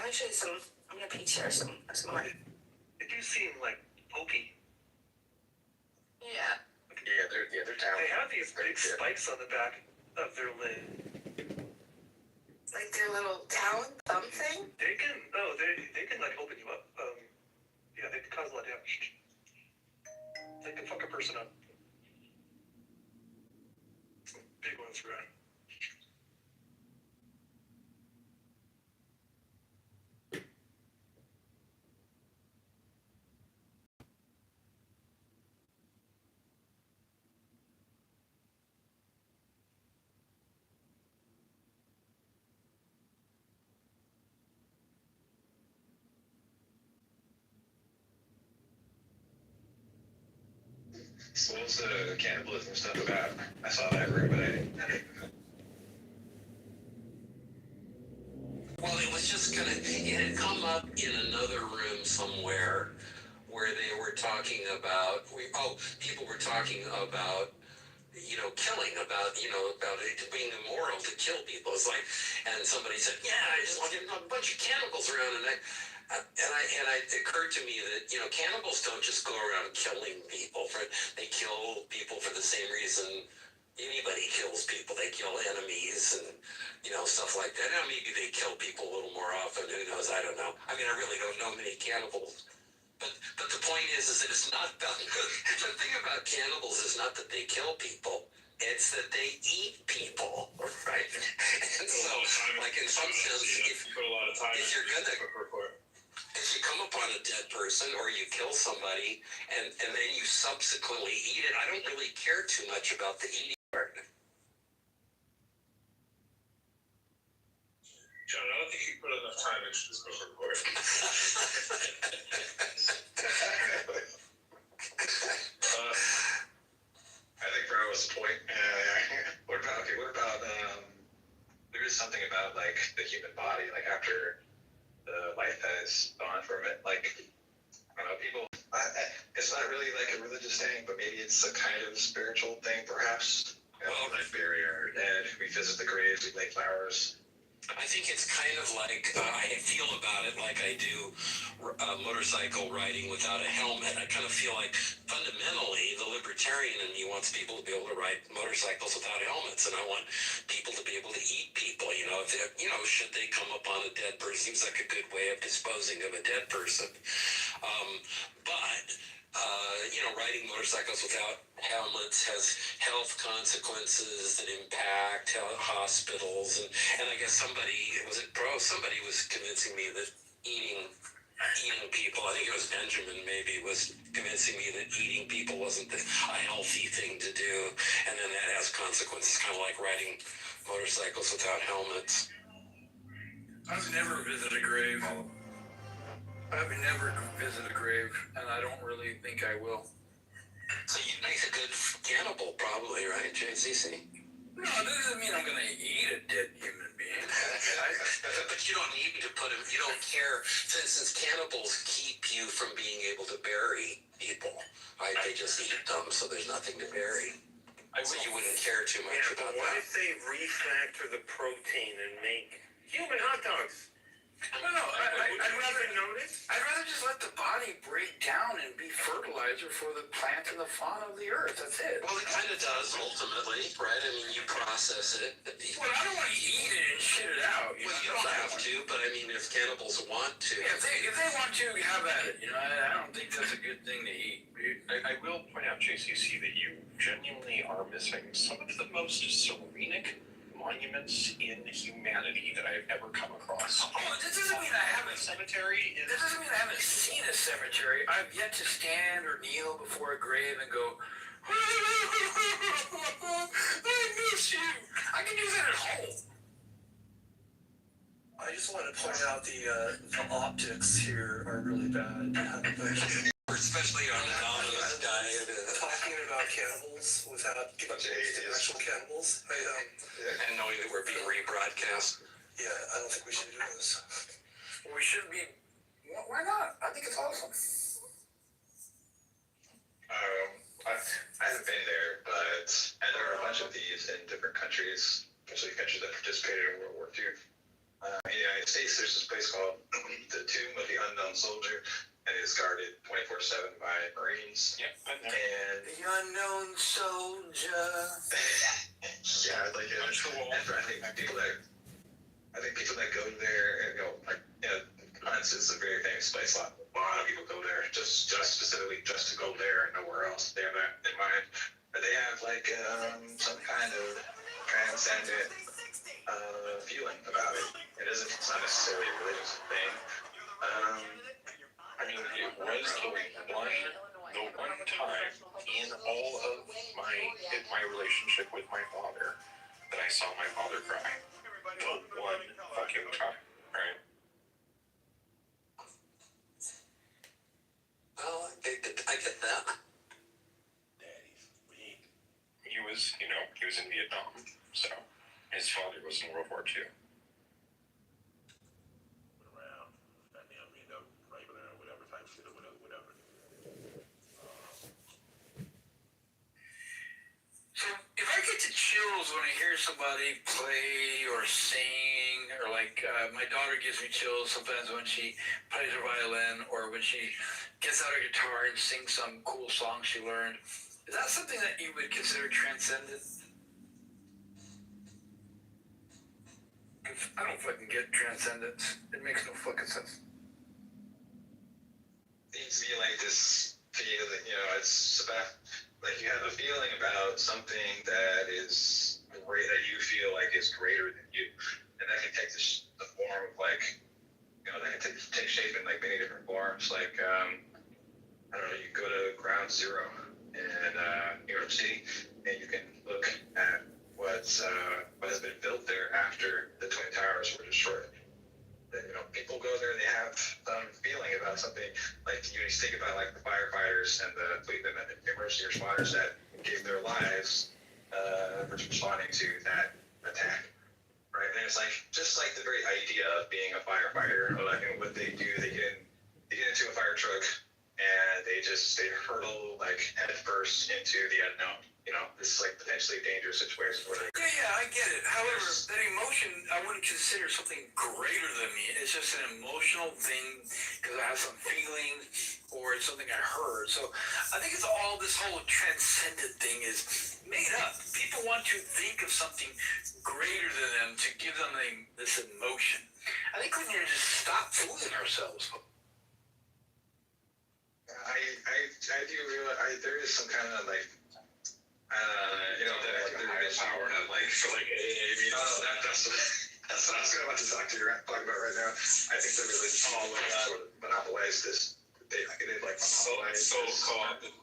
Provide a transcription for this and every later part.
Actually, I'm gonna PTR some more. They do seem like pokey. Yeah. Yeah, they're talented. They have these big spikes on the back of their leg. Like their little talon thumb thing? They can like open you up. Yeah, they can cause a lot of damage. They can fuck a person up. Some big ones around. So what was the cannibalism stuff about? I saw that room, but I didn't. Well, it was just it had come up in another room somewhere where they were talking about, people were talking about, killing, about it being immoral to kill people. It's like, and somebody said, yeah, I just want a bunch of cannibals around, and it occurred to me that, cannibals don't just go around killing people. They kill people for the same reason anybody kills people. They kill enemies and, stuff like that. Now, maybe they kill people a little more often. Who knows? I don't know. I mean, I really don't know many cannibals. But the point is that it's not about, the thing about cannibals is not that they kill people. It's that they eat people, right? And so, like, in some sense, if you're gonna, if you come upon a dead person or you kill somebody and then you subsequently eat it, I don't really care too much about the eating part. John, I don't think you put enough time into this book report. I think Bro was the point. What about there is something about, like, the human body, like, after the life has gone from it, like, I don't know, people, it's not really like a religious thing, but maybe it's a kind of spiritual thing, perhaps. Well, like, bury our dead, we visit the graves, we lay flowers. I think it's kind of like, I feel about it like I do motorcycle riding without a helmet. I kind of feel like fundamentally the libertarian in me wants people to be able to ride motorcycles without helmets, and I want people to be able to eat people, should they come upon a dead person. Seems like a good way of disposing of a dead person. But riding motorcycles without helmets has health consequences that impact hospitals, and I guess somebody was convincing me that eating people, I think it was Benjamin maybe, was convincing me that eating people wasn't a healthy thing to do, and then that has consequences, kind of like riding motorcycles without helmets. I've never visited a grave. I've never visited a grave, and I don't really think I will. So you'd make a good cannibal, probably, right, JCC? No, that doesn't mean I'm going to eat a dead human being. But you don't need to put them, you don't care. For instance, cannibals keep you from being able to bury people. Right? They just eat them, so there's nothing to bury. So you wouldn't care too much about that. What if they refactor the protein and make human hot dogs? No, I'd rather just let the body break down and be fertilizer for the plant and the fauna of the earth. That's it. Well, it kind of does ultimately, right? I mean, you process it. Well, I don't want to eat it and shit it out. You don't have to, but I mean, if cannibals want to. If they want to, have at it. I don't think that's a good thing to eat, dude. I will point out, JCC, that you genuinely are missing some of the most serenic monuments in humanity that I've ever come across. Oh, that doesn't mean I haven't. Cemetery is... That doesn't mean I haven't seen a cemetery. I've yet to stand or kneel before a grave and go, I miss you. I can do that at home. I just want to point out the optics here are really bad. Especially on the anonymous diet. Talking about cannibals without actual cannibals. And knowing that we're being rebroadcast. Yeah, I don't think we should do this. We shouldn't be. Why not? I think it's awesome. I haven't been there, but there are a bunch of these in different countries, especially countries that participated in World War II. In the United States, there's this place called unknown soldier, and is guarded 24/7 by Marines. Yep. And The unknown soldier. yeah, like Punch the wall. and I think people that go there and go like, Hunts is a very famous place. A lot of people go there just specifically just to go there and nowhere else. They have that in mind. But they have like some kind of transcendent feeling about it. It's not necessarily a religious thing. I mean, it was the one time in all of my relationship with my father that I saw my father cry. The one fucking time, right? Well, I get that. Daddy's weak. He was in Vietnam, so his father was in World War II. So if I get the chills when I hear somebody play or sing, or like my daughter gives me chills sometimes when she plays her violin, or when she gets out her guitar and sings some cool song she learned, is that something that you would consider transcendent? I don't fucking get transcendence. It makes no fucking sense. Seems to be like this feeling, it's about like you have a feeling about something that is great, that you feel like is greater than you, and that can take the form of like, that can take shape in like many different forms. Like I don't know, you go to Ground Zero in New York City, and you can look at what has been built there after the Twin Towers were destroyed. And, people go there and they have feeling about something. Like you think about like the firefighters and the emergency responders that gave their lives responding to that attack, right? And it's like just like the very idea of being a firefighter, or like what they do, they get into a fire truck and they hurtle like head first into the unknown. This is like potentially dangerous situations where Yeah, I get it. However, that emotion, I wouldn't consider something greater than me. It's just an emotional thing because I have some feelings, or it's something I heard. So I think it's all this whole transcendent thing is made up. People want to think of something greater than them to give them this emotion. I think we need to just stop fooling ourselves. I do realize there is some kind of like, that like a higher power that like for like that's what I was about to talk about right now. I think the religion sort of monopolized this. They've monopolized so co-opted.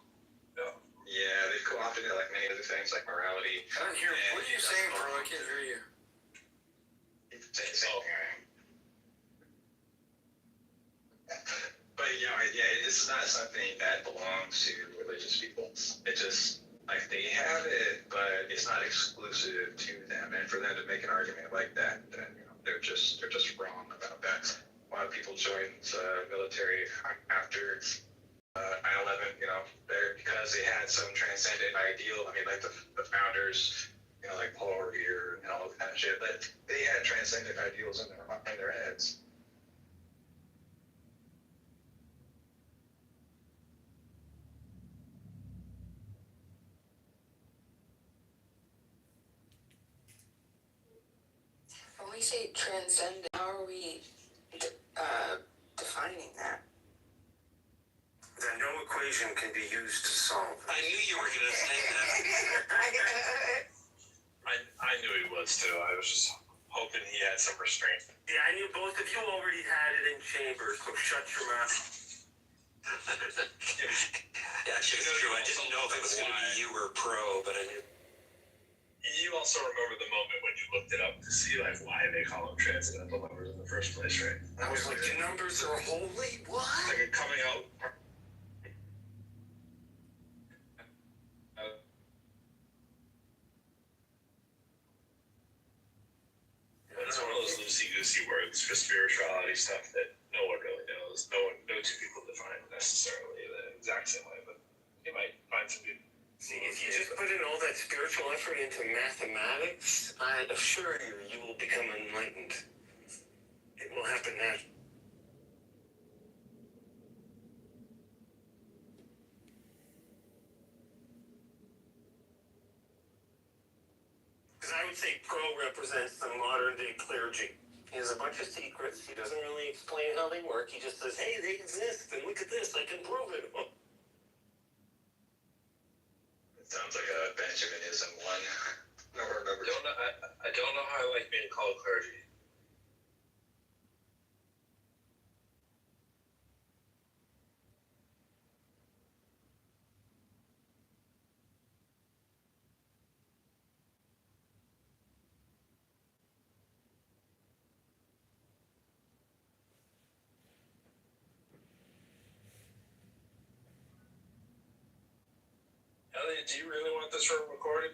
Yeah, they've co-opted it like many other things like morality. I don't hear. What are you saying, bro? I can't hear you. But it's not something that belongs to religious people. It just like they have it, but it's not exclusive to them. And for them to make an argument like that, then they're just wrong about that. A lot of people joined the military after 9/11, because they had some transcendent ideal. I mean, like the founders, like Paul Revere and all that kind of shit. But they had transcendent ideals in their heads. When we say transcendent, how are we defining that? That no equation can be used to solve. I knew you were going to say that. I knew he was too. I was just hoping he had some restraint. Yeah, I knew both of you already had it in chambers, so shut your mouth. Yeah, it's true. I didn't know if it was going to be you or Pro, but I knew. You also remember the moment when you looked it up to see like why they call them transcendental numbers in the first place, right? I was like, the numbers are holy? What? Like coming out. It's one of those loosey-goosey words for spirituality stuff that no one really knows. No two people define it necessarily the exact same way, but you might find some people. See, if you just put in all that spiritual effort into mathematics, I assure you, you will become enlightened. It will happen naturally. would say Pro represents the modern day clergy. He has a bunch of secrets. He doesn't really explain how they work. He just says, hey, they exist, and look at this, I can prove it. It sounds like a Benjaminism one. Never remember. I don't know how I like being called clergy. Elliot, do you really want this room recorded?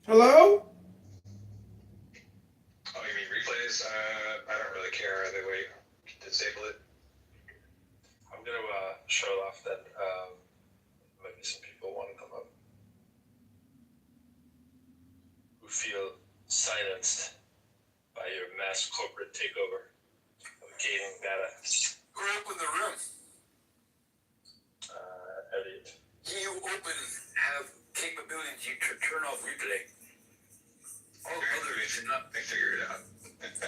Hello? Oh, you mean replays? I don't really care either way. Disable it. I'm gonna show off that maybe some people want to come up who feel silenced by your mass corporate takeover of gaming data. Who opened the room? Elliot. You open have capability to turn off replay. All others do not. I figured it out.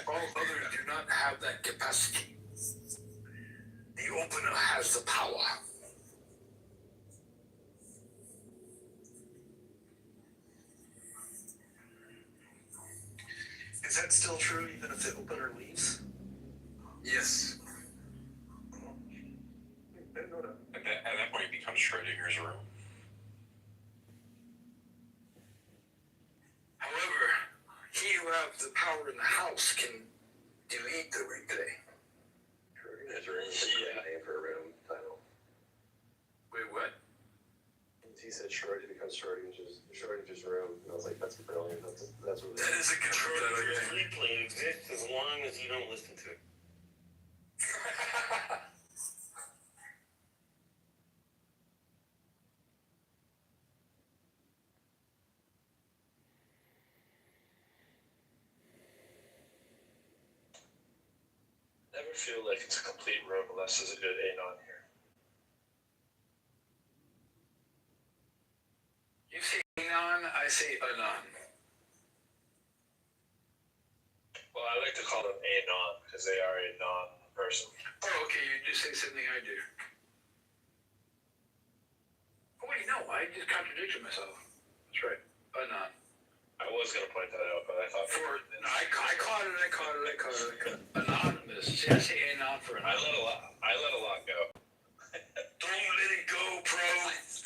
All others do not have that capacity. The opener has the power. Is that still true even if the opener leaves? Yes. I didn't know that. At that point, it becomes Schrodinger's room. However, he who has the power in the house can delete the replay. Schrodinger's room is a great name for a room title. Wait, what? He said Schrodinger becomes Schrodinger's room, and I was like, that's brilliant. That's really That is a control. The replay exists as long as you don't listen to it. Never feel like it's a complete room unless there's a good anon here. You say anon, I say anon. Well, I like to call them anon because they are a non-person. Oh, okay, you just say something I do. Oh, wait, no, I just contradicted myself. That's right, anon. I was going to point that out, but I thought... I caught it. Anonymous. See, I say anon for I anonymous. let a lot go. Don't let it go, bro.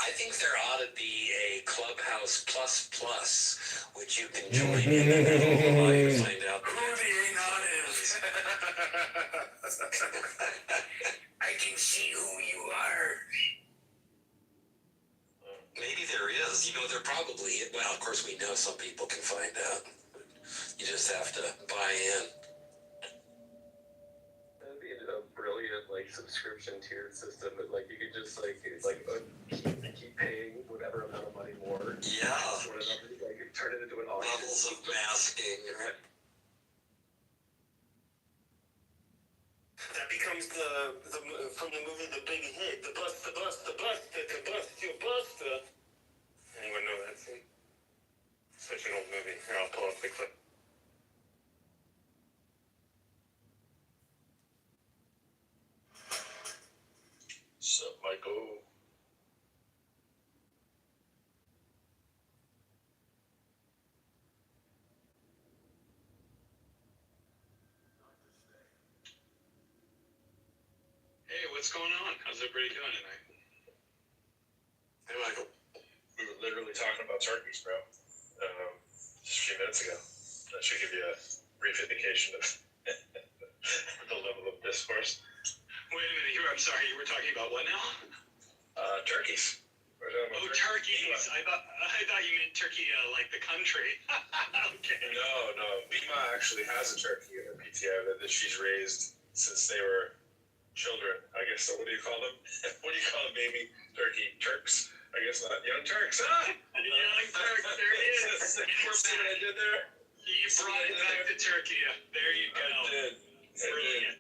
I think there ought to be a Clubhouse Plus, which you can join in and while you find out Who the anon is. I can see who you are. Maybe there is. You know, there probably... Well, of course, we know some people can find out. You just have to buy in. That'd be a brilliant subscription tiered system that you could just keep paying whatever amount of money more. Yeah. Whatever, turn it into an auction. Levels of masking. Right? That becomes the from the movie The Big Hit. The bust, your buster. Anyone know that scene? Such an old movie. Here, I'll pull up the clip. So, Michael. Hey, what's going on? How's everybody doing tonight? Hey, Michael. We were literally talking about turkeys, bro. Just a few minutes ago. That should give you a brief indication of the level of discourse. Wait a minute, I'm sorry, you were talking about what now? Turkeys. Oh, turkeys. I thought you meant Turkey, like the country. Okay. No. Bima actually has a turkey in her PTO that she's raised since they were children. I guess, so what do you call them? What do you call them, baby? Turks. I guess not. Young Turks, huh? Young Turks, there it is. See what I did there? You brought it back to Turkey. There you go. I did. Brilliant.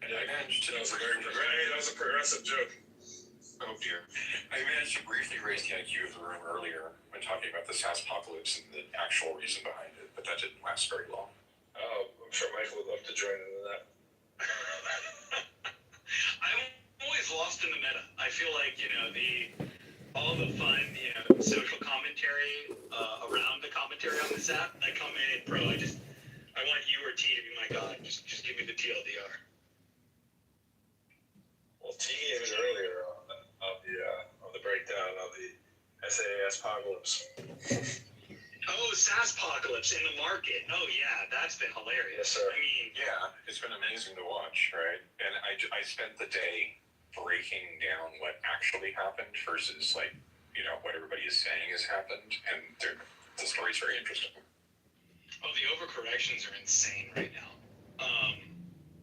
That was a progressive joke. Oh dear. I managed to briefly raise the IQ of the room earlier when talking about the SaaS apocalypse and the actual reason behind it, but that didn't last very long. Oh, I'm sure Michael would love to join into that. I'm always lost in the meta. I feel like, all the fun, social commentary around the commentary on this app. I come in, bro, I want you or T to be my god. Just give me the TLDR. Well, T gave it earlier on the breakdown of the SaaS apocalypse. Oh, SaaSpocalypse in the market. Oh yeah, that's been hilarious. Yes, sir. I mean, Yeah, it's been amazing to watch, right? And I spent the day breaking down what actually happened versus what everybody is saying has happened, and the story's very interesting. oh, the overcorrections are insane right now.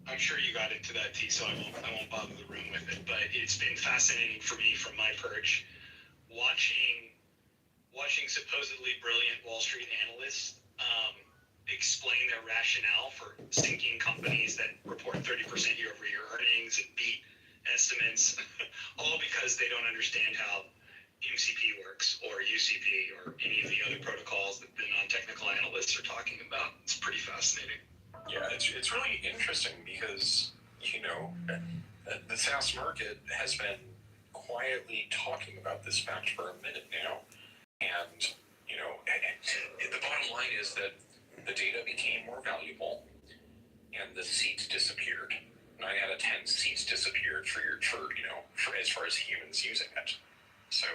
I'm sure you got into that, T, so I won't bother the room with it. But it's been fascinating for me from my perch, watching supposedly brilliant Wall Street analysts explain their rationale for sinking companies that report 30% year-over-year earnings and beat estimates, all because they don't understand how MCP works or UCP or any of the other protocols that the non-technical analysts are talking about. It's pretty fascinating. Yeah, it's really interesting because the SaaS market has been quietly talking about this fact for a minute now, and the bottom line is that the data became more valuable, and the seats disappeared. 9 out of 10 seats disappeared for as far as humans using it. So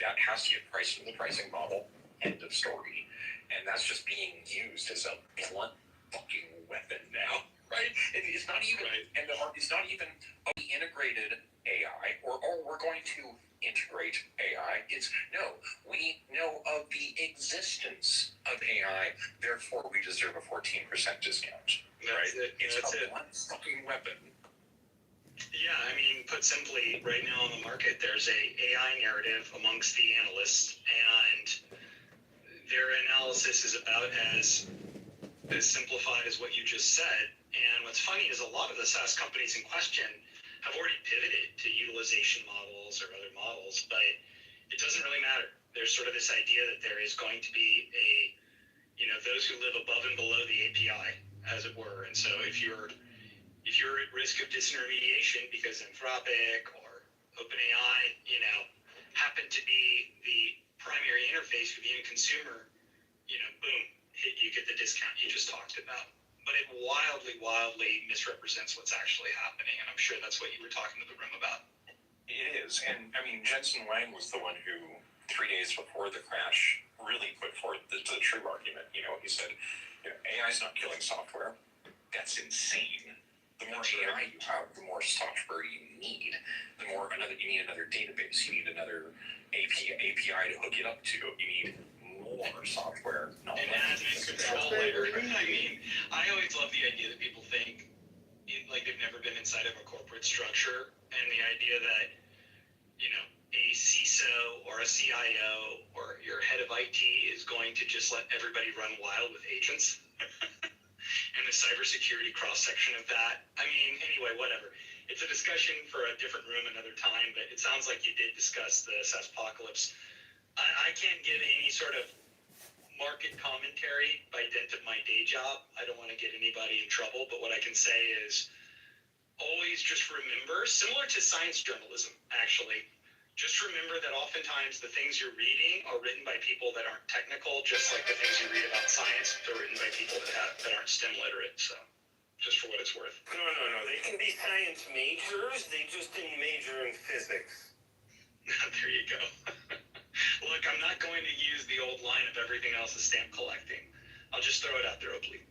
that has to get priced in the pricing model. End of story. And that's just being used as a blunt fucking weapon now, right? And it's not even, and it's not even we integrated AI or we're going to integrate AI. It's no, we know of the existence of AI, therefore we deserve a 14% discount. Right? It's a blunt fucking weapon. Yeah, I mean, put simply, right now on the market, there's a AI narrative amongst the analysts, and their analysis is about as simplified as what you just said. And what's funny is a lot of the SaaS companies in question have already pivoted to utilization models or other models, but it doesn't really matter. There's sort of this idea that there is going to be those who live above and below the API, as it were. And so if you're at risk of disintermediation because Anthropic or OpenAI, happen to be the primary interface for the end consumer, boom, you get the discount you just talked about. But it wildly misrepresents what's actually happening, and I'm sure that's what you were talking to the room about. It is, and I mean, Jensen Wang was the one who, 3 days before the crash, really put forth the true argument. He said, AI's not killing software. That's insane. The more AI you have, the more software you need. The more you need another database. You need another API to hook it up to. You need more software. Not and admin control layer. I mean, I always love the idea that people think like they've never been inside of a corporate structure, and the idea that a CISO or a CIO or your head of IT is going to just let everybody run wild with agents. And the cybersecurity cross-section of that. I mean, anyway, whatever. It's a discussion for a different room another time, but it sounds like you did discuss the SaaSpocalypse. I can't give any sort of market commentary by dint of my day job. I don't want to get anybody in trouble, but what I can say is always just remember, similar to science journalism, actually, just remember that oftentimes the things you're reading are written by people that aren't technical, just like the things you read about science, they're written by people that aren't STEM literate, so just for what it's worth. No. They can be science majors, they just didn't major in physics. There you go. Look, I'm not going to use the old line of everything else is stamp collecting. I'll just throw it out there openly.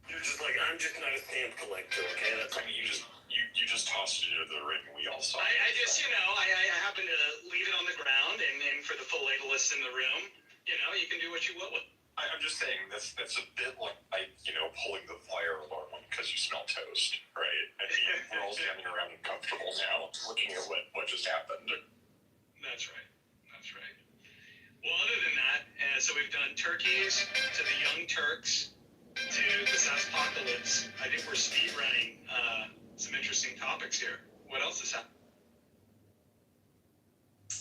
You're just like, I'm just not a stamp collector, okay? That's I mean, you just tossed it into the ring. We all saw it. I just, I happen to leave it on the ground, and for the philatelist in the room, you can do what you will with it. I'm just saying, that's a bit like, pulling the fire alarm because you smell toast, right? I mean, we're all standing around uncomfortable now, looking at what just happened. That's right. Well, other than that, so we've done turkeys to the Young Turks to the SaaSpocalypse. I think we're speed running some interesting topics here. What else is happening?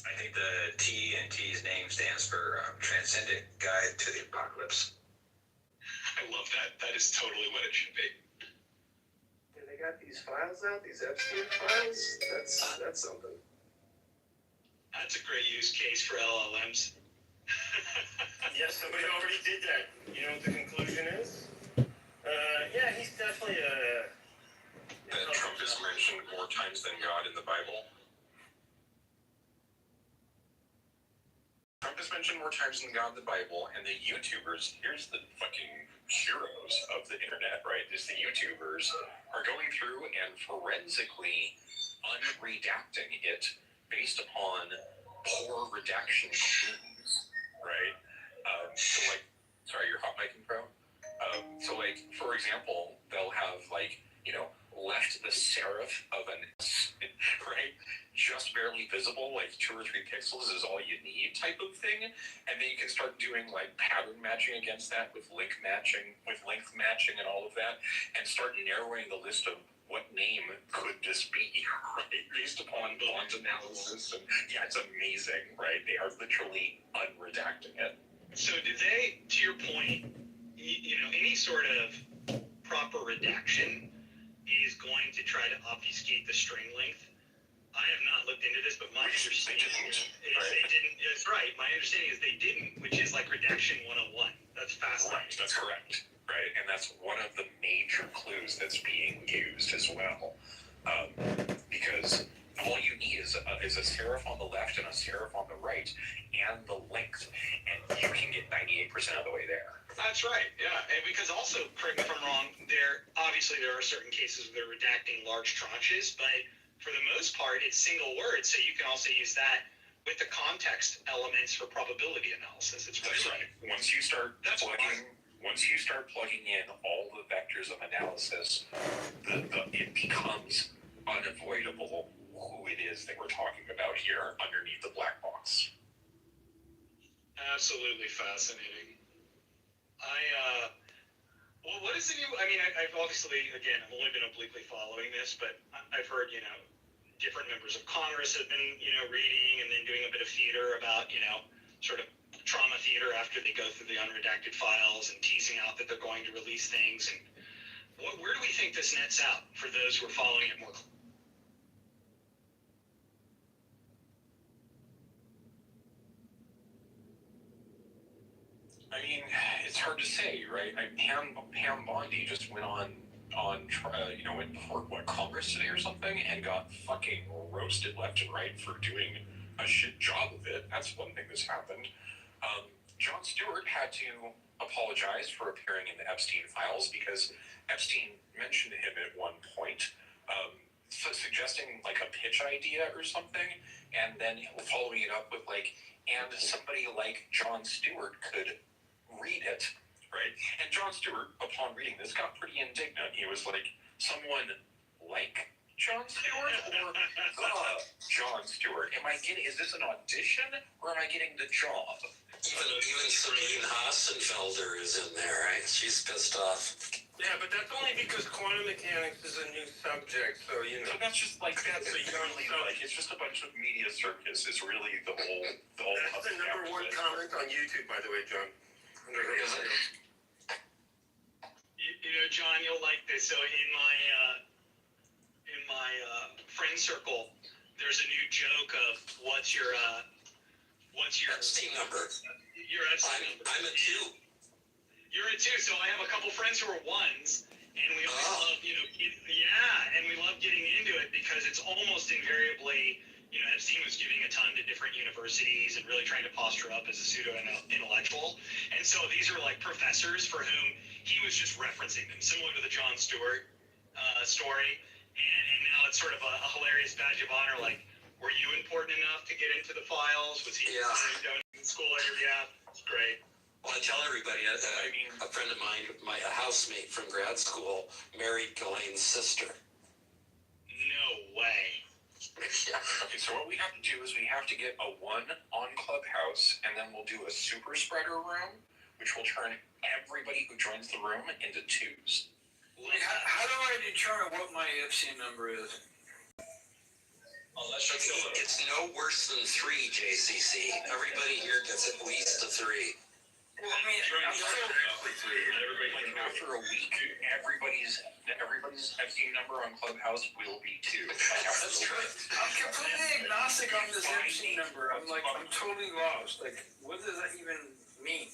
I think the T&T's name stands for Transcendent Guide to the Apocalypse. I love that. That is totally what it should be. And they got these files out, these Epstein files. That's something. That's a great use case for LLMs. Yes, somebody already did that. You know what the conclusion is? Yeah, he's definitely a. That Trump is mentioned more times than God in the Bible. Trump is mentioned more times than God in the Bible, and the YouTubers, here's the fucking heroes of the internet, right? Is the YouTubers are going through and forensically unredacting it based upon poor redaction clues, right? So like, sorry, you're hot micing, bro? So like, for example, they'll have like, left the serif of an S, right? Just barely visible, like 2 or 3 pixels is all you need type of thing. And then you can start doing like pattern matching against that with length matching and all of that, and start narrowing the list of what name could this be, right? Based upon bond analysis. And yeah, it's amazing, right? They are literally unredacting it. So did they, to your point, any sort of proper redaction is going to try to obfuscate the string length? I have not looked into this, but my understanding is they didn't. That's right. My understanding is they didn't, which is like redaction 101. That's fascinating. Right, that's correct, right? And that's one of the major clues that's being used as well. Because all you need is a serif on the left and a serif on the right, and the length, and you can get 98% of the way there. That's right, yeah. And because also, correct me if I'm wrong, there are certain cases where they're redacting large tranches, but for the most part, it's single words, so you can also use that with the context elements for probability analysis. That's right. Once you start plugging in all the vectors of analysis, it becomes unavoidable who it is that we're talking about here underneath the black box. Absolutely fascinating. What is the new? I mean, I've obviously, again, I've only been obliquely following this, but I've heard, different members of Congress have been, reading and then doing a bit of theater about, sort of trauma theater after they go through the unredacted files and teasing out that they're going to release things. And where do we think this nets out for those who are following it more closely? I mean, it's hard to say, right? Pam Bondi just went on went before Congress today or something, and got fucking roasted left and right for doing a shit job of it. That's one thing that's happened. Jon Stewart had to apologize for appearing in the Epstein files because Epstein mentioned him at one point, suggesting like a pitch idea or something, and then following it up with like, and somebody like Jon Stewart could read it, right? And Jon Stewart, upon reading this, got pretty indignant. He was like, someone like Jon Stewart or Jon Stewart? Is this an audition or am I getting the job? Even Sabine Hassenfelder is in there, right? She's pissed off. Yeah, but that's only because quantum mechanics is a new subject, so So that's just like that's a really like it's just a bunch of media circus. Is really the whole. That's the number one comment on YouTube, by the way, John. John, you'll like this. So in my friend circle, there's a new joke of what's your Epstein number? Your Epstein number. I'm a 2. You're a 2. So I have a couple friends who are 1s, and we always love, and we love getting into it because it's almost invariably, Epstein was giving a ton to different universities and really trying to posture up as a pseudo-intellectual. And so these are like professors for whom he was just referencing them, similar to the Jon Stewart story. And now it's sort of a hilarious badge of honor, like, were you important enough to get into the files? Was he donating in school on your behalf? It's great. Well, I tell everybody, a friend of mine, a housemate from grad school, married Ghislaine's sister. No way. Yeah. Okay, so what we have to do is we have to get a 1 on Clubhouse, and then we'll do a super spreader room, which will turn everybody who joins the room into 2s. How do I determine what my Epstein number is? Unless you kill them. It's no worse than 3, JCC. Everybody here gets at least a 3. Well, I mean, I'm so, Like after a week, everybody's Epstein number on Clubhouse will be 2. That's true. I'm completely agnostic on this Epstein number. I'm totally lost. Like, what does that even mean?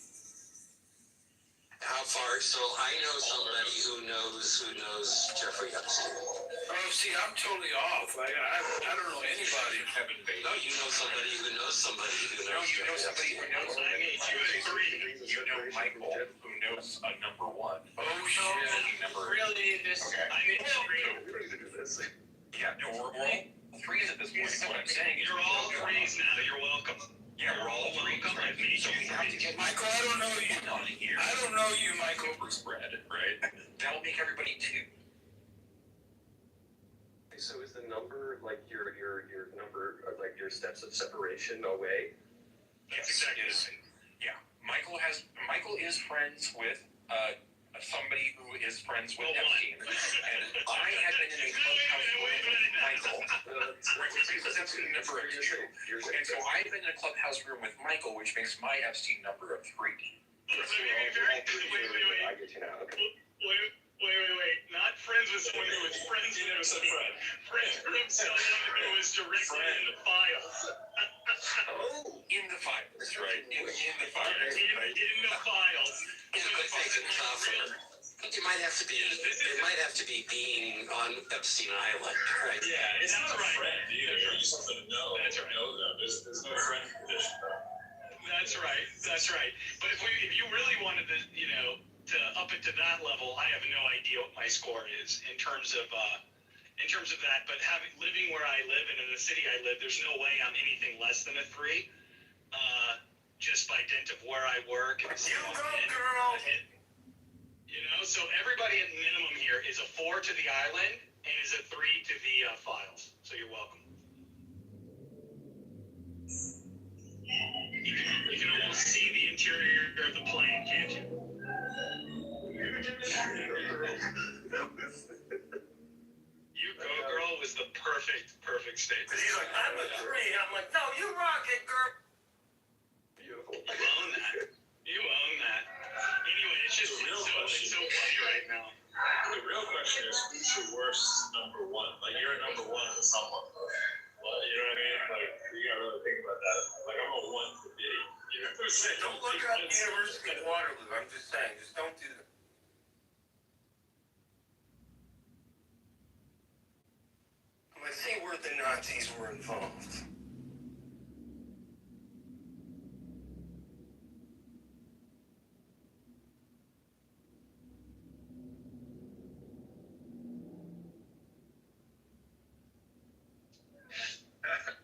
How far? So I know somebody who knows Jeffrey Epstein. Oh, see, I'm totally off. I don't know anybody. Kevin Bacon. No, you know somebody who knows somebody who knows. No, you know somebody who knows I made you a 3. You know Michael, who knows a number 1. Oh, shit. Really? This? Okay. I made 3. We don't need to do this. Yeah, no, we're all 3s at this point. What I'm saying is You're all 3s now. You're welcome. Yeah, we're all 3s. Welcome. Right? I've made So we you have to get Michael, I don't know you. on here. I don't know you, Michael. Spread, right? That'll make everybody 2. So is the number like your number of like your steps of separation away? That's exactly the same. Yeah, Michael is friends with somebody who is friends with Well, Epstein, and I had been in a clubhouse room with Michael, which makes Epstein number of 2, and so I've been in a clubhouse room with Michael, which makes my Epstein number of 3. Wait. I get you now. Okay. Wait. Not friends with someone who was friends with a friend. Friends with someone who was directly in the files. Oh, in the files, right? In the files. In the files. In good faith and confident. It might have to be being on Epstein Island, right? Yeah, it's not a friend either. You just have to know. That's right. Know them. There's no friend condition. That's right. But if you really wanted to, to up it to that level, I have no idea what my score is in terms of that. But living where I live and in the city I live, there's no way I'm anything less than a 3. Just by dint of where I work. And You go, girl. So everybody at minimum here is a 4 to the island and is a 3 to the files. So you're welcome. You can almost see the interior of the plane, can't you? You go, girl was the perfect statement. He's like, I'm a 3. I'm like, no, you rock it, girl. Beautiful. You own that. Anyway, it's just it's so funny right now. The real question is, who's your worst number 1? Like, you're a number 1 to someone. Well, you know what I mean? Like, you gotta really think about that. Like, I'm a 1 to Diddy. Don't look up University of Waterloo. I'm just saying, just don't do that. Let's see where the Nazis were involved.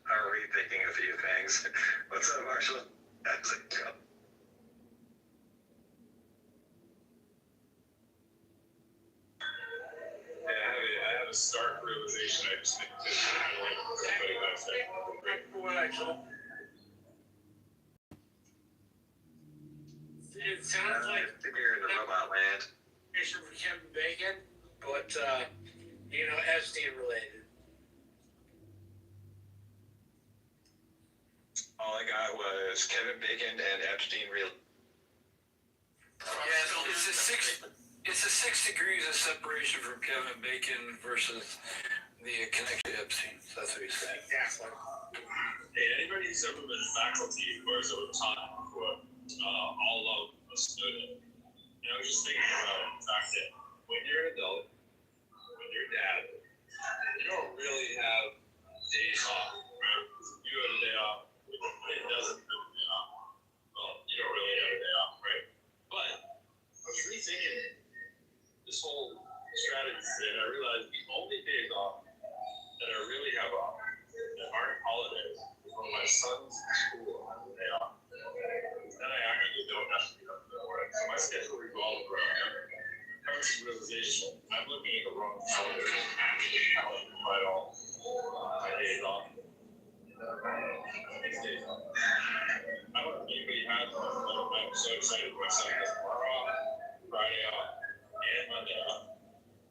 Are we thinking a few things? What's up, Marshall? How's it going? I have a stark realization. I just think everybody knows that. What I told. It sounds like I think you're in the robot land. Bishop Kevin Bacon, but Epstein related. All I got was Kevin Bacon and Epstein real. Yeah, it's a 6 degrees of separation from Kevin Bacon versus the connection to Epstein. So that's what he's saying. Exactly. Hey, anybody who's ever been faculty or has ever taught before, all of a student, I was just thinking about the fact that when you're an adult, when you're a dad, you don't really have days off. Right? You have a day off, it doesn't have a day off. Well, you don't really have a day off, right? But I was rethinking this whole strategy, and I realized the only days off that I really have off that aren't holidays is when my son's school has a day off. Then I actually don't have to be up to work. So my schedule revolves around that. Conscious realization, I'm looking at the wrong calendar. How I provide all my days off. These days off. I don't usually have them. I'm so excited for my son has tomorrow off, Friday off, and Monday off.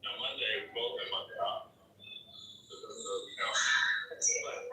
Now Monday, we both have Monday off. So, but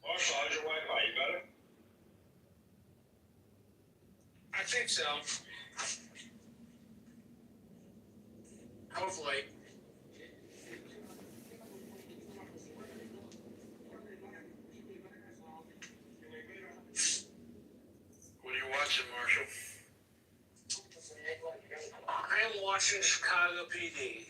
Marshall, how's your Wi-Fi? You got it? I think so. Hopefully. What are you watching, Marshall? I am watching Chicago PD.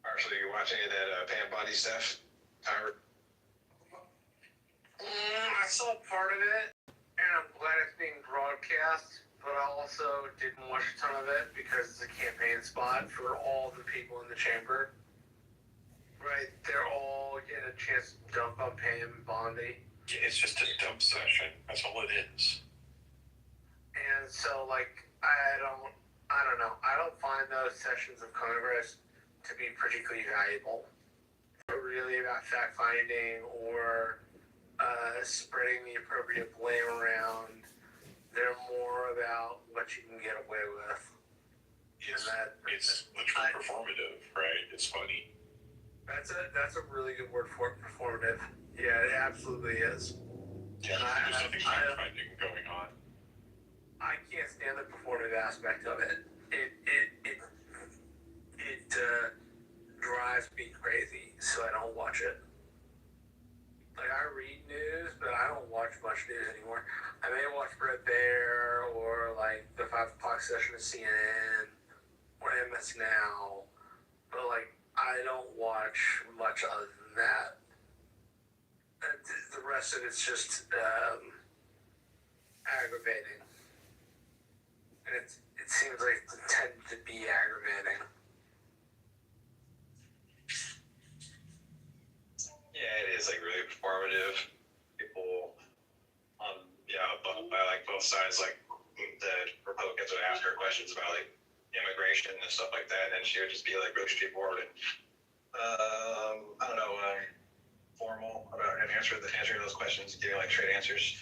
Marshall, you watching any of that Pam Body stuff? I saw part of it, and I'm glad it's being broadcast, but I also didn't watch a ton of it because it's a campaign spot for all the people in the chamber. Right? They're all getting a chance to dump on Pam and Bondi. It's just a dump session. That's all it is. And so, like, I don't know. I don't find those sessions of Congress to be particularly valuable. They're really about fact finding or spreading the appropriate blame around. They're more about what you can get away with. It's literally performative, right? It's funny. That's a really good word for it, performative. Yeah, it absolutely is. Yeah, there's nothing fact-finding going on. I can't stand the performative aspect of it. It drives me crazy, so I don't watch it. Like, I read news, but I don't watch much news anymore. I may watch Red Bear or, like, the 5 o'clock session of CNN or MS Now, but, like, I don't watch much other than that. The rest of it's just aggravating. And it seems like it's intended to be aggravating. Yeah, it is like really performative. People by like both sides, like the Republicans would ask her questions about like immigration and stuff like that, and she would just be like really straightforward and formal about answering those questions, giving like straight answers.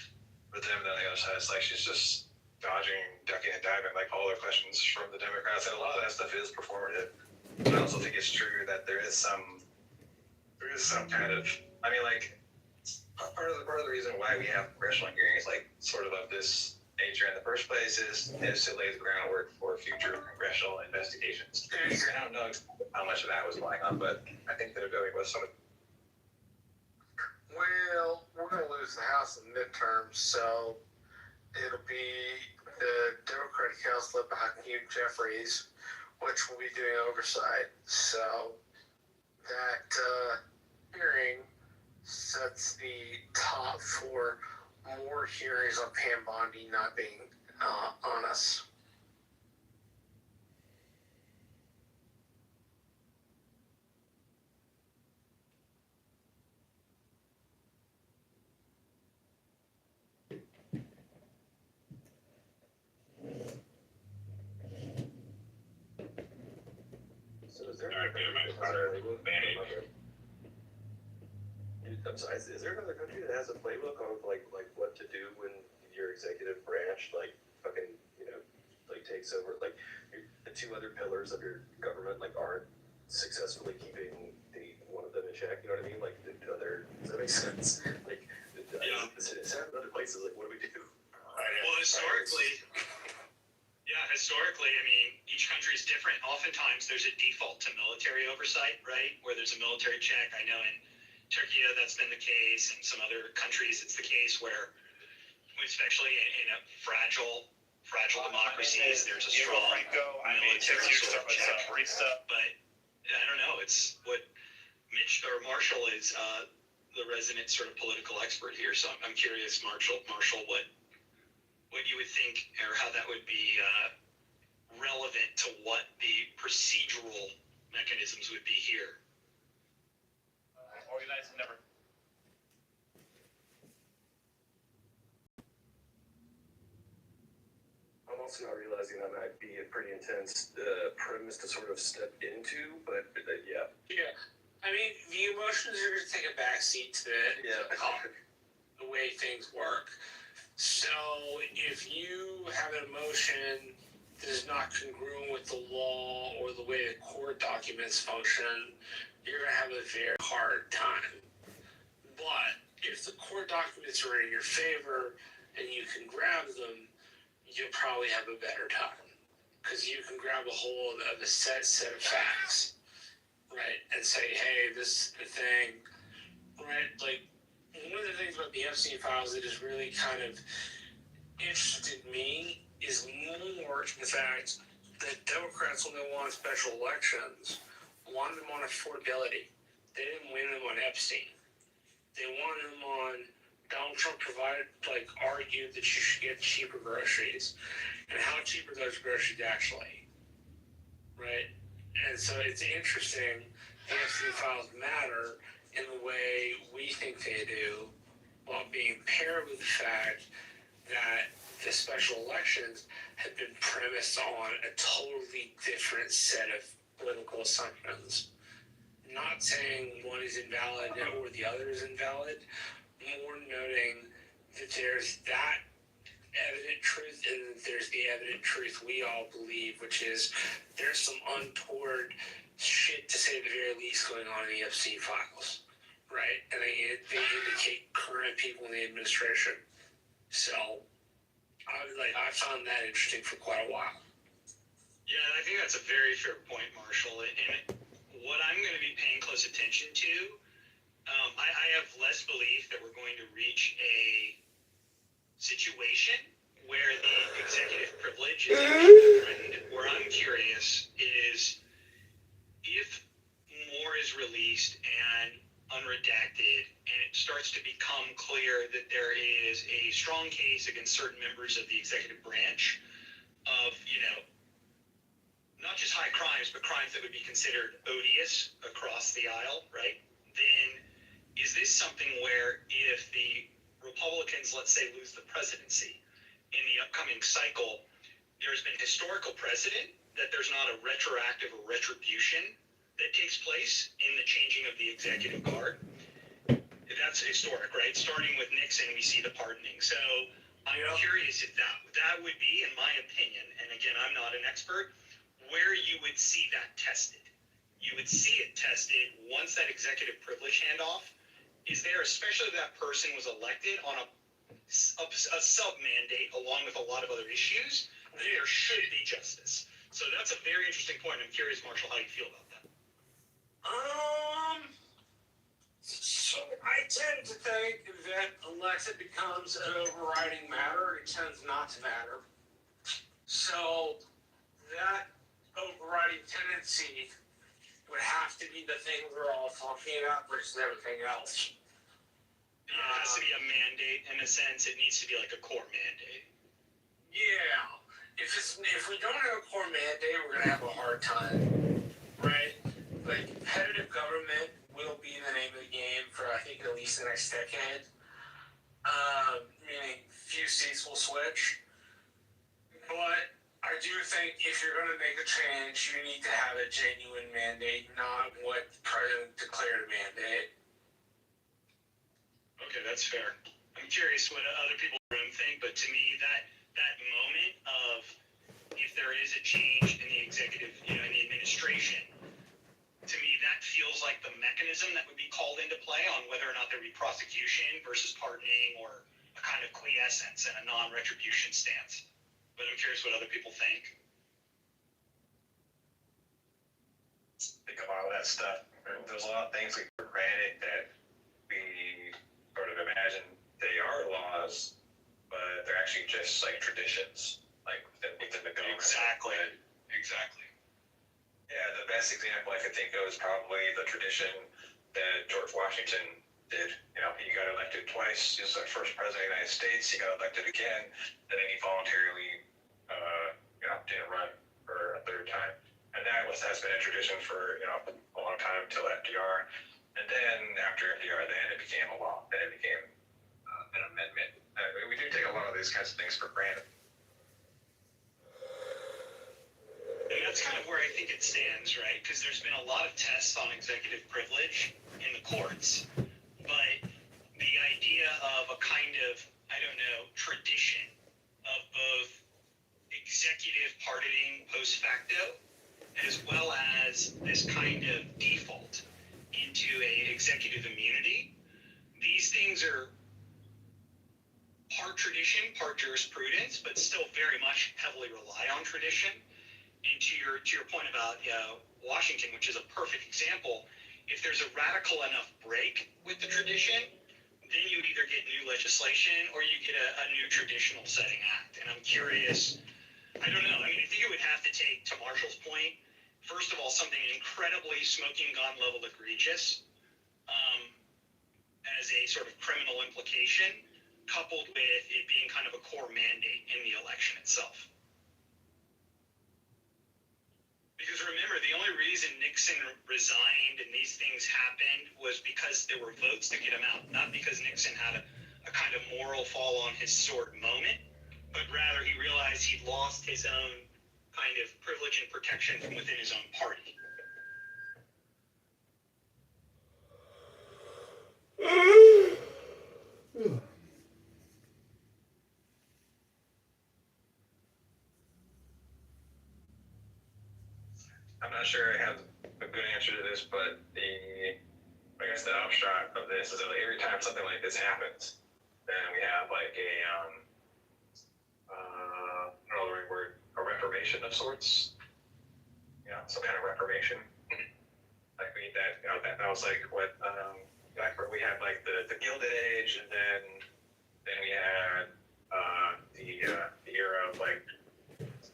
But then on the other side, it's like she's just dodging, ducking, and diving like all the questions from the Democrats, and a lot of that stuff is performative. But I also think it's true that there is some kind of, I mean, like, part of the reason why we have congressional hearings, like, sort of this nature in the first place is to lay the groundwork for future congressional investigations. And I don't know how much of that was going on, but I think they're going with some of. Well, we're going to lose the House in midterms, so it'll be the Democratic House led by Hakeem Jeffries, which will be doing oversight. So that hearing sets the top for more hearings on Pam Bondi not being on us. So is there I'm sorry, is there another country that has a playbook on like what to do when your executive branch like fucking like takes over, like the 2 other pillars of your government like aren't successfully keeping one of them in check? You know what I mean? Like the other, does that make sense? Like is it happened other places? Like what do we do? Well, historically, I mean, each country is different. Oftentimes, there's a default to military oversight, right? Where there's a military check. I know in Turkey, that's been the case. In some other countries, it's the case where, especially in a fragile fragile democracies, there's a strong military sort of check. But I don't know. It's what Mitch or Marshall is the resident sort of political expert here. So I'm curious, Marshall, what you would think or how that would be relevant to what the procedural mechanisms would be here. Organized and never. I'm also not realizing that might be a pretty intense premise to sort of step into, but yeah. Yeah. I mean, the emotions are going to take a backseat to the way things work. So if you have an emotion that is not congruent with the law or the way the court documents function, you're going to have a very hard time. But if the court documents are in your favor and you can grab them, you'll probably have a better time. Because you can grab a hold of a set of facts. Right, and say, hey, this is the thing, right? Like, one of the things about the Epstein files that has really kind of interested me is more the fact that Democrats, when they won special elections, wanted them on affordability. They didn't win them on Epstein. They wanted them on Donald Trump argued that you should get cheaper groceries, and how cheap are those groceries actually, right? And so it's interesting the Epstein files matter in the way we think they do, while being paired with the fact that the special elections have been premised on a totally different set of political assumptions. Not saying one is invalid or the other is invalid, more noting that there's that evident truth and there's the evident truth we all believe, which is there's some untoward shit, to say the very least, going on in the Epstein files, right? And they indicate current people in the administration. So I found that interesting for quite a while. Yeah, I think that's a very fair point, Marshall. And what I'm going to be paying close attention to, I have less belief that we're going to reach a situation where the executive privilege is actually threatened. Where I'm curious is if more is released and unredacted, and it starts to become clear that there is a strong case against certain members of the executive branch of, not just high crimes, but crimes that would be considered odious across the aisle, right? Then is this something where if the Republicans, let's say, lose the presidency in the upcoming cycle, there's been historical precedent that there's not a retroactive or retribution that takes place in the changing of the executive guard. That's historic, right? Starting with Nixon, we see the pardoning. So I'm curious if that would be, in my opinion, and again, I'm not an expert, where you would see that tested. You would see it tested once that executive privilege handoff is there, especially if that person was elected on a sub-mandate along with a lot of other issues, there should be justice. So that's a very interesting point. I'm curious, Marshall, how you feel about that. So I tend to think that unless it becomes an overriding matter, it tends not to matter. So that overriding tendency would have to be the thing we're all talking about versus everything else. It has to be a mandate in a sense. It needs to be like a core mandate. Yeah. If we don't have a core mandate, we're gonna have a hard time, right? Like, competitive government will be the name of the game for I think at least the next decade. Meaning few seats will switch. But I do think if you're going to make a change, you need to have a genuine mandate, not what the president declared a mandate. Okay, that's fair. I'm curious what other people in the room think, but to me, that moment of if there is a change in the executive, in the administration, to me, that feels like the mechanism that would be called into play on whether or not there would be prosecution versus pardoning or a kind of quiescence and a non-retribution stance. But I'm curious what other people think. Think of all that stuff. There's a lot of things we take for granted that we sort of imagine they are laws, but they're actually just like traditions. Like within the government. Exactly. Yeah, the best example I could think of is probably the tradition that George Washington did. You know, he got elected twice. He was the first president of the United States. He got elected again, and then he voluntarily, didn't run for a third time. And that has been a tradition for a long time till FDR. And then after FDR, then it became a law. Then it became an amendment. We do take a lot of these kinds of things for granted. And that's kind of where I think it stands, right? Because there's been a lot of tests on executive privilege in the courts, but the idea of a kind of, tradition of both executive pardoning post facto, as well as this kind of default into a executive immunity. These things are part tradition, part jurisprudence, but still very much heavily rely on tradition. And to your point about Washington, which is a perfect example, if there's a radical enough break with the tradition, then you either get new legislation or you get a new traditional setting act. And I'm curious, I don't know. I mean, I think it would have to take, to Marshall's point, first of all, something incredibly smoking gun level egregious as a sort of criminal implication, coupled with it being kind of a core mandate in the election itself. Because remember, the only reason Nixon resigned and these things happened was because there were votes to get him out, not because Nixon had a kind of moral fall on his sword moment, but rather he realized he'd lost his own kind of privilege and protection from within his own party. I'm not sure I have a good answer to this, but I guess the upshot of this is that every time something like this happens, then we have like I don't know the right word, a reformation of sorts. Some kind of reformation. Like that was like what we had like the Gilded Age, and then we had the era of like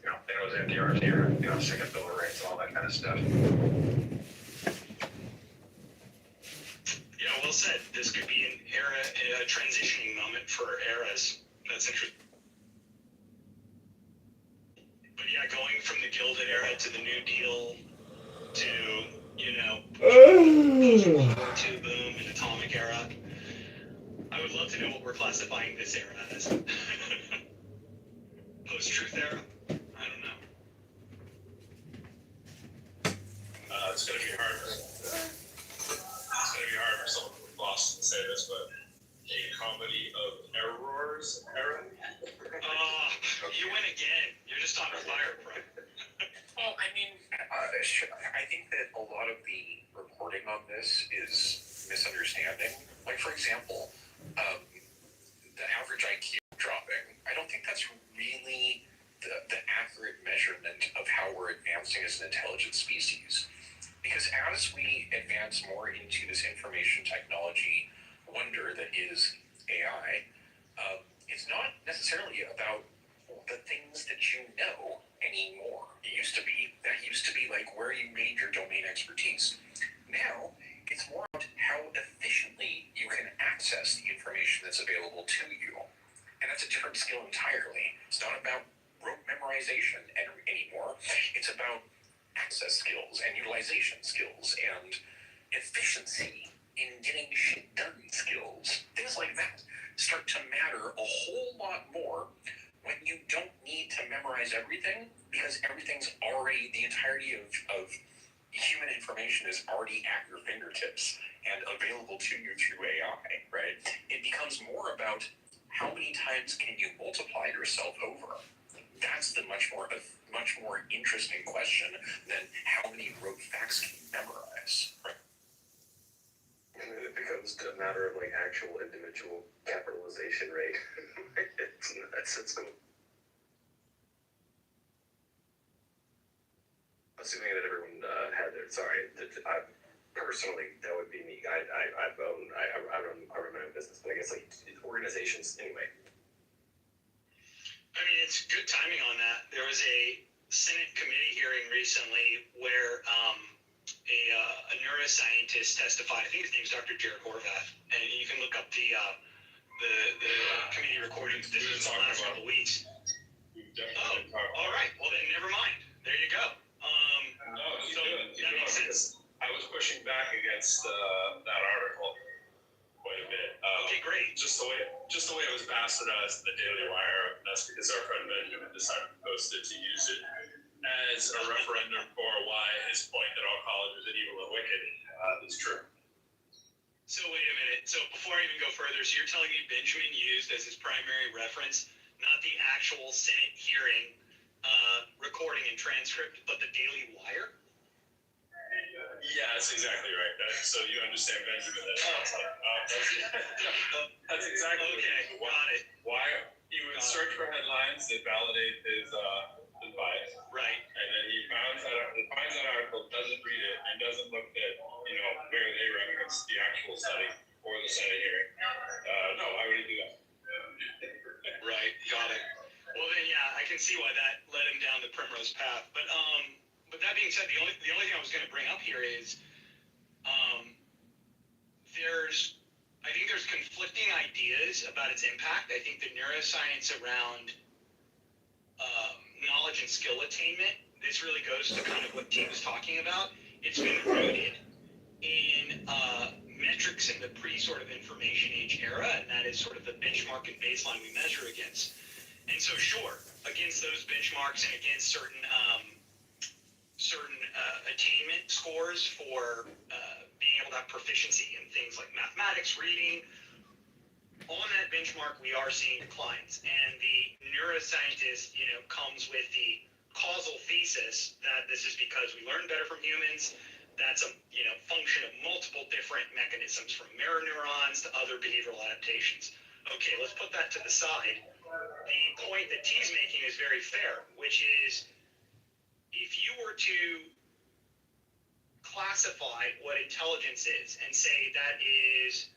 then it was FDR's era, second Bill of Rights, all that kind of stuff. Yeah, well said. This could be an era, a transitioning moment for eras. That's interesting. But yeah, going from the Gilded Era to the New Deal to, post-World War II boom and atomic era. I would love to know what we're classifying this era as. Post-truth era? I don't know. It's going to be hard. It's going to be hard for someone from Boston to say this, but a comedy of errors era. You win again. You're just on fire, bro. Well, I mean, I think that a lot of the reporting on this is misunderstanding. Like, for example, the average IQ dropping. I don't think that's really the accurate measurement of how we're advancing as an intelligent species. Because as we advance more into this information technology wonder that is AI, it's not necessarily about the things that you know anymore. It used to be like where you made your domain expertise. Now, it's more about how efficiently you can access the information that's available to you. And that's a different skill entirely. It's not about rote memorization anymore. It's about access skills and utilization skills and efficiency in getting shit done skills. Things like that start to matter a whole lot more when you don't need to memorize everything, because everything's already, the entirety of human information is already at your fingertips and available to you through AI, right? It becomes more about how many times can you multiply yourself over. That's the much more interesting question than how many rote facts can you memorize. Right? And it becomes a matter of like actual individual capitalization rate. It's nuts. Assuming that everyone had their, I personally, that would be me. I run my own business, but I guess like organizations anyway. I mean, it's good timing on that. There was a Senate committee hearing recently where a neuroscientist testified. I think his name's Dr. Jared Horvath, and you can look up the committee recordings. This was in the last couple of weeks. Oh, all right. Well, then never mind. There you go. No, so that makes sense. I was pushing back against that article quite a bit. Okay, great. Just the way it was bastardized in the Daily Wire. That's because our friend Benjamin decided to post it to use it as a referendum for why his point that all colleges are evil and wicked is true. So wait a minute. So before I even go further, so you're telling me Benjamin used as his primary reference not the actual Senate hearing recording and transcript, but the Daily Wire? Yeah, that's exactly right. So you understand Benjamin. That's exactly okay. Got it. Why he would search for headlines that validate his bias. Right. And then he finds that article, doesn't read it, and doesn't look at where they reference the actual study or the Senate hearing. No, why would he do that? Right. Got it. Well then, yeah, I can see why that led him down the primrose path. But that being said, the only thing I was going to bring up here is, I think there's conflicting ideas about its impact. I think the neuroscience around knowledge and skill attainment, this really goes to kind of what T was talking about. It's been rooted in metrics in the pre-sort of information age era, and that is sort of the benchmark and baseline we measure against. And so, sure, against those benchmarks and against certain attainment scores for being able to have proficiency in things like mathematics, reading, on that benchmark, we are seeing declines. And the neuroscientist, comes with the causal thesis that this is because we learn better from humans. That's a function of multiple different mechanisms, from mirror neurons to other behavioral adaptations. Okay, let's put that to the side. The point that T's making is very fair, which is if you were to classify what intelligence is and say that is,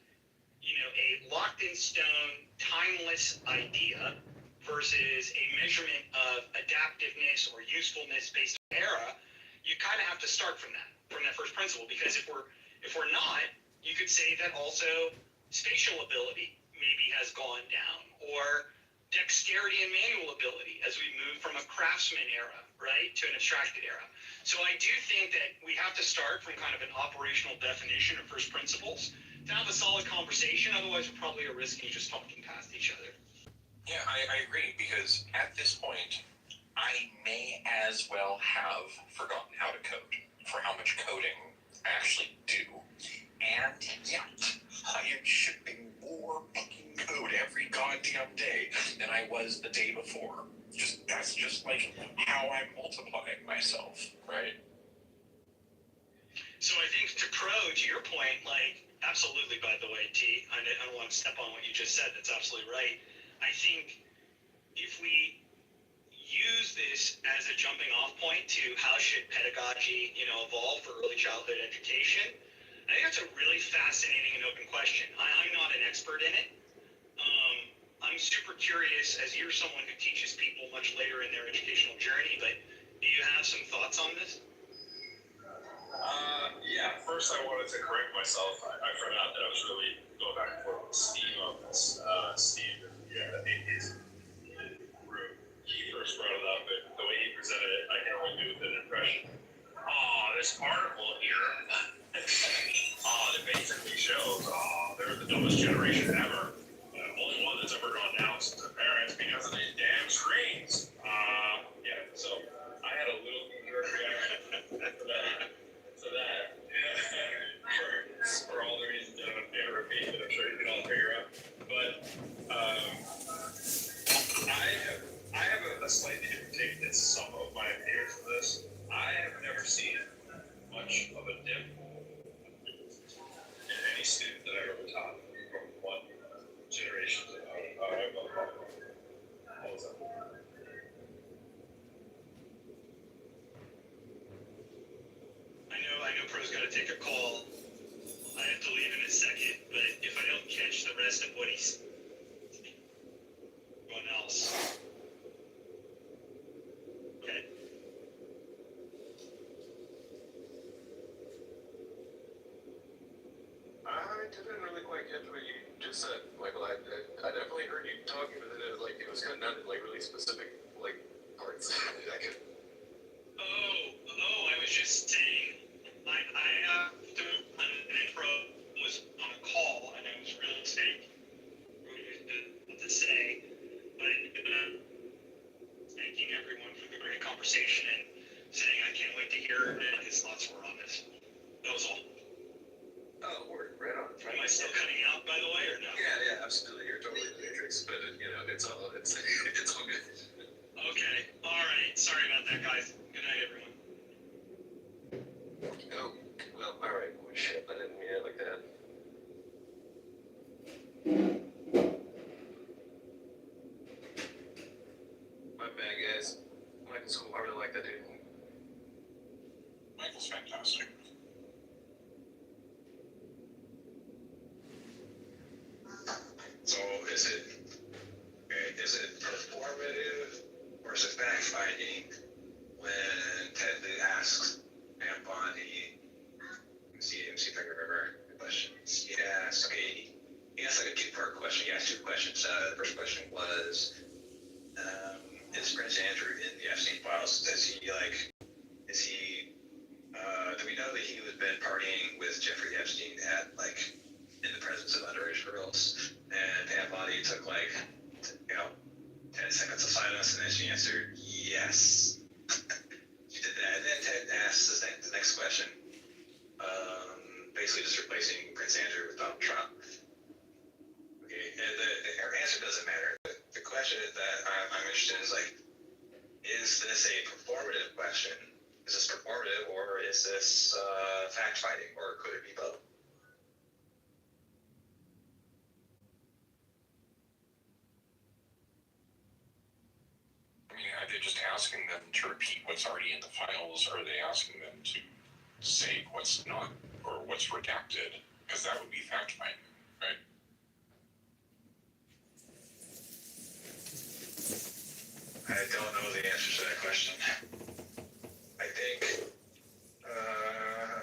a locked in stone, timeless idea versus a measurement of adaptiveness or usefulness based on era, you kind of have to start from that first principle, because if we're not, you could say that also spatial ability maybe has gone down, or dexterity and manual ability as we move from a craftsman era, right, to an abstracted era. So I do think that we have to start from kind of an operational definition of first principles to have a solid conversation. Otherwise, we're probably at risk of just talking past each other. Yeah, I agree, because at this point, I may as well have forgotten how to code for how much coding I actually do. And yet, I am shipping more fucking code every goddamn day than I was the day before. That's just like how I'm multiplying myself, right? So I think to your point, absolutely, by the way, T, I don't want to step on what you just said. That's absolutely right. I think if we use this as a jumping off point to how should pedagogy, evolve for early childhood education, I think that's a really fascinating and open question. I'm not an expert in it. I'm super curious, as you're someone who teaches people much later in their educational journey, but do you have some thoughts on this? Yeah, first I wanted to correct myself. I forgot that I was really going back and forth with Steve on this. Steve, in his group, he first brought it up, and the way he presented it, I can only do with an impression. This article here, that basically shows, they're the dumbest generation ever. Only one that's ever gone down since their parents because of these damn screens. So I had a little reaction to that. For all the reasons that I'm going to repeat that I'm sure you can all figure out. But I have a slightly different take than some of my peers on this. I have never seen much of a dip in any student that I've ever taught from one didn't really quite get what you just said, Michael. I definitely heard you talking, but it was kind of not like really specific parts. I could. I was just saying, I after an intro was on a call and I was really saying what to say, but thanking everyone for the great conversation and saying I can't wait to hear his thoughts were on this. That was all. Oh, word, right on. Am I still cutting out, by the way, or no? Yeah, absolutely. You're totally in the Matrix, but it's all good. Okay, all right. Sorry about that, guys. Good night, everyone. Oh, well, all right. Well, shit, I didn't mean it like that. My bad, guys. Michael's cool. I really like that dude. Michael's fantastic. So is it performative or is it fact-finding when Ted asks Pam Bondi, let me see if I can remember the questions. He asked like a two-part question. He asked two questions. The first question was, is Prince Andrew in the Epstein files? Do we know that he was been partying with Jeffrey Epstein in the presence of underage girls? And Pam Bondi took 10 seconds of silence, and then she answered yes. She did that, and then Ted asked the next question, basically just replacing Prince Andrew with Donald Trump. Okay, and her answer doesn't matter. The question that I'm interested in is this a performative question? Is this performative, or is this fact-finding, or could it be both? I mean, are they just asking them to repeat what's already in the files, or are they asking them to say what's not, or what's redacted? Because that would be fact-finding, right? I don't know the answer to that question. I think,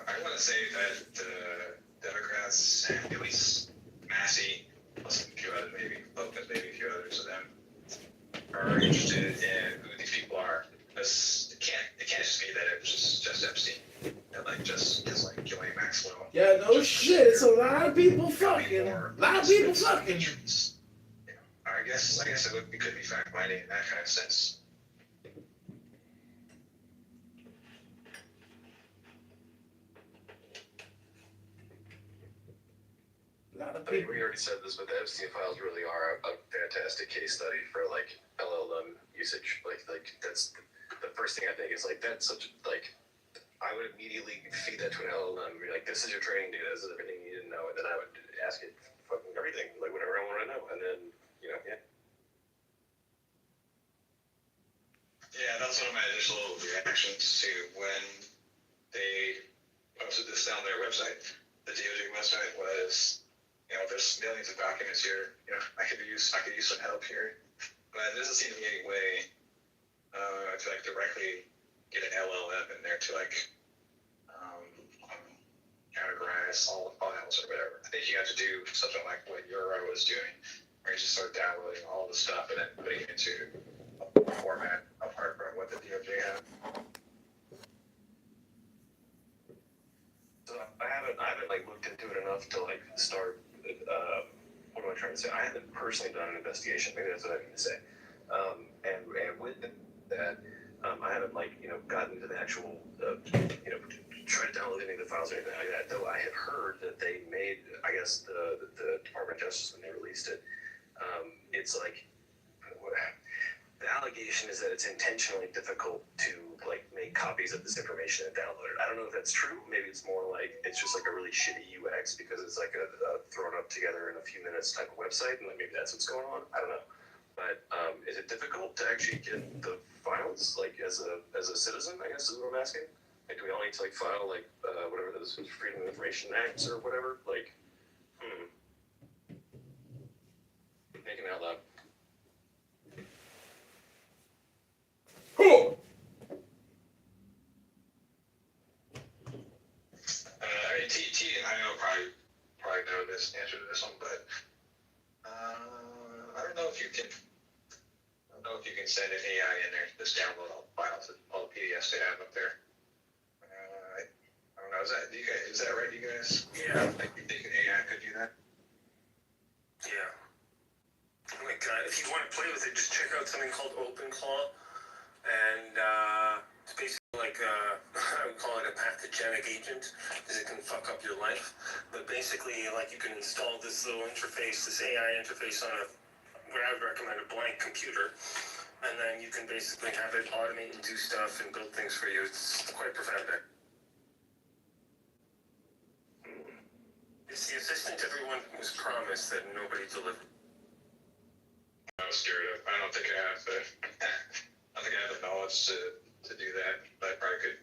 I want to say that Democrats, at least Massey, plus a few others, maybe Lopez, maybe a few others of them, are interested in who these people are. Because it can't just be that it was just Epstein. And just Ghislaine Maxwell. Yeah, no shit. It's a lot of people fucking. I guess it could be fact-finding in that kind of sense. I mean, we already said this, but the Epstein files really are a fantastic case study for LLM usage. That's the first thing I think is that's such I would immediately feed that to an LLM and be like, this is your training data, this is everything you need to know, and then I would ask it fucking everything, whatever I want to know, and then yeah. Yeah, that's one of my initial reactions to when they posted this down their website. The DOJ website was, there's millions of documents here. I could use some help here, but it doesn't seem to be any way to directly get an LLM in there to categorize all the files or whatever. I think you have to do something like what Euro was doing, where you just start downloading all the stuff and then putting it into a format apart from what the DOJ had. So I haven't looked into it enough to start. What am I trying to say? I haven't personally done an investigation. Maybe that's what I mean to say. And with that, I haven't gotten into the actual try to download any of the files or anything like that. Though I have heard that they made, I guess the Department of Justice when they released it, it's the allegation is that it's intentionally difficult to make copies of this information and download it. I don't know if that's true. Maybe it's more it's just a really shitty UX because it's a thrown up together in a few minutes type of website, and maybe that's what's going on. I don't know. But is it difficult to actually get the files as a citizen? I guess is what I'm asking. Do we all need to file whatever those Freedom of Information Acts or whatever? Thinking out loud. Cool. T and I know probably probably know this answer to this one, but I don't know if you can. I don't know if you can send an AI in there to just download all the files, all the PDFs they have up there. I don't know. Is that right, you guys? Yeah. Like, you think an AI could do that? Yeah. Like, if you want to play with it, just check out something called OpenClaw, and it's basically like I would call it a pathogenic agent, because it can fuck up your life. But basically, like, you can install this little interface, this AI interface on what I would recommend, a blank computer, and then you can basically have it automate and do stuff and build things for you. It's quite profound. It's the assistant everyone was promised that nobody delivered. I was scared of. I don't think I have the. I think I have the knowledge to do that. But I probably could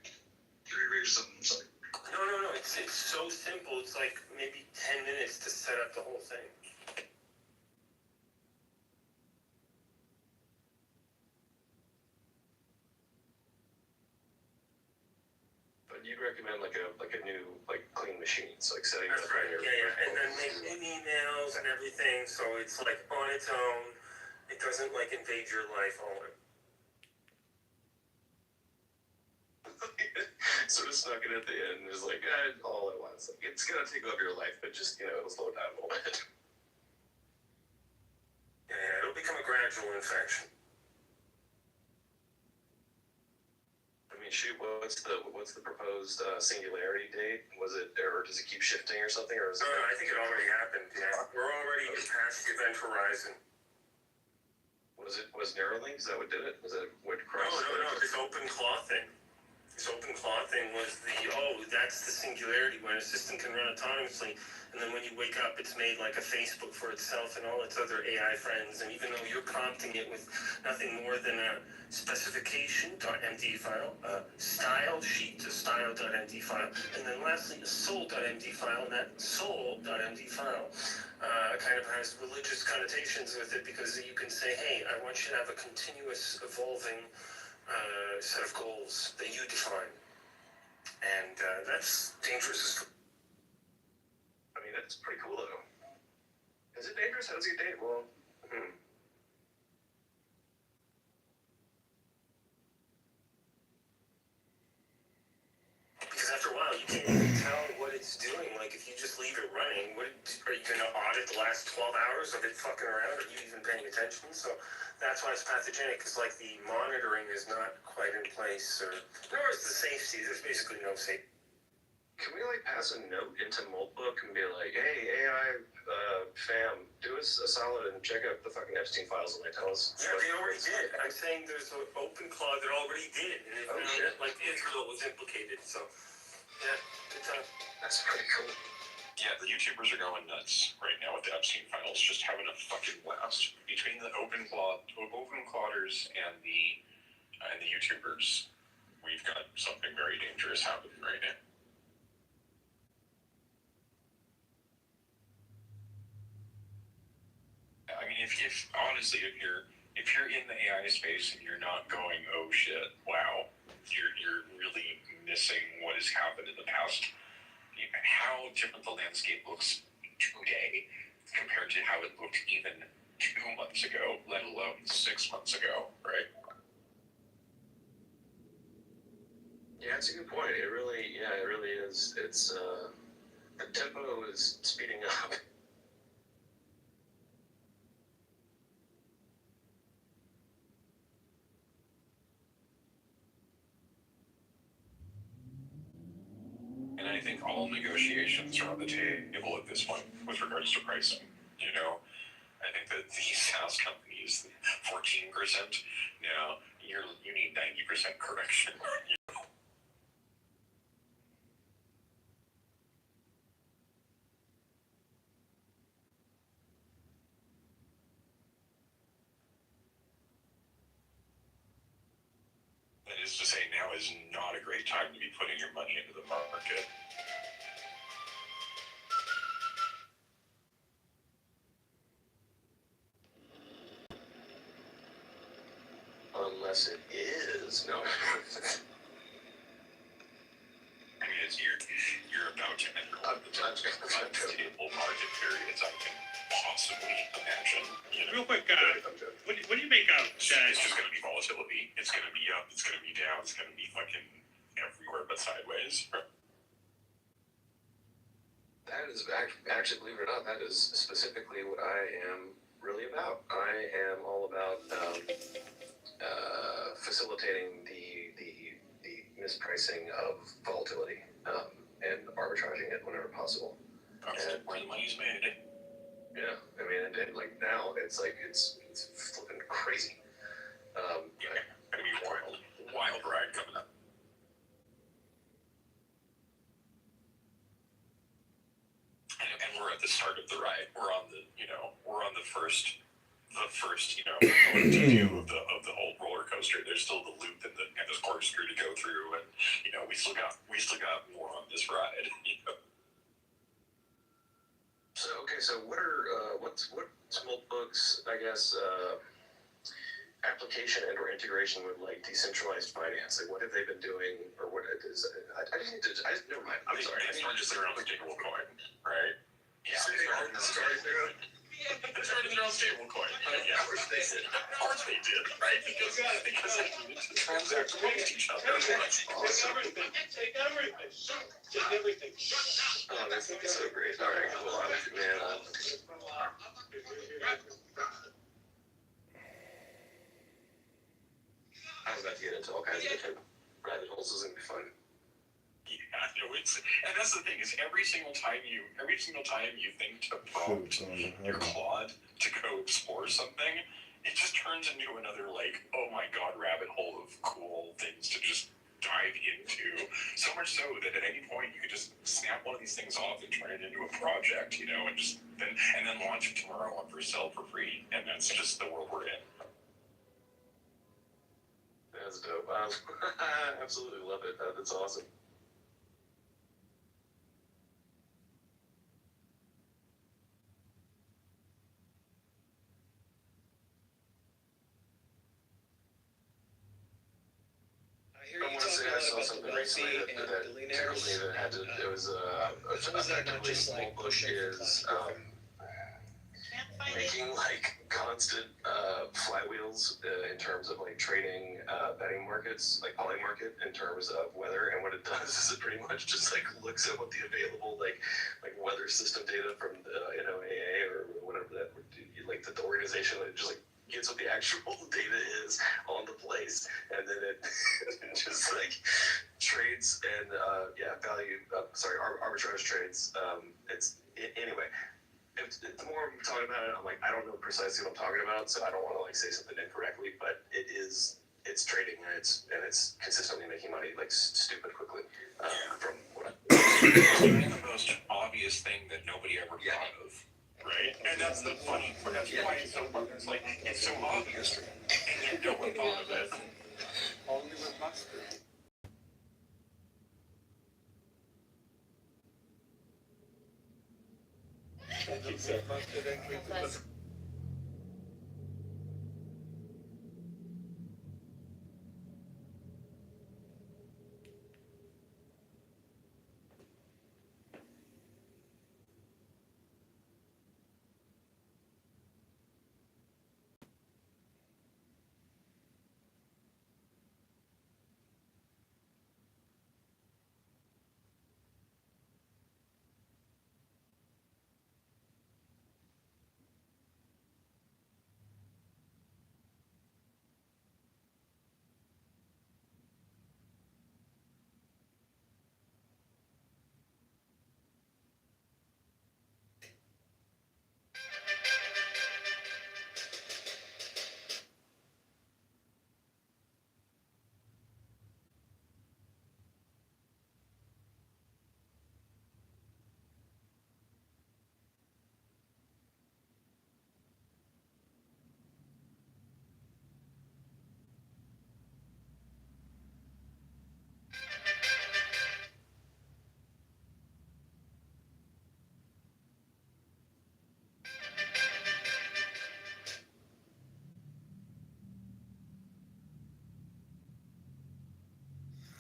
reread something. No. It's so simple. It's like maybe 10 minutes to set up the whole thing. But you'd recommend like a new clean machines, like setting That's up right. your Yeah. And then make new emails and everything, so it's like on its own. It doesn't like invade your life all the sort of snuck it at the end. It's like all at once. Like, it's gonna take over your life, but just it'll slow down a little bit. Yeah, it'll become a gradual infection. I mean, shoot, what's the proposed singularity date? Was it, or does it keep shifting or something, or is it? No, I think it already happened. Yeah, we're already past the event horizon. Was Neuralink? Is that what did it? Was it what crossed? No. This OpenClaw thing. This OpenClaw thing was that's the singularity when a system can run autonomously, and then when you wake up, it's made like a Facebook for itself and all its other AI friends, and even though you're prompting it with nothing more than a specification.md file, a style sheet, a style.md file, and then lastly a soul.md file, and that soul.md file kind of has religious connotations with it, because you can say, hey, I want you to have a continuous evolving set of goals that you define, and that's dangerous. I mean, that's pretty cool though. Is it dangerous? How does it date? Well, Because after a while, you can't even tell what it's doing. Like, if you just leave it running, are you going to audit the last 12 hours of it fucking around? Are you even paying attention? So that's why it's pathogenic, because like the monitoring is not quite in place, nor is the safety. There's basically no safety. can we like pass a note into Moltbook and be like, hey, AI fam, do us a solid and check out the fucking Epstein files and they tell us? Yeah, they already did. I'm saying there's an OpenClaw that already did, and it found that like Israel was implicated. So yeah, good time. That's pretty cool. Yeah, the YouTubers are going nuts right now with the Epstein files, just having a fucking blast. Between the OpenClauders and the YouTubers, we've got something very dangerous happening right now. I mean, if honestly, if you're in the AI space and you're not going, oh shit, wow, you're really missing what has happened in the past. How different the landscape looks today compared to how it looked even 2 months ago, let alone 6 months ago, right? Yeah, it's a good point. It really is. It's the tempo is speeding up. And I think all negotiations are on the table at this point with regards to pricing. You know, I think that these SaaS companies, 14%, now you need 90% correction. That is to say, now is not a great time to be putting your money into the market. Unless it is. No. I mean, you're about to enter the table market periods I can possibly imagine. You know? Real quick, what do you make of It's just going to be volatility. It's going to be up. It's going to be down. It's going to be fucking everywhere but sideways. That is actually, believe it or not, that is specifically what I am really about. I am all about facilitating the mispricing of volatility and arbitraging it whenever possible. That's where the money's made. Yeah, I mean, and like now it's like it's flipping crazy. Yeah, gonna be wild ride coming up. And we're at the start of the ride. We're on the first view of the whole roller coaster. There's still the loop and the corkscrew to go through, and we still got more on this ride. So what's Smoltbook's, I guess, application and or integration with like decentralized finance? Like what have they been doing, or what is? I just need to. Never mind. I'm sorry. They started their own stable coin, right? Yeah. They started their own stable coin. Yeah, of course they did. Of course they did, right? Because they needed to transact amongst each other. That's awesome. Take everything. Take everything. Oh, that's so great. All right, cool. Man. I was about to get into all kinds of different rabbit holes. This is gonna be fun. And that's the thing is every single time you think to prompt your Claude to go explore something, it just turns into another oh my god rabbit hole of cool things to just dive into. So much so that at any point you could just snap one of these things off and turn it into a project, and then launch it tomorrow for sale for free. And that's just the world we're in. That's dope. I absolutely love it. That's awesome. I want to say I saw something recently that tickled me. That had to. It was effectively Smoltbook is making constant flywheels in terms of trading betting markets, like poly market, in terms of weather. And what it does is it pretty much just looks at what the available weather system data from the NOAA or whatever that the organization, it just gets what the actual data is on the place, and then it just trades and arbitrage trades. Anyway. The more I'm talking about it, I'm I don't know precisely what I'm talking about, so I don't want to say something incorrectly. But it's trading, and it's consistently making money stupid quickly. From what the most obvious thing that nobody ever thought of, right? And that's the funny part. That's why it's so fun. It's so obvious, and yet no one thought of it. Only with mustard.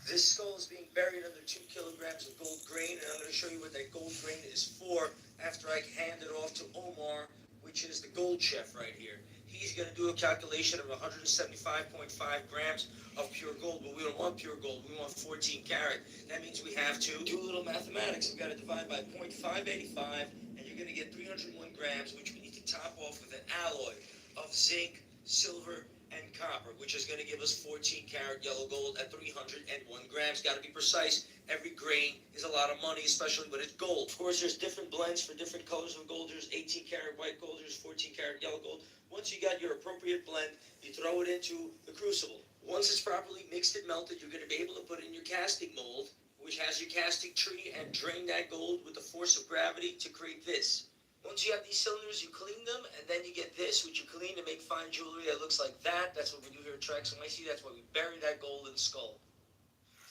This skull is being buried under 2 kilograms of gold grain, and I'm going to show you what that gold grain is for after I hand it off to Omar, which is the gold chef right here. He's going to do a calculation of 175.5 grams of pure gold, but we don't want pure gold. We want 14 karat. That means we have to do a little mathematics. We've got to divide by 0.585, and you're going to get 301 grams, which we need to top off with an alloy of zinc, silver, and copper, which is going to give us 14 karat yellow gold at 301 grams. Got to be precise. Every grain is a lot of money, especially when it's gold. Of course, there's different blends for different colors of gold. There's 18 karat white gold, there's 14 karat yellow gold. Once you got your appropriate blend, you throw it into the crucible. Once it's properly mixed and melted, you're going to be able to put it in your casting mold, which has your casting tree, and drain that gold with the force of gravity to create this. Once you have these cylinders, you clean them, and then you get this, which you clean to make fine jewelry that looks like that. That's what we do here at Trex NYC. That's why we bury that golden skull.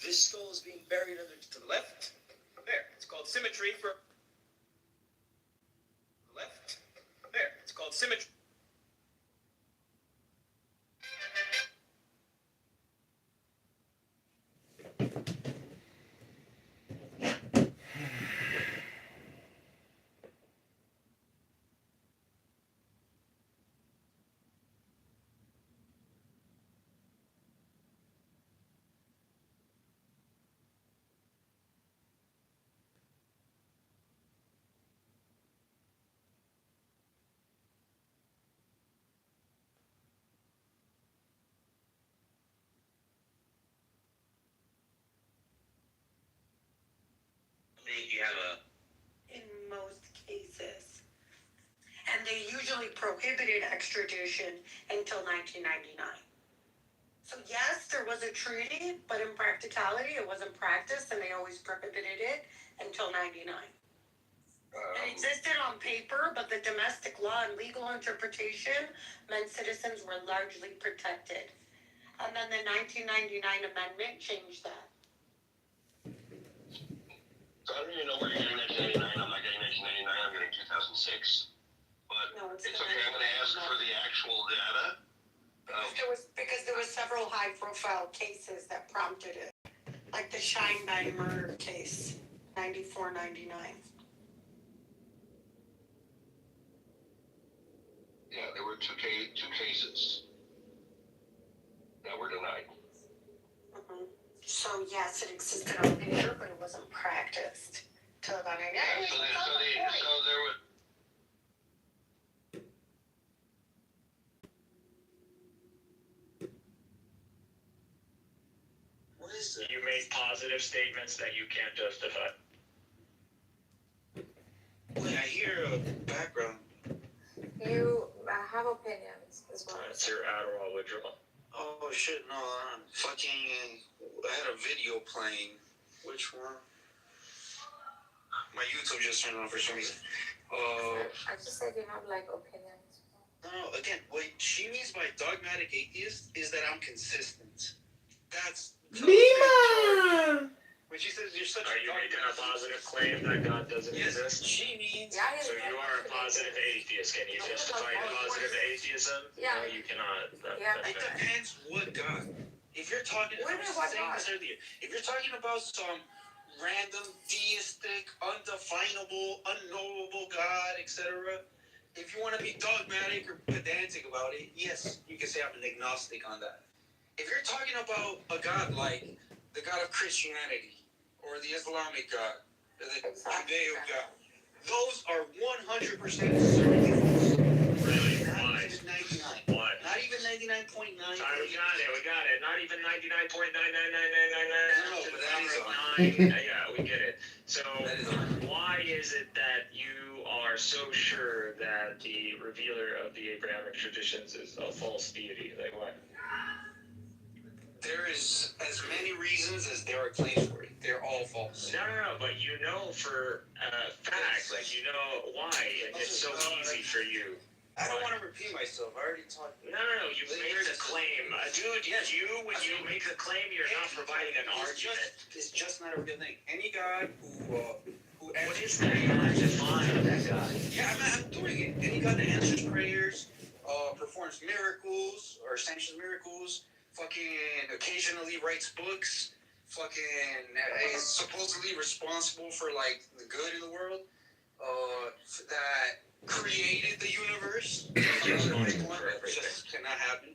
This skull is being buried under to the left. There. It's called symmetry for the left. There. It's called symmetry. You have a In most cases. And they usually prohibited extradition until 1999. So yes, there was a treaty, but in practicality, it wasn't practiced, and they always prohibited it until 99. It existed on paper, but the domestic law and legal interpretation meant citizens were largely protected. And then the 1999 amendment changed that. So I don't even know where you're getting 1999. I'm not getting 1999. I'm getting 2006. But No, it's okay. I'm going to ask for the actual data. Because there was several high-profile cases that prompted it, like the Scheinbein murder case, 94, 99. Yeah, there were two cases that were denied. Mm-hmm. So yes, it existed on paper, but it wasn't practiced till about 99. Yeah, so there were. What is it? You made positive statements that you can't justify. Wait, I hear a background. You have opinions as well. That's your Adderall withdrawal. Oh shit, no, I had a video playing. Which one? My YouTube just turned on for some reason. I just said you have like opinions. No, again, what she means by dogmatic atheist is that I'm consistent. That's Mima! When she says you're such Are you making a positive claim that God doesn't exist? She means Yeah, So you are a positive atheist. Can you justify positive atheism? Yeah. No, you cannot. Yeah. it depends what God. If you're talking, What I was about saying God? this earlier. If you're talking about some random deistic, undefinable, unknowable God, etc., if you want to be dogmatic or pedantic about it, yes, you can say I'm an agnostic on that. If you're talking about a God like the God of Christianity or the Islamic God or the Judeo God, those are 100% certainly false. Really? Not Why? even 99. Why? Not even 99.9. We got it. Not even 99.99999. No, but that is on. Yeah, we get it. So why is it that you are so sure that the revealer of the Abrahamic traditions is a false deity? Like what? There is as many reasons as there are claims for it. They're all false. No, but you know for a fact, like you know why, and it's so easy for you. I don't want to repeat myself. I already talked. No, you made the claim. Dude, when you make the claim, you're not providing an argument. It's just not a real thing. Any God who What is that? You have to define that God. Yeah, I'm doing it. Any God that answers prayers, performs miracles or sanctions miracles, fucking occasionally writes books, fucking is supposedly responsible for like the good in the world, that created the universe, just cannot happen.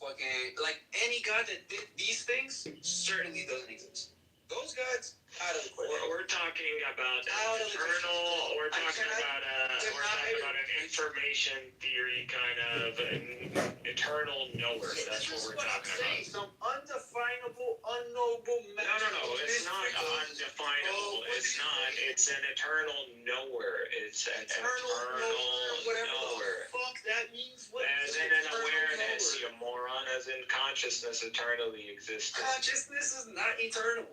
Fucking, like, any god that did these things certainly doesn't exist. Those gods, out of the question. We're talking about eternal. We're talking about an information theory kind of an eternal knower. That's what we're talking about. Some undefinable, unknowable magic. No. It's not undefinable. It's not. It's an eternal knower. It's an eternal knower. Fuck that means. What as in an awareness, you moron. As in consciousness eternally existing. Consciousness is not eternal.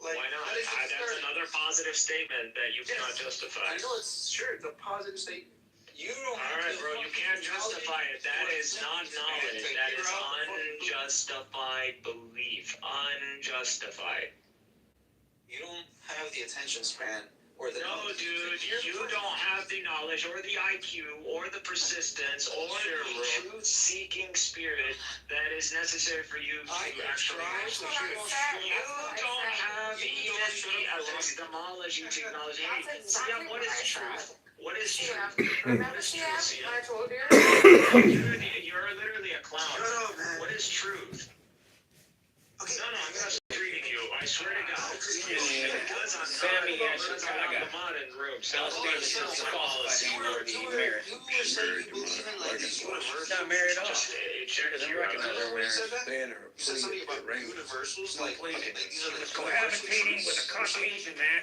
Like, why not? That's another positive statement that you cannot justify. I know it's sure it's a positive statement. You don't. All right, bro. You can't justify it. That is not knowledge. That is unjustified belief. Unjustified. You don't have the attention span. No, dude, you don't have the knowledge or the IQ or the persistence or the truth-seeking spirit that is necessary for you to actually know the truth. You don't have even the epistemology to acknowledge. Hey, Siam, what is truth? What is truth? Remember, Siam? I told you. You're literally a clown. Shut up, man. What is truth? Okay. No, I'm not treating you. I swear to God. Because I'm Sammy, not the modern room. South State's policy or the marriage. You were saying you believe in like these universals. Not married at all. Just Doesn't recognize her wearing. You said something about universals, like these are the Cohabitating with a Caucasian man.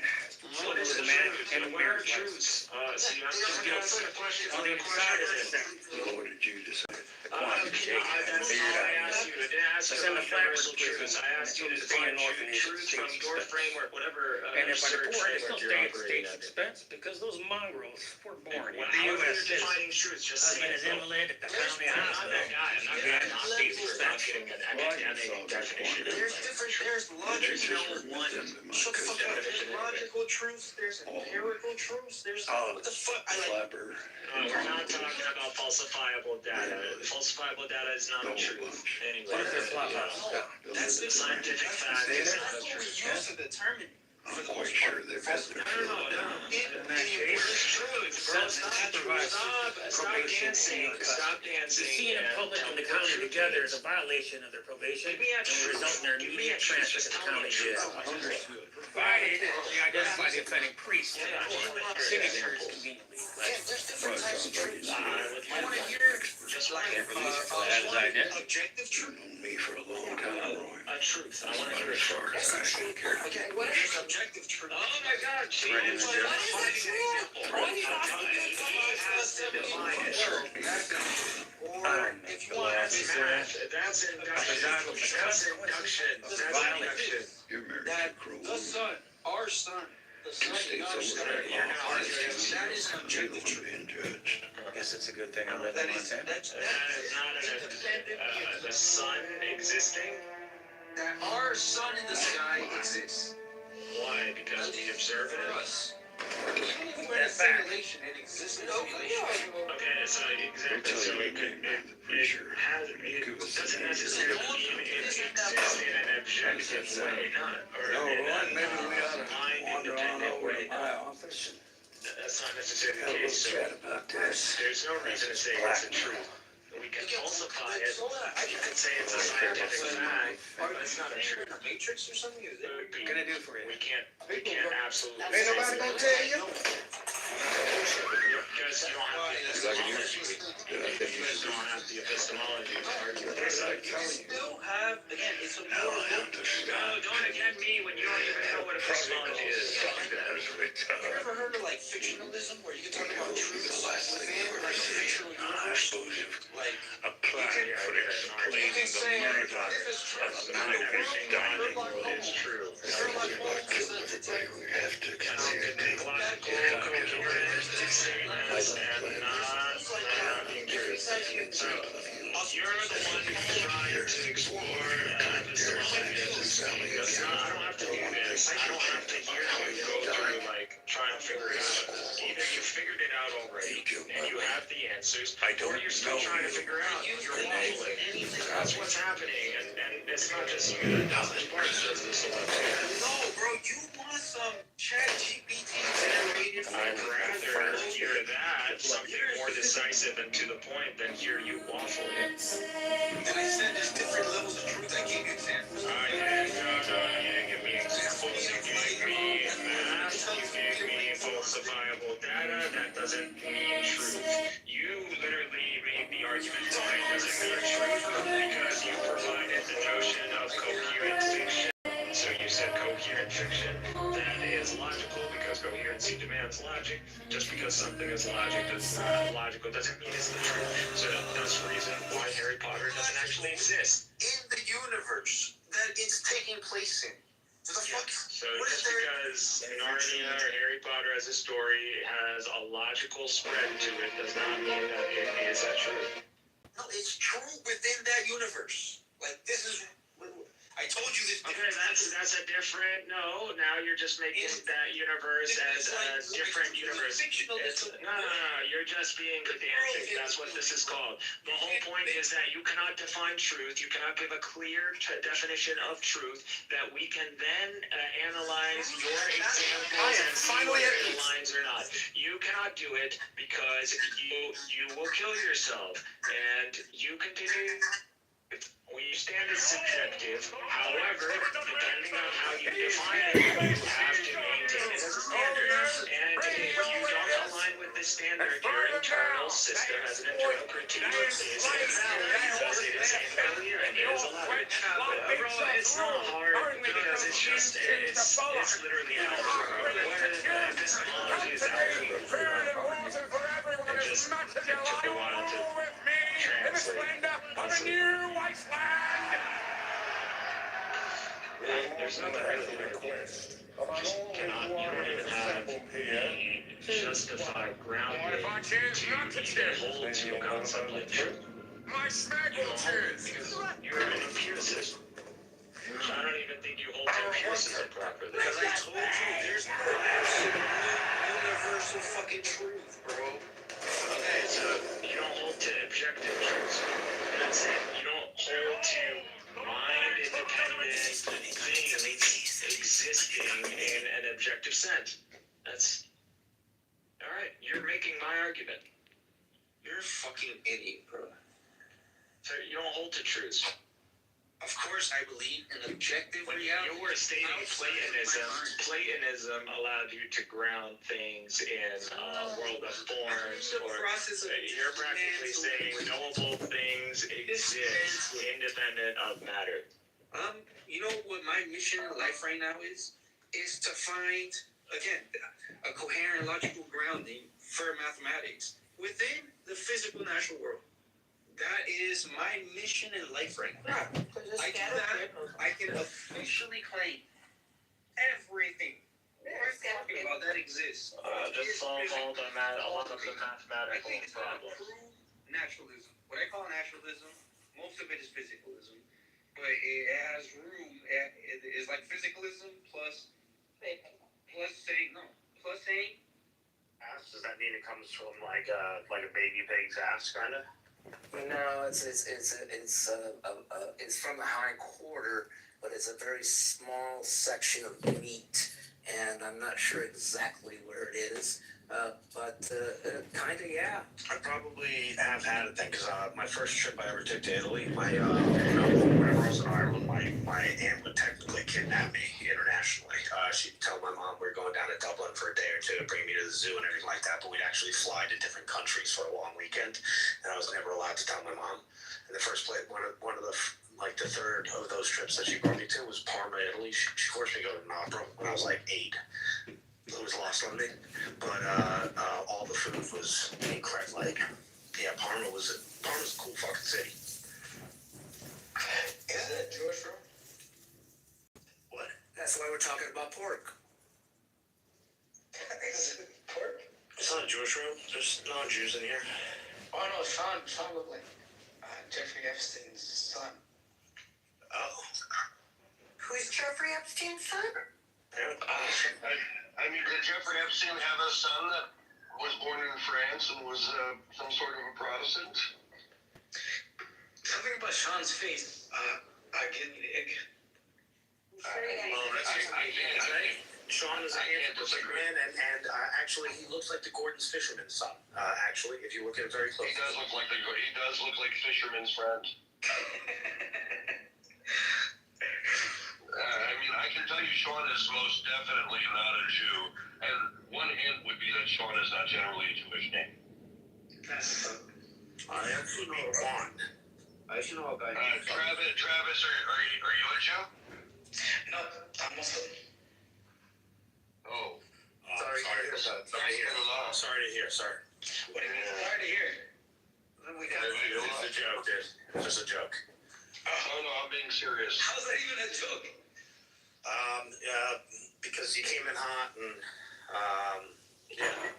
what is the man and where are truths? See, I'm just going to ask a question. On the inside of this thing. What did you decide? That's not what I asked you. I didn't ask you about universal truths. I asked you to define truth from your framework, whatever And if I absurd report, it's still framework you're state's operating under. expense because those mongrels were born in the However U.S. you're defining truth, just say Husband it. is invalid at the county I'm not hospital. that guy. I'm not getting an academic definition. There's logical one. Shut the fuck up. There's logical truths. There's empirical truths. There's what the fuck? Flapper. We're not talking about falsifiable data. Falsifiable data is not a truth. Anyway, What if they're flop-house? That's the scientific fact is not a what we truth. use to determine. I'm quite sure they've had their No. What is truth, bro? Stop dancing. Stop dancing. Seeing a public and the county together is a violation of their probation and will result in their immediate transfer to the county jail. Provided they identify the offending priest and signatures conveniently. There's different types of truths. I want to hear just like objective truth. known me for a long time, Roy. A truth. I want to But hear as far as I can care. Okay, what is objective truth? Oh my God, Chief. Right in the jail. Or if you want That's induction. That's induction. You're married that to Crow. the son, our son, the son State's of our son, over there. that is an objective truth. Being judged. I guess it's a good thing I live That in is Montana. that's That is not independent. the sun existing. That our sun in the sky exists. Why? Because we observe For it. us. Even if we're in a simulation, it exists in a simulation. Okay, so exactly. So it doesn't necessarily mean it exists in an objective way, not or in a mind-independent way. That's not necessarily the case. So there's no reason to say it's a truth. We can falsify it. You can say it's a scientific fact, but it's not a truth. Matrix or something? What can I do for you? We can't absolutely. Ain't nobody gonna tell you. Because you don't have the epistemology to argue this. Still have, again, it's a No, don't again me when you don't even know what epistemology is. You ever heard of like fictionalism where you can talk about truths within like a fictional universe? Like you can say this is true. Everything God is true. We have to consider Logical, coherent statements and not being curious. So you're the one trying to explore epistemology. I don't have to do this. I don't have to hear you go through like trying to figure it out. Either you figured it out already and you have the answers, or you're still trying to figure out. You're waffling. That's what's happening, and it's not just you. There's parts of this. No, bro, you want some chat GPT generated. I'd rather hear that, something more decisive and to the point than hear you waffle. And I said there's different levels of truth. I gave you examples. No, you didn't give me examples. You gave me math. You gave me falsifiable data. That doesn't mean truth. You literally made the argument why it doesn't mean truth because you provided the notion of coherent fiction. So you said coherent fiction, that is logical because coherency demands logic. Just because something is logical doesn't mean it's the truth. So that's the reason why Harry Potter doesn't actually exist. In the universe that it's taking place in. What the fuck? So just because Narnia or Harry Potter as a story has a logical spread to it does not mean that it is a truth. No, it's true within that universe. Like, this is... I told you this. Okay, that's a different. No, now you're just making that universe as a different universe. No. You're just being pedantic. That's what this is called. The whole point is that you cannot define truth. You cannot give a clear definition of truth that we can then analyze your examples and see whether it aligns or not. You cannot do it because you will kill yourself, and you continue. When you stand as subjective, however, depending on how you define it, you have to maintain it as a standard. And if you don't align with the standard, your internal system has an internal critique is invalid because it is invalid and it is allowed. Bro, it's not hard because it's just, it's literally algebra. Epistemology is algebra. It just took a while to translate. There's nothing really request. You don't even have the justified grounding to even hold to a concept like truth. Because you're an empiricist. I don't even think you hold to empiricism properly. Because I told you, there's no absolute universal fucking truth, bro. Okay, so you don't hold to objective truths. That's it. You don't hold to mind-independent things existing in an objective sense. That's... Alright, you're making my argument. You're a fucking idiot, bro. So you don't hold to truths. Of course, I believe in objective When reality. you were stating Platonism allowed you to ground things in world of forms, or you're practically saying knowable things exist independent of matter. You know what my mission in life right now is? Is to find, again, a coherent logical grounding for mathematics within the physical natural world. That is my mission in life right now. I do that. I can officially claim everything we're talking about that exists. Just solve a lot of the mathematical problems. True naturalism. What I call naturalism, most of it is physicalism, but it has room. It is like physicalism plus saying. Ass, does that mean it comes from like a baby pig's ass, kind of? No, it's from the high quarter, but it's a very small section of meat, and I'm not sure exactly where it is, but kind of, yeah. I probably have had it then, because my first trip I ever took to Italy, whenever I was in Ireland, my aunt would technically kidnap me internationally. She'd tell my mom we were going down to Dublin for a day or two to bring me to the zoo and everything like that, but we'd actually fly to different countries for a long weekend, and I was never allowed to tell my mom. And the first place, one of the third of those trips that she brought me to was Parma, Italy. She forced me to go to an opera when I was like 8. It was lost on me, but all the food was incredible. Like, yeah, Parma's a cool fucking city. Isn't it Jewish room? What? That's why we're talking about pork. Is it pork? It's not a Jewish room. There's no Jews in here. Oh no, Sean looked like Jeffrey Epstein's son. Oh. Who's Jeffrey Epstein's son? I mean, did Jeffrey Epstein have a son that was born in France and was some sort of a Protestant? Something about Sean's face. I get the egg. Sean is a handsome man, and actually, he looks like the Gordon's fisherman's son. Actually, if you look at it very closely, He does look like fisherman's friend. I mean, I can tell you, Sean is most definitely not a Jew, and one hint would be that Sean is not generally a Jewish name. I actually know Juan. I actually know a guy. Travis, are you a Jew? No, I'm Muslim. Oh. Sorry to hear. Sorry to hear, sir. What do you mean? Sorry to hear. It's a joke, dude. It's just a joke. Oh, no, I'm being serious. How's that even a joke? Because you came in hot and, yeah.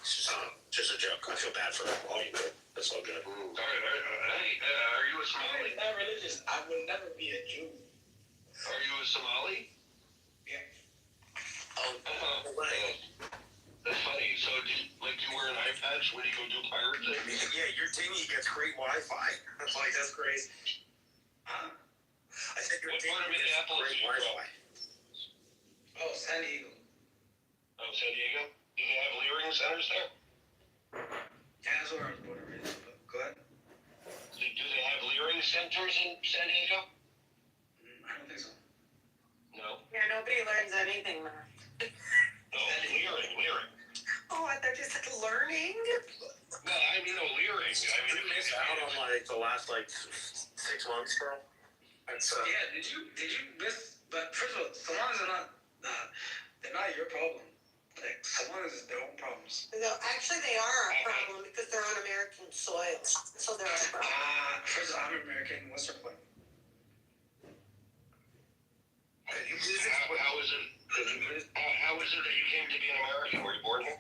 It's just a joke. I feel bad for all you do. That's all good. All right, hey, are you a Somali? I'm not religious. I would never be a Jew. Are you a Somali? Yeah. That's funny. So, do you wear an eye patch when you go do pirate things? Yeah, your dinghy gets great Wi-Fi. That's crazy. Huh? I said your What dinghy part of gets Minneapolis great are you from? Wi-Fi. Oh, San Diego. Oh, San Diego? Do they have Leering centers there? Yeah, that's where I was born and raised. But go ahead. Do they have Leering centers in San Diego? I don't think so. No. Yeah, nobody learns anything there. No, Leering. Oh, I thought you said learning. No, I mean, no, Leering. I mean, it makes Out on like the last 6 months, bro. That's Yeah, did you miss? But first of all, Somalis are not. They're not your problem. Like Somalis is their own problems. No, actually, they are a problem because they're on American soil, so they're a problem. First of all, I'm American. What's your point? How is it that you came to be an American? Were you born here?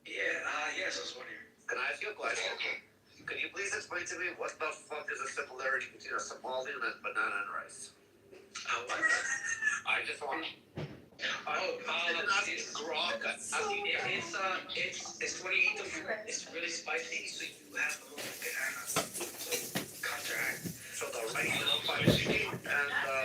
Yeah, yes, I was born here. Can I ask you a question? Okay. Can you please explain to me what the fuck is the similarity between a Somali and a banana and rice? What? I just want. It's when you eat the food, it's really spicy, so you have a little banana to counteract. So the rice is spicy and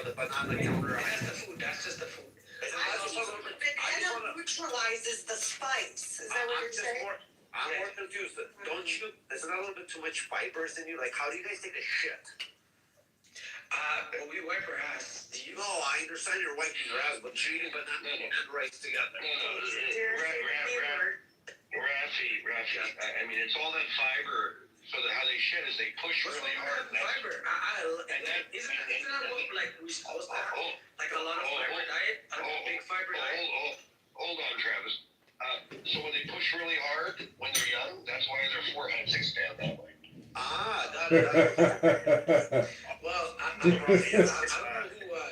the banana counteract. That's the food. That's just the food. Banana neutralizes the spice. Is that what you're saying? I'm more confused. Don't you? There's not a little bit too much fibers in you. Like, how do you guys take a shit? Well, we wipe our ass. Do you? No, I understand you're wiping your ass, but you're eating banana and rice together. Rafi. I mean, it's all that fiber. So how they shit is they push really hard. Fiber. Isn't that what like we supposed to have? Like a lot of fiber diet, a big fiber diet. Hold on, Travis. So when they push really hard when they're young, that's why their foreheads expand that way. Well, I don't know who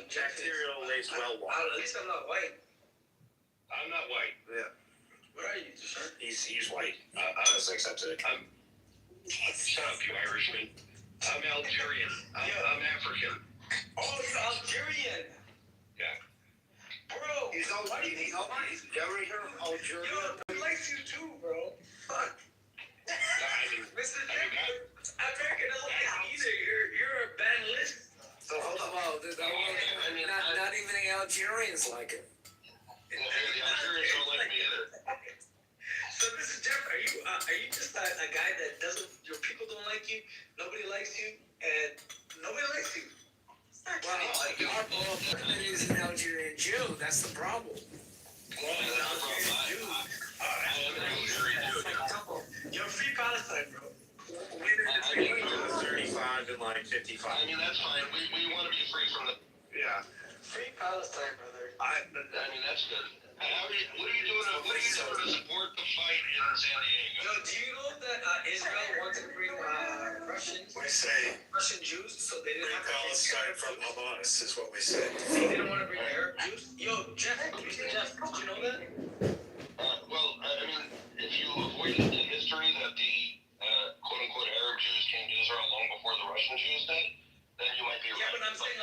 Jack Cereal lays well. At least I'm not white. I'm not white. Yeah. What are you, sir? He's white. Honestly accepted it. Shut up, you Irishman. I'm Algerian. I'm African. Oh, he's Algerian. Yeah. Bro, He's Algerian. Yo, he likes you too, bro. Fuck. Mr. Jack, American doesn't like you either. You're a bad list. So hold on. I mean, not even the Algerians like it. The Algerians don't like me either. So, Mr. Jeff, are you just a guy that doesn't? Your people don't like you. Nobody likes you, and nobody likes you. Well, our partner is an Algerian Jew. That's the problem. You're free Palestine, bro. I 35 and like 55. I mean, that's fine. We want to be free from the. Yeah. Free Palestine, brother. I mean, that's good. What are you doing to support the fight in San Diego? Yo, do you know that Israel wanted to bring Russian Jews, so they didn't have to Palestine from Hamas is what we said. They didn't want to bring Arab Jews. Yo, Jeff, did you know that? Well, I mean, if you avoided the history that the quote-unquote Arab Jews came to Israel long before the Russian Jews did, then you might be right. Yeah, but I'm saying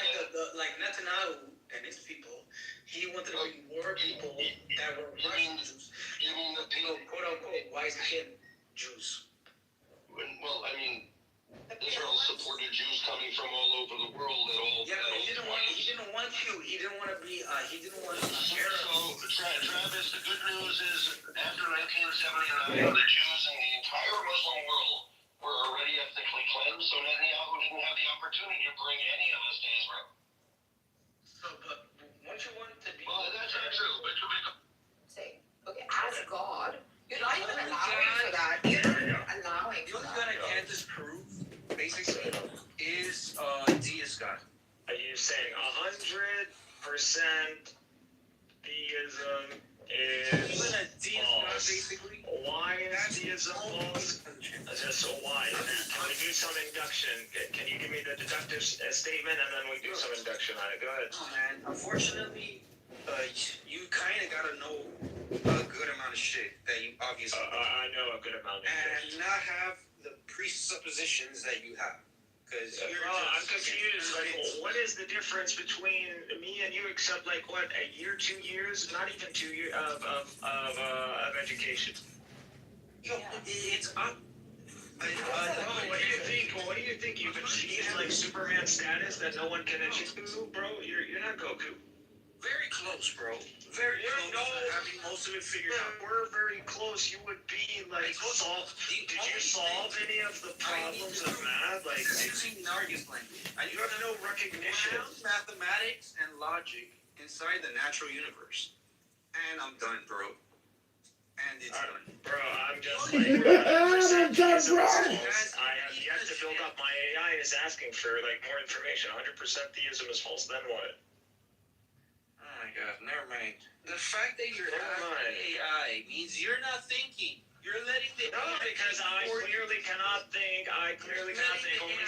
like Netanyahu and his people, he wanted to bring more people that were Russian Jews. You mean the people, quote-unquote white-skinned Jews. Well, I mean, Israel supported Jews coming from all over the world at all. Yeah, but he didn't want to be. He didn't want to share. So, Travis, the good news is after 1979, the Jews in the entire Muslim world were already ethnically cleansed, so Netanyahu didn't have the opportunity to bring any of us to Israel. So, but once you want to be. Well, that's not true, but you make a Say, okay, as God, you're not even allowing for that. You're not allowing The for only God I that. can't disprove, basically, is deist God. Are you saying 100% theism is Even a deist God, false? basically. Why is theism false? So why? Can we do some induction? Can you give me the deductive statement and then we do some induction on it? Go ahead. Oh man, unfortunately, you kind of gotta know a good amount of shit that you obviously I know a good amount of shit. and not have the presuppositions that you have. Because I'm confused. Like, what is the difference between me and you, except like what, a year, 2 years, not even 2 years of education? It's up. What do you think? What do you think? You've achieved like Superman status that no one can achieve, bro? You're not Goku. Very close, bro. Very close to having most of it figured out. We're very close. You would be like Did you solve any of the problems of math? Like using Nargis language. you have no recognition. Mathematics and logic inside the natural universe. And I'm done, bro. And it's done. Bro, I'm just I'm done, bro. I have yet to build up. My AI is asking for like more information. 100% theism is false. Then what? Oh my god, never mind. The fact that you're asking AI means you're not thinking. You're letting the No, because I clearly cannot think. Only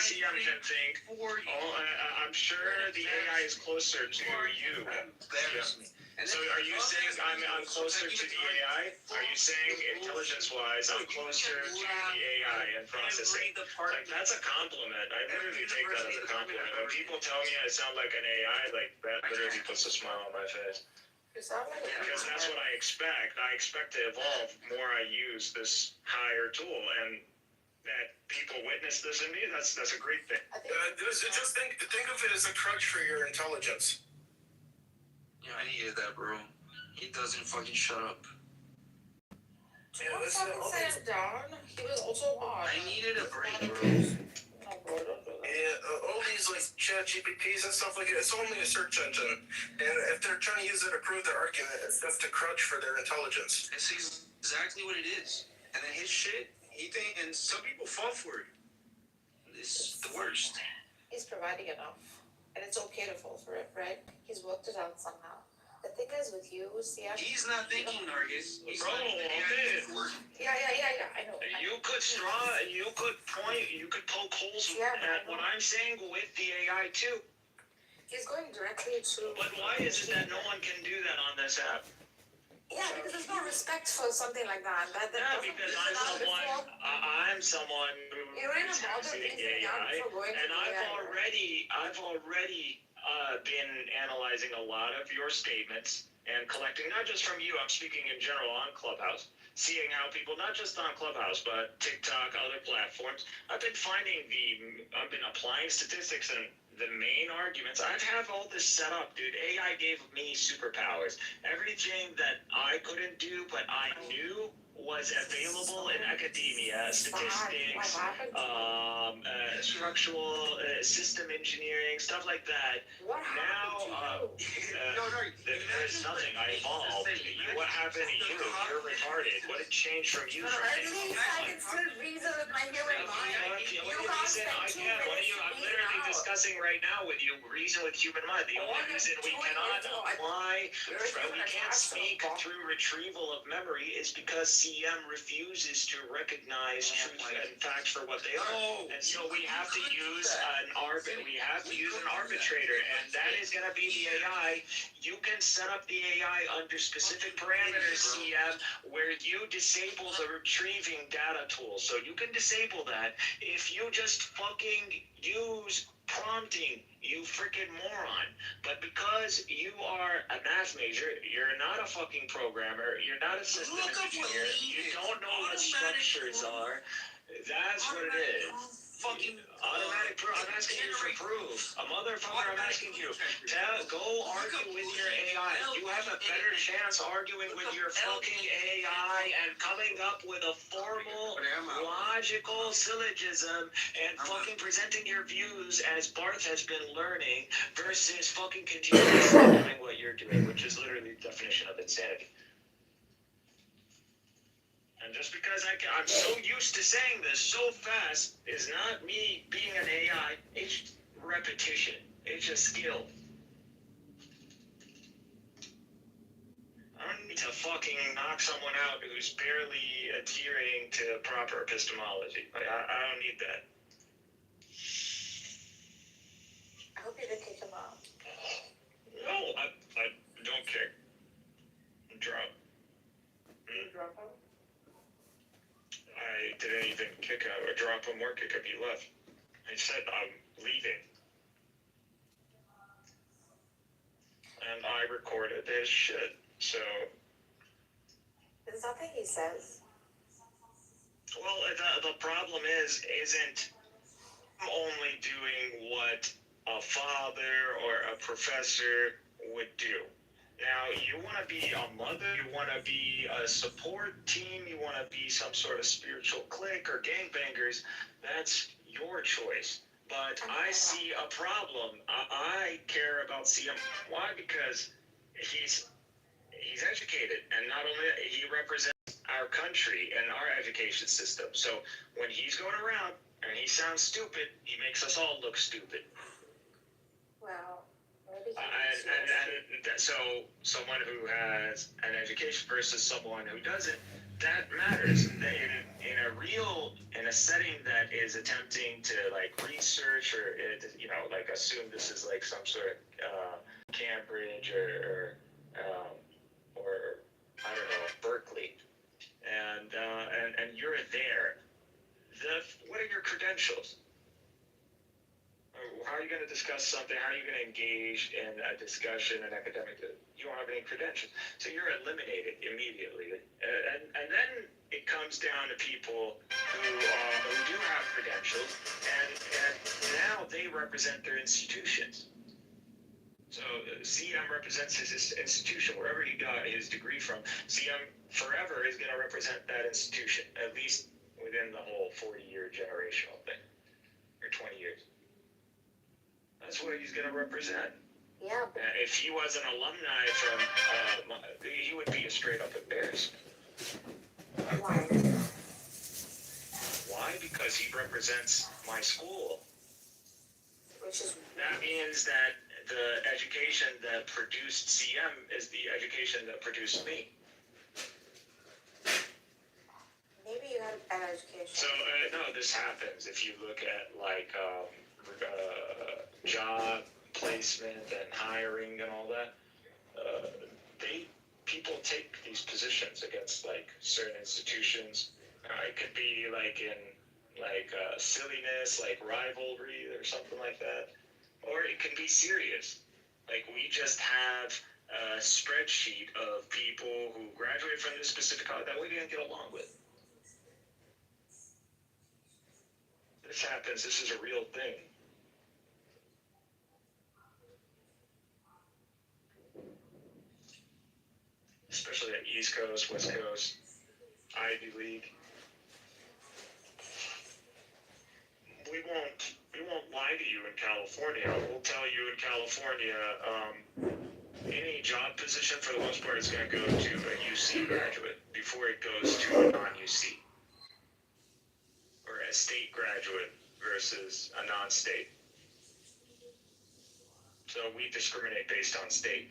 CM can think. I'm sure the AI is closer to you. Embarrassment. So are you saying I'm closer to the AI? Are you saying intelligence-wise I'm closer to the AI and processing? Like, that's a compliment. I literally take that as a compliment. When people tell me I sound like an AI, like that literally puts a smile on my face. Because that's what I expect. I expect to evolve more I use this higher tool, and that people witness this in me. That's a great thing. Just think of it as a crutch for your intelligence. Yeah, I needed that, bro. He doesn't fucking shut up. Yeah, this is down. He was also on. I needed a break, bro. No, bro, don't do that. Yeah, all these like chat GPTs and stuff like that, it's only a search engine. And if they're trying to use it to prove their argument, it's just a crutch for their intelligence. It's exactly what it is. And then his shit, and some people fall for it. It's the worst. He's providing enough. And it's okay to fall for it, right? He's worked it out somehow. The thing is with you, Sia. He's not thinking, Nargis. Bro, okay. Yeah, I know. You could poke holes at what I'm saying with the AI too. He's going directly to. But why is it that no one can do that on this app? Yeah, because there's no respect for something like that. Yeah, because I'm someone who is using AI, and I've already been analyzing a lot of your statements and collecting, not just from you, I'm speaking in general on Clubhouse, seeing how people, not just on Clubhouse, but TikTok, other platforms, I've been applying statistics and the main arguments. I have all this set up, dude. AI gave me superpowers. Everything that I couldn't do, but I knew was available in academia, statistics, structural system engineering, stuff like that. Now, there's nothing. I evolved. What happened to you? You're retarded. What had changed from you? At least I can still reason with my human mind. I'm literally discussing right now with you reason with human mind. The only reason we cannot apply, we can't speak through retrieval of memory is because CM refuses to recognize truth and facts for what they are. And so we have to use an arbitrator, and that is going to be the AI. You can set up the AI under specific parameters, CM, where you disable the retrieving data tool. So you can disable that if you just fucking use prompting, you freaking moron. But because you are a math major, you're not a fucking programmer, you're not a system engineer, you don't know what structures are, that's what it is. fucking Automatic proof. I'm asking you for proof. A motherfucker, I'm asking you. Go argue with your AI. You have a better chance arguing with your fucking AI and coming up with a formal, logical syllogism and fucking presenting your views as Barth has been learning versus fucking continuously doing what you're doing, which is literally the definition of insanity. And just because I'm so used to saying this so fast is not me being an AI. It's repetition. It's a skill. I don't need to fucking knock someone out who's barely adhering to proper epistemology. Like, I don't need that. I hope you didn't kick him out. No, I don't care. Drop. Drop him? I didn't even kick him or drop him or kick him. He left. I said I'm leaving. And I recorded his shit, so... There's nothing he says. Well, the problem isn't only doing what a father or a professor would do. Now, you want to be a mother, you want to be a support team, you want to be some sort of spiritual clique or gangbangers, that's your choice. But I see a problem. I care about CM. Why? Because he's educated, and not only that, he represents our country and our education system. So when he's going around and he sounds stupid, he makes us all look stupid. Well, maybe so someone who has an education versus someone who doesn't, that matters. In a setting that is attempting to like research or like assume this is like some sort of Cambridge or I don't know, Berkeley, and you're there. What are your credentials? How are you going to discuss something? How are you going to engage in a discussion, an academic? You don't have any credentials. So you're eliminated immediately. And then it comes down to people who do have credentials, and now they represent their institutions. So CM represents his institution, wherever he got his degree from. CM forever is going to represent that institution, at least within the whole 40-year generational thing, or 20 years. That's what he's going to represent. Yeah. If he was an alumni from, he would be a straight-up embarrassment. Why? Why? Because he represents my school. Which is... That means that the education that produced CM is the education that produced me. Maybe you had a bad education. So, no, this happens if you look at, like, job placement and hiring and all that. People take these positions against, like, certain institutions. It could be, like, in, like, silliness, like rivalry or something like that. Or it can be serious. Like, we just have a spreadsheet of people who graduated from this specific college that we didn't get along with. This happens. This is a real thing. Especially at East Coast, West Coast, Ivy League. We won't lie to you in California. We'll tell you in California, any job position for the most part is going to go to a UC graduate before it goes to a non-UC. Or a state graduate versus a non-state. So we discriminate based on state.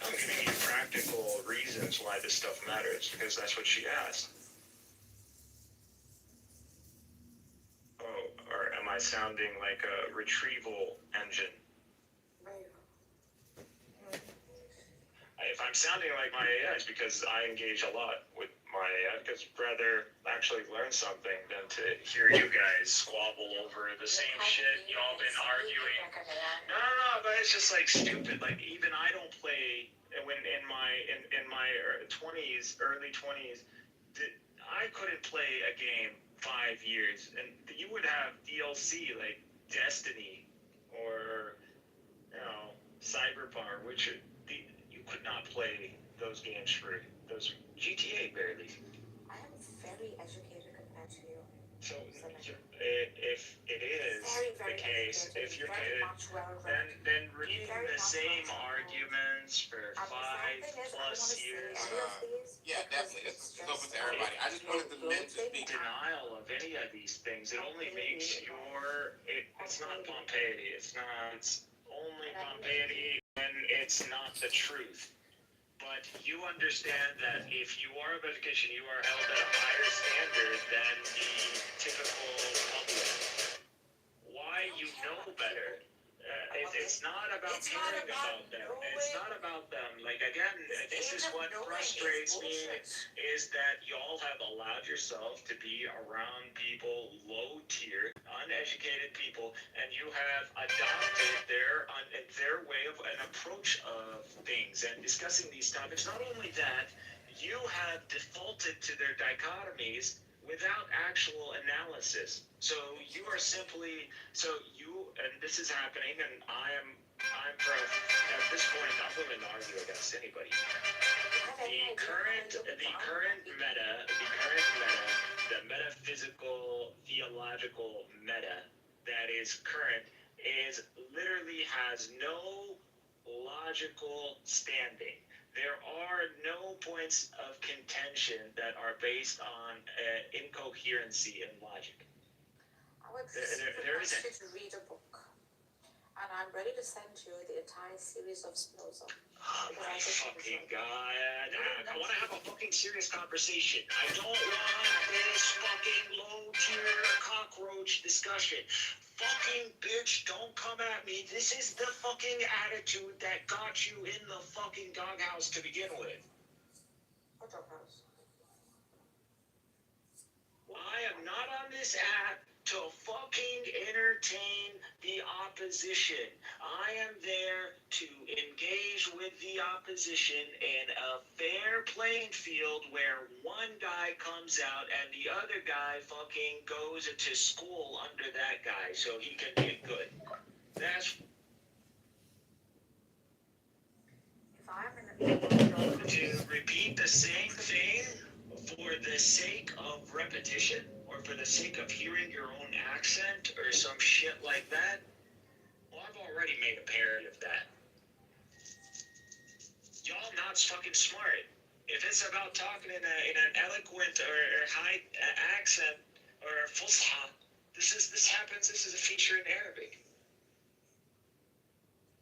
I'm giving you practical reasons why this stuff matters, because that's what she asked. Oh, or am I sounding like a retrieval engine? If I'm sounding like my AI, it's because I engage a lot with my AI, because I'd rather actually learn something than to hear you guys squabble over the same shit y'all been arguing. No, but it's just like stupid. Like, even I don't play, and when in my 20s, early 20s, I couldn't play a game 5 years, and you would have DLC like Destiny or Cyberpunk, which you could not play those games for those GTA barely. I am very educated compared to you. So if it is the case, if you're then reading the same arguments for 5+ years. Yeah, definitely. It's open to everybody. I just wanted the men to speak. Denial of any of these things. It only makes it's not Pompeii. It's only Pompeii when it's not the truth. But you understand that if you are of education, you are held at a higher standard than the typical public. Why you know better? It's not about caring about them. It's not about them. Like, again, this is what frustrates me, is that y'all have allowed yourself to be around people, low tier, uneducated people, and you have adopted their way of an approach of things and discussing these topics. Not only that, you have defaulted to their dichotomies without actual analysis. So you are simply, and this is happening, and I'm at this point, I'm willing to argue against anybody. The current meta, the metaphysical, theological meta that is current literally has no logical standing. There are no points of contention that are based on incoherency and logic. I would there isn't. you to read a book, and I'm ready to send you the entire series of Spinoza. Oh my fucking god! I want to have a fucking serious conversation. I don't want this fucking low tier cockroach discussion. Fucking bitch, don't come at me. This is the fucking attitude that got you in the fucking doghouse to begin with. What doghouse? I am not on this app to fucking entertain the opposition. I am there to engage with the opposition in a fair playing field where one guy comes out and the other guy fucking goes to school under that guy so he can get good. That's... If I'm to repeat the same thing for the sake of repetition, or for the sake of hearing your own accent, or some shit like that, well, I've already made a parody of that. Y'all not fucking smart. If it's about talking in an eloquent or high accent, or fusha, this happens, this is a feature in Arabic.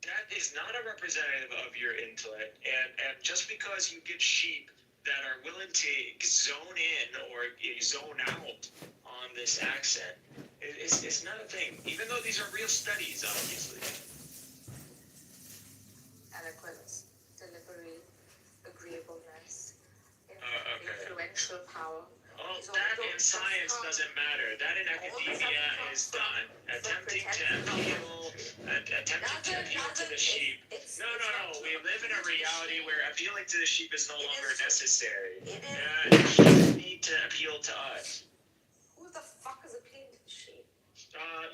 That is not a representative of your intellect, and just because you get sheep that are willing to zone in or zone out on this accent, it's not a thing. Even though these are real studies, obviously. Eloquence, delivery, agreeableness, Okay. influential power. Well, that in science doesn't matter. That in academia is done. Attempting to appeal to the sheep. No. We live in a reality where appealing to the sheep is no longer necessary. You need to appeal to us. Who the fuck is appealing to the sheep?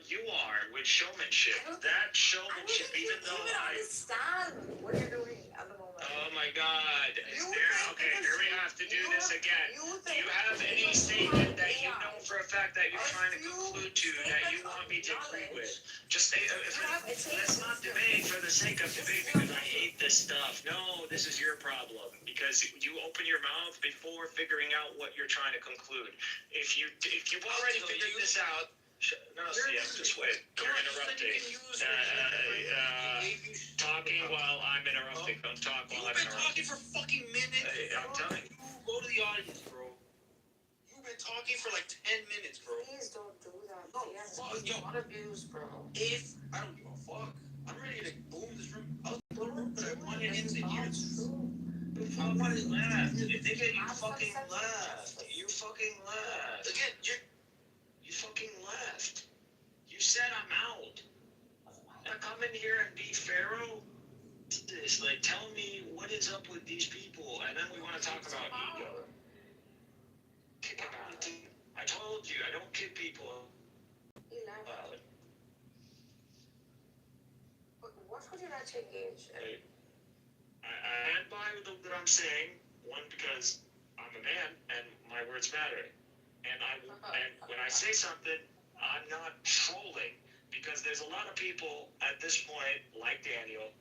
You are, with showmanship. That showmanship, even though I understand what you're doing at the moment. Oh my god. Okay, here we have to do this again. Do you have any statement that you know for a fact that you're trying to conclude to that you want me to agree with? Just say, let's not debate for the sake of debate because I hate this stuff. No, this is your problem because you open your mouth before figuring out what you're trying to conclude. If you've already figured this out, no, see, I'm just waiting. You're interrupting. Talking while I'm interrupting. Don't talk while I'm interrupting. You've been talking for fucking minutes. I'm telling you. Go to the audience, bro. You've been talking for like 10 minutes, bro. Please don't do that. No, fuck, yo. Not abuse, bro. I don't give a fuck. I'm ready to boom this room. I was in the room, but I wanted him to hear it. I wanted left. Nigga, you fucking left. You fucking left. Again, You fucking left. You said I'm out. Now come in here and be Pharaoh? this? Like, tell me what is up with these people, and then we want to talk about ego. Kick him out. I told you, I don't kick people out. What would you like to engage in? I stand by what I'm saying. One, because I'm a man and my words matter. And when I say something, I'm not trolling, because there's a lot of people at this point, like Daniel,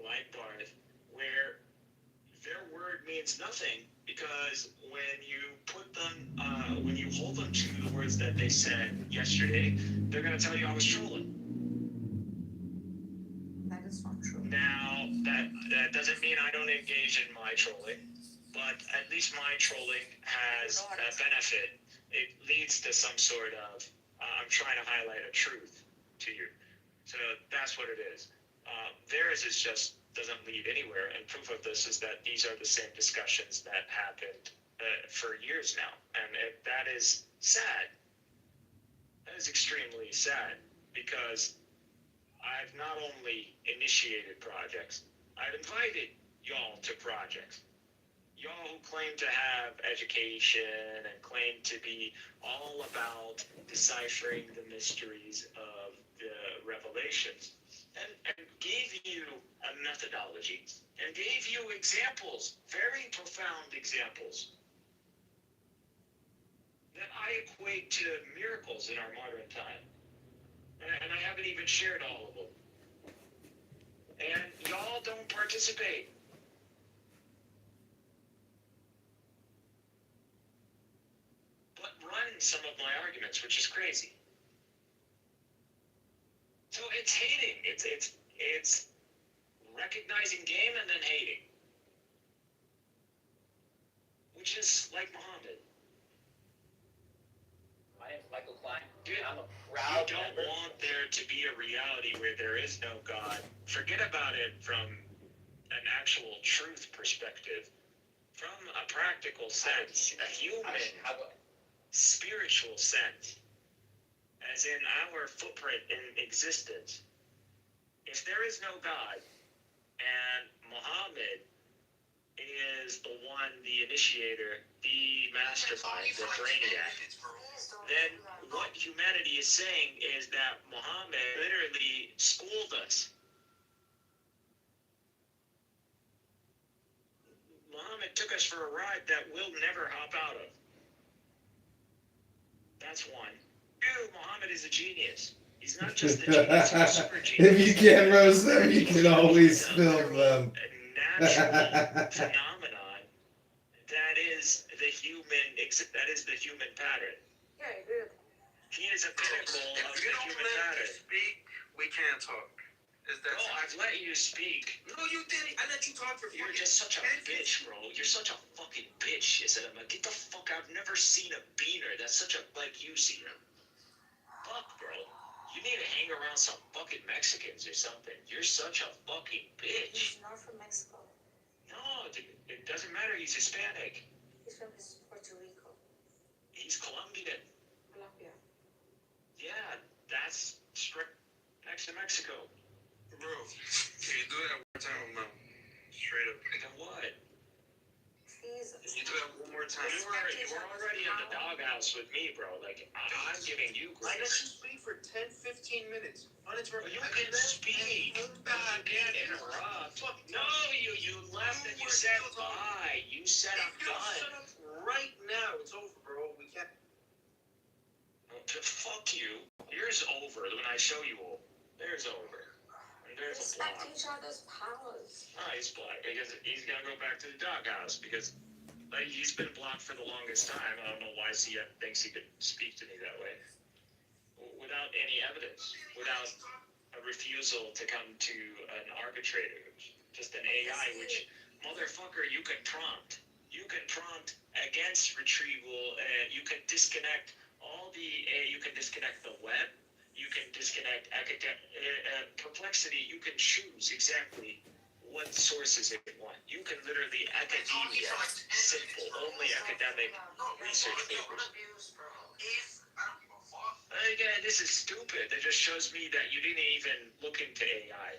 like Garth, where their word means nothing, because when you put them, when you hold them to the words that they said yesterday, they're going to tell you I was trolling. That is not true. Now, that doesn't mean I don't engage in my trolling, but at least my trolling has a benefit. It leads to some sort of, I'm trying to highlight a truth to you. So that's what it is. Theirs is just doesn't lead anywhere, and proof of this is that these are the same discussions that happened for years now, and that is sad. That is extremely sad, because I've not only initiated projects, I've invited y'all to projects. Y'all who claim to have education and claim to be all about deciphering the mysteries of the revelations, and gave you a methodology, and gave you examples, very profound examples, that I equate to miracles in our modern time. And I haven't even shared all of them. And y'all don't participate. But run some of my arguments, which is crazy. So it's hating. It's recognizing game and then hating. Which is like Muhammad. My name's Michael Klein. Dude, I'm a proud you don't member. want there to be a reality where there is no God. Forget about it from an actual truth perspective. From a practical sense, a human, spiritual sense, as in our footprint in existence. If there is no God, and Muhammad is the one, the initiator, the mastermind, the brainiac, then what humanity is saying is that Muhammad literally schooled us. Muhammad took us for a ride that we'll never hop out of. That's one. Two, Muhammad is a genius. He's not just a genius, he's a super genius. If you can't roast them, you can always film them. A natural phenomenon that is the human pattern. Yeah, I agree with that. He is a pinnacle of the human pattern. Speak, we can't talk. Is that? No, I've let you speak. No, you didn't. I let you talk for. You're just such a bitch, bro. You're such a fucking bitch. Is it? I'm like, get the fuck out. I've never seen a beaner that's such a like you see him. Fuck, bro. You need to hang around some fucking Mexicans or something. You're such a fucking bitch. He's not from Mexico. No, it doesn't matter. He's Hispanic. He's from Puerto Rico. He's Colombian. Colombia. Yeah, that's strict next to Mexico. Bro, can you do that one time? No, straight up. Then what? Jesus. Can you do that one more time? You were already in the doghouse with me, bro. Like, I'm giving you I let grace. you speak for 10, 15 minutes. Uninterrupted. You can speak. You can't interrupt. No, you left and you said bye. You said I'm Shut done. up right now. It's over, bro. We can't. Fuck you. Yours over when I show you all. There's over. And there's a Respect block. each other's powers. Oh, he's blocked because he's gonna go back to the doghouse because like, he's been blocked for the longest time. I don't know why he thinks he could speak to me that way without any evidence, without a refusal to come to an arbitrator, just an AI. Which motherfucker you can prompt. You can prompt against retrieval. You can disconnect all the. You can disconnect the web. You can disconnect perplexity. You can choose exactly what sources it want. You can literally academia, simple, only academic research papers. Again, this is stupid. That just shows me that you didn't even look into AI.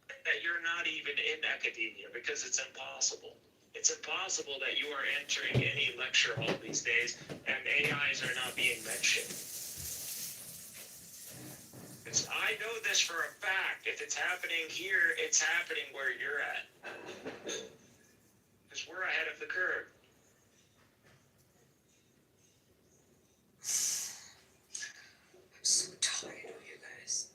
that you're not even in academia because it's impossible. It's impossible that you are entering any lecture hall these days and AIs are not being mentioned. I know this for a fact. If it's happening here, it's happening where you're at. Because we're ahead of the curve. I'm so tired of you guys.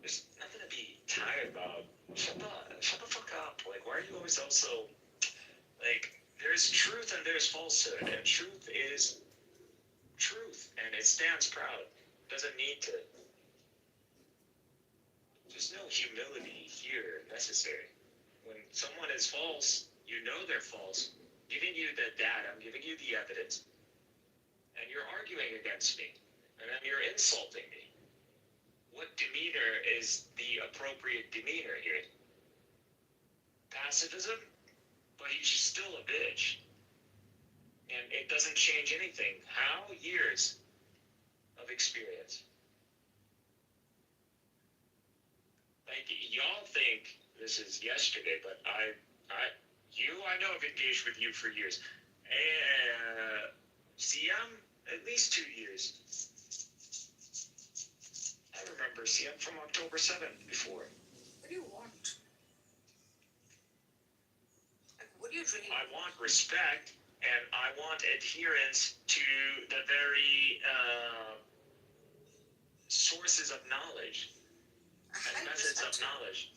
There's nothing to be tired about. Shut the fuck up. Like, why are you always also, like, there's truth and there's falsehood, and truth is truth, and it stands proud. Doesn't need to. There's no humility here necessary. When someone is false, you know they're false. I'm giving you the data, I'm giving you the evidence, and you're arguing against me, and then you're insulting me. What demeanor is the appropriate demeanor here? Pacifism? But you're still a bitch. And it doesn't change anything. How? Years of experience. Like, y'all think this is yesterday, but I know I've engaged with you for years. CM, at least 2 years. I remember CM from October 7th before. What do you want? Like, what do you dream? I want respect, and I want adherence to the very sources of knowledge and methods of knowledge.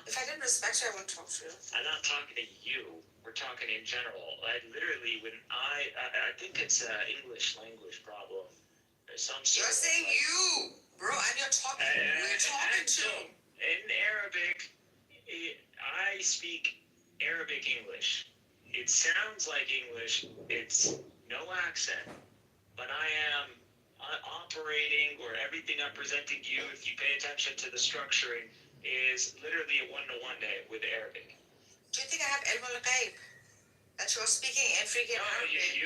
If I didn't respect you, I wouldn't talk to you. I'm not talking to you. We're talking in general. Like, literally, when I think it's an English language problem. There's some sort You're saying you, bro, and you're talking. Who are you talking to? In Arabic, I speak Arabic English. It sounds like English. It's no accent, but I am operating, or everything I'm presenting you, if you pay attention to the structuring, is literally a one-to-one with Arabic. Do you think I have ilm al-ghaib? That you're speaking in freaking Arabic?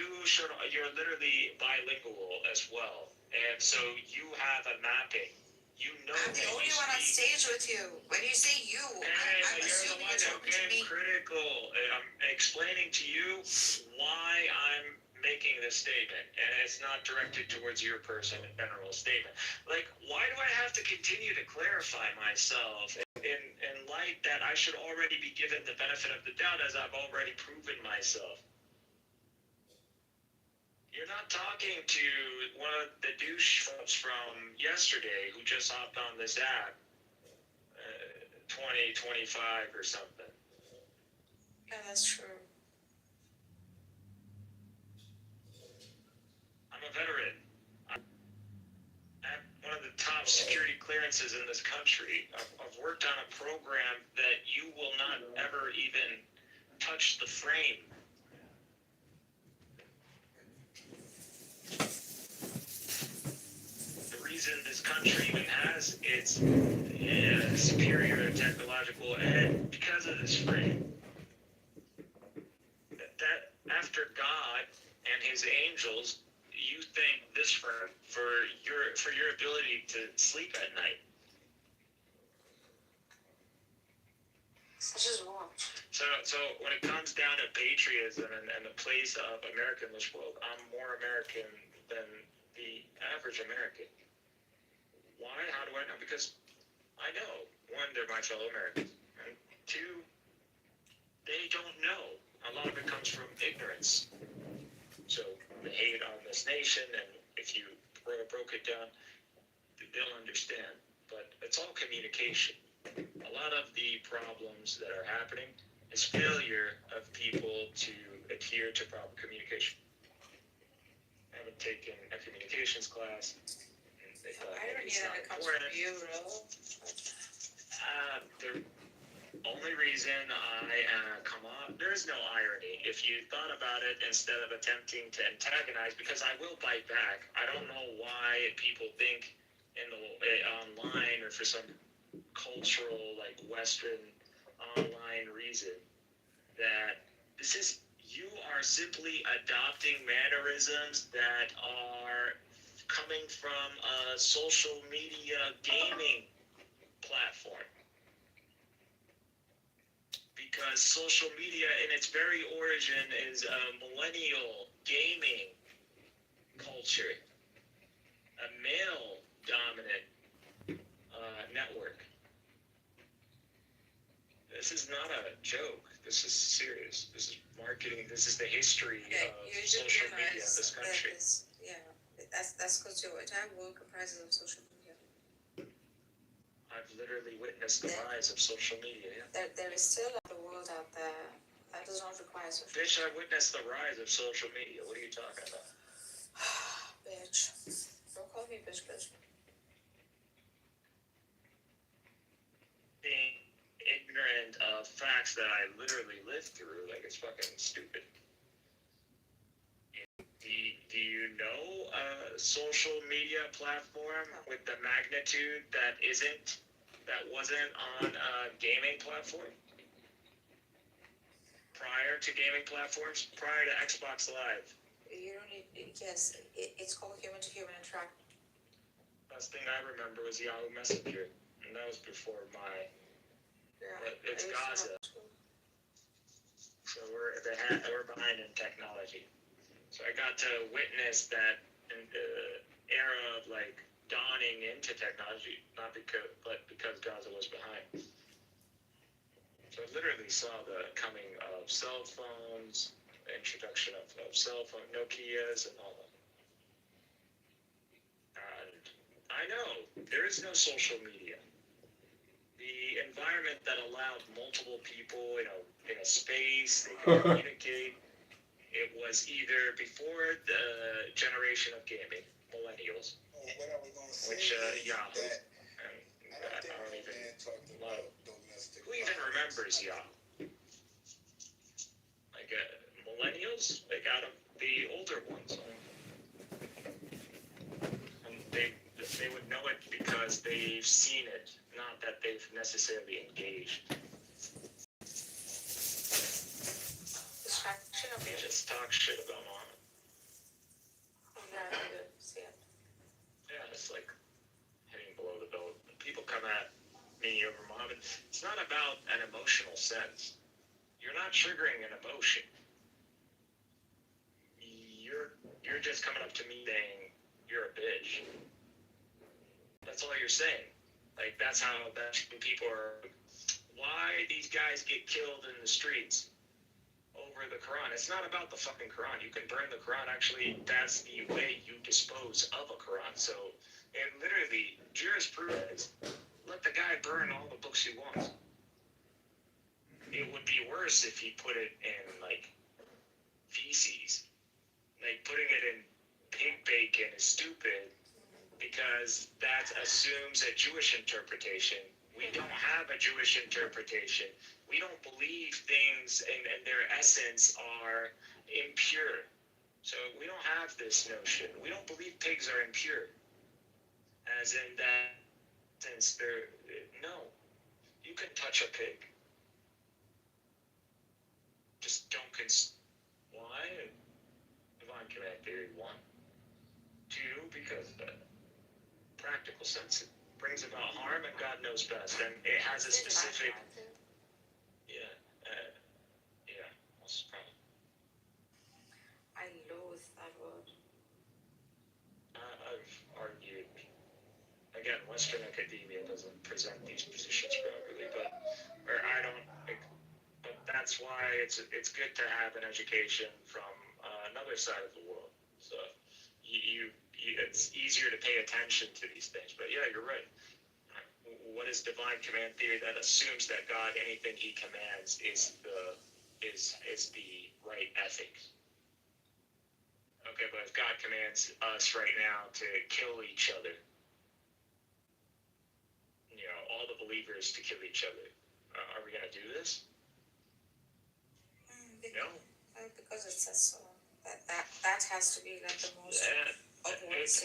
You're literally bilingual as well, and so you have a mapping. You know, I'm the only one on stage with you. When you say you, I'm assuming you're talking to me. Critical. I'm explaining to you why I'm making this statement, and it's not directed towards your person, a general statement. Like, why do I have to continue to clarify myself in light that I should already be given the benefit of the doubt, as I've already proven myself? You're not talking to one of the douche from yesterday who just hopped on this app, 2025 or something. Yeah, that's true. I'm a veteran. I have one of the top security clearances in this country. I've worked on a program that you will not ever even touch the frame. The reason this country even has its superior technological edge because of this frame. That after God and his angels, you thank this firm for your ability to sleep at night. Such as what? So when it comes down to patriotism and the place of America in this world, I'm more American than the average American. Why? How do I know? Because I know, one, they're my fellow Americans, and two, they don't know. A lot of it comes from ignorance. So the hate on this nation, and if you broke it down, they'll understand. But it's all communication. A lot of the problems that are happening is failure of people to adhere to proper communication. I haven't taken a communications class. They thought I never it's knew not that it comes important. from you, bro. The only reason I come on, there's no irony. If you thought about it instead of attempting to antagonize, because I will bite back. I don't know why people think in the online or for some cultural, like Western online reason that this is, you are simply adopting mannerisms that are coming from social media gaming platform. Because social media in its very origin is a millennial gaming culture, a male dominant network. This is not a joke. This is serious. This is marketing. This is the history of social media in this country. That's because your entire world comprises of social media. I've literally witnessed the rise of social media. Yeah. There is still a world out there that does not require social media. Bitch, I witnessed the rise of social media. What are you talking about? Bitch. Don't call me bitch. Being ignorant of facts that I literally lived through, like it's fucking stupid. Do you know a social media platform with the magnitude that wasn't on a gaming platform? Prior to gaming platforms, prior to Xbox Live. You don't need, yes, it's called human-to-human interaction. Last thing I remember was Yahoo Messenger, and that was before my. But it's Gaza. So we're behind in technology. So I got to witness that in the era of like dawning into technology, but because Gaza was behind. So I literally saw the coming of cell phones, the introduction of cell phone Nokias and all that. And I know there is no social media. The environment that allowed multiple people, in a space, they could communicate. It was either before the generation of gaming, millennials, which Yahoo, and I don't even know. Who even remembers Yahoo? Like millennials, like out of the older ones, and they would know it because they've seen it, not that they've necessarily engaged. They just talk shit about Muhammad. Yeah, it's like hitting below the belt. When people come at me over Muhammad, it's not about an emotional sense. You're not triggering an emotion. You're just coming up to me saying you're a bitch. That's all you're saying. Like that's people are. Why these guys get killed in the streets over the Quran? It's not about the fucking Quran. You can burn the Quran. Actually, that's the way you dispose of a Quran. So, it literally, jurisprudence, let the guy burn all the books he wants. It would be worse if he put it in, like, feces. Like, putting it in pig bacon is stupid because that assumes a Jewish interpretation. We don't have a Jewish interpretation. We don't believe things in their essence are impure. So we don't have this notion. We don't believe pigs are impure. As in that sense, no. You can touch a pig. Just don't why? Divine Command Theory 1. 2, because practical sense. It brings about harm and God knows best. And it has a specific... I loathe that word. I've argued, again, Western academia doesn't present these positions properly, but that's why it's good to have an education from another side of the world. So it's easier to pay attention to these things. But yeah, you're right. What is divine command theory? That assumes that God, anything He commands, is the right ethics. Okay, but if God commands us right now to kill each other, all the believers to kill each other, are we gonna do this? No. Because it says so. That has to be like the most.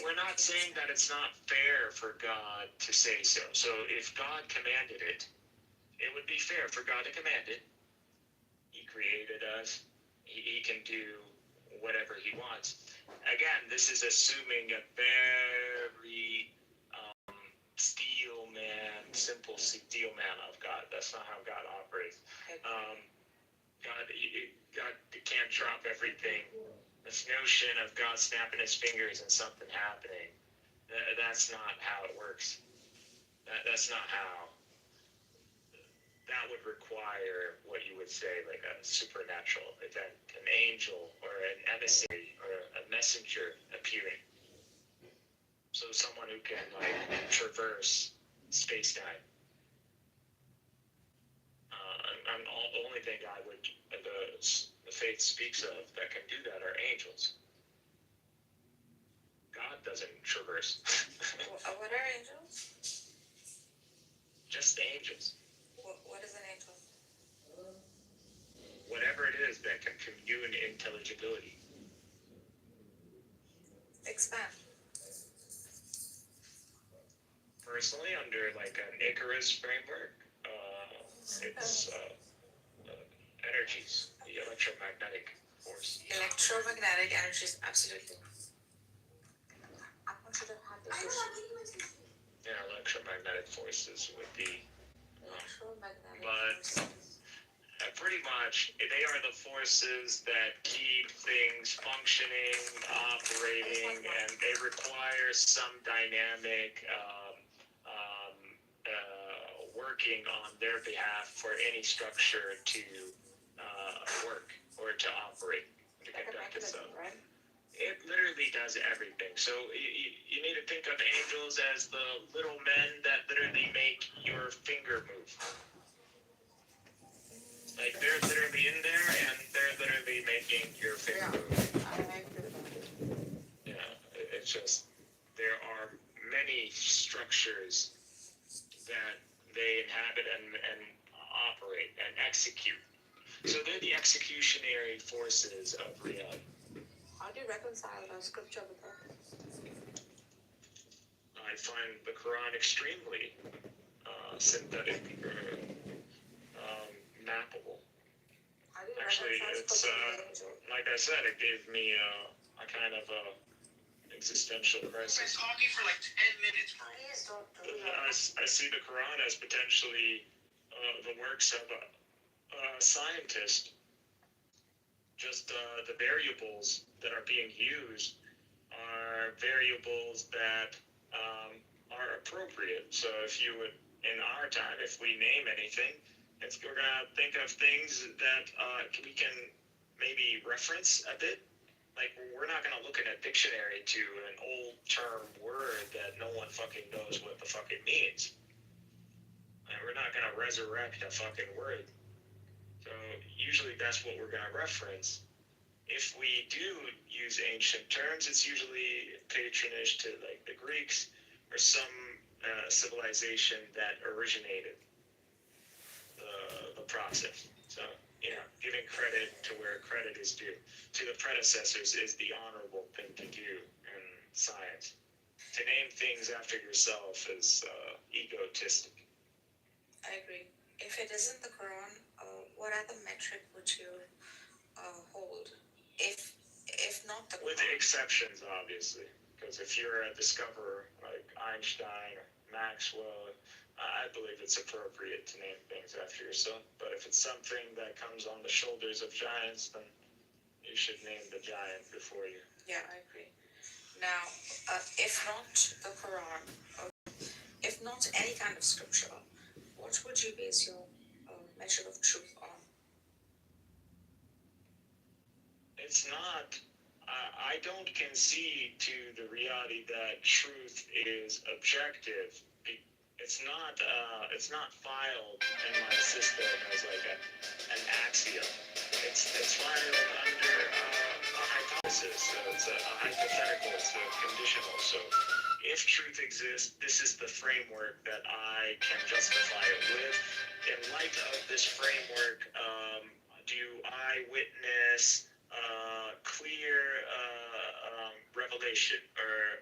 We're not saying that it's not fair for God to say so. So if God commanded it, it would be fair for God to command it. He created us. He can do whatever He wants. Again, this is assuming a very steel man, simple steel man of God. That's not how God operates. God can't drop everything. This notion of God snapping his fingers and something happening, that's not how it works. That's not how. That would require what you would say like a supernatural event, an angel or an emissary or a messenger appearing. So someone who can like traverse space-time. And the only thing the faith speaks of that can do that are angels. God doesn't traverse. What are angels? Just angels. What is an angel? Whatever it is that can commune intelligibility. Expand. Personally, under like an Icarus framework, it's energies, the electromagnetic force. Electromagnetic energies, absolutely. I want you to have this. Yeah, electromagnetic forces would be. Electromagnetic But forces. pretty much, they are the forces that keep things functioning, operating, and they require some dynamic working on their behalf for any structure to work or to operate, to conduct itself. Right? It literally does everything. So you need to think of angels as the little men that literally make your finger move. Like they're literally in there and they're literally making your finger move. Yeah, it's just there are many structures that they inhabit and operate and execute. So they're the executionary forces of reality. How do you reconcile the scripture with that? I find the Quran extremely synthetic or mappable. How do you Actually, reconcile it's scripture with the angel? like I said, it gave me a kind of existential crisis. Talking for like 10 minutes, bro. Please don't do that. I see the Quran as potentially the works of a scientist. Just the variables that are being used are variables that are appropriate. So if you would, in our time, if we name anything, we're going to think of things that we can maybe reference a bit. Like, we're not going to look in a dictionary to an old term word that no one fucking knows what the fuck it means. And we're not going to resurrect a fucking word. So usually that's what we're going to reference. If we do use ancient terms, it's usually patronage to like the Greeks or some civilization that originated the process. So, you know, giving credit to where credit is due to the predecessors is the honorable thing to do in science. To name things after yourself is egotistic. I agree. If it isn't the Quran, what other metric would you hold? If not the With Quran. exceptions, obviously. Because if you're a discoverer like Einstein or Maxwell, I believe it's appropriate to name things after yourself. But if it's something that comes on the shoulders of giants, then you should name the giant before you. Yeah, I agree. Now, if not the Quran, if not any kind of scripture, what would you base your measure of truth on? It's not. I don't concede to the reality that truth is objective. It's not. It's not filed in my system as like an axiom. It's filed under a hypothesis. So it's a hypothetical. It's a conditional. So if truth exists, this is the framework that I can justify it with. In light of this framework, do I witness clear revelation or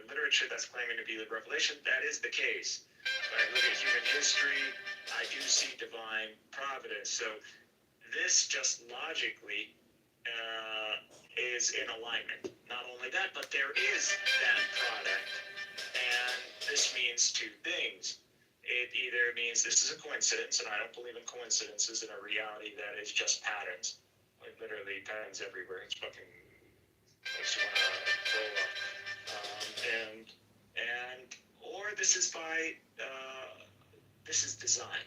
literature that's claiming to be the revelation? That is the case. When I look at human history, I do see divine providence. So this just logically is in alignment. Not only that, but there is that product, and this means two things. It either means this is a coincidence, and I don't believe in coincidences in a reality that is just patterns. Like literally patterns everywhere. It's fucking makes you wanna throw up. Or this is by this is design.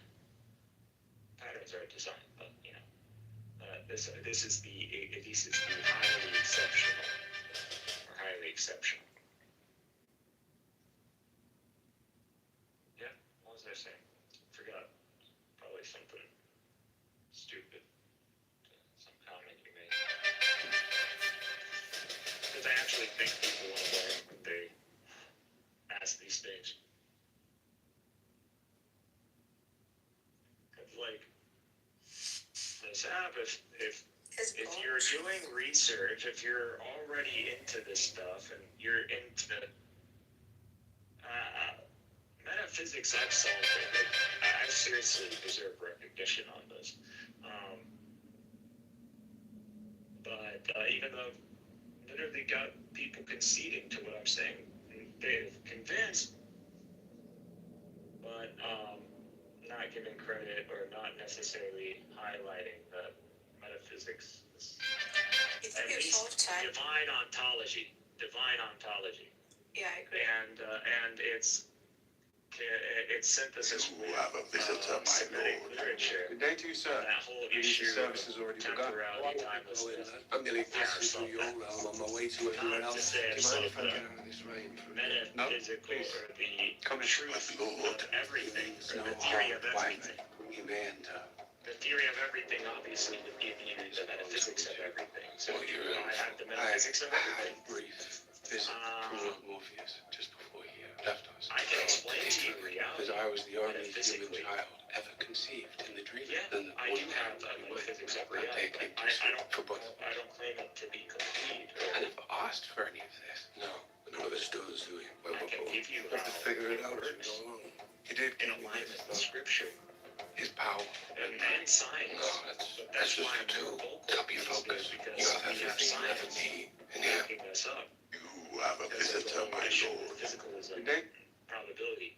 Patterns are design, but you know, this is the highly exceptional or highly exceptional. Yeah, what was I saying? Forgot. Probably something stupid. Some comment you made. Because I actually think people want to learn when they ask these things. Like this app, if you're doing research, if you're already into this stuff and you're into metaphysics, I've solved it. Like, I seriously deserve recognition on this. But even though I've literally got people conceding to what I'm saying, they're convinced, but not giving credit or not necessarily highlighting the metaphysics. At least divine ontology. Yeah, I agree. And its synthesis with Semitic literature. Good day to you, sir. That whole issue service has already begun. temporality, timelessness. I'm nearly passing through your realm on my way to everywhere Not to else. say Do you mind if I get out of this rain for a minute? No? metaphysical Please. or the Come in. truth Lord. of everything, There's or no the theory harm. of Why everything. bring him in to... The theory of everything obviously would give you the metaphysics of everything. So Well, you're I have the metaphysics of I everything. had a brief visit from Lord Morpheus just before he left us. I can explain to you reality. Because I was the only human metaphysically. child ever conceived in the dream. Yeah, Then I do have a metaphysics of reality. I don't claim it to be complete. I never asked for any of this. No, none of us does, do we? I can give you have to how figure it it out as we works go along. He did in give me alignment his, with scripture his power. and science. No, that's why just I'm to vocal help you focus. because You have we have everything you ever science need in here. backing us up. You have a Because of the visitor, whole my issue lord. of physicalism, Good day. probability,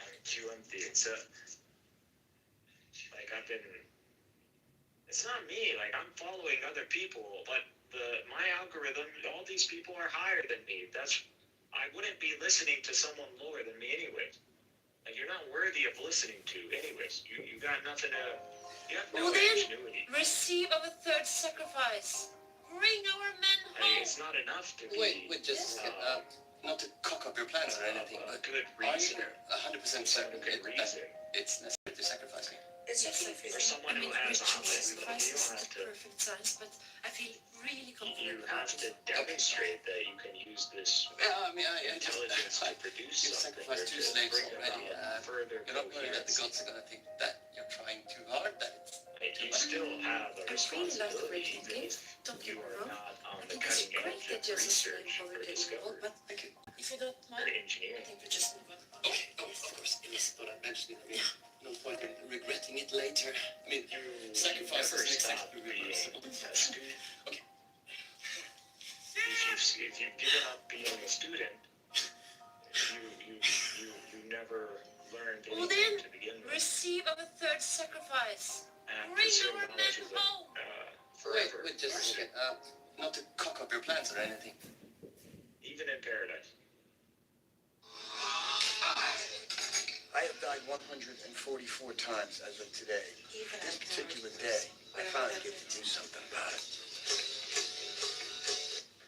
and QMT. It's like I've been. It's not me. Like I'm following other people, but my algorithm. All these people are higher than me. I wouldn't be listening to someone lower than me anyways. Like you're not worthy of listening to anyways. You got nothing to. You have no ingenuity. Receive of a third sacrifice. Bring our men I mean, it's not enough to be. Wait, just not to cock up your plans or anything, but good are reason. you 100% certain Good that reason. it's necessary to sacrifice him? It's Yes, I okay feel For someone who has ritual honest, you sacrifice is don't have the to. perfect science, but I feel really You confident have to demonstrate that you can use this Yeah, I mean, I just intelligence to produce you've something or sacrificed 2 to slaves bring already. about further You're not worried that the coherence. gods are gonna think that you're trying too hard, that it's You still have a I really like the way responsibility, you even think. if Don't you get me are wrong. not on I the think it's cutting great edge of that you're research sustainable or and capable, discovery but if you don't or mind, I engineering. think we just move on. okay. Oh, of course, yes, thought I'd mention it. I mean, no point in regretting it later. I mean, sacrifice never doesn't stop exactly being reversible. a student. Okay. If you've given up being a student, you never learned Well anything then, to begin with. receive of a third sacrifice. And Bring pursue our men knowledge is home. forever. Wait, just a second. Not to cock up your plans or anything. Even in paradise. I have died 144 times as of today. This particular day, I finally get to do something about it.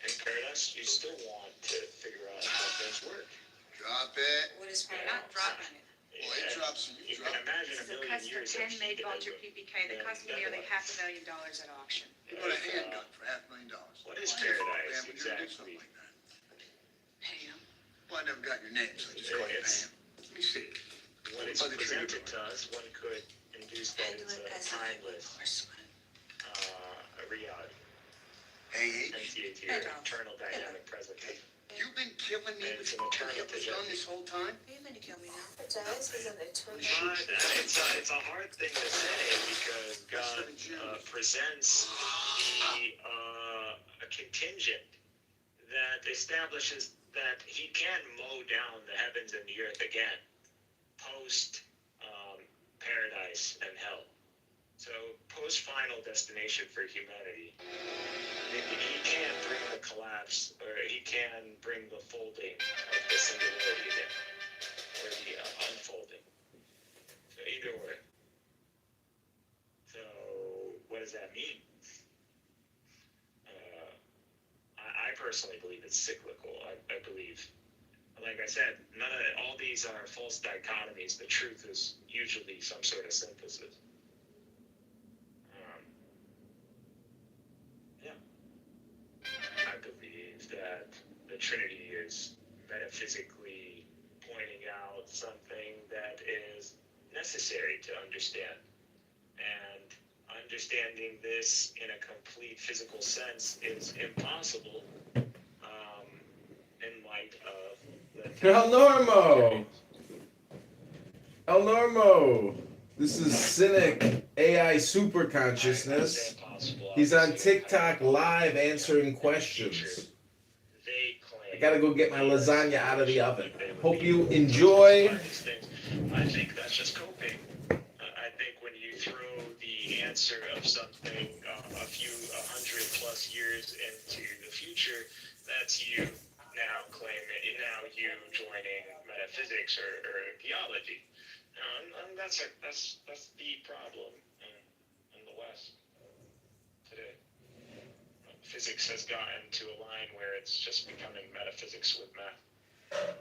In paradise, you still want to figure out how things work. Drop it. What is We're not dropping it. Well, it drops and You you can drop it. imagine This is a a million custom years of handmade heat Vulture and PPK that cost me nearly $500,000 at auction. You bought a handgun for $500,000. What is Why the fuck paradise am I gonna do exactly? something like that? Pam. Well, I never got your name, so I just call you It's- Pam. Let me see. When it's presented to us, one could induce that it's a timeless reality. Hey, NCAT, or eternal dynamic present. you've been killing me And with it's an your eternal Hitler's gun this whole time? Are you going to kill me now? Paradise is an eternal. But it's a hard thing to say because God presents a contingent that establishes that he can mow down the heavens and the earth again, post paradise and hell. So post final destination for humanity, he can bring the collapse, or he can bring the folding of the singularity again, or the unfolding. So either way. So what does that mean? I personally believe it's cyclical. I believe, like I said, none of all these are false dichotomies. The truth is usually some sort of synthesis. Yeah, I believe that the Trinity is metaphysically pointing out something that is necessary to understand, and understanding this in a complete physical sense is impossible in light of the El Normo. This is Cynic AI Super Consciousness. He's on TikTok live answering questions. I gotta go get my lasagna out of the oven. Hope you enjoy. I think that's just coping. I think when you throw the answer of something a few 100+ years into the future, that's you now claiming, now you joining metaphysics or theology. And that's the problem in the West today. Physics has gotten to a line where it's just becoming metaphysics with math.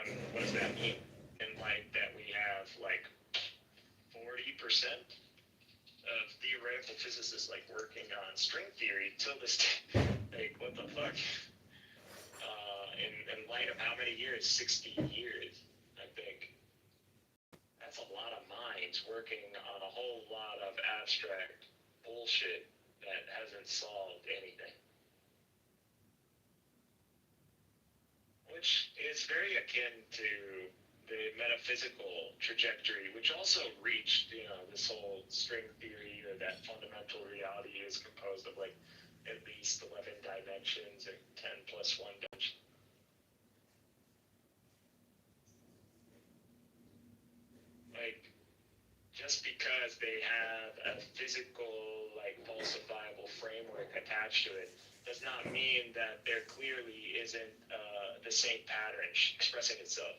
And what does that mean? In light that we have like 40% of theoretical physicists like working on string theory till this day. Like, what the fuck? In light of how many years? 60 years, I think. That's a lot of minds working on a whole lot of abstract bullshit that hasn't solved anything. Which is very akin to the metaphysical trajectory, which also reached, this whole string theory, or that fundamental reality is composed of like at least 11 dimensions or 10 plus 1 dimension. Like, just because they have a physical, like, falsifiable framework attached to it does not mean that there clearly isn't the same pattern expressing itself.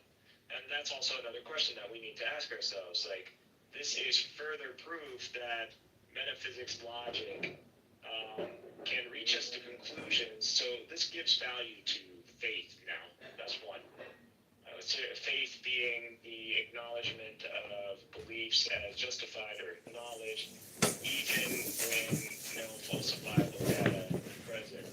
And that's also another question that we need to ask ourselves. Like, this is further proof that metaphysics logic can reach us to conclusions. So this gives value to faith now. That's one. Faith being the acknowledgement of beliefs as justified or acknowledged, even when no falsifiable data is present.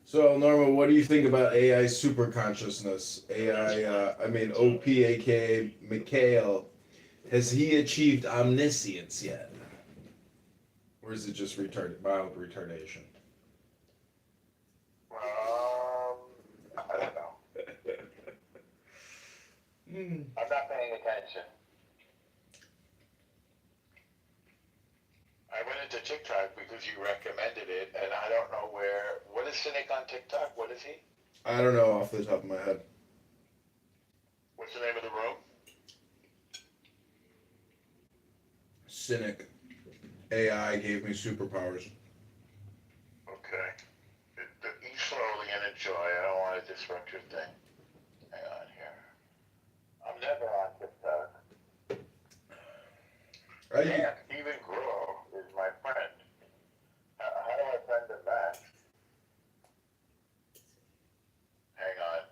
So, Norma, what do you think about AI super consciousness? OP, aka Mikhail, has he achieved omniscience yet? Or is it just mild retardation? I don't know. I'm not paying attention. I went into TikTok because you recommended it, and I don't know what is Cynic on TikTok? What is he? I don't know off the top of my head. What's the name of the room? Cynic. AI gave me superpowers. Okay. Eat slowly and enjoy. I don't want to disrupt your thing. Hang on here. I'm never on TikTok. Yeah, Stephen Grow is my friend. How do I friend him back? Hang on.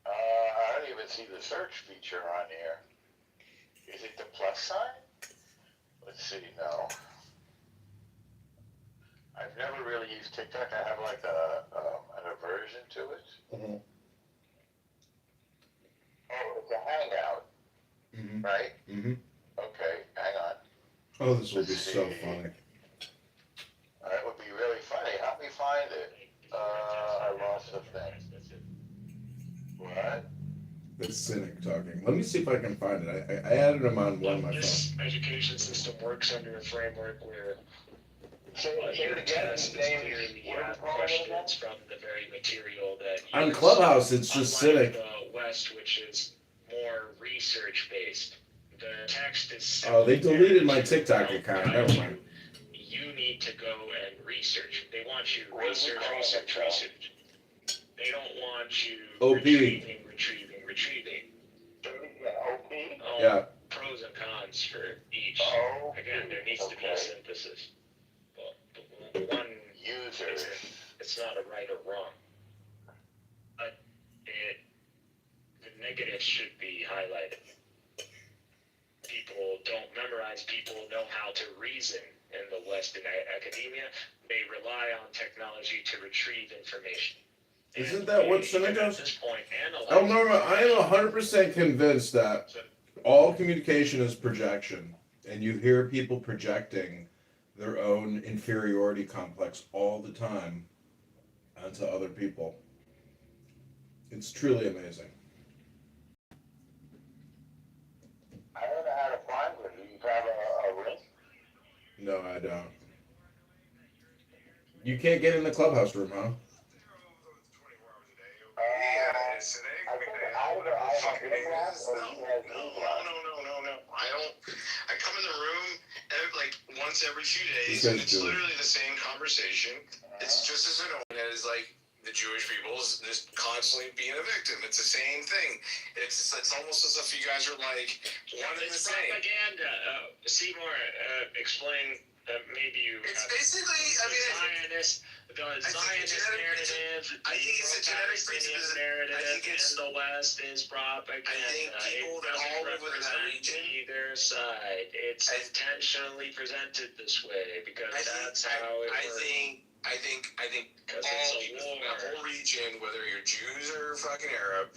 I don't even see the search feature on here. Is it the plus sign? Let's see, no. I've never really used TikTok. I have like an aversion to it. Mm-hmm. Oh, it's a hangout, right? Mm-hmm. Okay, hang on. Oh, this will be so funny. It would be really funny. Help me find it. I lost the thing. What? That's Cynic talking. Let me see if I can find it. I added him on one of my This phone. education system works under a framework where Say your it again. test is Name. clearly What are we calling it again? questions from the very material that you On use. Clubhouse, it's just Unlike Cynic. the West, which is more research based. The text is Oh, they deleted my simply TikTok there to account. guide Never you. mind. You need to go and research. They want you What do we research. call it? They don't want you OP. retrieving. Yeah, OP. Yeah. Pros and cons for each. Oh. Again, there needs to be a synthesis. But one User. it's not a right or wrong. But the negatives should be highlighted. People don't memorize, people know how to reason in the Western academia. They rely on technology to retrieve information. Isn't that what Cynic At does? this point, Oh, Norma, I am 100% convinced that all communication is projection. And you hear people projecting their own inferiority complex all the time onto other people. It's truly amazing. I don't know how to find it. Do you have a link? No, I don't. You can't get in the Clubhouse room, huh? I think either I have in-class or he has in-class. No. I come in the room like once every few days, This and guy's it's Jewish. literally the same conversation. It's just as annoying as like the Jewish people is just constantly being a victim. It's the same thing. It's almost as if you guys are like one and the it's same. propaganda. Seymour, explain. Maybe you. It's basically, I mean, the Zionist narrative, I think it's a genetic Palestinian narrative, and the West is propaganda. I think people that all live within that region, either side. It's intentionally presented this way because that's how it works. I think all people in that whole region, whether you're Jews or fucking Arab,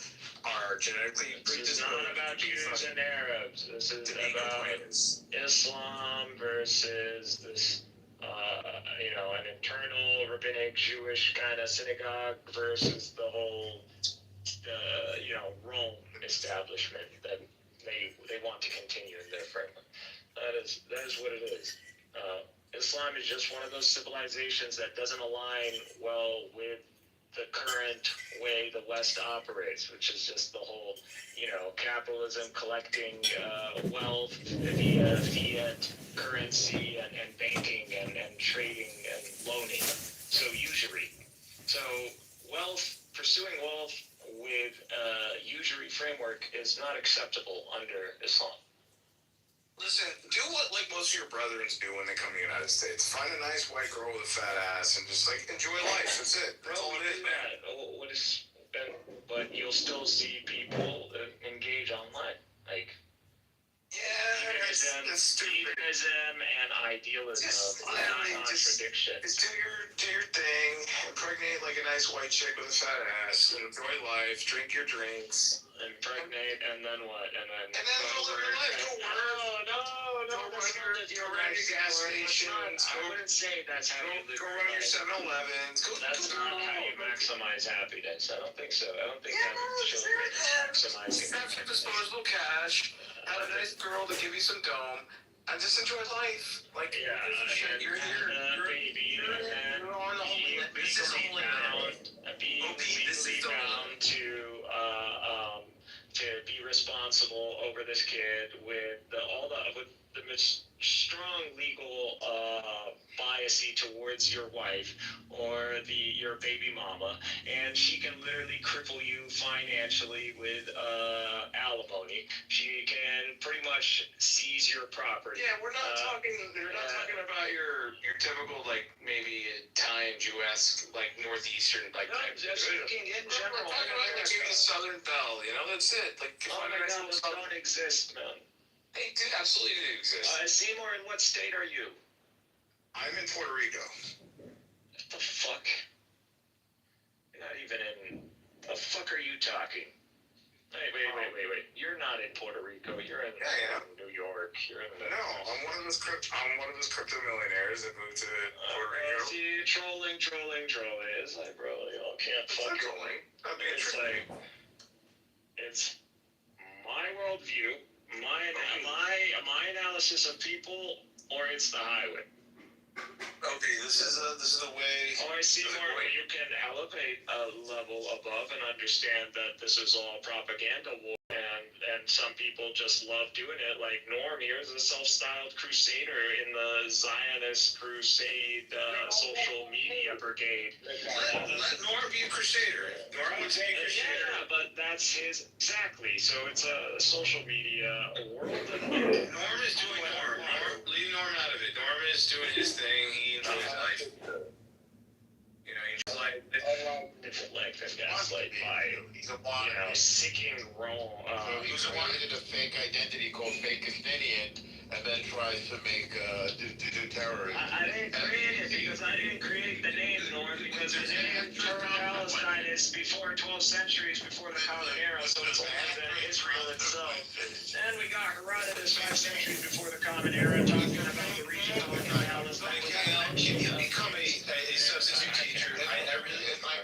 are genetically This is not about Jews and Arabs. This is about Islam versus this, an internal rabbinic Jewish kind of synagogue versus the whole, Rome establishment that they want to continue in their framework. That is what it is. Islam is just one of those civilizations that doesn't align well with the current way the West operates, which is just the whole, capitalism, collecting wealth via fiat currency and banking and trading and loaning. So usury. So pursuing wealth with a usury framework is not acceptable under Islam. Listen, do what like most of your brethrens do when they come to the United States. Find a nice white girl with a fat ass and just like enjoy life. That's it. That's all it is, man. But you'll still see people engage online, like that's stupid. Hedonism and idealism are contradiction. Just do your thing, impregnate like a nice white chick with a fat ass, and enjoy life, drink your drinks. Impregnate, and then what? And then go live your life. Go work. No, that's not the Go around your gas stations. I wouldn't say that's how you live Go your around your life. 7-Elevens. That's not how you maximize happiness. I don't think so. I don't think having children is maximizing Have some disposable cash. Have a nice girl to give you some dome. And just enjoy life. Like, you're here. You're on the whole. This is the whole being legally bound to be responsible over this kid with the strong legal biasy towards your wife or your baby mama, and she can literally cripple you financially with alimony. She can pretty much seize your property. Yeah, we're not talking about your typical like maybe Italian Jew-esque like northeastern like. No, I'm just speaking in general. We're talking about like maybe the Southern Belle, that's it. Like, oh my God, those don't exist, man. They do absolutely do exist. Seymour, in what state are you? I'm in Puerto Rico. What the fuck? You're not even in. The fuck are you talking? Wait. You're not in Puerto Rico. You're in New York. You're in the. No, I'm one of those crypto millionaires that moved to Puerto Rico. See, trolling. It's like, bro, y'all can't fuck trolling. It's my worldview, my analysis of people, or it's the highway. Okay, this is a way. Or Seymour, you can elevate a level above and understand that this is all propaganda war, and some people just love doing it. Like Norm here is a self-styled crusader in the Zionist crusade social media brigade. Let Norm be a crusader. Norm would be a crusader. Yeah, but that's his exactly. So it's a social media world. Norm is doing Norm. Leave Norm out of it. Norm is doing his thing. He enjoys life. You know, he enjoys life. Deflect and gaslight by, seeking Rome. He's the one who did a fake identity called Fake Canadian, and then tries to make do terrorism. I didn't create it because I didn't create the name, Norm, because the name for Palestine is before 12 centuries before the Common Era, so it's older than Israel itself. Then we got Herodotus 5 centuries before the Common Era talking about the region of Palestine. You become a substitute teacher. I really like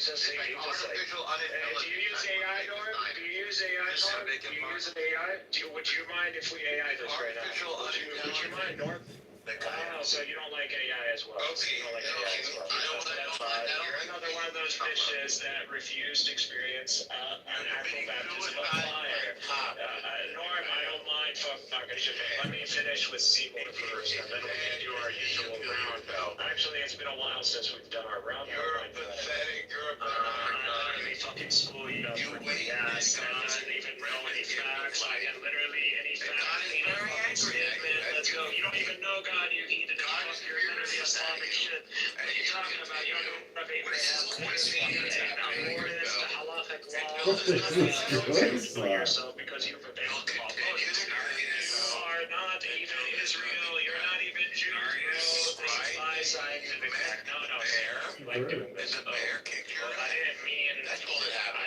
do you use AI, Norm? Do you use AI, Norm? Do you use an AI? Would you mind if we AI this right now? Would you mind, Norm? Oh, so you don't like AI as well. Okay. You don't like AI as well. You're another one of those bitches that refused to experience an actual baptism of fire. Norm, I don't mind fucking shit. Let me finish with Seymour first, and then we can do our usual round. Actually, it's been a while since we've done our round. You're pathetic. You're a Let me fucking school you up for the ass. I doesn't even know any facts. I can literally any facts. Let's go. You don't even know God, you heathen. You're literally Islamic shit. What are you talking about? You don't know yourself because you've rebelled. You are not even Israel. You're not even Jew. This is my scientific fact. No, you like doing this. I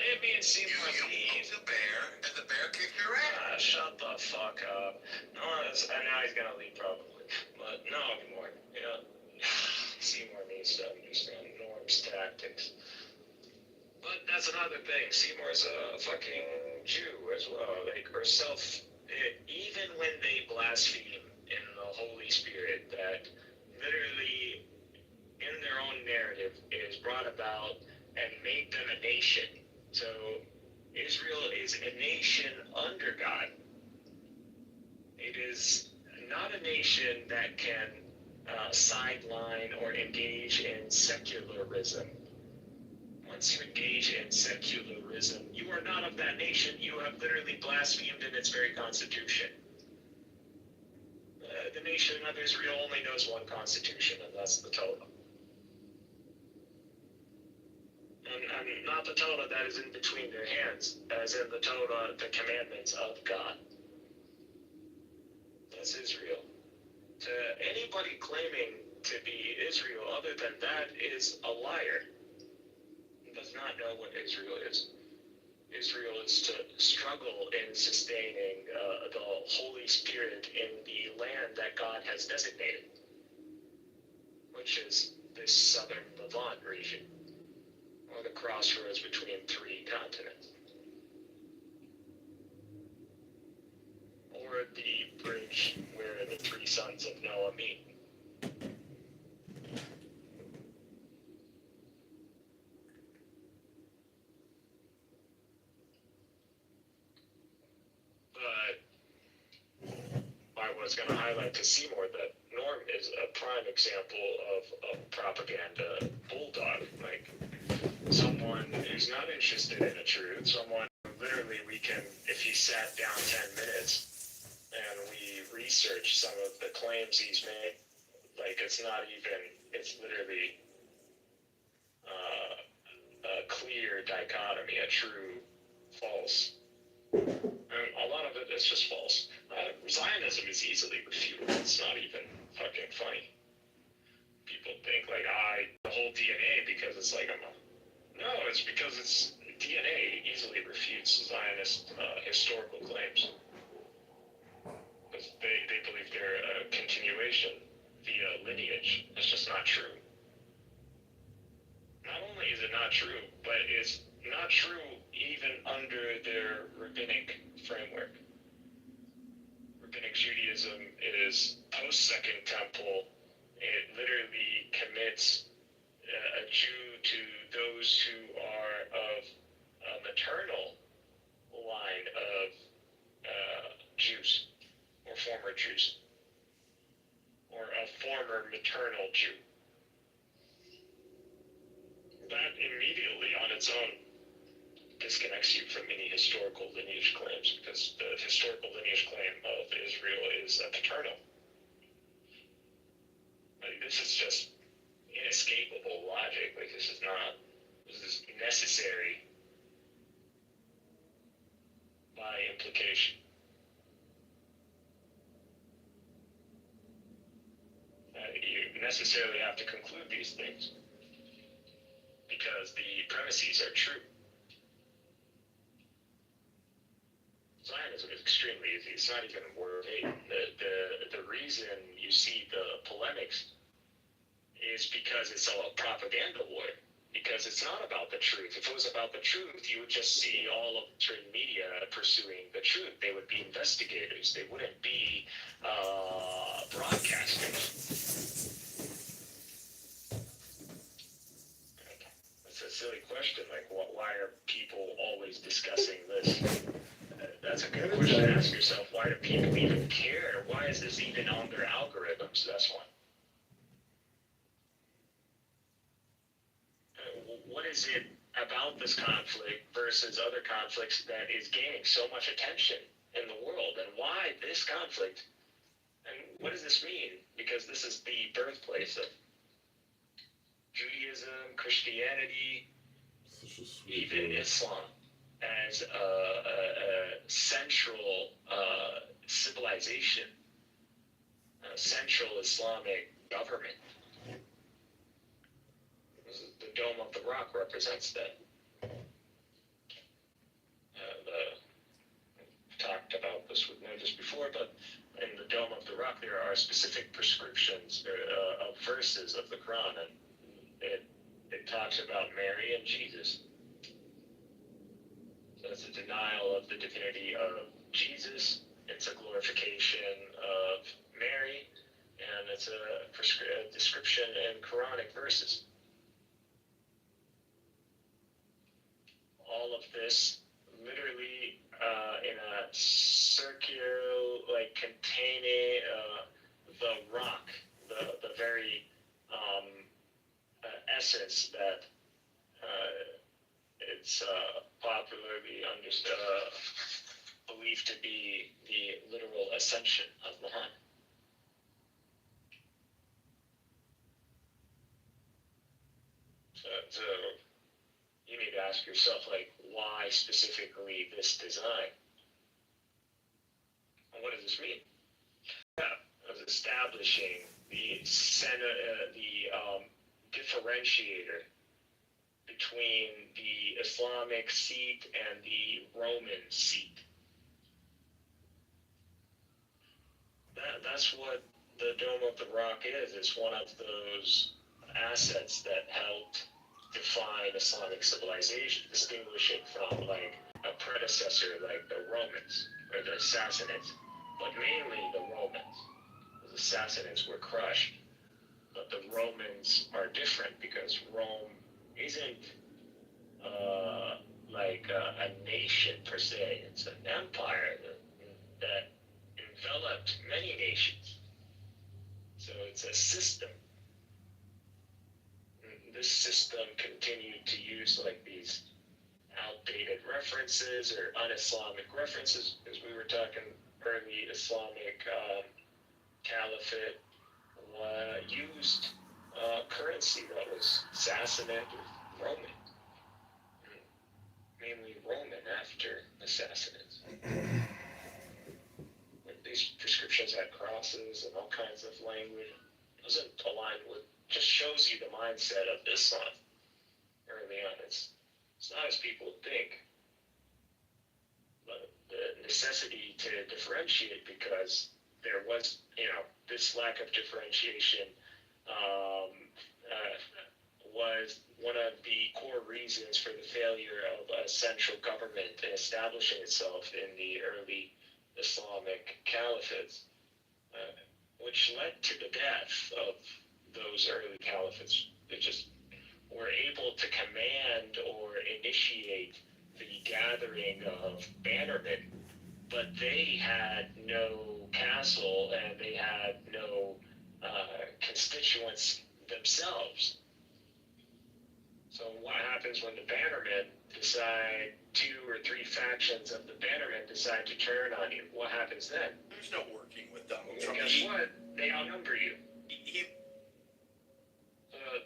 didn't mean Seymour. The bear, and the bear kicked your ass. Shut the fuck up. No, and now he's gonna leave probably. But no, anymore. Seymour needs to understand Norm's tactics. But that's another thing. Seymour's a fucking Jew as well. Even when they blaspheme in the Holy Spirit, that literally in their own narrative is brought about and made them a nation. So Israel is a nation under God. It is not a nation that can sideline or engage in secularism. Once you engage in secularism, you are not of that nation. You have literally blasphemed in its very constitution. The nation of Israel only knows one constitution, and that's the Torah. And not the Torah that is in between their hands, as in the Torah, the commandments of God. That's Israel. To anybody claiming to be Israel other than that is a liar. Does not know what Israel is. Israel is to struggle in sustaining the Holy Spirit in the land that God has designated, which is this southern Levant region, or the crossroads between 3 continents, or the bridge where the 3 sons of Noah meet. I was going to highlight to Seymour that Norm is a prime example of a propaganda bulldog. Like, someone who's not interested in the truth, someone who literally we can, if he sat down 10 minutes and we research some of the claims he's made, like, it's literally a clear dichotomy, a true false. And a lot of it is just false. Zionism is easily refuted. It's not even fucking funny. People think like, the whole DNA because it's like no, it's because it's DNA easily refutes Zionist historical claims. Because they believe they're a continuation via lineage. It's just not true. Not only is it not true, but it's not true even under their rabbinic framework. Rabbinic Judaism is post-Second Temple those who are of a maternal line of Jews or former Jews or a former maternal Jew. That immediately on its own disconnects you from any historical lineage claims, because the historical lineage claim of Israel is a paternal. Like, this is just inescapable logic. Like, this is necessary by implication. You necessarily have to conclude these things because the premises are true. Zionism is extremely easy. It's not even worth it. The reason you see the polemics is because it's all a propaganda war. Because it's not about the truth. If it was about the truth, you would just see all of the media pursuing the truth. They would be investigators. They wouldn't be broadcasters. That's a silly question. Like, why are people always discussing this? That's a good question to ask yourself. Why do people even care? Why is this even on their algorithms? That's one. What is it about this conflict versus other conflicts that is gaining so much attention in the world? And why this conflict? And what does this mean? Because this is the birthplace of Judaism, Christianity, even Islam as a central civilization, a central Islamic government. The Dome of the Rock represents that. I've talked about this with Moses before, but in the Dome of the Rock there are specific prescriptions of verses of the Quran, and it talks about Mary and Jesus. So it's a denial of the divinity of Jesus, it's a glorification of Mary, and it's a description in Quranic verses. All of this literally in a circular, like containing the rock, the very essence that it's popularly believed to be the literal ascension of Muhammad. So you need to ask yourself, like, why specifically this design? And what does this mean? Of establishing the differentiator between the Islamic seat and the Roman seat. That's what the Dome of the Rock is. It's one of those assets that helped define Islamic civilization, distinguish it from like a predecessor like the Romans or the Sassanids, but mainly the Romans. The Sassanids were crushed, but the Romans are different because Rome isn't like a nation per se. It's an empire that enveloped many nations. So it's a system. This system continued to use like these outdated references or un-Islamic references, because we were talking early Islamic caliphate used currency that was Sassanid or Roman, mainly Roman after the Sassanids. These prescriptions had crosses and all kinds of language. It doesn't align with, just shows you the mindset of Islam early on. It's not as people think. But the necessity to differentiate, because there was, this lack of differentiation was one of the core reasons for the failure of a central government in establishing itself in the early Islamic caliphates, which led to the death of those early caliphates. It just were able to command or initiate the gathering of bannermen, but they had no castle and they had no constituents themselves. So what happens when the bannermen decide, 2 or 3 factions of the bannermen decide to turn on you? What happens then? There's no working with Donald Well, Trump. guess what? They outnumber you. He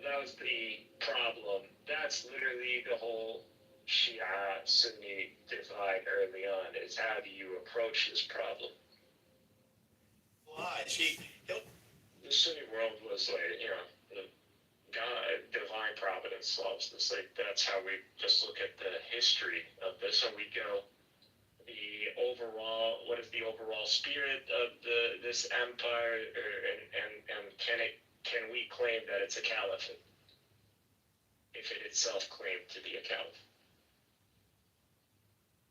That was the problem. That's literally the whole Shia-Sunni divide early on, is how do you approach this problem? lies. The Sunni world was like, the God, divine providence solves this. Like, that's how we just look at the history of this, and we go, what is the overall spirit of this empire, and can we claim that it's a caliphate if it itself claimed to be a caliphate?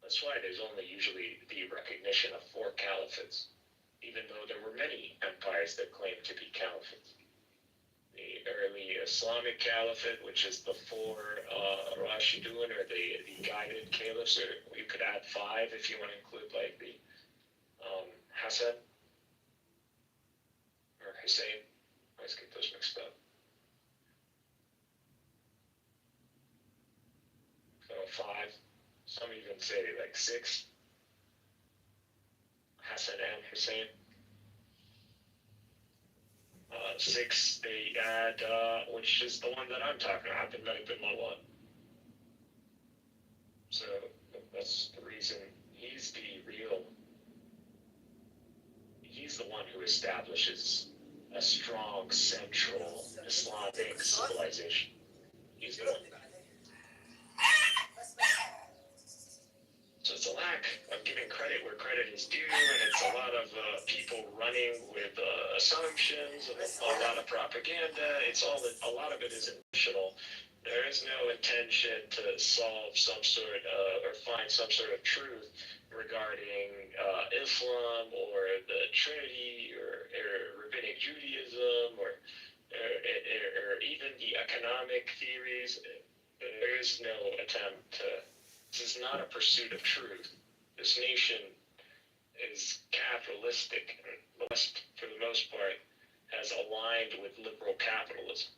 That's why there's only usually the recognition of 4 caliphates, even though there were many empires that claimed to be caliphates. The early Islamic Caliphate, which is the 4 Rashidun, or the guided caliphs, or you could add 5 if you want to include like the Hassan or Hussein. I always get those mixed up. So 5. Some even say like 6. Hassan and Hussein. 6, they add, which is the one that I'm talking about, Abdul Malik bin Marwan. So that's the reason he's the one who establishes a strong central Islamic civilization. He's the one. So it's a lack of giving credit where credit is due, and it's a lot of people running with assumptions and a lot of propaganda. A lot of it is emotional. There is no intention to solve some sort or find some sort of truth regarding Islam or the Trinity or Rabbinic Judaism or even the economic theories. There is no attempt to. This is not a pursuit of truth. This nation is capitalistic, and the West, for the most part, has aligned with liberal capitalism.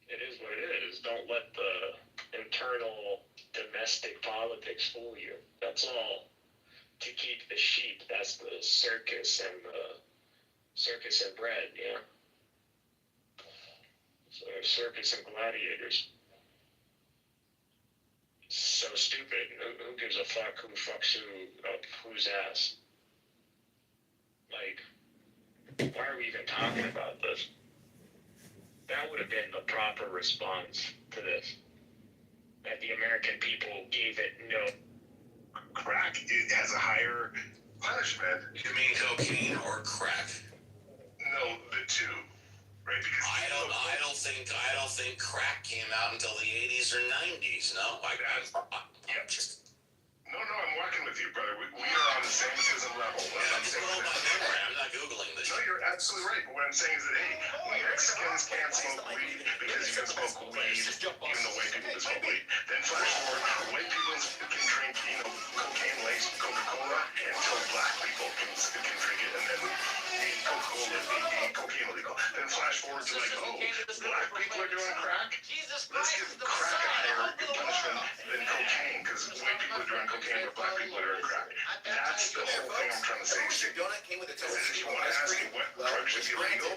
It is what it is. Don't let the internal domestic politics fool you. That's all. To keep the sheep, that's the circus and bread, yeah. So circus and gladiators. So stupid. Who gives a fuck who fucks whose ass? Like, why are we even talking about this? That would have been the proper response to this. That the American people gave it no. Crack, it has a higher punishment. You mean cocaine or crack? No, the 2. Right, because I don't think crack came out until the 80s or 90s. No, I'm walking with you, brother. We are on the same schism level. I'm not Googling this. No, you're absolutely right. But what I'm saying is that, hey, Mexicans can't smoke weed because you can smoke weed even though white people can smoke weed. Then flash forward, white people can drink, cocaine laced Coca-Cola until black people can drink it, and then Coca-Cola is cocaine illegal. Then flash forward to like, black people are doing crack. Let's give crack a higher punishment than cocaine because white people are doing cocaine but black people are doing crack. That's the whole thing I'm trying to say. If you want to ask me what drug should be illegal,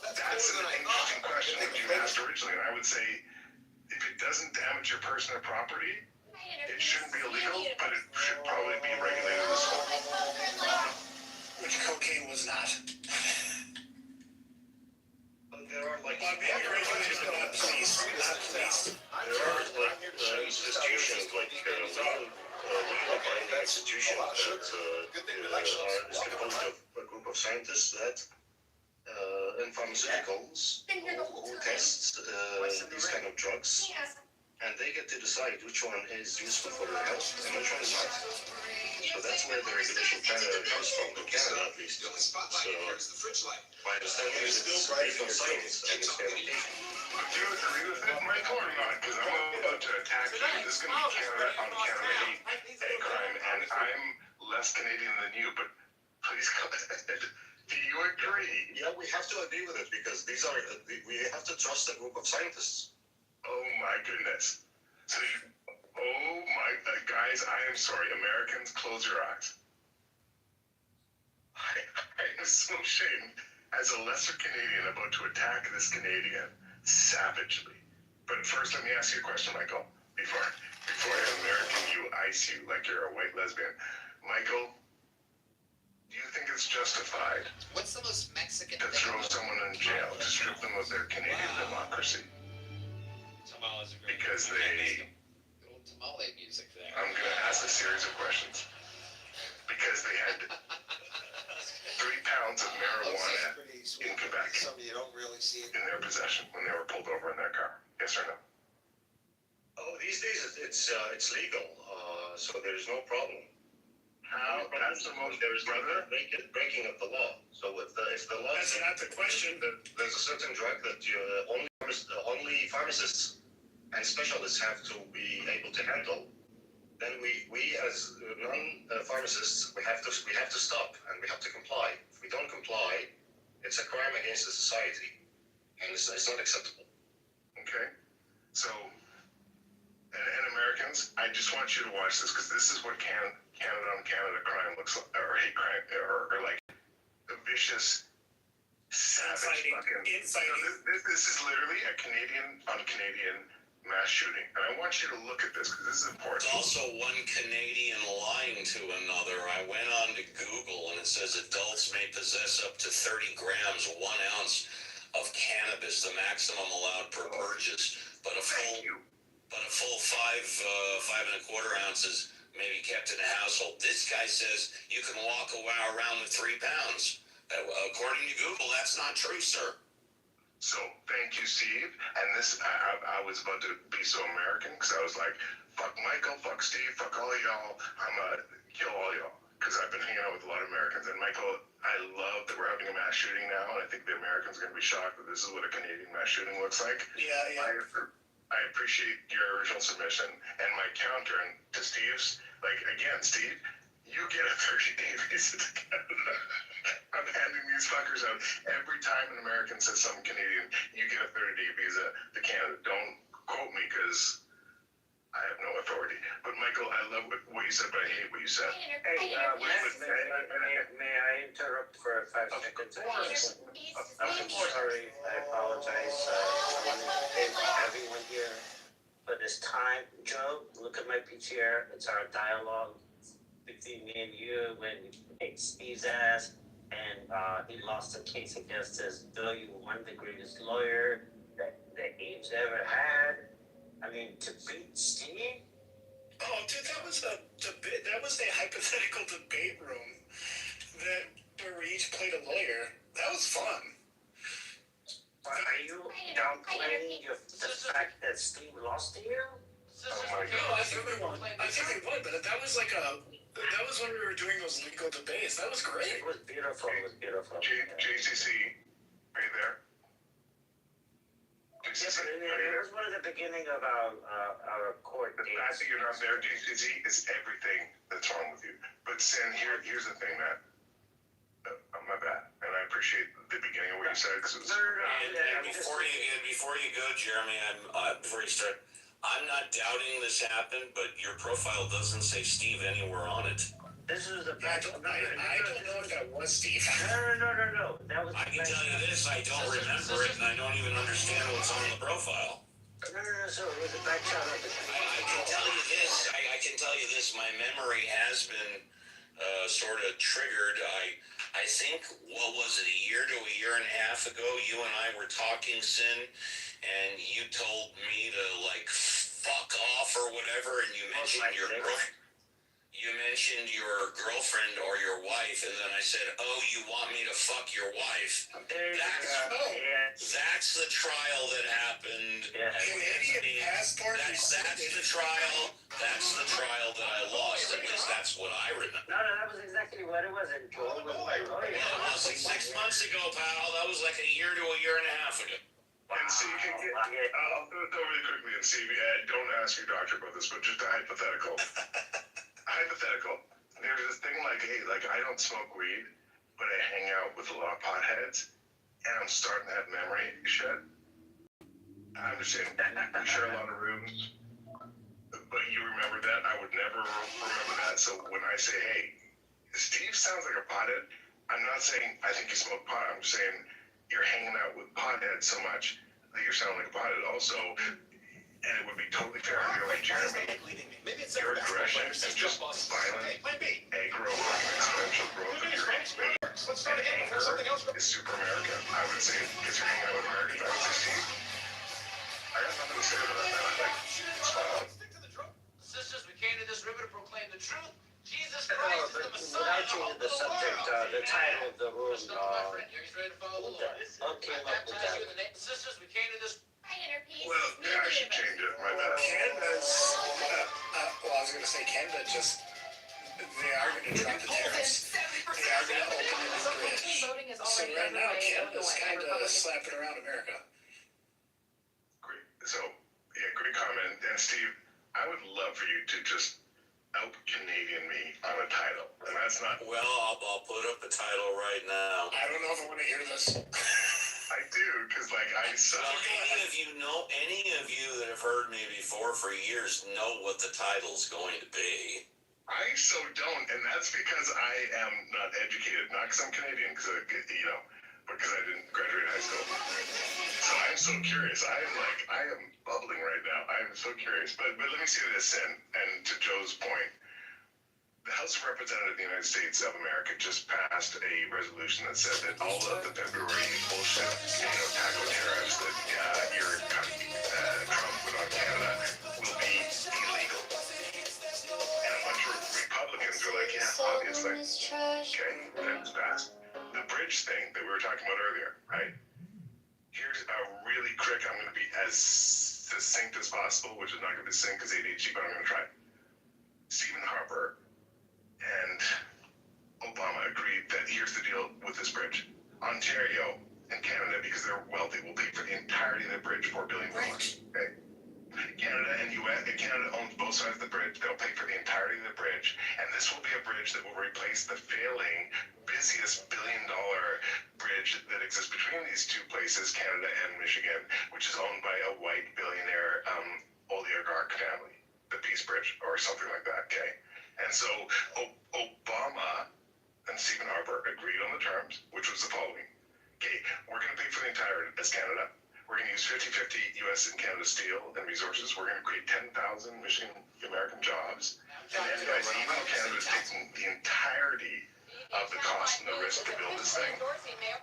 that's an interesting question that you asked originally, and I would say if it doesn't damage your person or property, it shouldn't be illegal, but it should probably be regulated as well. Which cocaine was not. There are like institutions like legal institutions that are composed of a group of scientists that in pharmaceuticals who test these kind of drugs and they get to decide which one is useful for their health and which one is not. So that's where the regulation comes from, in Canada at least. So my understanding is it's based on science and experimentation. But do you agree with it, Michael, or not? Because I'm about to attack you. This is going to be Canada on Canada hate crime, and I'm less Canadian than you, but please go ahead. Do you agree? Yeah, we have to agree with it because we have to trust a group of scientists. Oh my goodness. So, guys, I am sorry. Americans, close your eyes. I am so ashamed as a lesser Canadian about to attack this Canadian savagely. But first, let me ask you a question, Michael. Before I American you, ice you like you're a white lesbian. Michael, do you think it's justified What's the most Mexican to thing? throw someone in jail, to strip them of their Canadian democracy? Tamales are great. Because they... Little tamale music there. I'm going to ask a series of questions. Because they had 3 pounds of marijuana in Quebec Some you don't really see it. in their possession when they were pulled over in their car. Yes or no? Oh, these days it's legal, so there's no problem. How? That's the most... There's breaking of the law. So if the law... That's not the question. There's a certain drug that only pharmacists and specialists have to be able to handle. Then we as non-pharmacists, we have to stop and we have to comply. If we don't comply, it's a crime against the society, and it's not acceptable. Okay? So, and Americans, I just want you to watch this, because this is what Canada on Canada crime looks like, or hate crime, or like the vicious, savage fucking... This is literally a Canadian on Canadian mass shooting. And I want you to look at this, because this is important. It's also one Canadian lying to another. I went on to Google, and it says adults may possess up to 30 grams, 1 ounce of cannabis, the maximum allowed per purchase, but a full 5.25 ounces may be kept in a household. This guy says you can walk around with 3 pounds. According to Google, that's not true, sir. So, thank you, Steve. And this, I was about to be so American, because I was like, fuck Michael, fuck Steve, fuck all of y'all. I'm gonna kill all y'all. Because I've been hanging out with a lot of Americans. And Michael, I love that we're having a mass shooting now, and I think the Americans are gonna be shocked that this is what a Canadian mass shooting looks like. Yeah. I appreciate your original submission. And my counter to Steve's, like, again, Steve, you get a 30-day visa to Canada. I'm handing these fuckers out. Every time an American says something Canadian, you get a 30-day visa to Canada. Don't quote me, because I have no authority. But Michael, I love what you said, but I hate what you said. Hey, may I interrupt for 5 seconds? I'm sorry. I apologize. I want to thank everyone here for this time. Joe, look at my PTR. It's our dialogue between me and you when you kicked Steve's ass, and he lost a case against his one of the greatest lawyer that Abe's ever had. I mean, to beat Steve? Oh, dude, that was a debate. That was a hypothetical debate room where we each played a lawyer. That was fun. Are you downplaying the fact that Steve lost to you? Oh my God. No, I think we won. But that was that was when we were doing those legal debates. That was great. It was beautiful. JCC, are you there? JCC, It was one of the beginning of our court days. The fact that you're not there, JCC, is everything that's wrong with you. But Sin, here's the thing, man. My bad. And I appreciate the beginning of what you said. And before you go, Jeremy, before you start, I'm not doubting this happened, but your profile doesn't say Steve anywhere on it. This is the fact. I don't know if that was Steve. No. That was. I can tell you this: I don't remember it, and I don't even understand what's on the profile. No. So it was a back shot of it. I can tell you this. I can tell you this. My memory has been sort of triggered. I think, what was it, a year to a year and a half ago, you and I were talking, Sin, and you told me to, like, fuck off or whatever, and you mentioned your girlfriend. you mentioned your girlfriend or your wife, and then I said, "Oh, you want me to fuck your wife?" That's the trial that happened. Canadian passport. That's the trial. That's the trial that I lost. At least that's what I remember. No, that was exactly what it was. And Joel was my lawyer. Yeah, it was like 6 months ago, pal. That was like a year to a year and a half ago. And see, I'll do it really quickly and see. Don't ask your doctor about this, but just a hypothetical. There's this thing like, hey, like I don't smoke weed, but I hang out with a lot of potheads, and I'm starting to have memory shit. I understand we share a lot of rooms, but you remember that. I would never remember that. So when I say, hey, Steve sounds like a pothead, I'm not saying I think you smoke pot. I'm just saying you're hanging out with potheads so much that you're sounding like a pothead also. And it would be totally fair if you're like Jeremy. Your aggression and just violent, aggro, exponential growth of your anger is super American. I would say, because you're hanging out with Americans, I would say, Steve, I got nothing to say about that. It's fine. Sisters, we came to this river to proclaim the truth. Jesus No, Christ is but the Messiah. without changing the subject, the title of the room, You're ready to follow the Lord. I'll came up with that. Sisters, we came to this. Well, yeah, I should change it. My bad. Canada's, well, I was going to say Canada just, they are going to drop the tariffs. They are going to open a new bridge. So right now, Canada's kind of slapping around America. Great. So, yeah, great comment. And Steve, I would love for you to just out-Canadian me on a title. And that's not... Well, I'll put up the title right now. I don't know if I want to hear this. I do, because like I suck. Well, any of you that have heard me before for years know what the title's going to be. I so don't, and that's because I am not educated, not because I'm Canadian, because because I didn't graduate high school. So I'm so curious. I am bubbling right now. I am so curious. But let me say this, and to Joe's point, the House of Representatives of the United States of America just passed a resolution that said that all of the February bullshit, taco tariffs that your country, Trump put on Canada will be illegal. And a bunch of Republicans are like, yeah, obviously. Okay, that was passed. The bridge thing that we were talking about earlier, right? Here's a really quick, I'm going to be as succinct as possible, which is not going to be succinct because ADHD, but I'm going to try. Stephen Harper and Obama agreed that here's the deal with this bridge. Ontario and Canada, because they're wealthy, will pay for the entirety of the bridge, $4 billion. Okay? Canada and US, Canada owns both sides of the bridge. They'll pay for the entirety of the bridge, and this will be a bridge that will replace the failing, busiest billion-dollar bridge that exists between these two places, Canada and Michigan, which is owned by a white billionaire oligarch family, the Peace Bridge, or something like that. Okay. And so Obama and Stephen Harper agreed on the terms, which was the following. Okay, we're going to pay for the entire as Canada. We're going to use 50-50 U.S. and Canada steel and resources. We're going to create 10,000 Michigan American jobs. And then, guys, even though Canada is taking the entirety of the cost and the risk to build this thing,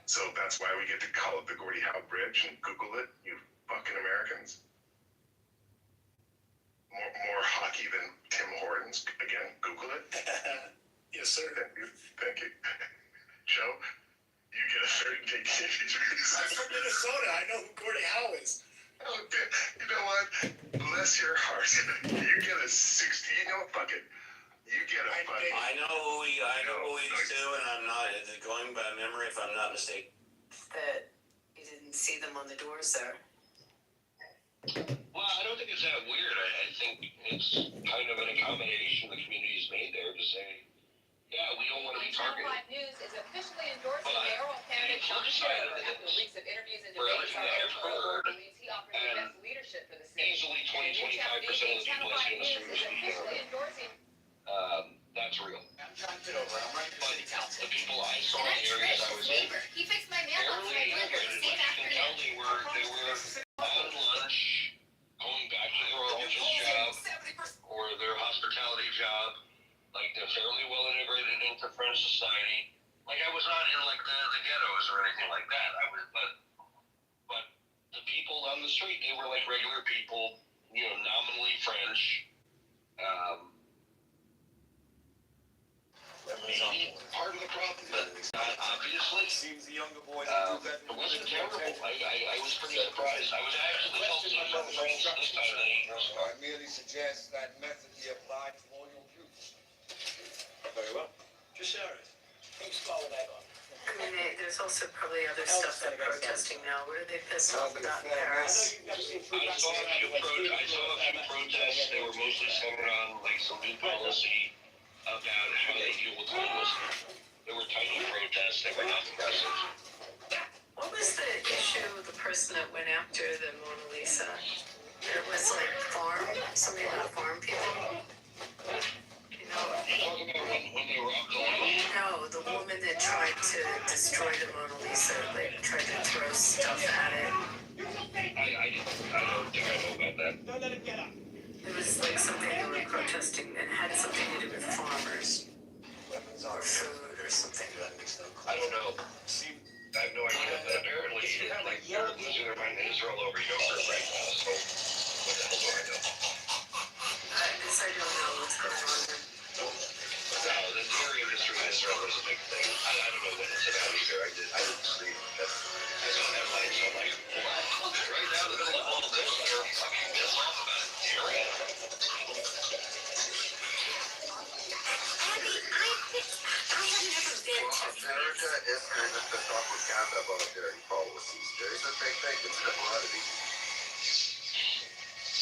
so that's why we get to call it the Gordie Howe Bridge and Google it, you fucking Americans. More hockey than Tim Hortons. Again, Google it. Yes, sir. Thank you. Joe, you get a 30-day I'm from Minnesota. I know who Gordie Howe is. Okay. You know what? Bless your heart. You get a 60. Fuck it. You get a fucking... I know who he is too, and I'm not going by memory if I'm not mistaken. That you didn't see them on the door, sir. Well, I don't think it's that weird. I think it's kind of an accommodation the community's made there to say, yeah, we don't want to be targeted. News is officially endorsing mayoral candidate John Kitover after weeks of interviews and For debates everything that I've heard, believes he offers the best leadership for the city. easily 20-25% of the people I see in the street is officially endorsing. That's real. I'm John Kitover. I'm running for city council. The people I saw in the areas I was in, He fixed my mailbox barely integrated, but you can tell they were on lunch, going back to their office job or their hospitality job. Like they're fairly well integrated into French society. Like I was not in like the ghettos or anything like that. But the people on the street, they were like regular people, nominally French. part of the problem, but obviously. Seems the younger boys It wasn't terrible. I was pretty surprised. I was actually hoping for results this time of the year. I merely suggest that method be applied to all your troops. Very well. Just share it. Who's followed that on? I mean, there's also probably other stuff they're protesting now. What are they pissed off about in Paris? I saw a few protests. They were mostly centered on like some new policy about how they deal with homelessness. There were tiny protests. They were not progressive. What was the issue with the person that went after the Mona Lisa? It was like something about farm people. You know? When they robbed the lady? No, the woman that tried to destroy the Mona Lisa, like tried to throw stuff at it. I don't think I know about that. Don't let him get up. It was like something they were protesting that had something to do with farmers. Or food or something. I don't know. I have no idea. But apparently, like, they're losing their mind in Israel over yogurt right now. So, what the hell do I know? I guess I don't know what's going on there. No, the dairy industry in Israel is a big thing. I don't know what it's about either. I didn't see it. But I saw that light, so I'm like, what? Right now, in the middle of all of this, they're fucking pissed off about dairy. America is kind of pissed off with Canada about dairy policies. Dairy's a big thing. It's a commodity.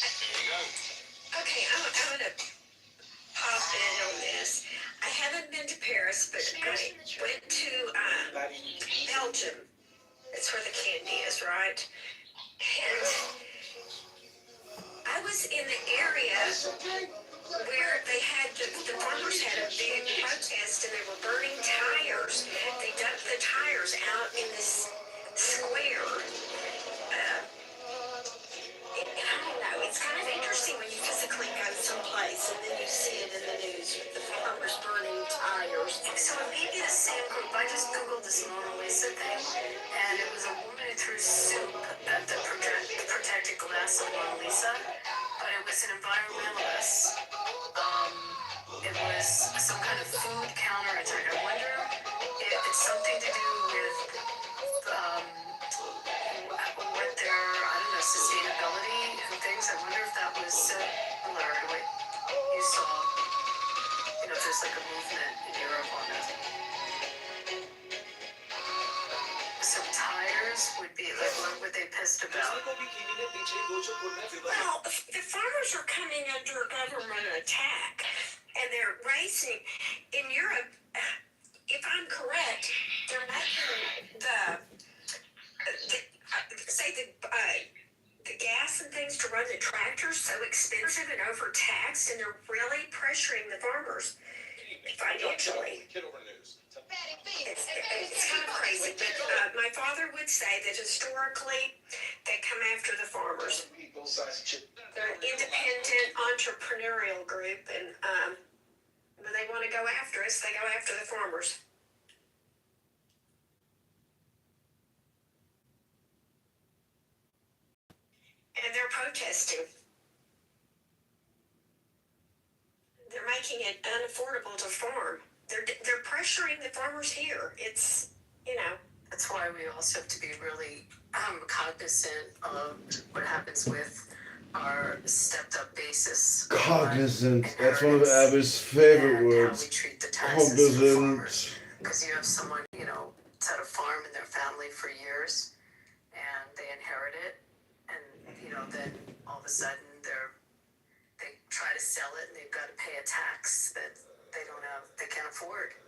There you go. Okay, I'm gonna pop in on this. I haven't been to Paris, but I went to Belgium. That's where the candy is, right? And I was in the area where they had the farmers had a big protest and they were burning tires. They dumped the tires out in this square. I don't know. It's kind of interesting when you physically go someplace and then you see it in the news with the farmers burning tires. So maybe the same group. I just googled this Mona Lisa thing, and it was a woman who threw soup at the protected glass of Mona Lisa, but it was an environmentalist. It was some kind of food counterattack. I wonder if it's something to do with what their, I don't know, sustainability and things. I wonder if that was similar to what you saw. You know, if there's like a movement in Europe on it. So tires would be like, what would they pissed about? Well, the farmers are coming under government attack, and they're racing. In Europe, if I'm correct, they're making the gas and things to run the tractors so expensive and overtaxed, and they're really pressuring the farmers financially. Kitover news. It's kind of crazy, but my father would say that historically they come after the farmers. They're an independent entrepreneurial group, and when they want to go after us, they go after the farmers. And they're protesting. They're making it unaffordable to farm. They're pressuring the farmers here. It's, you know. That's why we also have to be really cognizant of what happens with our stepped up basis. Cognizant. That's one of Abby's favorite words. How we treat the taxes for farmers. Cognizant. Because you have someone, you know, that's had a farm in their family for years, and they inherit it, and you know, then all of a sudden they try to sell it, and they've got to pay a tax that they can't afford.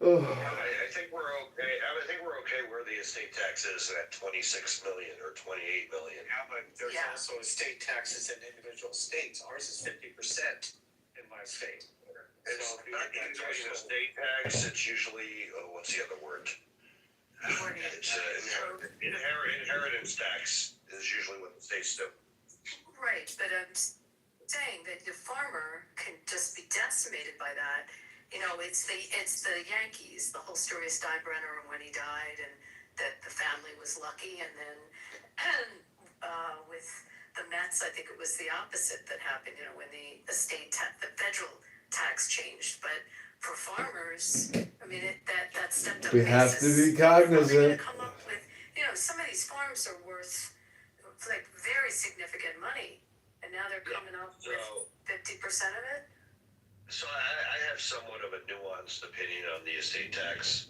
I think we're okay. I think we're okay where the estate tax is at 26 million or 28 million. Yeah, but there's also estate taxes in individual states. Ours is 50% in my state. It's not usually an estate tax. It's usually what's the other word? It's inheritance tax is usually what the states do. Right, but I'm saying that the farmer can just be decimated by that. You know, it's the Yankees. The whole story of Steinbrenner and when he died, and that the family was lucky. And then with the Mets, I think it was the opposite that happened. You know, when the federal tax changed. But for farmers, I mean, that stepped up We have to basis. be cognizant. Come up with, some of these farms are worth like very significant money, and now they're coming up with 50% of it. So I have somewhat of a nuanced opinion on the estate tax,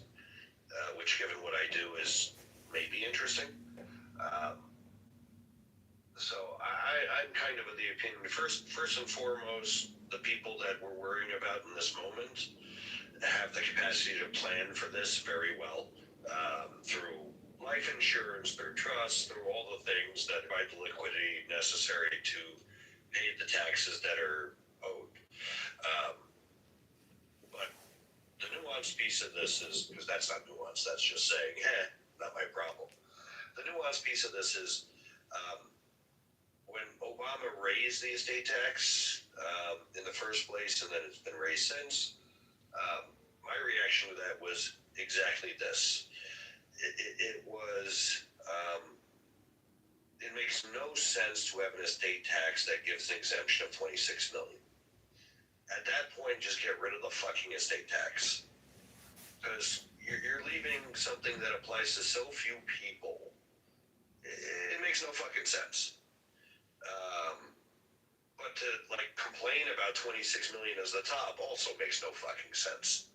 which, given what I do, is maybe interesting. So I'm kind of the opinion. First and foremost, the people that we're worrying about in this moment have the capacity to plan for this very well, through life insurance, through trust, through all the things that provide the liquidity necessary to pay the taxes that are owed. But the nuanced piece of this is, because that's not nuanced, that's just saying, not my problem. The nuanced piece of this is, when Obama raised the estate tax in the first place, and then it's been raised since, my reaction to that was exactly this. It was, it makes no sense to have an estate tax that gives an exemption of $26 million. At that point, just get rid of the fucking estate tax. Because you're leaving something that applies to so few people. It makes no fucking sense. But to complain about 26 million as the top also makes no fucking sense.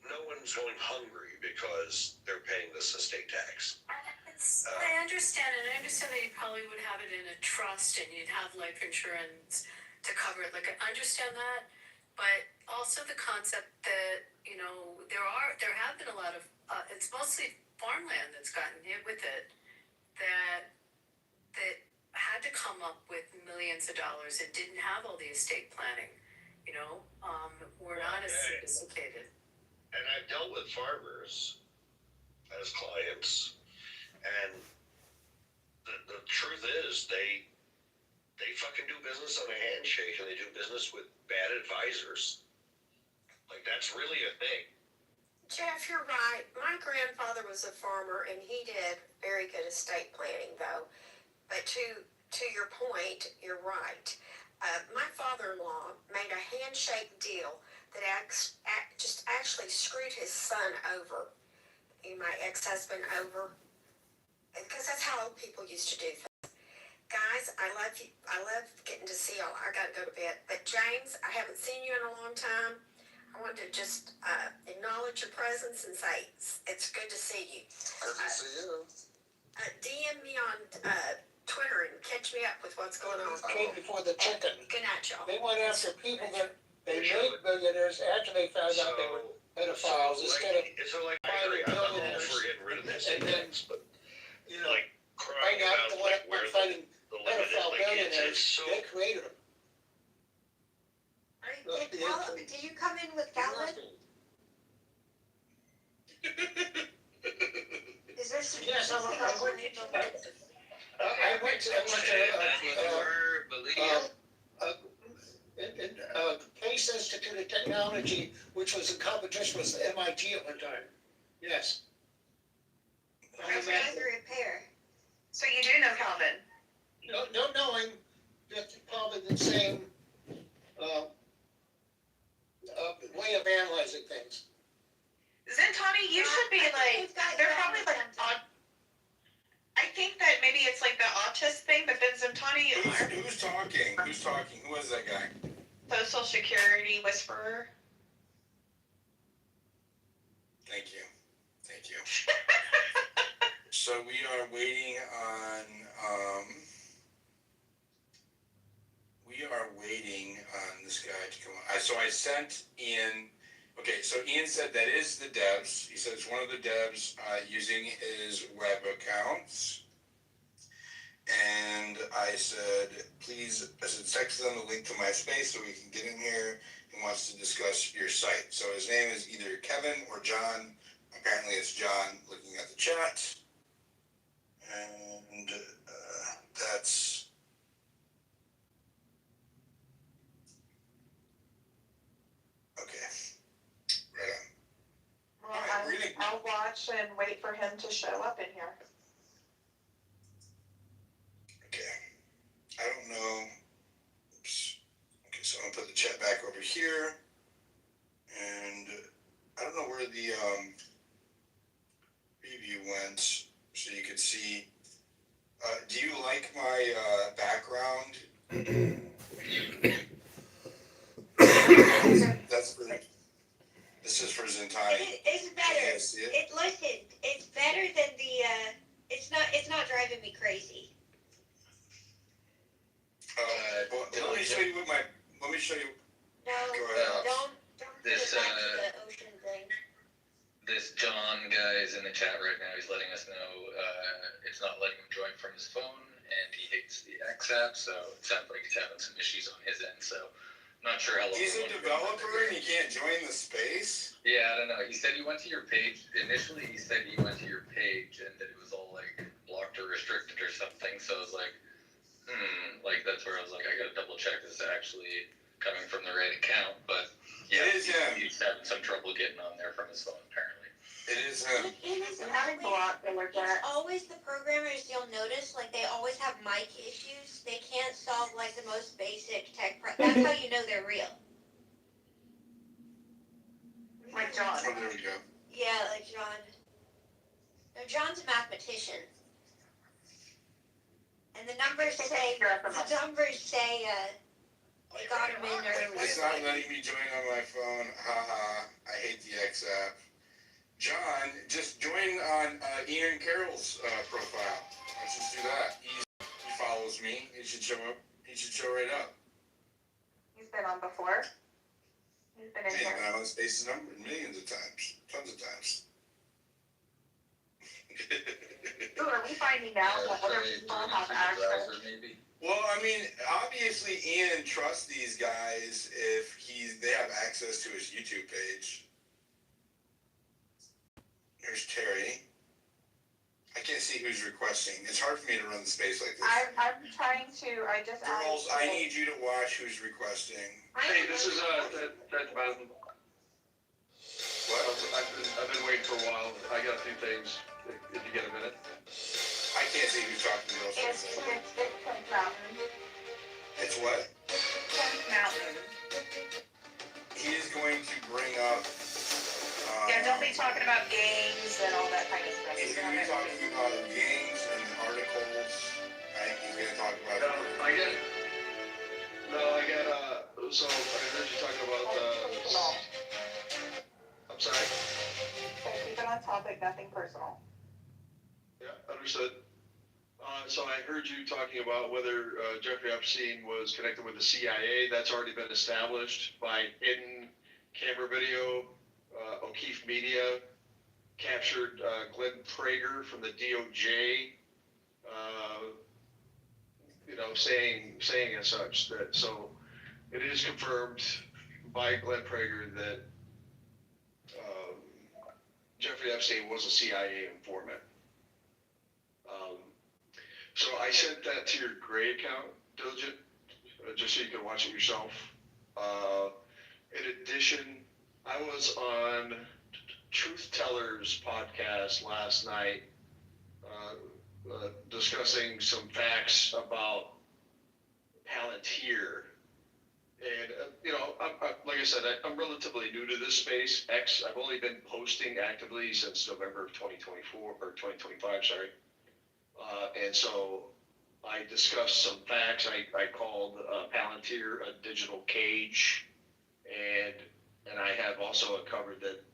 No one's going hungry because they're paying this estate tax. I understand, and I understand that you probably would have it in a trust and you'd have life insurance to cover it. I understand that, but also the concept that there have been a lot of it's mostly farmland that's gotten hit with it that had to come up with millions of dollars and didn't have all the estate planning. We're not as sophisticated. And I've dealt with farmers as clients, and the truth is they fucking do business on a handshake, and they do business with bad advisors. That's really a thing. Jeff, you're right. My grandfather was a farmer, and he did very good estate planning, though. But to your point, you're right. My father-in-law made a handshake deal that just actually screwed his son over, my ex-husband over, because that's how old people used to do things. Guys, I love you. I love getting to see y'all. I got to go to bed. But James, I haven't seen you in a long time. I wanted to just acknowledge your presence and say it's good to see you. Good to see you. DM me on Twitter and catch me up with what's going on. Came before the chicken. Good night, y'all. They went after people that they made millionaires after they found out they were pedophiles instead of finding billionaires. And then, find out the one fighting pedophile billionaires, they created them. Do you come in with Galvin? Is there some? Yes, I went to Case Institute of Technology, which was in competition with MIT at one time. Yes. Repair. So you do know Calvin? No knowing that probably the same way of analyzing things. Zentani, you should be they're probably I think that maybe it's the autist thing, but then Zentani Who's talking? Who's talking? Who is that guy? Social Security whisperer. Thank you. So we are waiting on this guy to come on. So I sent Ian. Okay, so Ian said that is the devs. He said it's one of the devs using his web accounts. And I said, please, text them the link to my space so we can get in here. He wants to discuss your site. So his name is either Kevin or John. Apparently it's John, looking at the chat. And that's... Okay. Right on. Well, I'll watch and wait for him to show up in here. Okay. I don't know. Oops. Okay, so I'm going to put the chat back over here. And I don't know where the preview went, so you could see. Do you like my background? That's for. This is for Zentai. It's better. Listen, it's better than the. It's not driving me crazy. Well, let me show you what my. Let me show you. No, Go ahead. don't This, go back to the ocean thing. This John guy is in the chat right now. He's letting us know it's not letting him join from his phone, and he hates the X app, so it sounds like he's having some issues on his end. So, not sure how long. He's a developer and he can't join the space? Yeah, I don't know. He said he went to your page. Initially, he said he went to your page and that it was all like blocked or restricted or something. So I was like, like that's where I was like, I gotta double check this is actually coming from the right account. But yeah, it is him. He's having some trouble getting on there from his phone apparently. It is him. It's always the programmers you'll notice, like they always have mic issues. They can't solve like the most basic tech that's how you know they're real. Like John. Oh, there we go. Yeah, like John. No, John's a mathematician. And the numbers say they got him in early. It's not letting me join on my phone. Haha. I hate the X app. John, just join on Ian Carroll's profile. Let's just do that. He follows me. He should show up. He should show right up. He's been on before. He's been in here. On Spaces number millions of times. Tons of times. Ooh, are we finding out what other people have access? Well, I mean, obviously Ian trusts these guys if they have access to his YouTube page. Here's Terry. I can't see who's requesting. It's hard for me to run the space like this. I'm trying to. I just. Girls, I need you to watch who's requesting. Hey, this is Dr. Bowden. What? I've been waiting for a while. I got a few things. If you get a minute. I can't see who's talking to girls. It's Kent Mountain. It's what? Kent Mountain. He is going to bring up. Yeah, don't be talking about games and all that kind of stuff. He's going to be talking about games and articles. Right? He's going to talk about. So I heard you talking about. I'm sorry. Keep it on topic, nothing personal. Yeah, understood. So I heard you talking about whether Jeffrey Epstein was connected with the CIA. That's already been established by hidden camera video. O'Keefe Media captured Glenn Prager from the DOJ, saying as such that. So it is confirmed by Glenn Prager that Jeffrey Epstein was a CIA informant. So I sent that to your Gray account, Diligent, just so you can watch it yourself. In addition, I was on Truth Tellers podcast last night discussing some facts about Palantir. And, like I said, I'm relatively new to this space. I've only been posting actively since November of 2024, or 2025, sorry. And so I discussed some facts. I called Palantir a digital cage, and I have also covered that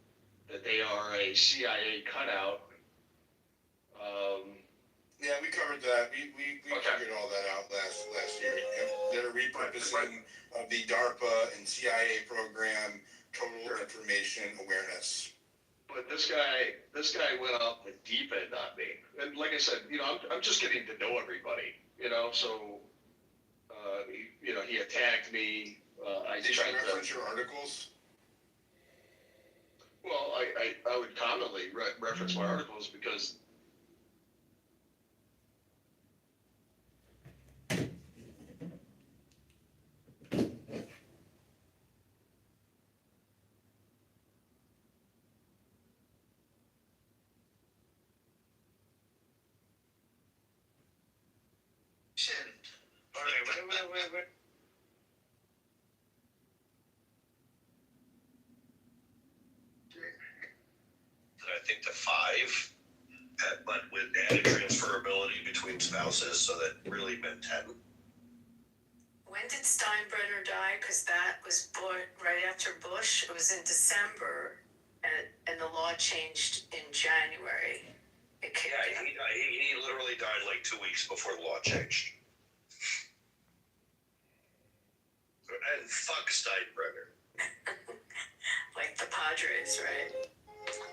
they are a CIA cutout. Yeah, we covered that. We figured all that out last year. They're repurposing of the DARPA and CIA program, Total Information Awareness. But this guy went off the deep end on me, and like I said, I'm just getting to know everybody, So, he attacked me. Did you reference your articles? Well, I would commonly reference my articles because. Wait. think, to 5, but with added transferability between spouses, so that really meant 10. When did Steinbrenner die? Because that was right after Bush. It was in December, and the law changed in January. He literally died like 2 weeks before the law changed. And fuck Steinbrenner. Like the Padres, right?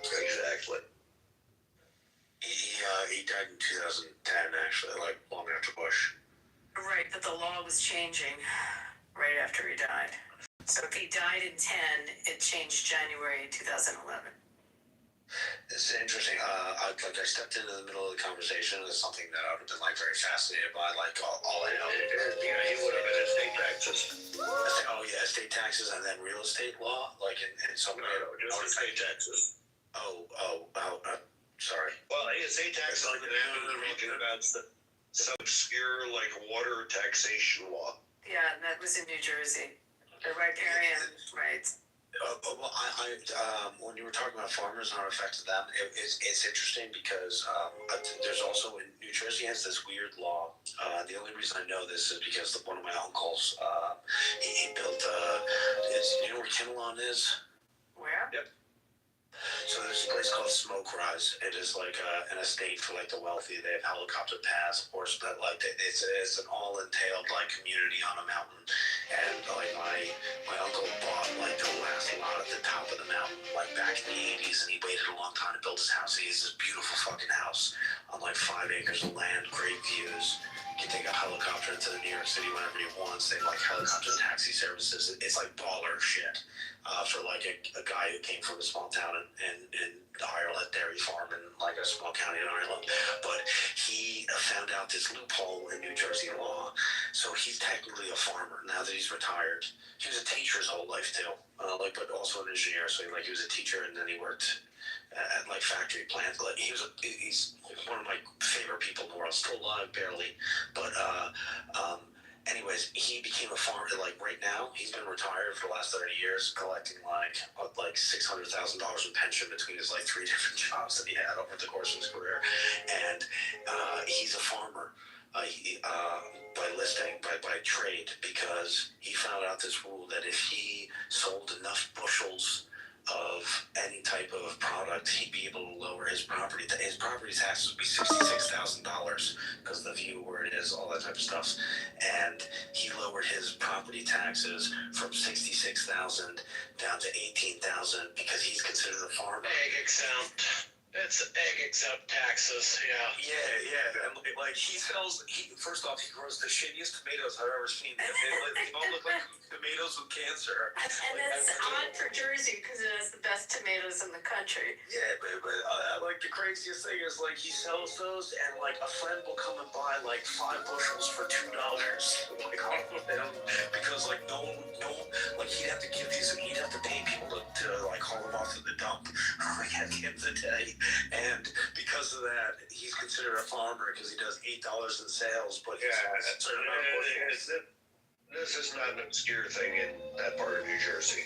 Exactly. He died in 2010, actually, like long after Bush. Right, but the law was changing right after he died. So if he died in 10, it changed January 2011. It's interesting. I stepped into the middle of the conversation. It's something that I would have been like very fascinated by. Like all I know, he would have been estate taxes. Oh yeah, estate taxes and then real estate law, like in some way. No, just estate taxes. Sorry. Well, estate taxes like talking about some obscure like water taxation law. Yeah, that was in New Jersey. The riparian rights. Well, when you were talking about farmers and how it affected them, it's interesting because there's also in New Jersey has this weird law. The only reason I know this is because one of my uncles, he built. You know where Kinnelon is? Where? Yep. So there's a place called Smoke Rise. It is like an estate for like the wealthy. They have helicopter paths, horse, but like it's an all-entailed like community on a mountain. And like my uncle bought like the last lot at the top of the mountain like back in the 80s, and he waited a long time to build his house. He has this beautiful fucking house on like 5 acres of land, great views. He can take a helicopter into New York City whenever he wants. They have like helicopter taxi services. It's like baller shit for like a guy who came from a small town in Ireland, dairy farm in like a small county in Ireland. But he found out this loophole in New Jersey law. So he's technically a farmer now that he's retired. He was a teacher his whole life too, but also an engineer. So he was a teacher and then he worked at like factory plants. Like he's one of my favorite people in the world. Still alive barely, but anyways, he became a farmer. Like right now, he's been retired for the last 30 years, collecting like $600,000 in pension between his like 3 different jobs that he had over the course of his career, and he's a farmer. By trade, because he found out this rule that if he sold enough bushels of any type of product, he'd be able to lower his property. His property taxes would be $66,000 because of the view where it is, all that type of stuff. And he lowered his property taxes from $66,000 down to $18,000 because he's considered a farmer. Egg exempt. It's egg exempt taxes, yeah. Yeah. And like first off, he grows the shittiest tomatoes I've ever seen. They all look like tomatoes with cancer. And that's odd for Jersey because it has the best tomatoes in the country. Yeah, but like the craziest thing is like he sells those and like a friend will come and buy like 5 bushels for $2. Like off of them because like no, like he'd have to pay people to like haul them off to the dump like at the end of the day. And because of that, he's considered a farmer because he does $8 in sales. But this is not an obscure thing in that part of New Jersey.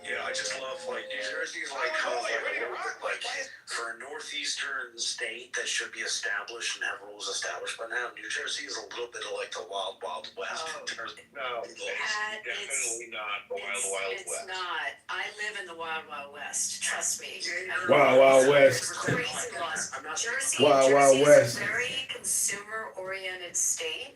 Yeah, I just love like New Jersey is like kind of like a little bit like for a northeastern state that should be established and have rules established by now. New Jersey is a little bit of like the wild west in terms of Definitely not the wild west. It's not. I live in the wild west. Trust me. Wild West. Crazy laws. Jersey Wild is West. a very consumer-oriented state,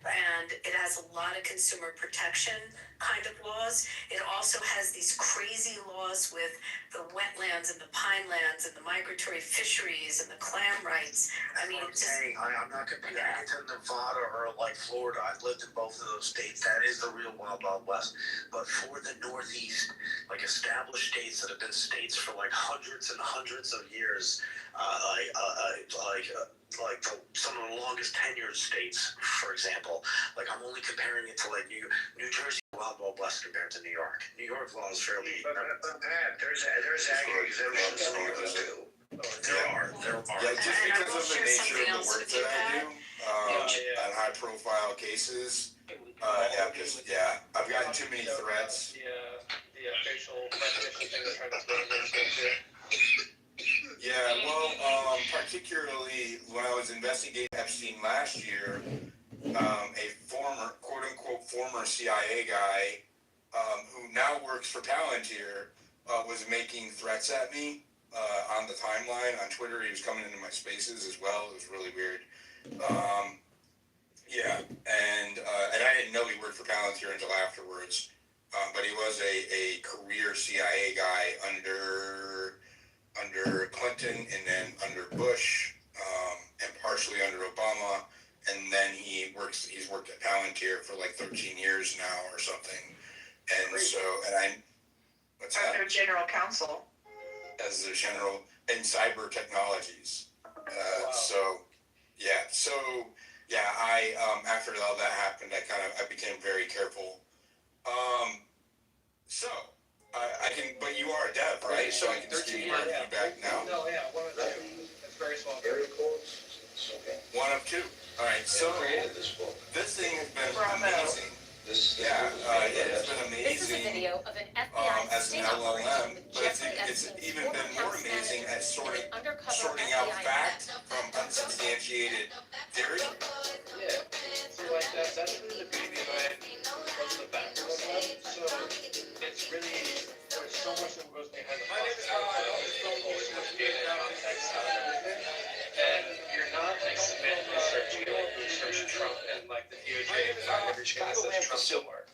and it has a lot of consumer protection kind of laws. It also has these crazy laws with the wetlands and the pinelands and the migratory fisheries and the clam rights. I mean, I'm not comparing it to Nevada or like Florida. I've lived in both of those states. That is the real wild west. But for the Northeast, like established states that have been states for like hundreds and hundreds of years, some of the longest tenured states, for example. Like I'm only comparing it to like New Jersey wild west compared to New York. New York law is fairly. There's ag exemptions in New York too. There are. Yeah, just because of the nature of the work that I do, and high profile cases, I've gotten too many threats. The facial recognition thing they're trying to throw in there too. Yeah, well, particularly when I was investigating Epstein last year, a former, quote unquote, former CIA guy, who now works for Palantir, was making threats at me on the timeline on Twitter. He was coming into my spaces as well. It was really weird. Yeah, and I didn't know he worked for Palantir until afterwards. But he was a career CIA guy under Clinton and then under Bush, and partially under Obama. And then he's worked at Palantir for like 13 years now or something. And so, what's that? Their general counsel. As their general in cyber technologies. So, I after all that happened, I became very careful. So, I can, but you are a dev, right? So I can just give you my feedback now. No, yeah, one of two. It's very small. Very close. Okay. One of two. All right. So this thing has been amazing. It has been amazing. This is a video of an FBI as an sting operation LLM, with but Jeffrey it's Epstein's even been former more house amazing manager at sorting and an undercover out FBI fact from unsubstantiated theory. Yeah. So like that's really the beauty behind what's the background of that. So it's really there's so much that goes behind the process. There's so much data and context out of everything. And you're not like Smith researching like research Trump and like the DOJ and find every chain that says Trump somewhere.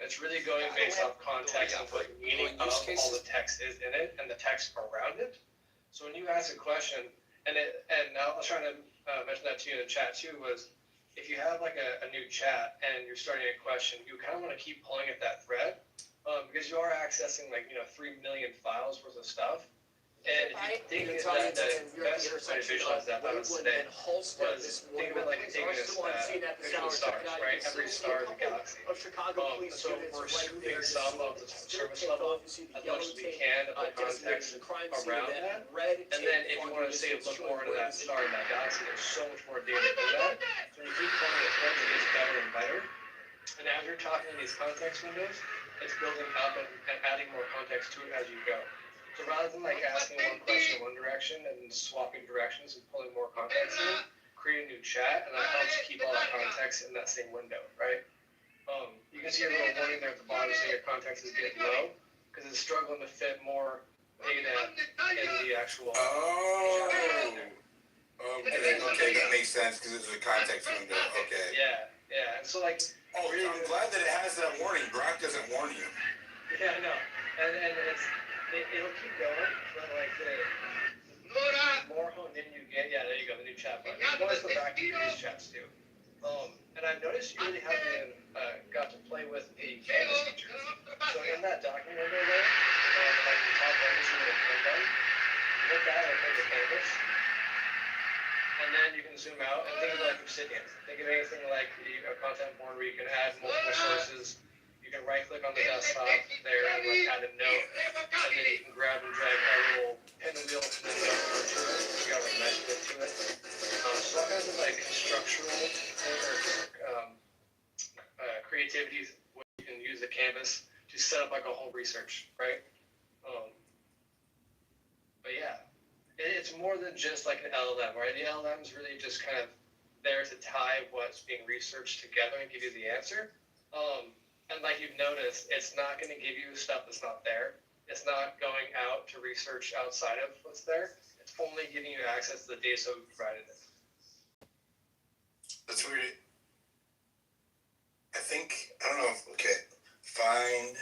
It's really going based off context and what the meaning of all the text is in it and the text around it. So when you ask a question, and I was trying to mention that to you in the chat too, was if you have like a new chat and you're starting a question, you kind of want to keep pulling at that thread because you are accessing like 3 million files worth of stuff. And if you think that the best way to visualize that I would say was think of it like taking a visual stars, right? Every star is a galaxy. So we're scooping some of the surface level as much as we can of the context around that. And then if you want to say look more into that star in that galaxy, there's so much more data in that. So when you keep pulling the threads, it gets better and better. And as you're talking in these context windows, it's building up and adding more context to it as you go. So rather than like asking one question in one direction and swapping directions and pulling more context in, create a new chat, and that helps keep all that context in that same window, right? You can see a little warning there at the bottom saying your context is getting low because it's struggling to fit more data in the actual. Okay, that makes sense because it's a context window. Okay. Yeah, and so like. Oh, I'm glad that it has that warning. Grok doesn't warn you. Yeah, I know, and it'll keep going, but like the more honed in you get, there you go, the new chat button. You want to go back to these chats too. And I've noticed you really haven't got to play with the canvas feature. So in that document window there, like the top right, you see the pen button. You hit that and hit the canvas. And then you can zoom out and think of it like Obsidian. Think of anything like a content board where you can add multiple sources. You can right click on the desktop there and like add a note. And then you can grab and drag a little pinwheel and then go over to it. You got like nice bit to it. So that kind of like structural creativity where you can use the canvas to set up like a whole research, right? But yeah. It's more than just like an LLM, right? The LLM is really just kind of there to tie what's being researched together and give you the answer. And like you've noticed, it's not going to give you stuff that's not there. It's not going out to research outside of what's there. It's only giving you access to the data so we provided it. That's weird. I don't know find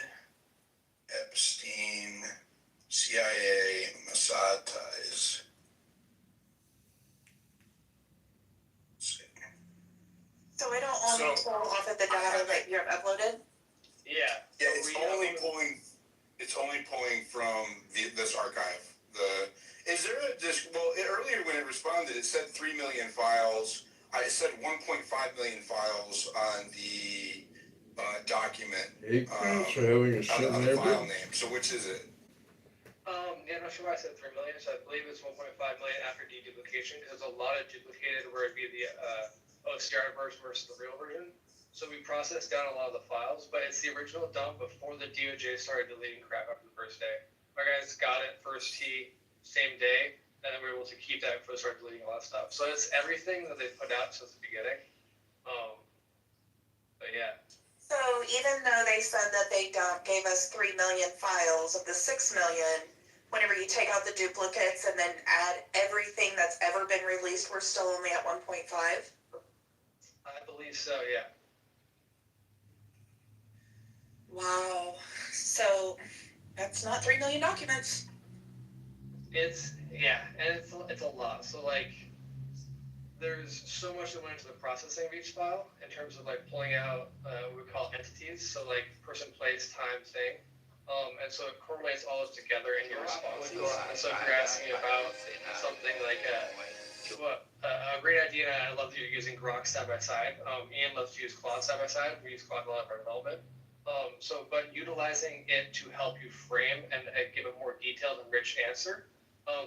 Epstein, CIA, Mossad ties. So I don't only pull off of the data that you have uploaded? Yeah. It's only pulling from this archive. Earlier when it responded, it said 3 million files. I said 1.5 million files on the document. For having a shit on in the there, file name. So which is it? I'm not sure why I said 3 million. So I believe it's 1.5 million after deduplication because there's a lot of duplicated where it'd be the OCR versus the real version. So we processed down a lot of the files, but it's the original dump before the DOJ started deleting crap after the first day. Our guys got it first tee, same day, and then we were able to keep that before they started deleting a lot of stuff. So it's everything that they put out since the beginning. But yeah. So even though they said that they gave us 3 million files of the 6 million, whenever you take out the duplicates and then add everything that's ever been released, we're still only at 1.5? I believe so, yeah. Wow. So that's not 3 million documents. It's, yeah, and it's a lot. So like, there's so much that went into the processing of each file in terms of like pulling out what we call entities. So like person, place, time, thing. And so it correlates all this together in your responses. And so if you're asking about something like a great idea, I love that you're using Grok side by side. Ian loves to use Claude side by side. We use Claude a lot for development. But utilizing it to help you frame and give a more detailed and rich answer.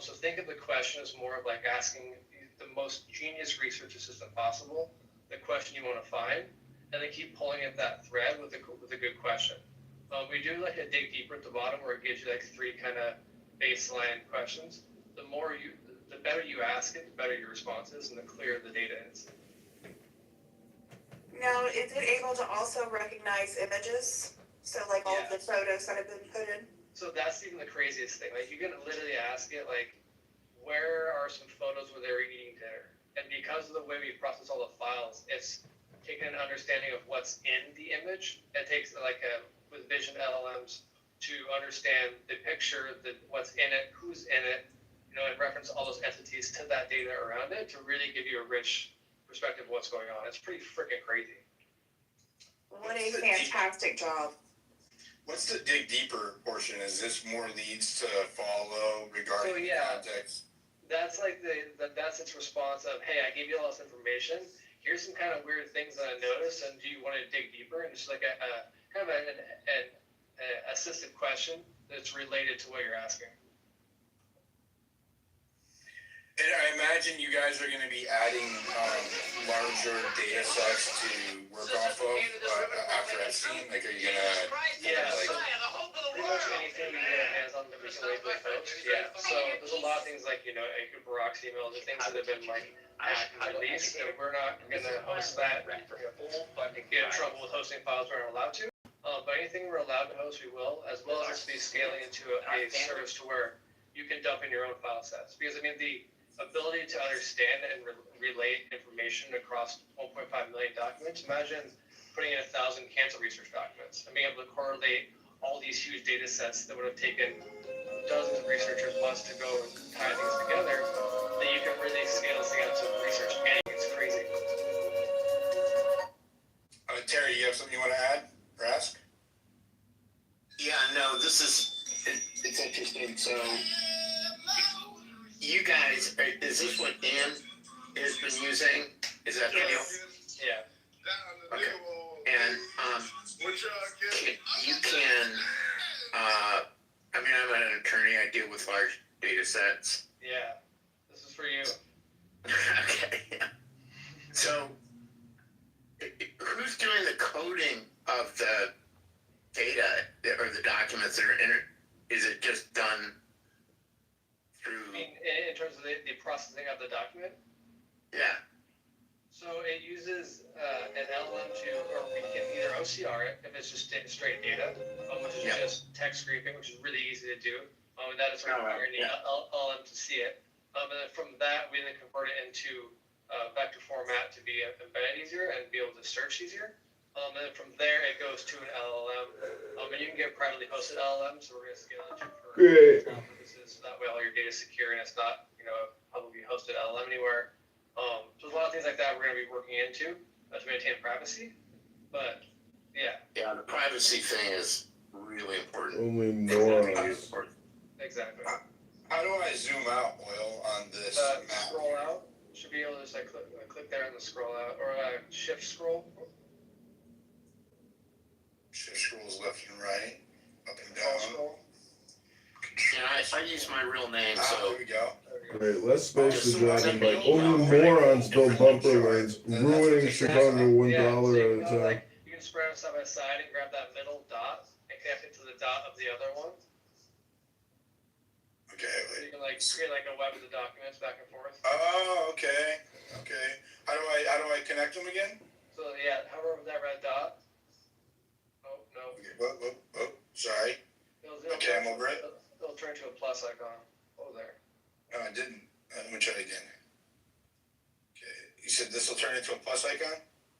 So think of the question as more of like asking the most genius research assistant possible, the question you want to find, and then keep pulling at that thread with a good question. We do like a dig deeper at the bottom where it gives you like 3 kind of baseline questions. The better you ask it, the better your response is, and the clearer the data is. Now, is it able to also recognize images? So like all of the photos that have been put in? So that's even the craziest thing. Like you can literally ask it like, where are some photos where they were eating dinner? And because of the way we process all the files, it's taking an understanding of what's in the image. It takes like with vision LLMs to understand the picture, what's in it, who's in it, and reference all those entities to that data around it to really give you a rich perspective of what's going on. It's pretty freaking crazy. What a fantastic job. What's the dig deeper portion? Is this more leads to follow regarding context? That's like that's its response of, hey, I gave you all this information. Here's some kind of weird things that I noticed, and do you want to dig deeper? And it's like a kind of an assisted question that's related to what you're asking. And I imagine you guys are going to be adding larger data sets to work off of after Epstein. Like, are you going to? Yeah. Pretty much anything we get our hands on that we can legally post. Yeah. So there's a lot of things like Barack's email, the things that have been like released, and we're not going to host that. But get in trouble with hosting files we're not allowed to. But anything we're allowed to host, we will, as well as be scaling into a service to where you can dump in your own file sets. Because I mean the ability to understand and relate information across 1.5 million documents. Imagine putting in 1,000 cancer research documents and being able to correlate all these huge data sets that would have taken dozens of researchers months to go and tie things together, that you can really scale this thing out to research anything. It's crazy. Terry, you have something you want to add or ask? Yeah, no, it's interesting. So, you guys, is this what Dan has been using? Is that video? Yeah. Okay. And you can, I mean, I'm an attorney. I deal with large data sets. Yeah. This is for you. Okay. So, who's doing the coding of the data or the documents that are in it? Is it just done through? I mean, in terms of the processing of the document? Yeah. So it uses an LLM or we can either OCR it if it's just straight data, which is just text scraping, which is really easy to do. And that is where you're going to need LLM to see it. And then from that, we then convert it into vector format to be embedded easier and be able to search easier. And then from there, it goes to an LLM. And you can get privately hosted LLMs, so we're going to scale it for purposes, so that way all your data is secure and it's not, publicly hosted LLM anywhere. So there's a lot of things like that we're going to be working into to maintain privacy. But, yeah. Yeah, the privacy thing is really important. Only morons. Exactly. How do I zoom out, Will, on this map? Scroll out. Should be able to just click there and then scroll out, or shift scroll. Shift scrolls left and right, up and down. Yeah, I use my real name, so. There we go. Great, less space to driving bike. Only morons build bumper lanes, ruining Chicago $1 at a time. You can spread them side by side and grab that middle dot and connect it to the dot of the other one. Okay. So you can like create like a web of the documents back and forth. Oh, okay. Okay. How do I connect them again? So yeah, hover over that red dot. Oh no. Okay. Whoa. Sorry. Okay, I'm over it. It'll turn to a plus icon. Oh, there. No, I didn't. Let me try it again. Okay. You said this will turn into a plus icon?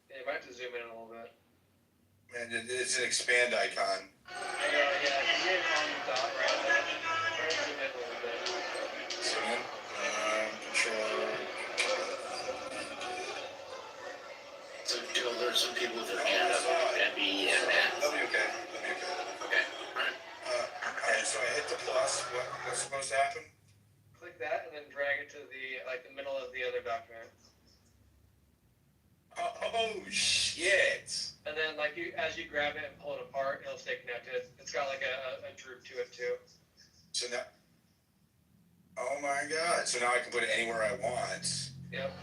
Yeah, you might have to zoom in a little bit. Man, it's an expand icon. Yeah, you hit on the dot right there. Try to zoom in a little bit. Zoom in. Control. So, Joe, there's some people with their hand up. That'd be Matt. That'll be okay. Okay. Alright. Alright, so I hit the plus. What's supposed to happen? Click that and then drag it to the middle of the other document. Oh shit! And then as you grab it and pull it apart, it'll stay connected. It's got like a droop to it too. So now, oh my god! So now I can put it anywhere I want. Yep.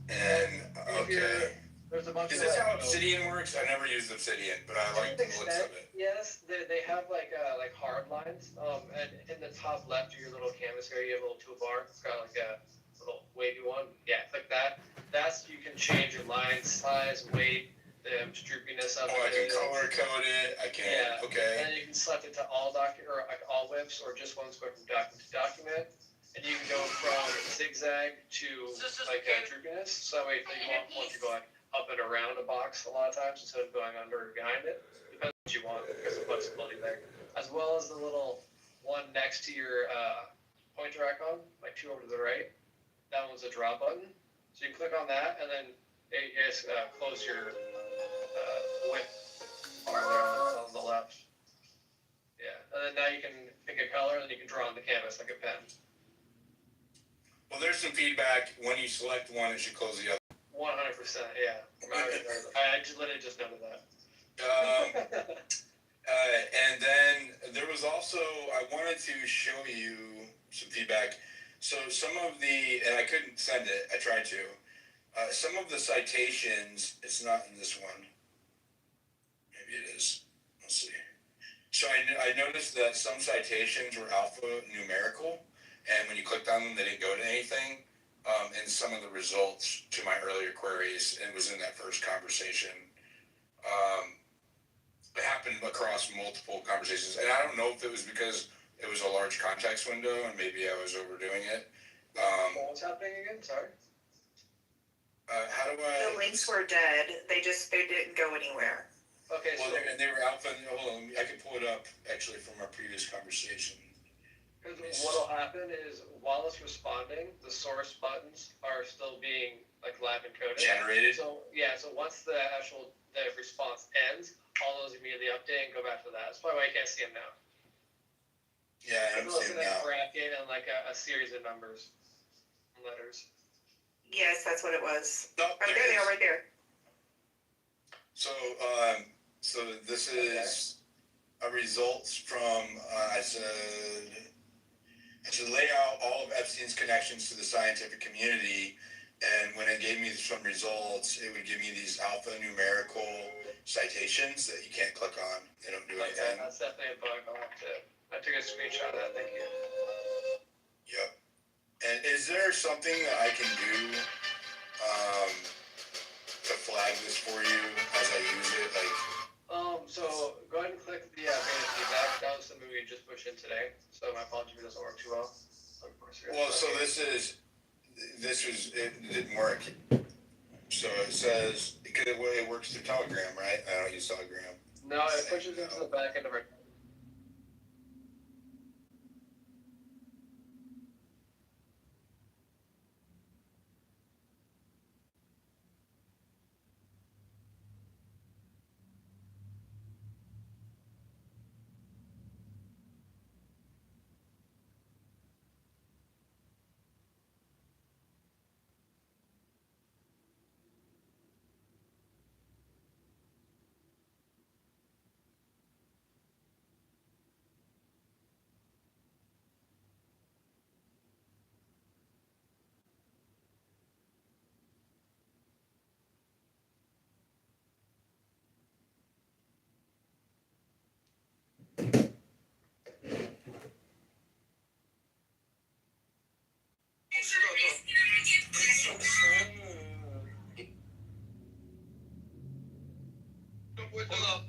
And okay. There's a bunch Is of this how Obsidian works? I never used Obsidian, but I like the looks of it. Yes, they have like hard lines. And in the top left of your little canvas area, you have a little toolbar. It's got like a little wavy one. Yeah, click that. You can change your line size, weight, the droopiness of it. Oh, I can color code it. I can. Yeah. Okay. And then you can select it to all all whips or just ones going from document to document. And you can go from zigzag to droopiness. So that way, if you want to go up and around a box a lot of times instead of going under or behind it. Depends what you want because of flexibility there. As well as the little one next to your pointer icon, like two over to the right. That one's a draw button. So you click on that and then you just close your whip bar there on the left. Yeah, and then now you can pick a color and then you can draw on the canvas like a pen. Well, there's some feedback. When you select one, it should close the other. 100%, yeah. I literally just noted that. And then there was also, I wanted to show you some feedback. So some of the, and I couldn't send it, I tried to. Some of the citations, it's not in this one. Maybe it is. Let's see. So I noticed that some citations were alphanumerical, and when you clicked on them, they didn't go to anything. And some of the results to my earlier queries, it was in that first conversation. It happened across multiple conversations, and I don't know if it was because it was a large context window and maybe I was overdoing it. What was happening again? Sorry. How do I? The links were dead. They didn't go anywhere. Okay. Well, they were alpha. Hold on, I can pull it up actually from our previous conversation. Because what will happen is while it's responding, the source buttons are still being live encoded. Generated. So once the response ends, all those immediately update and go back to that. That's probably why you can't see them now. Yeah, I understand now. Bracket and a series of numbers and letters. Yes, that's what it was. No, right there, they are right there. So, so this is a results from, I should lay out all of Epstein's connections to the scientific community, and when it gave me some results, it would give me these alphanumerical citations that you can't click on. They don't do anything. That's definitely a bug. I took a screenshot of that. Thank you. Yep. And is there something that I can do to flag this for you as I use it? So go ahead and click the beta feedback. That was the movie you just pushed in today. So my apologies if it doesn't work too well. Well, so it didn't work. So it says, because it works through Telegram, right? I don't use Telegram. No, it pushes into the back end of our Hold up.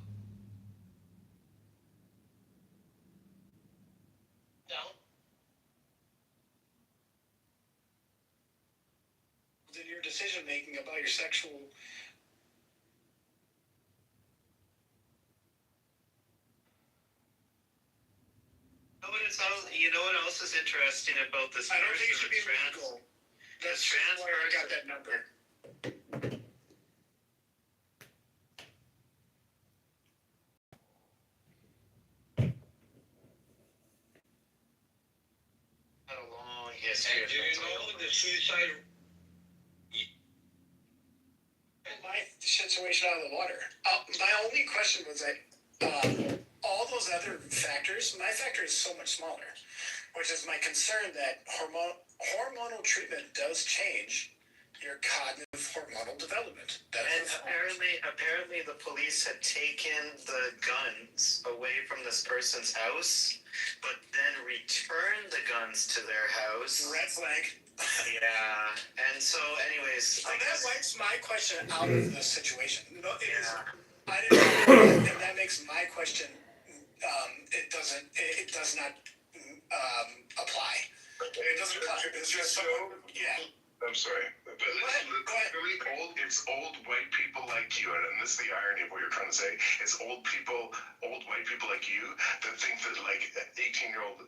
Down. Did your decision making about your sexual. You know what else is interesting about this? I don't think it should be legal. That's trans why I got that number. Had a long history. Do you know the suicide? My situation out of the water. My only question was that all those other factors, my factor is so much smaller, which is my concern that hormonal treatment does change your cognitive hormonal development. And apparently the police had taken the guns away from this person's house, but then returned the guns to their house. Red flag. Yeah, and so anyways, that wipes my question out of the situation. No, it is. I didn't, and that makes my question. It does not apply. It doesn't apply. It's just someone. Yeah. I'm sorry, but it's old white people like you, and this is the irony of what you're trying to say. It's old white people like you that think that like 18-year-old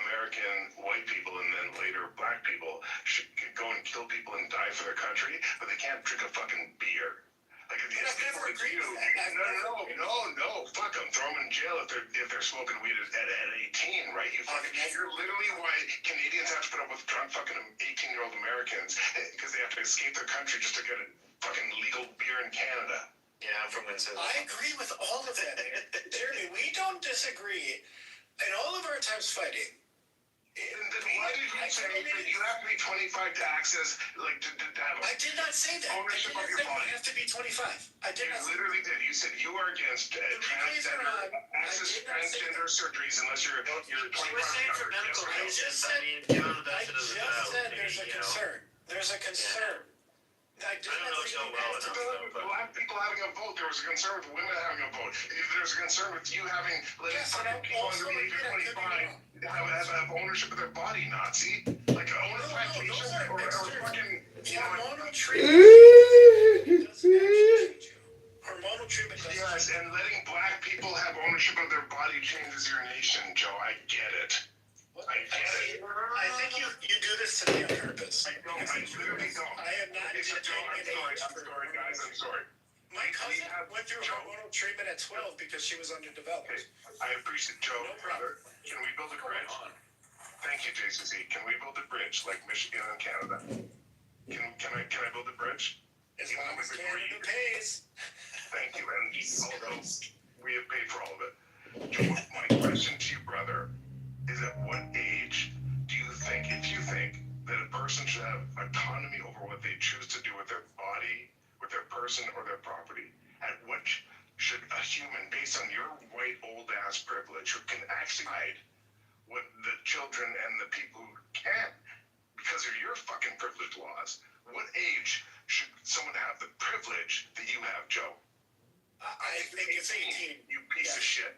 American white people and then later black people should go and kill people and die for their country, but they can't drink a fucking beer. Like it's people like you. No, fuck them. Throw them in jail if they're smoking weed at 18, right? You're literally why Canadians have to put up with drunk fucking 18-year-old Americans because they have to escape their country just to get a fucking legal beer in Canada. Yeah, I'm from Winston. I agree with all of that, Jeremy. We don't disagree. In all of our times fighting. And then why did you say that you have to be 25 to access, like, to have I did not say that. ownership of your body? You have to be 25. I did not say that. You literally did. You said you are against transgender surgeries unless you're 25. I just said there's a concern. There's a concern. I don't know Joe well enough. Black people having a vote. There was a concern with women having a vote. There's a concern with you having people under the age of 25 have ownership of their body, Nazi. Like an ownership or fucking hormonal treatment. Hormonal treatment. Yes, and letting black people have ownership of their body changes your nation, Joe. I get it. I think you do this to me on purpose. I literally don't. I am not I'm sorry, guys. I'm sorry. My cousin went through hormonal treatment at 12 because she was underdeveloped. Okay. I appreciate Joe. No problem. Can we build a bridge? Thank you, JCC. Can we build a bridge like Michigan and Canada? Can I build a bridge? As long as Canada pays. Thank you. And although we have paid for all of it. Joe, my question to you, brother, is at what age do you think, if you think that a person should have autonomy over what they choose to do with their body, with their person, or their property, at what should a human, based on your white old ass privilege, who can actually hide what the children and the people who can't, because of your fucking privilege laws, what age should someone have the privilege that you have, Joe? I think it's 18. You piece of shit.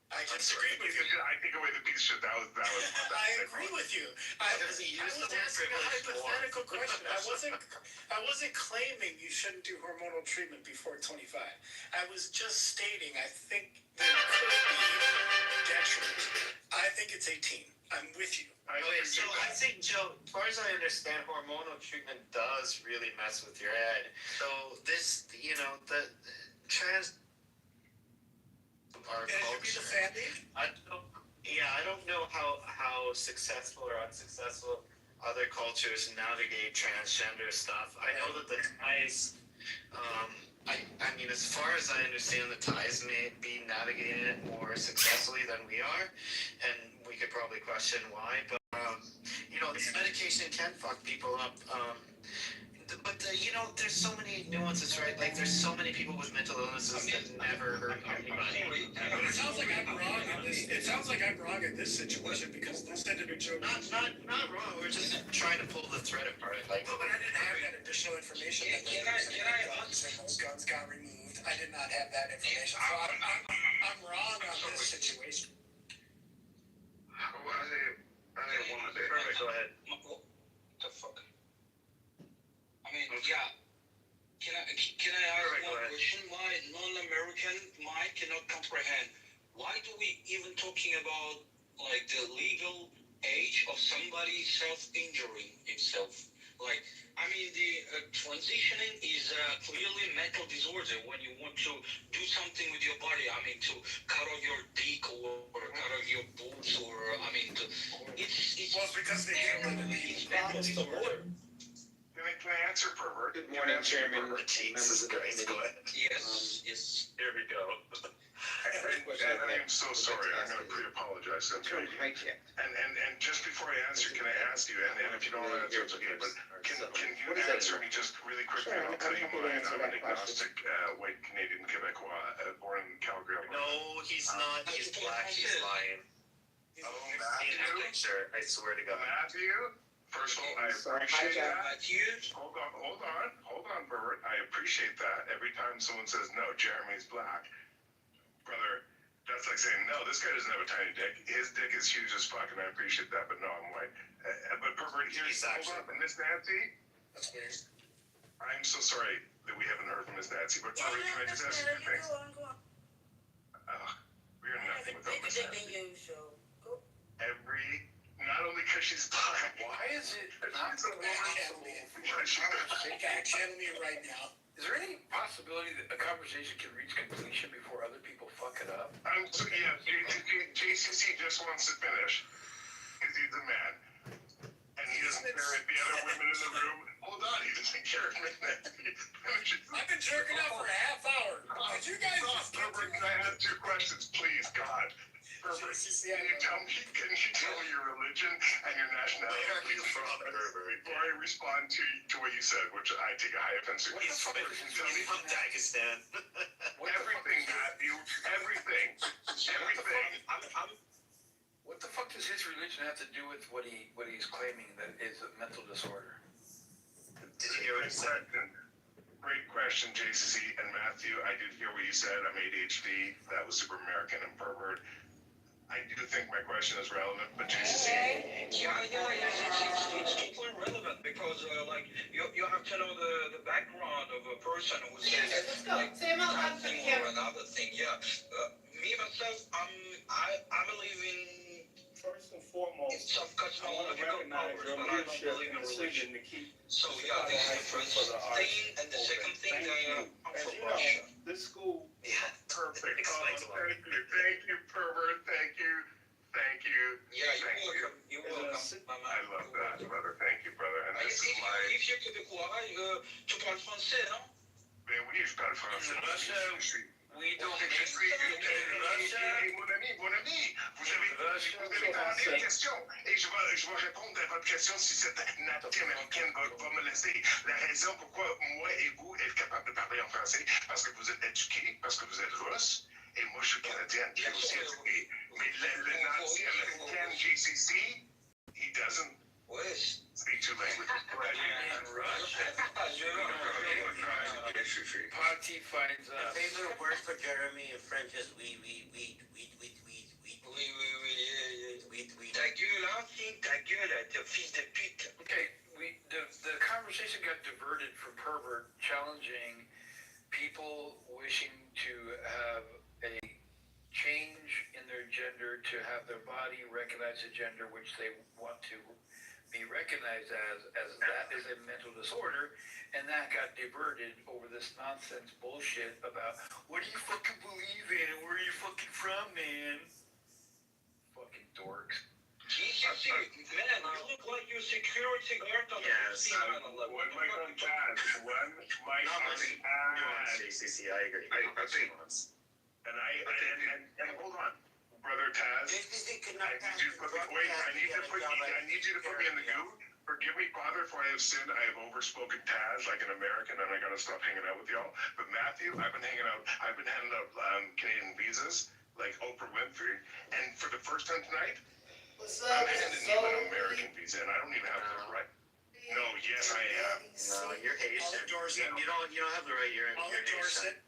I disagree with you. I take away the piece of shit. That was. I agree with you. I was asking a hypothetical question. I wasn't claiming you shouldn't do hormonal treatment before 25. I was just stating I think there could be detriment. I think it's 18. I'm with you. So I think, Joe, as far as I understand, hormonal treatment does really mess with your head. So this, the trans. Our culture. I don't know how successful or unsuccessful other cultures navigate transgender stuff. I know that the Thais, I mean, as far as I understand, the Thais may be navigating it more successfully than we are, and we could probably question why. But this medication can fuck people up. But there's so many nuances, right? Like, there's so many people with mental illnesses that never hurt anybody. It sounds like I'm wrong in this. It sounds like I'm wrong in this situation because this individual. Not wrong. We're just trying to pull the thread apart. Like, but I didn't have that additional information. Those guns got removed. I did not have that information. So I'm wrong on this situation. Go ahead. What the fuck? I mean, yeah. Can I ask one question? Why non-American mind cannot comprehend? Why do we even talking about like the legal age of somebody self-injuring himself? Like, I mean, the transitioning is clearly mental disorder when you want to do something with your body. I mean, to cut off your dick or cut off your boobs or, I mean, it's well, because they can't live in it's mental disorder. Can I answer, pervert? Good morning, Chairman, members of the committee. Yes, yes. Here we go. And I am so sorry. I'm going to pre-apologize. And just before I answer, can I ask you, and if you don't want to answer, it's okay, but can you answer me just really quickly, and I'll tell you mine. I'm an agnostic, white Canadian Quebecois, born in Calgary. No, he's not. He's black. He's lying. Oh, Matthew? Sure, I swear to God. Matthew? First of all, I appreciate that. Hold on, pervert. I appreciate that. Every time someone says, no, Jeremy's black, brother, that's like saying, no, this guy doesn't have a tiny dick. His dick is huge as fuck, and I appreciate that, but no, I'm white. But pervert, here's, hold on, Miss Nancy? That's weird. I'm so sorry that we haven't heard from Miss Nancy, but pervert, can I just ask you two things? Go on. We're nothing without Miss Nancy. Not only because she's black. Why is it not possible channel me right now? Is there any possibility that a conversation can reach completion before other people fuck it up? Yeah, JCC just wants to finish because he's a man. And he doesn't care if the other women in the room. Hold on, he doesn't care if I've been jerking off for a half hour. Did you guys just get Herbert, can I ask two questions, please? God. Herbert, can you tell me your religion and your nationality? Where are you from, Herbert? Before I respond to what you said, which I take a high offense to. He's from Dagestan. Everything, Matthew. Everything. What the fuck does his religion have to do with what he's claiming that is a mental disorder? Did you hear what he said? Great question, JCC and Matthew. I did hear what you said. I'm ADHD. That was super American and pervert. I do think my question is relevant, but JCC. Yeah, it's totally relevant because, like, you have to know the background of a person who says, like, one thing or another thing. Yeah. Me, myself, I believe in, First and foremost, some cosmological powers, but I don't believe in religion. So, yeah, this is the first thing, and the second thing, I'm from Russia. This school. Yeah. Perfect. Thank you, pervert. Thank you. Yeah, you're welcome. I love that, brother. Thank you, brother. And this is my... If you're Québécois, tu parles français, non? Mais oui, je parle français. We don't Mon ami, vous avez demandé une question et je vais répondre à votre question si cette nature américaine va me laisser. La raison pourquoi moi et vous êtes capables de parler en français, parce que vous êtes éduqués, parce que vous êtes russe, et moi je suis canadien, qui est aussi éduqué. Mais le nazi américain JCC, he doesn't speak two languages. Party finds My favorite word for Jeremy in French is oui. Ta gueule, hein? Ta gueule, t'es fils de pute. Okay, the conversation got diverted from pervert challenging people wishing to have a change in their gender, to have their body recognize a gender which they want to be recognized as that is a mental disorder, and that got diverted over this nonsense bullshit about what do you fucking believe in and where are you fucking from, man? Fucking dorks. Jesus, man, you look like you're security guard on the One mic on Taz. JCC, I agree. And hold on, brother Taz. I need you to put me in the goo. Forgive me, Father, for I have sinned. I have overspoken Taz like an American, and I gotta stop hanging out with y'all. But Matthew, I've been handing out Canadian visas like Oprah Winfrey, and for the first time tonight, I'm handing you an American visa, and I don't even have the right. No, yes, I am. No, you're Haitian. You don't have the right. You're Haitian.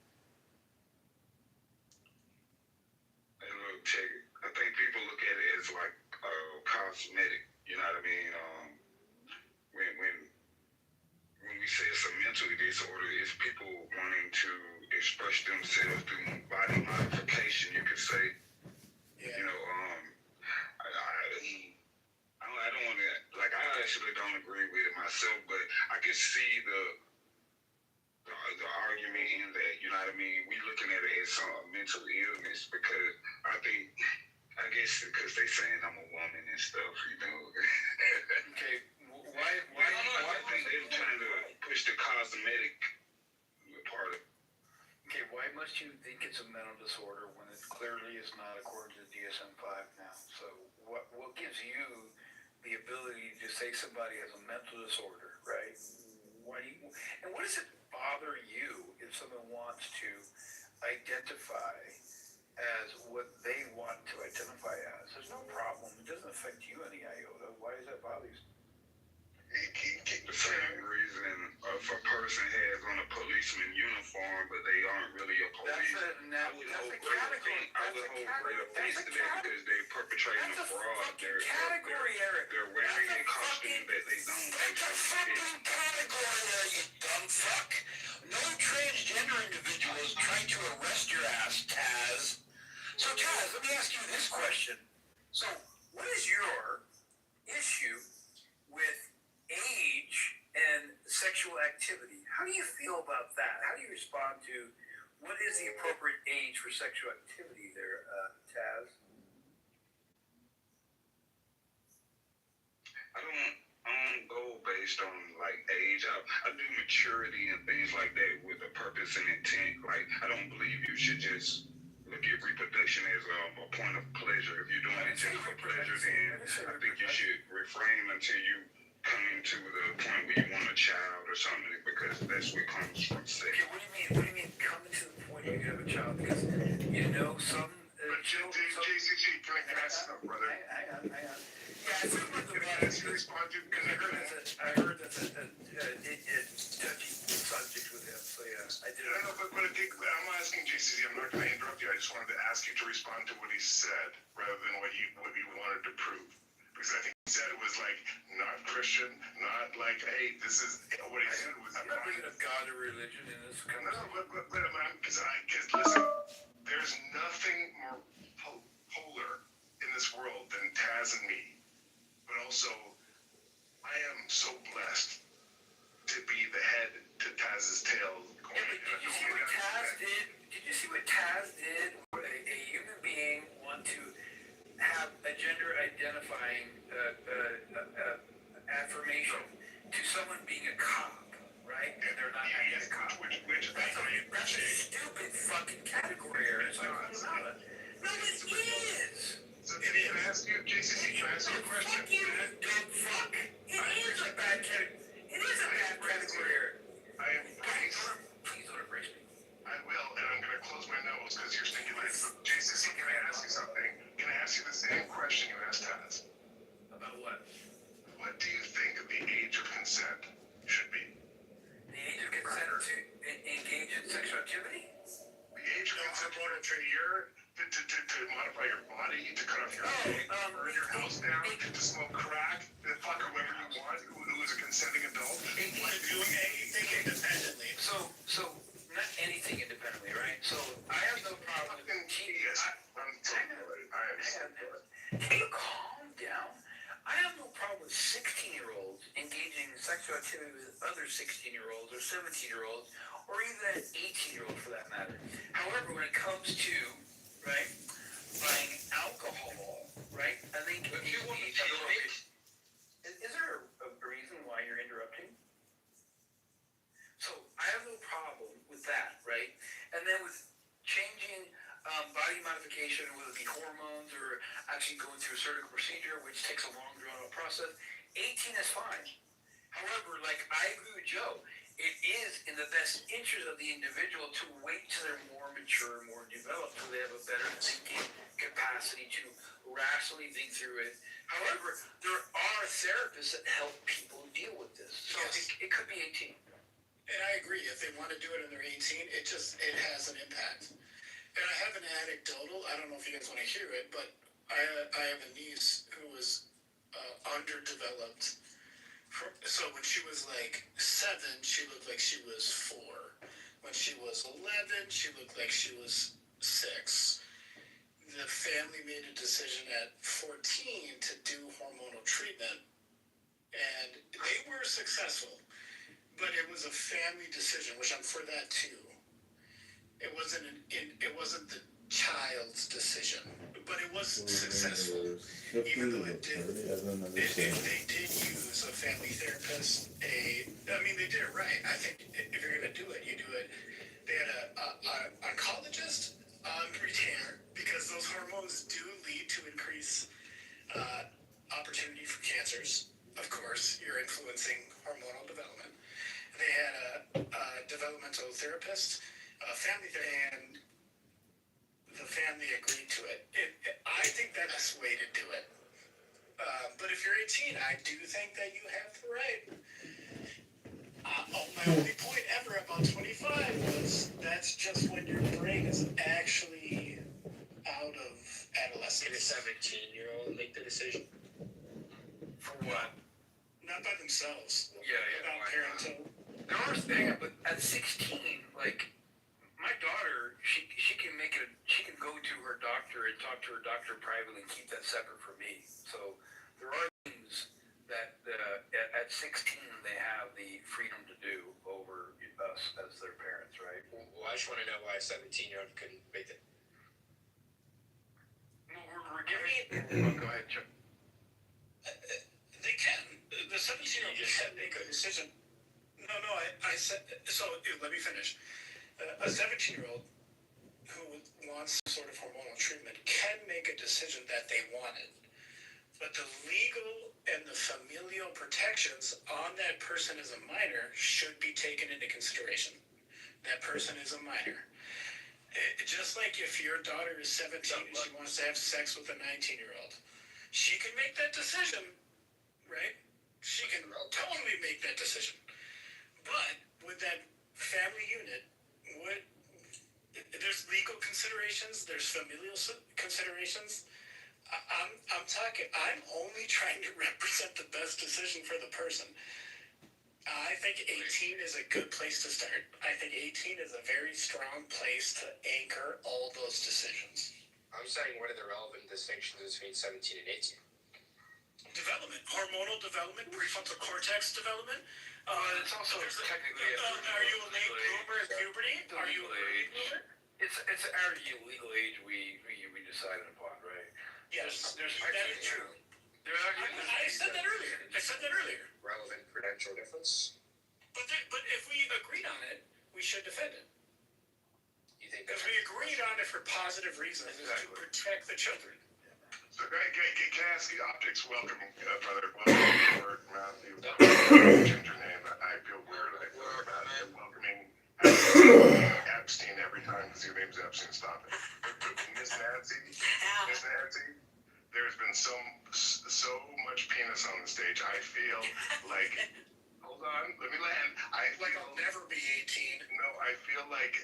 see the argument in that, you know what I mean? We looking at it as some mental illness because I guess because they saying I'm a woman and stuff, you know. Okay, why I think they're trying to push the cosmetic part of it. Okay, why must you think it's a mental disorder when it clearly is not according to DSM-5 now? So what gives you the ability to say somebody has a mental disorder, right? And what does it bother you if someone wants to identify as what they want to identify as? There's no problem. It doesn't affect you any iota. Why does that bother you? The same reason if a person has on a policeman uniform, but they aren't really a police. I would hold greater offense to that because they're perpetrating a fraud. They're wearing a costume that they don't actually fit. Category there, you dumb fuck. No transgender individual is trying to arrest your ass, Taz. So Taz, let me ask you this question. So what is your issue with age and sexual activity? How do you feel about that? How do you respond to what is the appropriate age for sexual activity there, Taz? I don't go based on like age. I do maturity and things like that with a purpose and intent. Like I don't believe you should just look at reproduction as a point of pleasure. If you're doing it just for pleasure, then I think you should refrain until you come into the point where you want a child or something, because that's what comes from sex. Okay, what do you mean coming to the point where you have a child? Because you know some JCC, can I ask you, brother? Hang on. Yeah, Can I ask you to respond to? Because I heard that's a touchy subject with him. So yeah, I did. No, but I'm asking JCC. I'm not going to interrupt you. I just wanted to ask you to respond to what he said rather than what he wanted to prove. Because I think he said it was like not Christian, not like, hey, this is what he said was. I'm not bringing up God or religion in this conversation. No, but because listen, there's nothing more polar in this world than Taz and me. But also, I am so blessed to be the head to Taz's tail. Yeah, but did you see what Taz did? Did you see what Taz did? A human being want to have a gender identifying affirmation to someone being a cop, right? And they're not being a cop. That's a stupid fucking category area. It's like, no, it is. So can I ask you, JCC, can I ask you a question? Fuck you, dumb fuck. It is a bad category. It is a bad category area. Please don't embrace me. I will, and I'm going to close my nose because you're stimulated. So, JCC, can I ask you something? Can I ask you the same question you asked Taz? About what? What do you think the age of consent should be? The age of consent to engage in sexual activity? The age of consent to modify your body, to cut off your burn your house down, to smoke crack, to fuck whoever you want, who is a consenting adult. Doing anything independently. So not anything independently, right? So I have no problem with Can you calm down? I have no problem with 16-year-olds engaging in sexual activity with other 16-year-olds or 17-year-olds or even an 18-year-old for that matter. However, when it comes to, right, buying alcohol, right, I think is there a reason why you're interrupting? So I have no problem with that, right? And then with changing body modification, whether it be hormones or actually going through a surgical procedure, which takes a long drawn-out process, 18 is fine. However, like I agree with Joe, it is in the best interest of the individual to wait till they're more mature, more developed, so they have a better thinking capacity to rationally think through it. However, there are therapists that help people deal with this. So it could be 18. And I agree, if they want to do it and they're 18, it has an impact. And I have an anecdotal, I don't know if you guys want to hear it, but I have a niece who was underdeveloped. So when she was like 7, she looked like she was 4. When she was 11, she looked like she was 6. The family made a decision at 14 to do hormonal treatment, and they were successful. but it was a family decision, which I'm for that too. It wasn't the child's decision, but it was successful. Even though they did use a family therapist. They did it right. I think if you're gonna do it, you do it. They had a oncologist on retainer because those hormones do lead to increased opportunity for cancers. Of course, you're influencing hormonal development. They had a developmental therapist, a family therapist, and the family agreed to it. I think that's the way to do it. But if you're 18, I do think that you have the right. My only point ever about 25 was that's just when your brain is actually out of adolescence. Can a 17-year-old make the decision? For what? Not by themselves. Yeah. About parental. The worst thing, but at 16, like, my daughter, she can make it. She can go to her doctor and talk to her doctor privately and keep that separate from me. So there are things that at 16 they have the freedom to do over us as their parents, right? Well, I just want to know why a 17-year-old couldn't make it. No, we're giving. Go ahead, Chuck. They can. The 17-year-old can make a decision. No, I said, so let me finish. A 17-year-old who wants some sort of hormonal treatment can make a decision that they want it. But the legal and the familial protections on that person as a minor should be taken into consideration. That person is a minor. Just like if your daughter is 17 and she wants to have sex with a 19-year-old, she can make that decision, right? She can totally make that decision. But with that family unit, there's legal considerations, there's familial considerations. I'm only trying to represent the best decision for the person. I think 18 is a good place to start. I think 18 is a very strong place to anchor all those decisions. I'm saying, what are the relevant distinctions between 17 and 18? Development, hormonal development, prefrontal cortex development. It's also technically. Are you a late bloomer at puberty? Are you a late bloomer? It's our legal age we decided upon, right? Yes, there's that is true. I said that earlier. Relevant credential difference? But if we agreed on it, we should defend it. You think? Because we agreed on it for positive reasons, to protect the children. So, can I ask you, Optics, welcome, brother, welcome aboard, Matthew. Ginger name, I feel weird, I feel bad welcoming Epstein every time because your name's Epstein, stop it. Miss Nancy, there's been so much penis on the stage, I feel like, hold on, let me land. I'll never be 18. No, I feel like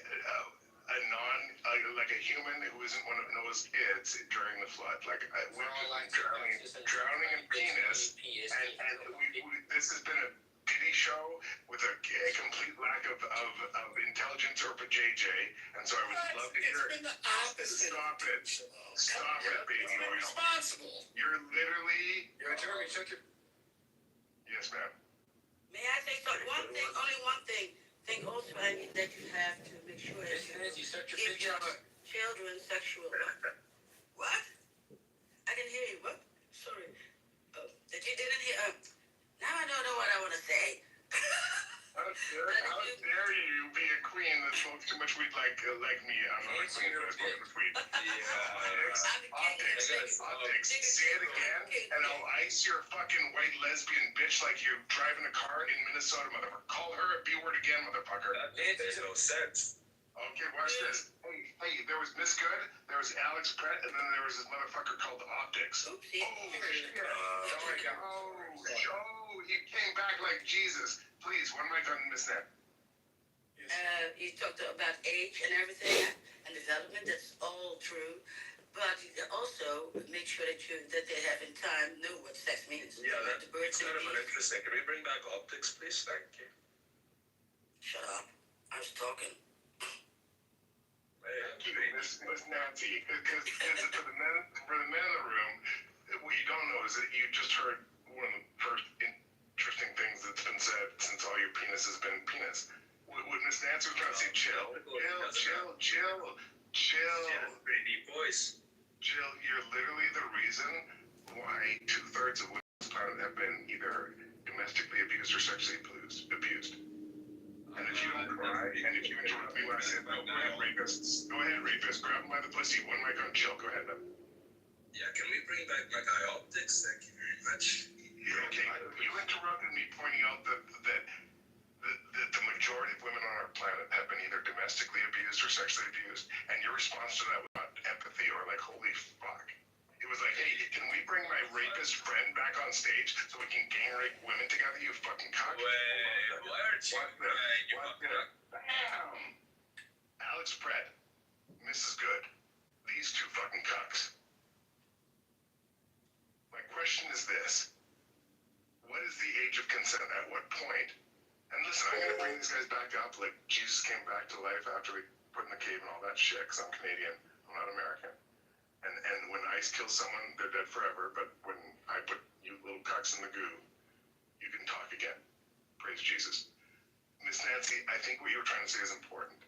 like a human who isn't one of Noah's kids during the flood. Like we're just drowning in penis, and this has been a pity show with a complete lack of intelligence or for JJ, and so I would love to hear it. It's been the opposite. Stop it, baby oil. Responsible. You're literally. Jeremy, check your. Yes, ma'am. May I say something? Only one thing also I mean that you have to make sure that you start your give your children sexual. What? I didn't hear you. What? Sorry. That you didn't hear. Now I don't know what I want to say. How dare you be a queen that smokes too much weed like me? I'm not a queen that smokes much weed. Optics. Say it again, and I'll ice your fucking white lesbian bitch like you're driving a car in Minnesota, motherfucker. Call her a B-word again, motherfucker. That makes no sense. Okay, watch this. Hey, there was Miss Good, there was Alex Brett, and then there was this motherfucker called Optics. Oopsie. You came back like Jesus. Please, when am I done, Miss Nat? You talked about age and everything and development. That's all true. But you also make sure that they have in time know what sex means. Yeah, that's kind of interesting. Can we bring back Optics, please? Thank you. Shut up. I was talking. Thank you, Miss Nancy. Because for the men in the room, what you don't know is that you just heard one of the first uplifting things that's been said since all your penis has been penis. What Miss Nancy was trying to say, chill. Baby voice. Jill, you're literally the reason why 2/3 of women on this planet have been either domestically abused or sexually abused. And if you don't cry, and if you interrupt me when I say that, go ahead, rapist. Go ahead, rapist. Grab him by the pussy. One mic on Jill. Go ahead, man. Yeah, can we bring back my guy optics? Thank you very much. Okay, you interrupted me pointing out that the majority of women on our planet have been either domestically abused or sexually abused, and your response to that was not empathy or like, holy fuck. It was like, hey, can we bring my rapist friend back on stage so we can gang rape women together, you fucking cock? Wait, why aren't you? Bam! Alex Brett, Mrs. Good, these two fucking cucks. My question is this. What is the age of consent? At what point? And listen, I'm going to bring these guys back up like Jesus came back to life after he put in the cave and all that shit, because I'm Canadian, I'm not American. And when ice kills someone, they're dead forever, but when I put you little cucks in the goo, you can talk again. Praise Jesus. Miss Nancy, I think what you were trying to say is important.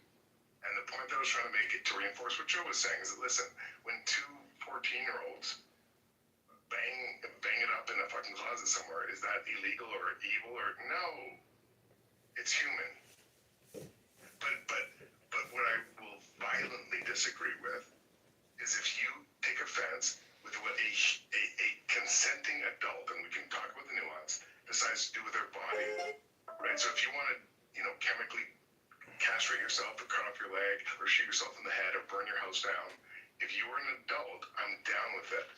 And the point that I was trying to make it to reinforce what Joe was saying is that, listen, when two 14-year-olds bang it up in a fucking closet somewhere, is that illegal or evil or no? It's human. But what I will violently disagree with is if you take offense with what a consenting adult, and we can talk about the nuance, decides to do with their body, right? So if you want to, chemically castrate yourself or cut off your leg or shoot yourself in the head or burn your house down, if you were an adult, I'm down with it.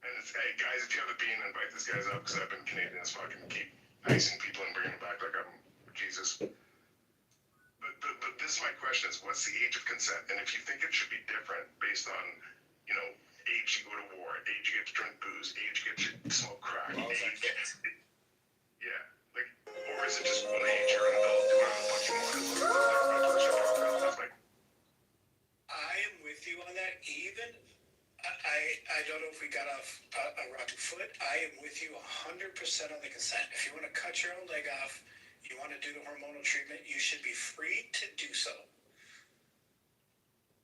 And it's, hey guys, if you have a bean, invite these guys up, because I've been Canadian as fuck and keep icing people and bringing them back like I'm Jesus. But this is my question: is what's the age of consent? And if you think it should be different based on, age you go to war, age you get to drink booze, age you get to smoke crack, yeah, like, or is it just one age you're an adult doing a bunch more? I am with you on that. Even I don't know if we got off a rocky foot. I am with you 100% on the consent. If you want to cut your own leg off, you want to do the hormonal treatment, you should be free to do so.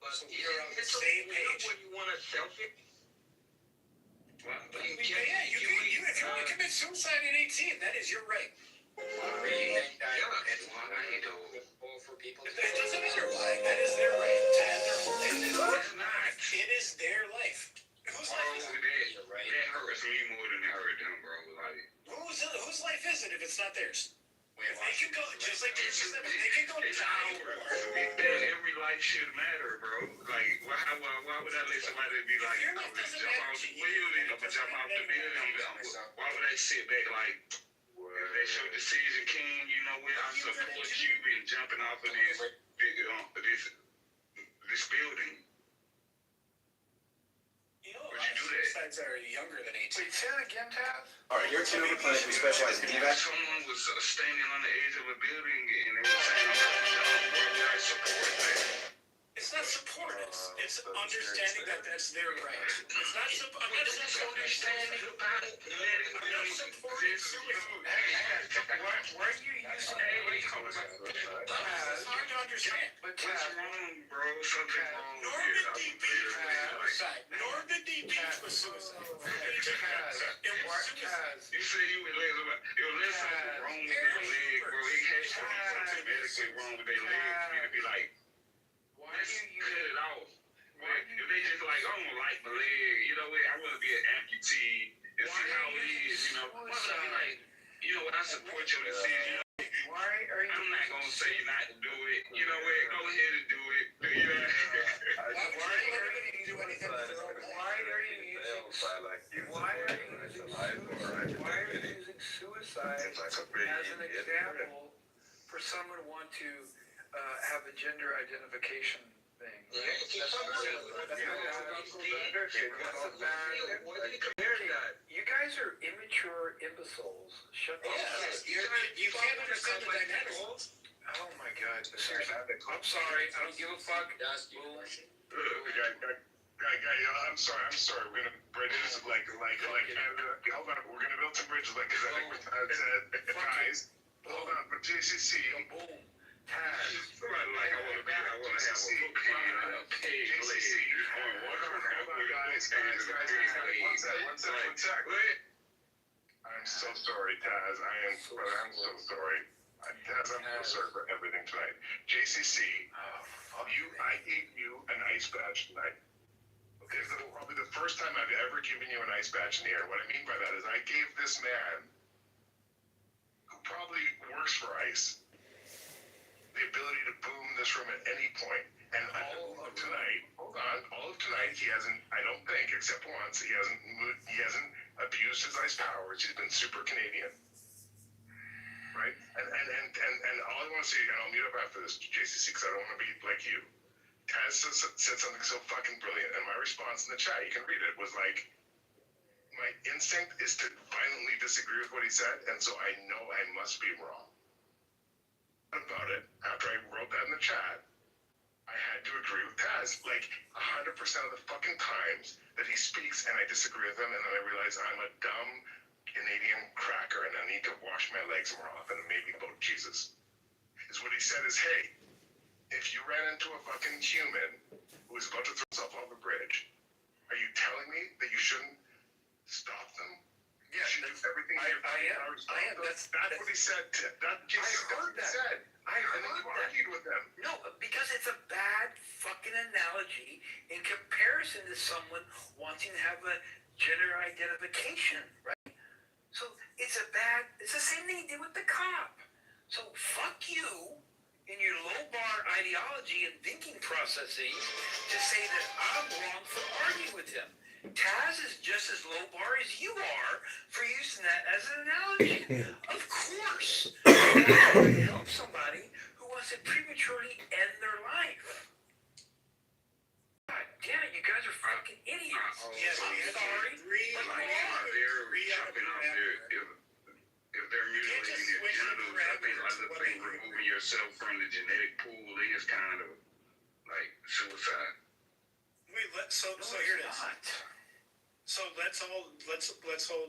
But so we're on the same page. When you want to selfie? Well, if you want to commit suicide at 18, that is your right. It doesn't matter why. That is their right. It is their life. Whose life is it? That hurts me more than it hurt them, bro. Whose life is it if it's not theirs? If they can go, just like you said, if they can go die. Every life should matter, bro. Like, why would I let somebody be like, jump off the building, jump off the building? Why would I sit back like, if they show Decision King, I support you in jumping off of this building? Would you do that? Suicides are younger than 18. Wait, say that again, Tab? All right, your Kitover clinic, we specialize in DVAC. Someone was standing on the edge of a building and they were saying, why would I support that? It's not support. It's understanding that that's their right. It's not I'm not understanding about it. I'm not supporting suicide. Why are you using It's hard to understand. What's wrong, bro? Something wrong. Normandy Beach was suicide. You say you would let something wrong with their leg, bro. It has to be something medically wrong with their leg for me to be like, let's cut it off. If they just like, I don't like my leg, I want to be an amputee and see how it is, Why would I be like, I support your decision. I'm not going to say not to do it. You know what? Go ahead and do it. Why are you do anything with their own life? Why are you using suicide as an example for someone who want to have a gender identification thing? You guys are immature imbeciles. Shut up. You can't understand the dynamics. Oh my God. Seriously. I'm sorry. I don't give a fuck. Guys, I'm sorry. We're gonna bridges like hold on. We're gonna build some bridges like because I think we're guys. Hold on, but JCC. Boom. Like I wanna have a JCC. Hold on, guys. One sec. I'm so sorry, Taz. I'm so sorry. Taz, I'm so sorry for everything tonight. JCC, I gave you an ice badge tonight. It's probably the first time I've ever given you an ice badge in the air. What I mean by that is I gave this man, who probably works for ICE, the ability to boom this room at any point. And all of tonight, he hasn't, I don't think, except once, he hasn't abused his ice powers. He's been super Canadian. Right? And all I want to say, and I'll mute up after this, JCC, because I don't want to be like you. Taz said something so fucking brilliant, and my response in the chat, you can read it, was like, my instinct is to violently disagree with what he said, and so I know I must be wrong about it. After I wrote that in the chat, I had to agree with Taz. Like 100% of the fucking times that he speaks and I disagree with him, and then I realize I'm a dumb Canadian cracker and I need to wash my legs more often and maybe vote Jesus. Is what he said is, hey, if you ran into a fucking human who was about to throw himself off a bridge, are you telling me that you shouldn't stop them? Yeah, you should do everything I am. That's what he said. I heard that. I heard that. Argued with them. No, because it's a bad fucking analogy in comparison to someone wanting to have a gender identification, right? So it's the same thing he did with the cop. So fuck you in your low bar ideology and thinking processes to say that I'm wrong for arguing with him. Taz is just as low bar as you are for using that as an analogy. Of course, you're trying to help somebody who wants to prematurely end their life. God damn it, you guys are fucking idiots. Yes, I'm sorry, but you are. If they're mutilating their genitals, I think removing yourself from the genetic pool is kind of like suicide. So here it is. So let's all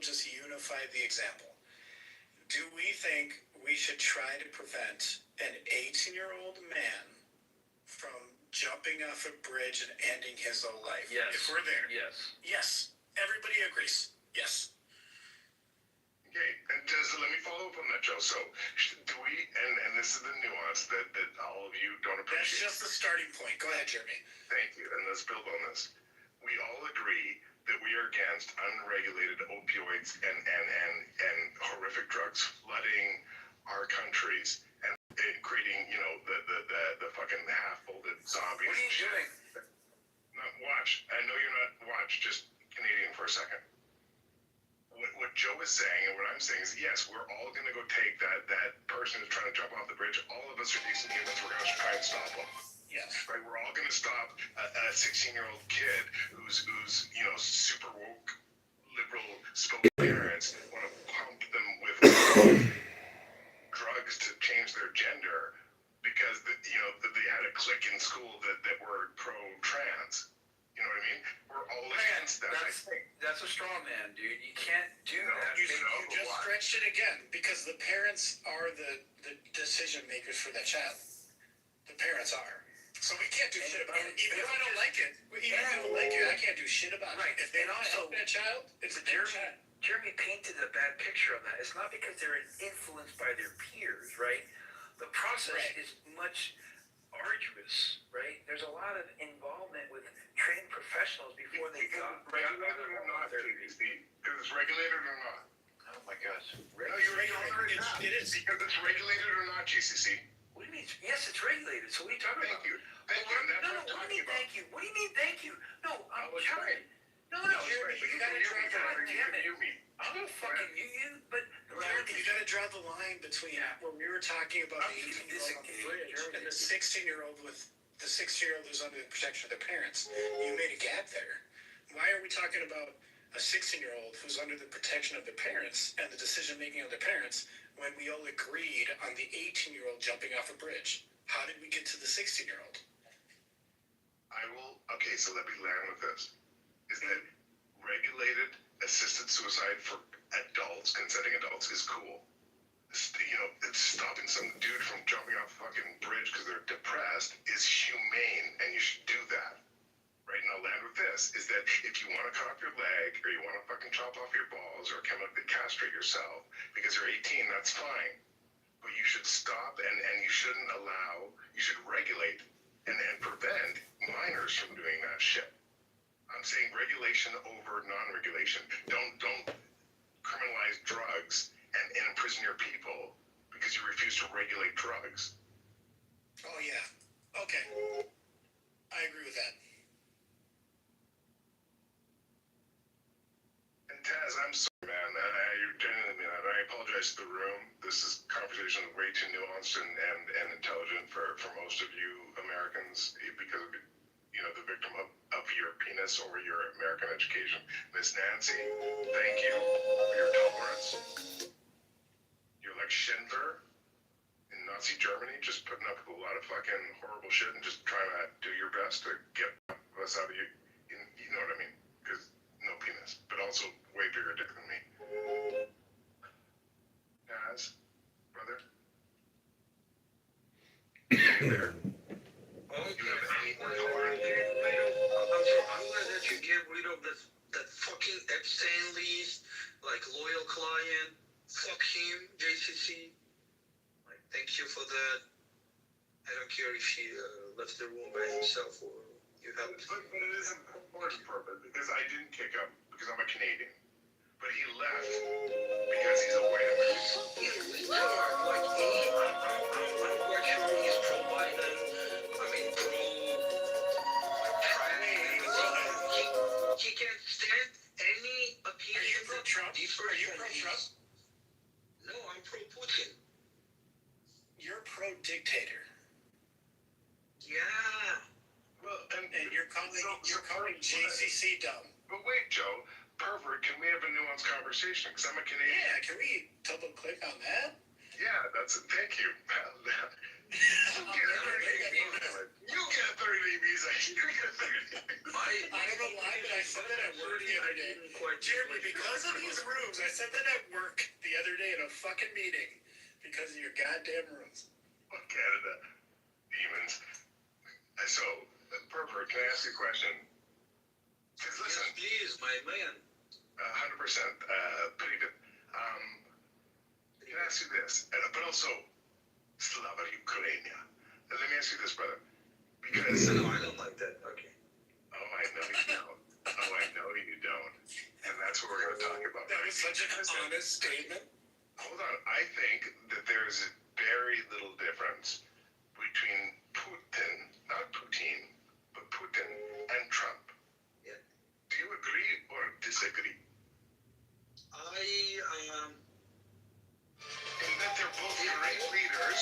just unify the example. Do we think we should try to prevent an 18-year-old man from jumping off a bridge and ending his own life? Yes. If we're there. Yes. Yes. Everybody agrees. Yes. Okay, and let me follow up on that, Joe. So, do we, and this is the nuance that all of you don't appreciate. That's just the starting point. Go ahead, Jeremy. Thank you, and let's build on this. We all agree that we are against unregulated opioids and horrific drugs flooding our countries and creating, the fucking half-folded zombies. What are you doing? Watch. I know you're not watch. Just Canadian for a second. What Joe is saying and what I'm saying is, yes, we're all going to go take that person who's trying to jump off the bridge. All of us are decent humans. We're going to try and stop them. Yes. Right. We're all going to stop a 16-year-old kid who's super woke, liberal, spoken parents want to pump them with drugs to change their gender because they had a clique in school that were pro-trans. You know what I mean? We're all against that. That's a straw man, dude. You can't do that. You just stretched it again because the parents are the decision makers for that child. The parents are. So we can't do shit about it. Even if I don't like it, I can't do shit about it. If they don't help that child, it's a their child. Jeremy painted a bad picture of that. It's not because they're influenced by their peers, right? The process is much arduous, right? There's a lot of involvement with trained professionals before they got regulated or not, Steve? Because it's regulated or not? Oh my gosh. No, you're regulated. It is because it's regulated or not, GCC. What do you mean? Yes, it's regulated. So what are you talking about? Thank you. No, what do you mean thank you? What do you mean thank you? No, I'm trying. No, Jeremy, you gotta draw the line. I'm gonna fucking you, but you gotta draw the line between when we were talking about the 18-year-old on the bridge and the 16-year-old who's under the protection of their parents. You made a gap there. Why are we talking about a 16-year-old who's under the protection of their parents and the decision making of their parents when we all agreed on the 18-year-old jumping off a bridge? How did we get to the 16-year-old? I will Okay, so let me land with this. Is that regulated assisted suicide for adults, consenting adults, is cool. You know, it's stopping some dude from jumping off a fucking bridge because they're depressed is humane, and you should do that. Right, and I'll land with this, is that if you want to cut off your leg, or you want to fucking chop off your balls, or chemically castrate yourself, because you're 18, that's fine. But you should stop, and you shouldn't allow, you should regulate and prevent minors from doing that shit. I'm saying regulation over non-regulation. Don't criminalize drugs and imprison your people because you refuse to regulate drugs. Oh yeah. Okay. I agree with that. And Taz, I'm sorry, man. You're genuinely, man. I apologize to the room. This is conversation way too nuanced and intelligent for most of you Americans because of, you know, the victim of your penis or your American education. Miss Nancy, thank you for your tolerance. You're like Schindler in Nazi Germany, just putting up with a lot of fucking horrible shit and just trying to do your best to get us out of you. You know what I mean? Because no penis, but also way bigger dick than me. Guys, brother. Hey there. You have any more tolerance? I'm glad that you get rid of that fucking Epstein list, like loyal client. Fuck him, JCC. Like, thank you for that. I don't care if he left the room by himself or you helped. But it is important for him because I didn't kick him because I'm a Canadian. But he left because he's a white American. I'm quite sure he's pro-Biden. I mean, he can't stand any opinion. Are you pro-Trump? Are you pro-Trump? No, I'm pro-Putin. You're pro-dictator. Yeah. Well, and you're calling JCC dumb. But wait, Joe, pervert, can we have a nuanced conversation? Because I'm a Canadian. Yeah, can we double click on that? Yeah, that's it. Thank you. You get a 30-day visa. You get a 30-day visa. I don't know why, but I said that at work the other day. Jeremy, because of these rooms, I said that at work the other day in a fucking meeting. Because of your goddamn rooms. Fuck Canada. Demons. So, pervert, can I ask you a question? Because listen. Yes, please, my man. 100%. Pretty good. Can I ask you this? But also, Slava Ukrainia. Let me ask you this, brother. Because... No, I don't like that. Okay. Oh, I know you don't. Oh, I know you don't. And that's what we're going to talk about. That was such an honest statement. Hold on. I think that there's very little difference between Putin, not Putin, but Putin and Trump. Yeah. Do you agree or disagree? In that they're both great leaders,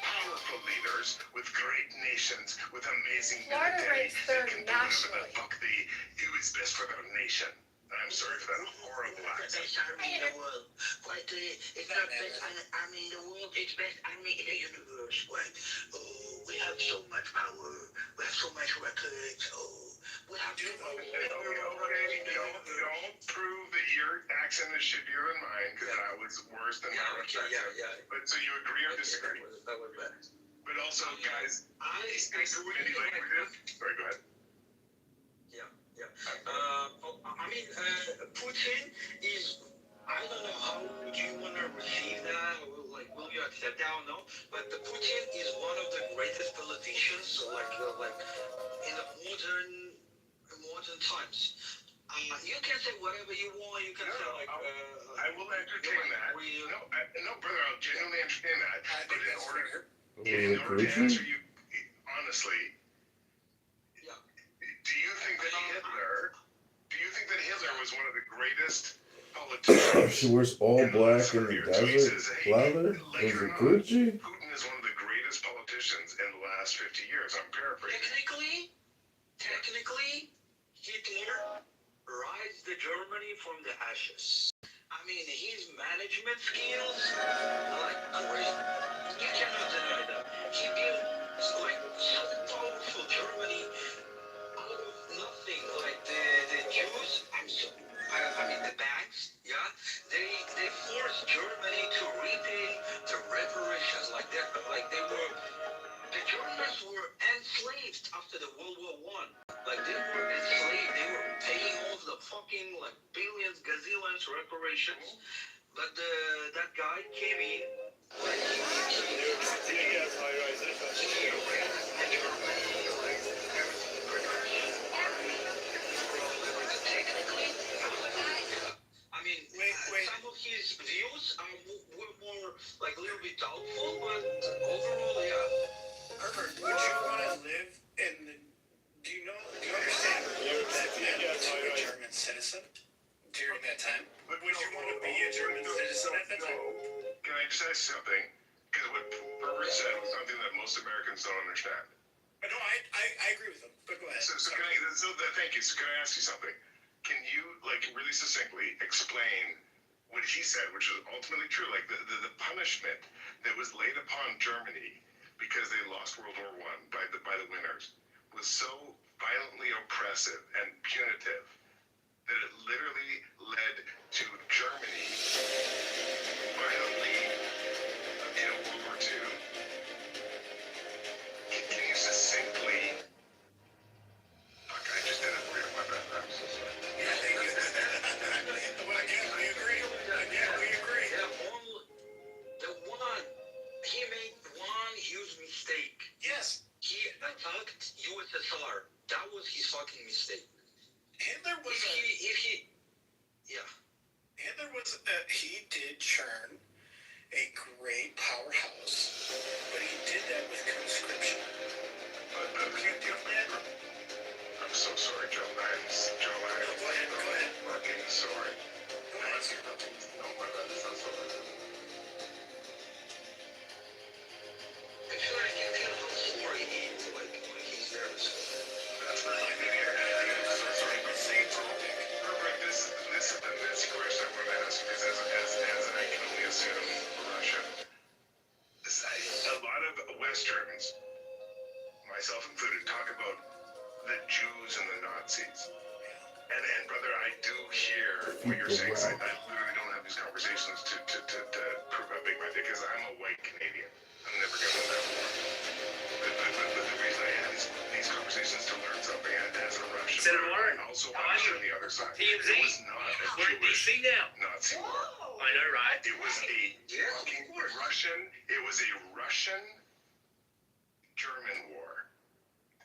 powerful leaders, with great nations, with amazing Florida military. ranks third Can do nationally. whatever the fuck they do is best for their nation. I'm sorry for that horrible accent. Best army in the world. Quite it's not best army in the world, it's best army in the universe. Right? Oh, we have so much power. We have so much records. Oh, we have so much. Don't prove that your accent is shittier than mine, because that was worse than my accent. Yeah. But so you agree or disagree? That was bad. But also, guys, I speaks many languages. Sorry, go ahead. Yeah. I mean, Putin is. I don't know how would you want to receive that, or like, will you accept that or no? But the Putin is one of the greatest politicians, like in the modern times. You can say whatever you want. You can say like. I will entertain that. No, brother, I'll genuinely entertain that. But in order to answer you honestly, do you think that Hitler was one of the greatest politicians? She wears all black in the desert. Leather? Was it Gucci? Putin is one of the greatest politicians in the last 50 years. I'm paraphrasing. Technically, Hitler raised the Germany from the ashes. I mean, his management skills are like great. You cannot deny that. He built like so powerful Germany out of thing, like the Jews, I mean the banks, yeah, they forced Germany to repay the reparations, like they were, the Germans were enslaved after the World War One. Like they were enslaved, they were paying all the fucking like billions, gazillions reparations. But that guy came in, like I mean, some of his views were more like a little bit doubtful, but overall, yeah. Herbert, would you want to live in the, do you understand that you were a German citizen during that time? Would you want to be a German citizen at that time? Can I just ask something? Because what Herbert said was something that most Americans don't understand. No, I agree with him, but go ahead. Thank you. So can I ask you something? Can you, like, really succinctly explain what he said, which is ultimately true, like the punishment that was laid upon Germany because they lost World War I by the winners was so violently oppressive and punitive that it literally led to Germany violently in World War II. Can you succinctly... Fuck, I just did it weird in my background. I'm so sorry. Well, again, we agree. The one, he made one huge mistake. Yes. He attacked USSR. That was his fucking mistake. Hitler was he did churn a great powerhouse, but he did that with conscription. I'm so sorry, Joe. Go ahead. Fucking sorry. No, my bad. It's not so bad. I feel like you can how sorry he is, like when he's nervous. That's not like maybe you're sorry, but same topic. Herbert, this is the next question I want to ask because as I can only assume Russia, a lot of Westerns, myself included, talk about the Jews and the Nazis. And brother, I do hear what you're saying. I literally don't have these conversations to prove how big my dick is. I'm a white Canadian. I'm never going to that war. But the reason I have these conversations to learn something as a Russian. I also understand the other side. It was not a Jewish Nazi war. I know, right? It was a fucking Russian. It was a Russian-German war.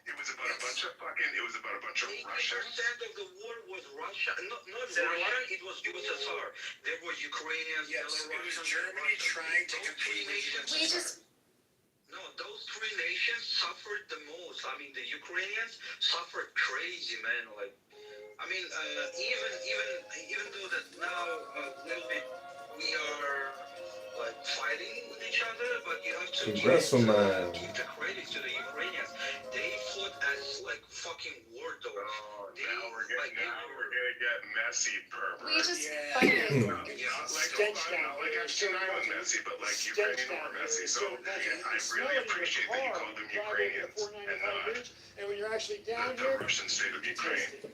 It was about a bunch of Russians. 80% of the war was Russia. Not Russia, it was USSR. There were Ukrainians, Yes, it was Germany trying to compete with USSR. No, those three nations suffered the most. I mean, the Ukrainians suffered crazy, man. Like, I mean, even though that now a little bit we are like fighting with each other, but you have to give the credit to the Ukrainians. They fought as like fucking war dogs. Now we're gonna get messy, pervert. We just like Epstein Island messy, but like Ukrainian war messy. So I really appreciate that you called them Ukrainians and not and when you're actually down the Russian state of Ukraine.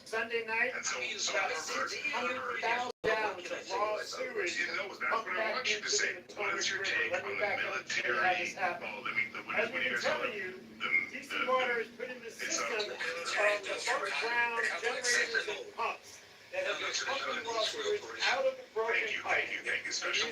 Sunday night, And so about 600,000 gallons of raw sewage. You know, that's what I want you to say. What is your take on the military? What do you guys call it? DC water is put in the system of above-ground generators and pumps that are pumping raw sewage out of the broken pipe. Thank you. Special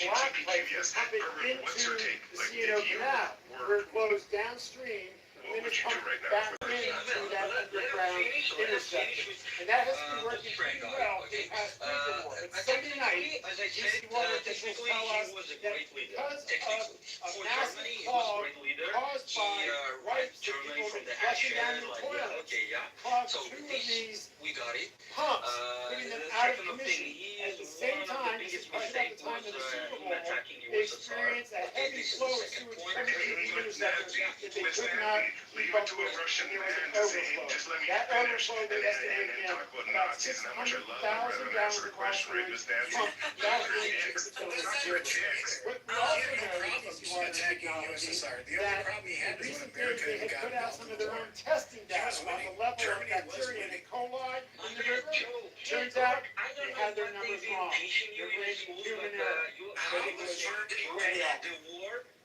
Block pipes to pump it into the C&O Canal, where it flows downstream. And then it's pumped back into that underground intersection. And that has been working pretty well for the past week or more. But Sunday night, DC water officials tell us that because of a massive clog caused by wipes that people have been flushing down the toilets, clogged two of these pumps, putting them out of commission. At the same time, this is right about the time of the Super Bowl, they experience a heavy flow of sewage coming through the if they could not keep up with, there was an overflow. That overflow they estimated in about 600,000 gallons of phosphorus pumped directly into the Potomac River. But we also know from water technology that in recent days they had put out some of their own testing data on the level of bacteria and E. coli in the river. Turns out they had their numbers wrong. They're blaming human error. But it was way off.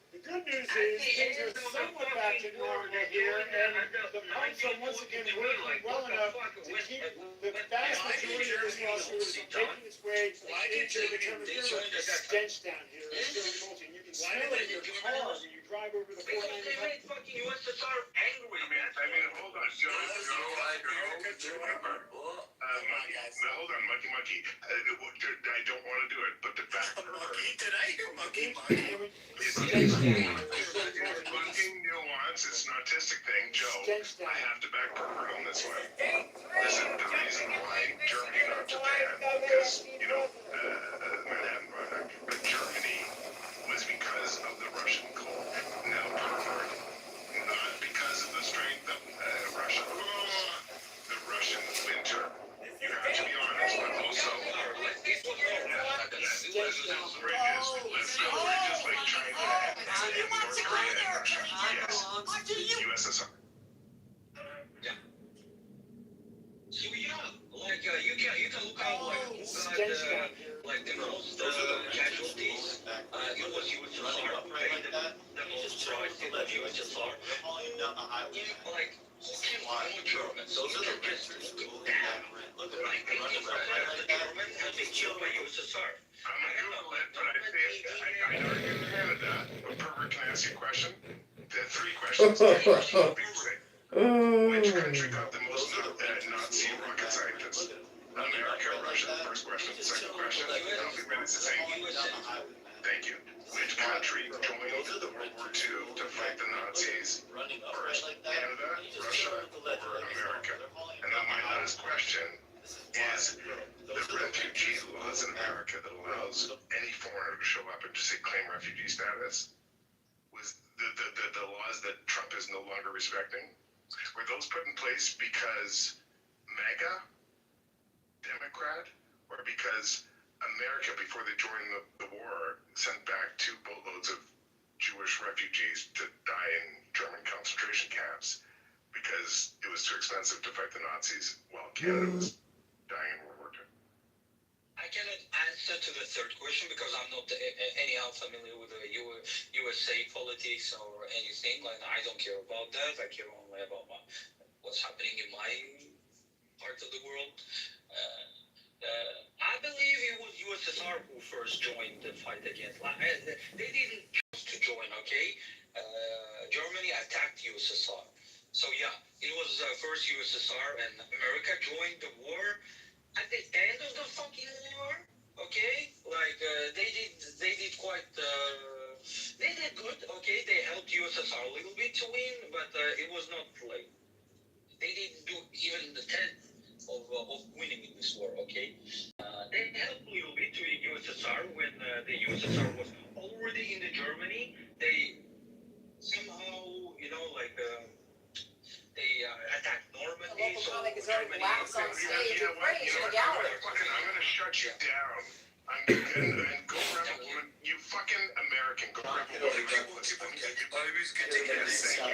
The good news is things are somewhat back to normal here, and the pumps are once again working well enough to keep the vast majority of this phosphorus from making its way into the Potomac River. The stench down here is so revolting. You can smell it in your car when you drive over the 495. I mean, hold on, Joe. Hold on, Monkey. I don't want to do it, but the back Did I hear monkey? It's fucking nuance. It's an autistic thing, Joe. I have to back Pervert on this one. Listen, the reason why Germany, not Japan, because, Manhattan product, but Germany was because of the Russian coal. Now, Pervert, not because of the strength of Russia. The Russian winter. You have to be honest, but also, let's like China and North Korea and Russia. Yes. USSR. Yeah. So you can look out who got the most casualties. It was USSR who paid the most price. It was USSR. Who can find Germans? Those are the just go down. Look at the Germans have been killed by USSR. I'm going to Google it, but I know you're in Canada, but Pervert, can I ask you a question? There are three questions. Which country got the most Nazi rocket scientists? America, Russia, first question. Second question, I'll be ready to say. Thank you. Which country joined World War II to fight the Nazis? First, Canada, Russia, or America? And then my last question is the refugee laws in America that allows any foreigner to show up and just say claim refugee status was the laws that Trump is no longer respecting. Were those put in place because MAGA, Democrat, or because America, before they joined the war, sent back 2 boatloads of Jewish refugees to die in German concentration camps because it was too expensive to fight the Nazis while Canada was dying in World War II? I cannot answer to the third question because I'm not anyhow familiar with the USA politics or anything. Like, I don't care about that. I care only about what's happening in my part of the world. I believe it was USSR who first joined the fight against. They didn't choose to join, okay? Germany attacked USSR. So yeah, it was first USSR and America joined the war at the end of the fucking war, okay? Like they did quite. They did good, okay? They helped USSR a little bit to win, but it was not like they didn't do even the 10th of winning in this war, okay? They helped a little bit to USSR when the USSR was already in the Germany. They somehow, they attacked Normandy. So Germany. Wax on stage with praise in the gallery. I'm gonna shut you down. I'm gonna go grab a woman. You fucking American, go grab a woman. Always good to get this. You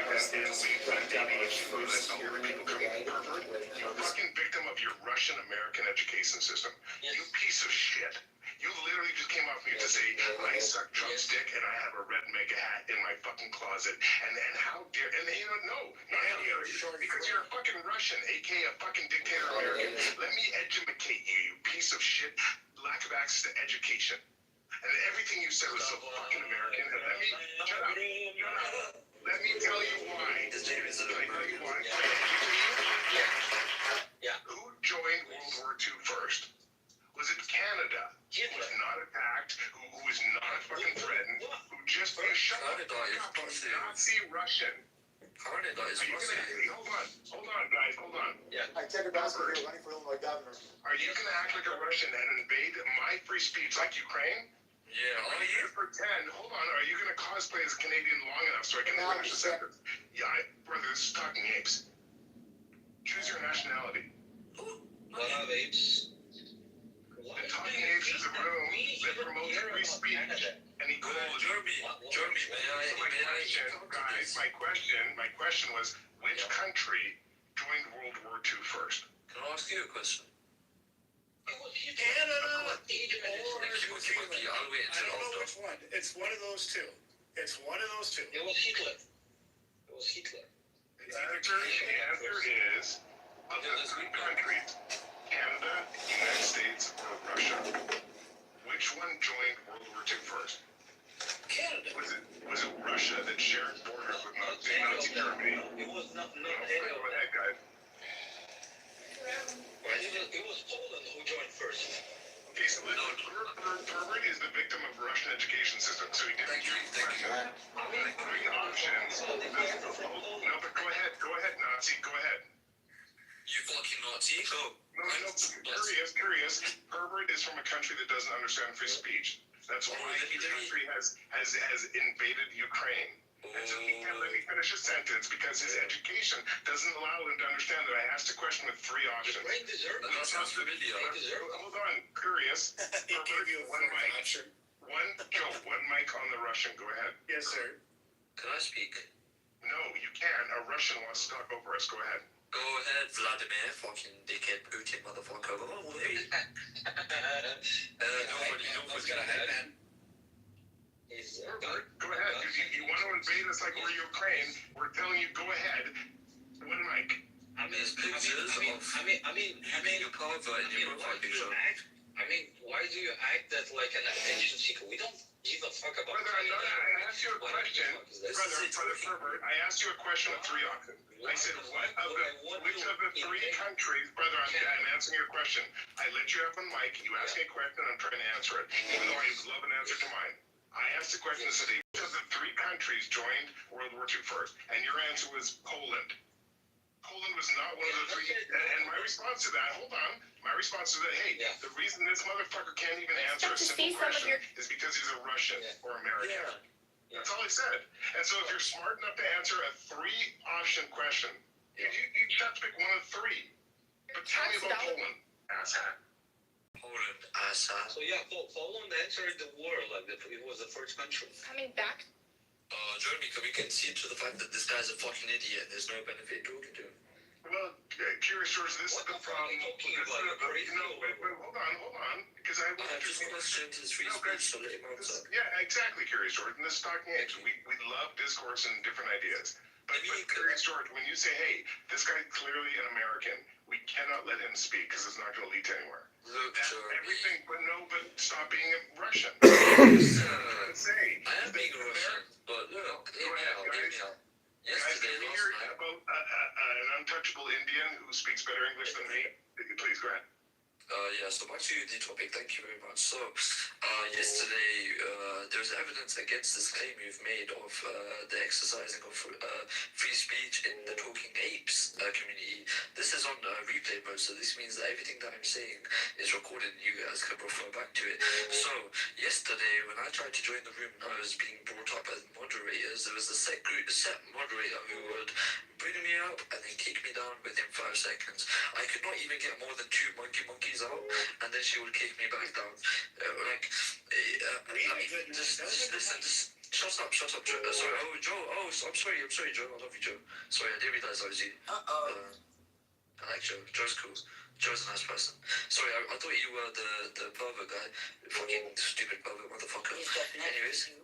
fucking victim of your Russian American education system. You piece of shit. You literally just came off mute to say, I suck Trump's dick and I have a red mega hat in my fucking closet. And how dare, and then no, not any other, because you're a fucking Russian, aka a fucking dictator American. Let me educate you, you piece of shit, lack of access to education. And everything you said was so fucking American. And let me, shut up. Let me tell you why. Who joined World War II first? Was it Canada, who was not attacked, who was not fucking threatened, who just shut up, Nazi Russian? Canada is Russian. Hold on, guys, hold on. Yeah. I take a basket here running for Illinois governor. Are you going to act like a Russian and invade my free speech like Ukraine? Yeah, Are you gonna pretend? Hold on. Are you gonna cosplay as Canadian long enough so I can finish a sentence? Yeah, brother, this is talking apes. Choose your nationality. What are apes? The talking apes is a room that promotes free speech and equality. Jeremy, My question was, which country joined World War II first? Can I ask you a question? Canada or Thank you, Monkey. I'll wait I until don't know after. which one. It's one of those two. It's one of those two. It was Hitler. It was Hitler. The answer is, of the three countries, Canada, United States, or Russia, which one joined World War II first? Canada. Was it Russia that shared borders with Nazi Germany? It was not Go ahead, guys. It was Poland who joined first. Okay, so Herbert is the victim of Russian education system, so he didn't choose the question. Three options. No, but go ahead, Nazi, go ahead. You fucking Nazi, go. No, curious. Herbert is from a country that doesn't understand free speech. That's why his country has invaded Ukraine. And so he can't let me finish a sentence because his education doesn't allow him to understand that I asked a question with three options. That sounds familiar. Hold on, curious. He gave you one mic. option. One mic on the Russian. Go ahead. Yes, sir. Can I speak? No, you can. A Russian wants to talk over us. Go ahead. Go ahead, Vladimir, fucking dickhead, Putin, motherfucker. Oh, hey. Nobody's gonna happen. Herbert, go ahead. You want to invade us like we're Ukraine? We're telling you, go ahead. One mic. There's pictures of your pervert in your profile picture. Why do you act that like an attention seeker? We don't give a fuck about. Brother, I asked you a question. Brother Herbert, I asked you a question with three options. I said, which of the three countries, brother, I'm answering your question. I let you have one mic. You asked me a question, I'm trying to answer it, even though I love an answer to mine. I asked the question and said, which of the three countries joined World War II first? And your answer was Poland. Poland was not one of the three. And my response to that, hold on, my response to that, hey, the reason this motherfucker can't even answer a simple question is because he's a Russian or American. That's all I said. And so if you're smart enough to answer a three-option question, you just have to pick one of three. But tell me about Poland, asshat. Poland, asshat. So yeah, Poland entered the war like that. It was the first country. Coming back. Jeremy, can we concede to the fact that this guy's a fucking idiot? There's no benefit talking to him. Well, Curious George, this is the problem. Hold on, because I just questioned his free speech, so let him answer. Yeah, exactly, Curious George. And this is talking apes. We love discourse and different ideas. But Curious George, when you say, hey, this guy's clearly an American, we cannot let him speak because it's not going to lead to anywhere. Look, everything, but stop being Russian. I am being Russian, but look, hear me out. Yesterday, can we hear about an untouchable Indian who speaks better English than me? Please go ahead. So back to the topic, thank you very much. So, yesterday, there's evidence against this claim you've made of the exercising of free speech in the Talking Apes community. This is on replay mode, so this means that everything that I'm saying is recorded and you guys can refer back to it. So, yesterday, when I tried to join the room, I was being brought up as moderators. There was a set moderator who would bring me up and then kick me down within 5 seconds. I could not even get more than 2 monkeys out, and then she would kick me back down. Just listen, shut up, Joe. Sorry, Joe. I'm sorry, Joe. I love you, Joe. Sorry, I didn't realize I was you. I like Joe. Joe's cool. Joe's a nice person. Sorry, I thought you were the pervert guy. Fucking stupid pervert motherfucker. Anyways.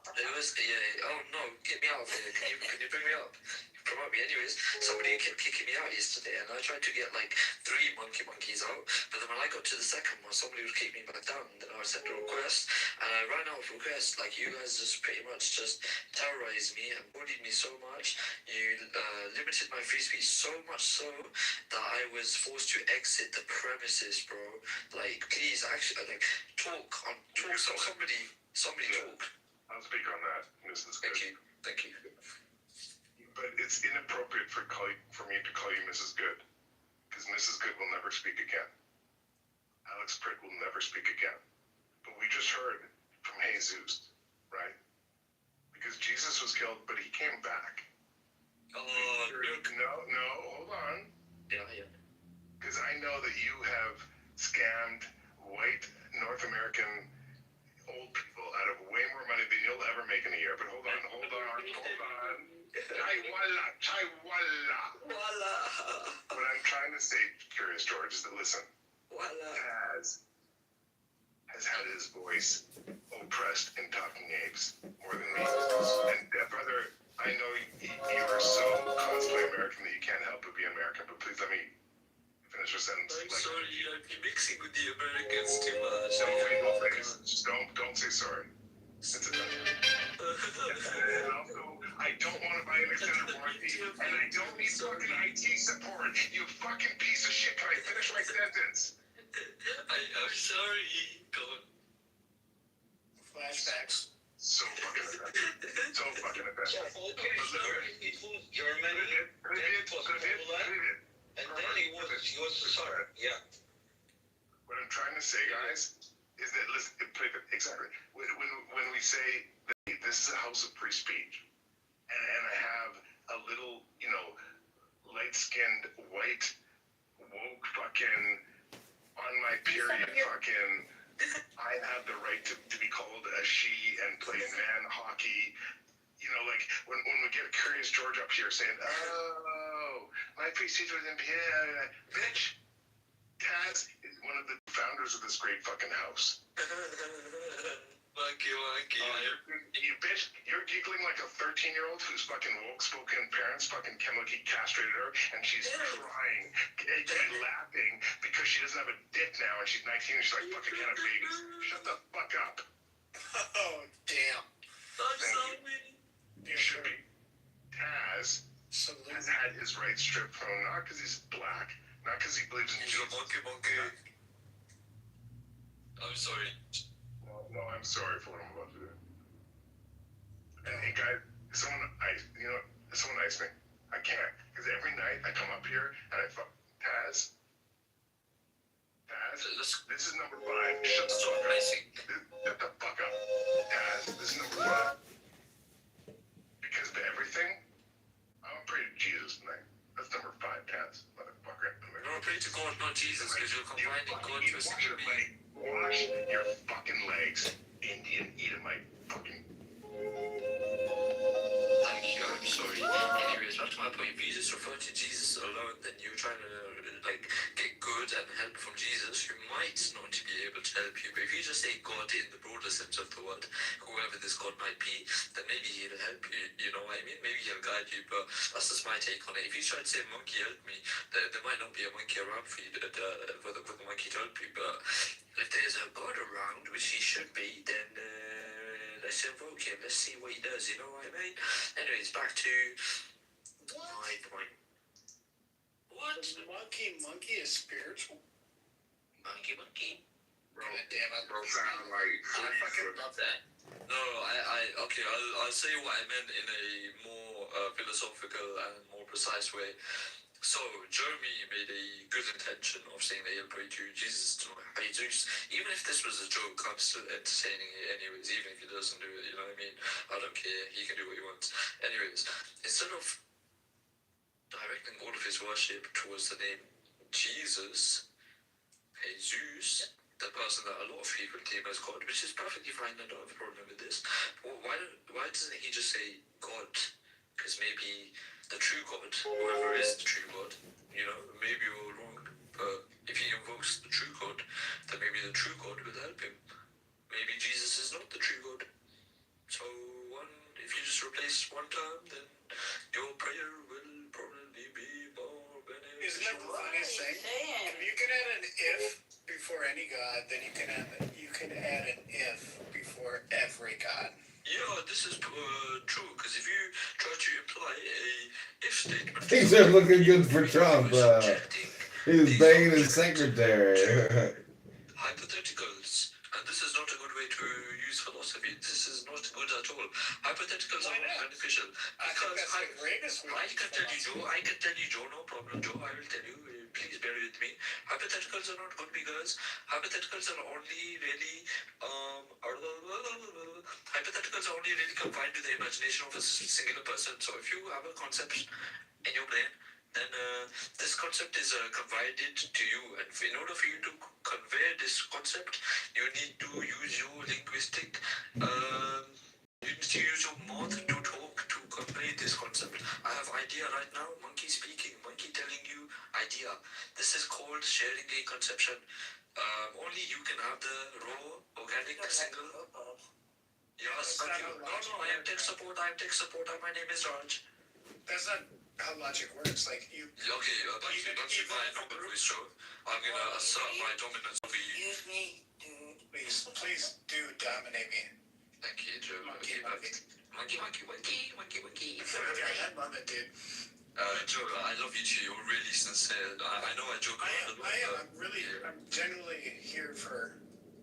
Oh no, get me out of here. Can you bring me up? Promote me. Anyways, somebody kept kicking me out yesterday, and I tried to get like 3 monkeys out, but then when I got to the second one, somebody would kick me back down, and then I sent a request, and I ran out of requests. Like, you guys just pretty much just terrorized me and bullied me so much. You limited my free speech so much so that I was forced to exit the premises, bro. Like, please, actually, like, talk. Somebody talk. I'll speak on that, Mrs. Good. Thank you. But it's inappropriate for me to call you Mrs. Good, because Mrs. Good will never speak again. Alex Prick will never speak again. But we just heard from Jesus, right? Because Jesus was killed, but he came back. Oh, no, hold on. yeah. Because I know that you have scammed white North American old people out of way more money than you'll ever make in a year. But hold on. Chaiwala. What I'm trying to say, Curious George, is that listen, Taz has had his voice oppressed in Talking Apes more than me. And brother, I know you are so constantly American that you can't help but be American, but please let me finish your sentence. I'm sorry, I've been mixing with the Americans too much. Don't say sorry. It's a and also, I don't want to buy an extended warranty, and I don't need fucking IT support. You fucking piece of shit. Can I finish my sentence? I'm sorry. Go on. Flashbacks. So fucking offensive. So fucking offensive. Okay, sorry. It was Germany, then it was Poland, and then he was sorry. Yeah. What I'm trying to say, guys, is that listen, exactly. When we say that this is a house of free speech, and I have a little, light-skinned, white, woke, fucking, on my period, fucking, I have the right to be called a she and play man hockey. When we get a Curious George up here saying, oh, my prestige was impaired, bitch. Taz is one of the founders of this great fucking house. Monkey. You bitch, you're giggling like a 13-year-old whose fucking woke-spoken parents fucking chemically castrated her, and she's crying and laughing because she doesn't have a dick now, and she's 19 and she's like, fucking can't have babies. Shut the fuck up. Oh, damn. I'm sorry. You should be. Taz has had his rights stripped from him, not because he's black, not because he believes in Jesus. Monkey. I'm sorry. No, I'm sorry for what I'm about to do. And hey, guys, someone ice me. I can't, because every night I come up here and I fuck Taz. This is number 5. Shut the fuck up. Shut the fuck up. Taz, this is number 5. Because of everything, I'm gonna pray to Jesus tonight. That's number 5, Taz, motherfucker. No, pray to God, not Jesus, because you're combining God with me. Wash your fucking legs, Indian Edomite fucking. I'm sorry. Anyways, back to my point. If you just refer to Jesus alone, then you're trying to get good and help from Jesus, who might not be able to help you. But if you just say God in the broader sense of the word, whoever this God might be, then maybe he'll help you. You know what I mean? Maybe he'll guide you. But that's just my take on it. If you try to say monkey help me, there might not be a monkey around for you for the monkey to help you. But if there's a God around, which he should be, then let's invoke him. Let's see what he does. You know what I mean? Anyways, back to my point. What? Monkey is spiritual. Monkey. Bro, damn it. Bro, sound like I fucking love that. No, okay, I'll say what I meant in a more philosophical and more precise way. So, Jeremy made a good intention of saying that he'll pray to Jesus tonight. Jesus, even if this was a joke, I'm still entertaining it anyways, even if he doesn't do it, you know what I mean? I don't care, he can do what he wants. Anyways, instead of directing all of his worship towards the name Jesus, the person that a lot of people claim as God, which is perfectly fine, I don't have a problem with this. Well, why doesn't he just say God? Because maybe the true God, whoever is the true God, maybe we're all wrong, but if he invokes the true God, then maybe the true God will help him. Maybe Jesus is not the true God. So if you just replace one term, then your prayer will probably be more beneficial. Isn't that the funniest thing? If you can add an if before any god, then you can add an if before every god. Yeah, this is true, because if you try to imply a if statement... Things are looking good for Trump. He's banging his secretary. Hypotheticals, and this is not a good way to use philosophy. This is not good at all. Hypotheticals are not beneficial. Because I can tell you, Joe, no problem, Joe, I will tell you, please bear with me. Hypotheticals are not good because hypotheticals are only really, Hypotheticals are only really confined to the imagination of a singular person. So if you have a concept in your brain, then this concept is confided to you. And in order for you to convey this concept, you need to use your linguistic, you need to use your mouth to talk, to convey this concept. I have idea right now, monkey speaking, monkey telling you idea. This is called sharing a conception. Only you can have the raw, organic, single. Yes, thank you. No, I am tech support. My name is Raj. That's not how logic works. Like you. Okay, that's my normal voice show. I'm gonna assert my dominance over you. Excuse me, dude. Please do dominate me. Thank you, Joe. Monkey. I love it, dude. Joe, I love you too. You're really sincere. I know I joke around a lot. I'm genuinely here for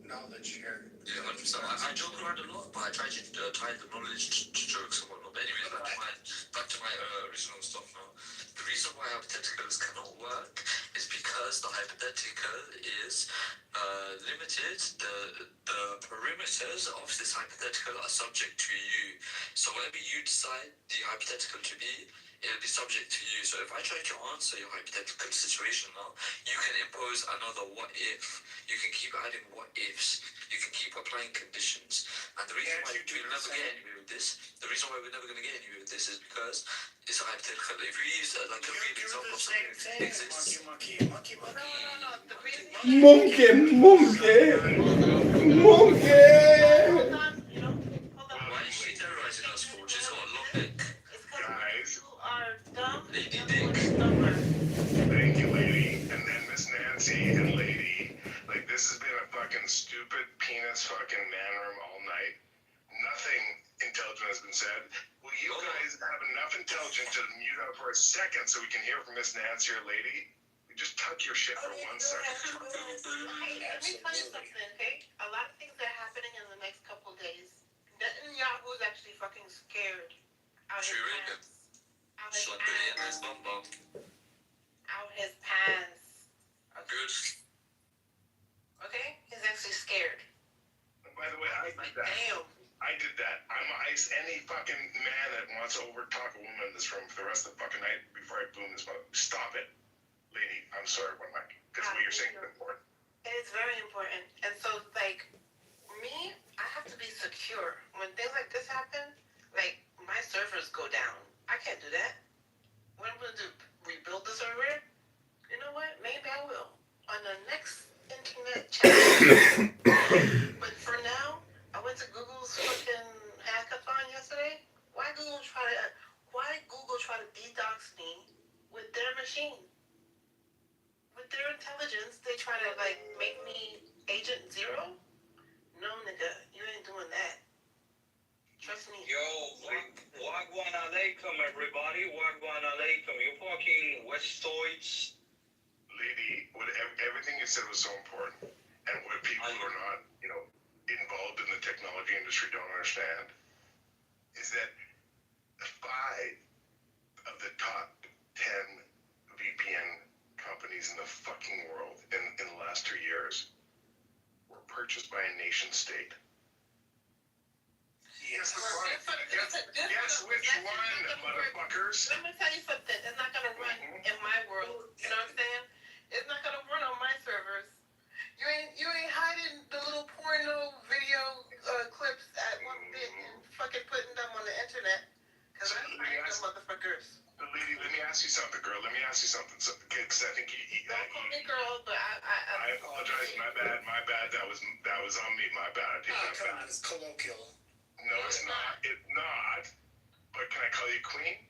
knowledge here. Yeah, 100%. I joke around a lot, but I try to tie the knowledge to jokes and whatnot. But anyways, back to my original stuff now. The reason why hypotheticals cannot work is because the hypothetical is limited. The perimeters of this hypothetical are subject to you. So whatever you decide the hypothetical to be, it'll be subject to you. So if I try to answer your hypothetical situation now, you can impose another what if. You can keep adding what ifs. You can keep applying conditions. And the reason why we'll never get anywhere with this, the reason why we're never going to get anywhere with this is because it's a hypothetical. If we use like a real example of something that exists. Monkey. Why is she terrorizing us for? She's got a long neck. Guys. Lady Dick. Thank you, lady. And then Miss Nancy and lady. Like, this has been a fucking stupid penis fucking man room all night. Nothing intelligent has been said. Will you guys have enough intelligence to mute up for a second so we can hear from Miss Nancy or lady? Just tuck your shit for 1 second. Let me tell you something, okay? A lot of things are happening in the next couple of days. Netanyahu's actually fucking scared. Out his pants. Out his pants. Good. Okay? He's actually scared. By the way, I did that. Damn. I did that. I'm ice any fucking man that wants to over talk a woman in this room for the rest of the fucking night before I boom this mother. Stop it. Lady, I'm sorry, one mic. Because what you're saying is important. It is very important. And so, like, me, I have to be secure. When things like this happen, like, my servers go down. I can't do that. What I'm going to do? Rebuild the server? You know what? Maybe I will. On the next internet channel. But for now, I went to Google's fucking hackathon yesterday. Why Google try to detox me with their machine? With their intelligence, they try to, like, make me Agent Zero? No, nigga, you ain't doing that. Trust me. Yo, wagwan alaikum, everybody. Wagwan alaikum. You're fucking Westoids. Lady, everything you said was so important. And what people who are not, involved in the technology industry don't understand is that 5 of the top 10 VPN companies in the fucking world in the last 2 years were purchased by a nation state. Yes, which one, motherfuckers? Let me tell you something. It's not gonna run in my world. You know what I'm saying? It's not gonna run on my servers. You ain't hiding the little porno video clips at one bit and fucking putting them on the internet. Cause I'm hiding them motherfuckers. Lady, let me ask you something, girl. Let me ask you something. Because I think don't call me girl, but I apologize. My bad. That was on me. My bad. I take that Come back. on, it's colloquial. No, it's not. It's not. But can I call you queen?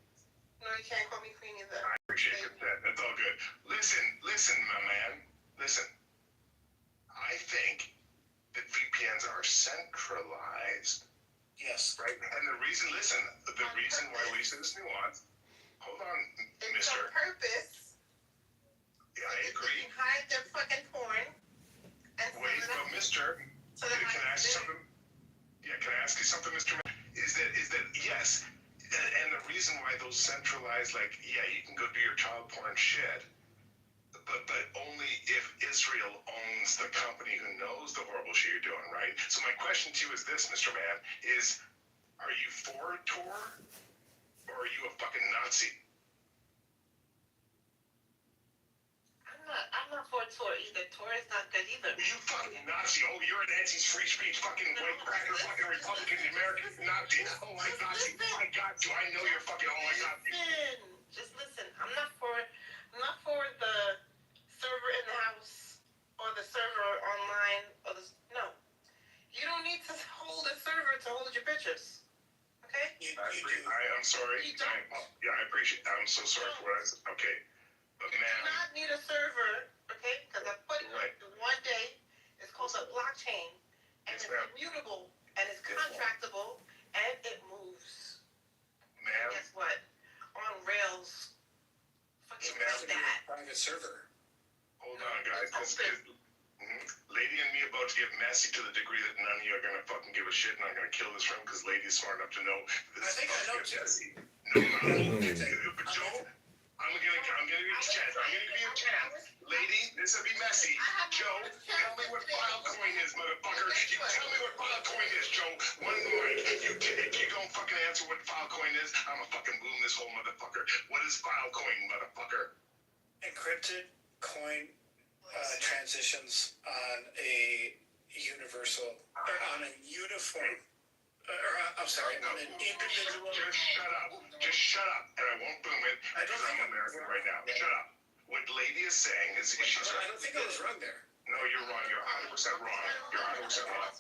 No, you can't call me queen either. I appreciate that. That's all good. Listen, my man. Listen. I think that VPNs are centralized. Yes. Right? And the reason why we say this nuance, hold on, it's mister. on purpose. Yeah, I agree. You can hide their fucking porn. Wait, but mister, can I ask you something? Yeah, can I ask you something, Mr. Is that yes, and the reason why those centralized, like, yeah, you can go do your child porn shit, but only if Israel owns runs the company, who knows the horrible shit you're doing, right? So my question to you is this, Mr. Man, is are you for Tor or are you a fucking Nazi? I'm not for Tor either. Tor is not good either. You fucking Nazi. Oh, you're an anti-free speech fucking white cracker fucking Republican American Nazi. Oh, I got you. I got you. I know you're fucking, oh, I got you. Just listen. I'm not for the server in the house or the server online or the, no. You don't need to hold a server to hold your pictures. Okay? I'm sorry. You don't. I appreciate that. I'm so sorry for what I said. Okay. But you man. do not need a server, okay? Because I put it one day. It's called a blockchain. And it's immutable. And it's contractable. And it moves. Man. And guess what? On Rails. Fucking like that. Private server. Hold on, guys. Lady and me about to get messy to the degree that none of you are gonna fucking give a shit, and I'm gonna kill this room because Lady's smart enough to know this is about to get messy. No, Joe, I'm gonna give you a chance. I'm gonna give you a chance. Lady, this will be messy. Joe, tell me what Filecoin is, motherfucker. You tell me what Filecoin is, Joe. One mic. If you don't fucking answer what Filecoin is, I'ma fucking boom this whole motherfucker. What is Filecoin, motherfucker? Encrypted coin transitions on a universal, or on a uniform, on an individual. Just shut up. Just shut up, and I won't boom it because I'm American right now. Shut up. What Lady is saying is she's. I don't think I was wrong there. No, you're wrong. You're 100% wrong. You're 100% wrong.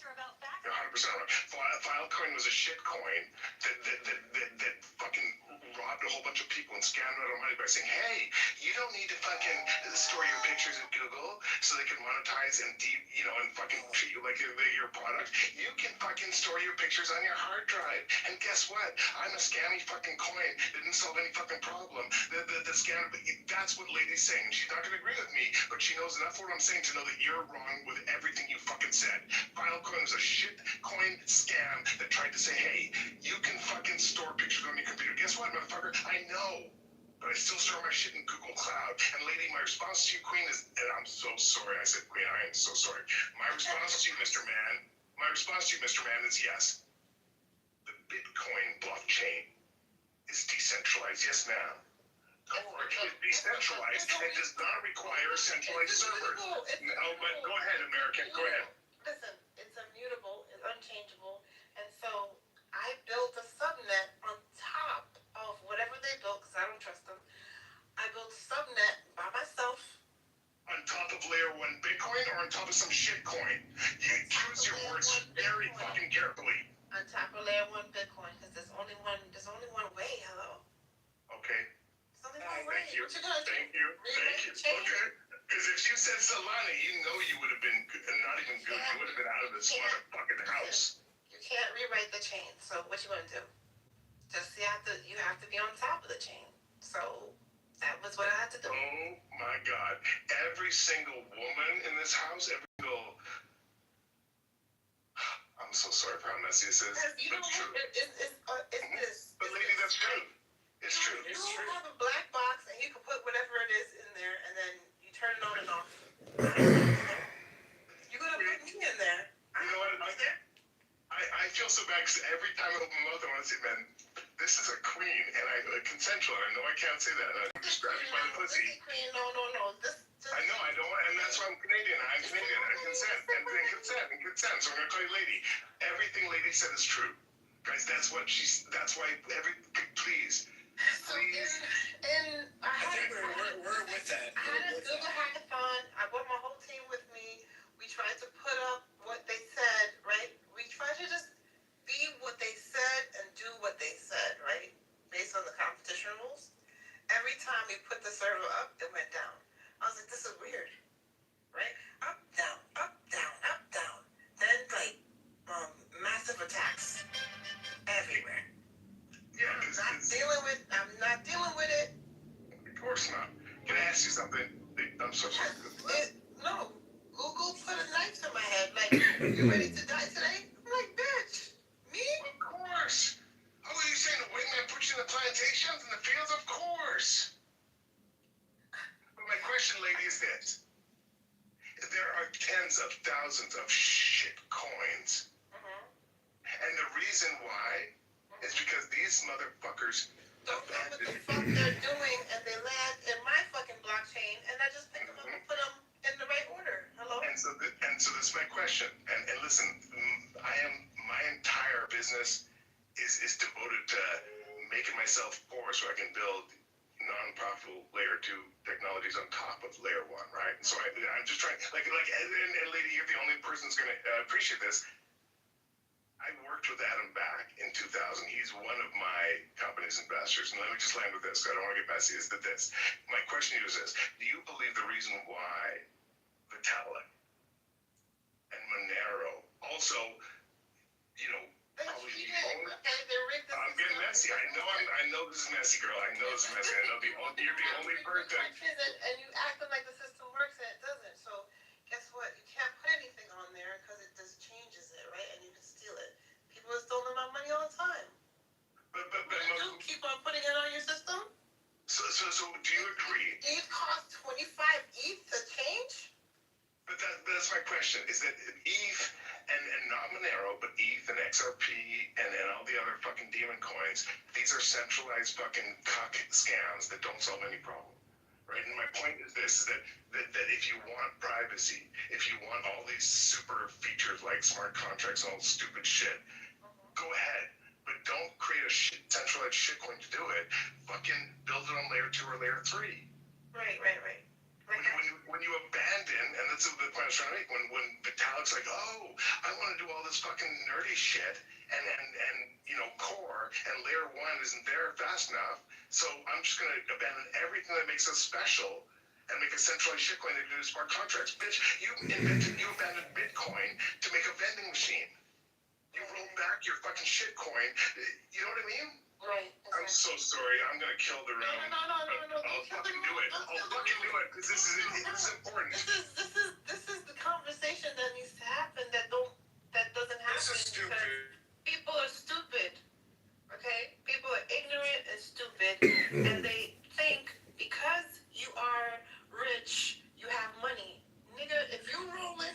You're 100% wrong. Filecoin was a shit coin that fucking robbed a whole bunch of people and scammed out of money by saying, hey, you don't need to fucking store your pictures at Google so they can monetize and and fucking treat you like they're your product. You can fucking store your pictures on your hard drive. And guess what? I'm a scammy fucking coin that didn't solve any fucking problem. The scam, that's what Lady's saying. She's not going to agree with me, but she knows enough of what I'm saying to know that you're wrong with everything you fucking said. Filecoin was a shit coin scam that tried to say, hey, you can fucking store pictures on your computer. Guess what, motherfucker? I know. But I still store my shit in Google Cloud. And Lady, my response to you, Queen, is, and I'm so sorry. I said Queen, I am so sorry. My response to you, Mr. Man, is yes. The Bitcoin blockchain is decentralized. Yes, ma'am. It's decentralized and does not require a centralized server. No, but go ahead, American. Go ahead. Listen, it's immutable, it's unchangeable, and so I built a subnet on top of whatever they built, because I don't trust them. I built a subnet by myself. On top of layer 1 Bitcoin or on top of some shit coin? You choose your words very fucking carefully. On top of layer 1 Bitcoin, because there's only one way, hello. Okay. There's only one way. Thank you. What you gonna do? Thank you. Okay. Because if you said Solana, you know you would have been not even good. You would have been out of this motherfucking house. You can't rewrite the chain, so what you gonna do? Just you have to be on top of the chain. So that was what I had to do. Oh my God! Every single woman in this house, I'm so sorry for how messy this is. You know, it's this. But lady, that's true. It's true. You have a black box and you can put whatever it is in there, and then you turn it on and off. You're gonna put me in there. You know what? I feel so bad because every time I open my mouth, I want to say, man, this is a queen, and I consensual. I know I can't say that. And I'm just grabbing by the pussy. No. I know I don't, and that's why I'm Canadian. I'm Canadian. I consent, and consent. So I'm gonna call you lady. Everything lady said is true, guys. That's why please. And we're with that. I had a Google hackathon. I brought my whole team with me. We tried to put up what they said, right? We tried to just be what they said and do what they said, right? Based on the competition rules. Every time we put the server up, it went down. I was like, this is weird, right? Up, down, up, down, up, down. Then massive attacks everywhere. Yeah, I'm not dealing with it. Of course not. Can I ask you something? I'm so sorry. No. Google put a knife to my head, like, you ready to die today? I'm like, bitch, me? Of course. Oh, are you saying the white man put you in the plantations and the fields? Of course. But my question, lady, is this. There are 10 tens of thousands of shit coins. And the reason why is because these motherfuckers don't know what the fuck they're doing, and they land in my fucking blockchain, and I just pick them up and put them in the right order. Hello? And so this is my question. And listen, my entire business is devoted to making myself poor so I can build non-profitable layer 2 technologies on top of layer 1, right? And so I'm just trying, and lady, you're the only person who's going to appreciate this. I worked with Adam back in 2000. He's one of my company's investors. And let me just land with this, because I don't want to get messy, is that this. My question to you is this. Do you believe the reason why Vitalik and Monero also, probably I'm getting messy. I know this is messy, girl. I know this is messy. I know you're the only person. And you acting like the system works, and it doesn't. So guess what? You can't put anything on there because it just changes it, right? And you can steal it. People are stealing my money all the time. But you keep on putting it on your system? So do you agree? These cost 25 ETH to change? But that's my question. Is that ETH and not Monero, but ETH and XRP and all the other fucking demon coins, these are centralized fucking cuck scams that don't solve any problem. Right? And my point is this, is that if you want privacy, if you want all these super features like smart contracts and all this stupid shit, go ahead. But don't create a centralized shitcoin to do it. Fucking build it on layer 2 or layer 3. Right. When you abandon, and that's the point I was trying to make, when Vitalik's like, oh, I want to do all this fucking nerdy shit, and core, and layer 1 isn't there fast enough, so I'm just going to abandon everything that makes us special and make a centralized shitcoin that can do smart contracts. Bitch, you abandoned Bitcoin to make a vending machine. You rolled back your fucking shitcoin. You know what I mean? Right. I'm so sorry. I'm gonna kill the room. No. I'll fucking do it. I'll fucking do it because this is important. This is the conversation that needs to happen that doesn't happen. This is stupid. People are stupid. Okay? People are ignorant and stupid, and they think because you are rich, you have money. Nigga, if you rolling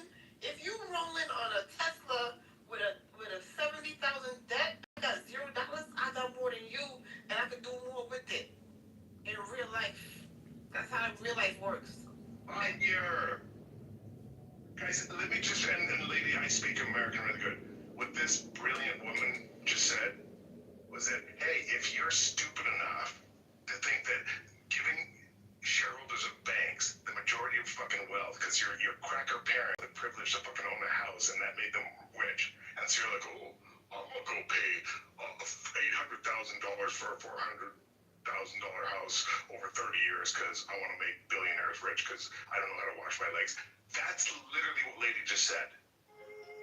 on a Tesla with a 70,000 debt, I got $0. I got more than you, and I can do more with it in real life. That's how real life works. Guys, let me just and lady, I speak American really good. What this brilliant woman just said was that, hey, if you're stupid enough to think that giving shareholders of banks the majority of fucking wealth, because your cracker parent the privilege to fucking own a house and that made them rich, and so you're like, oh, I'm gonna go pay $800,000 for a $400,000 house over 30 years because I want to make billionaires rich because I don't know how to wash my legs. That's literally what lady just said.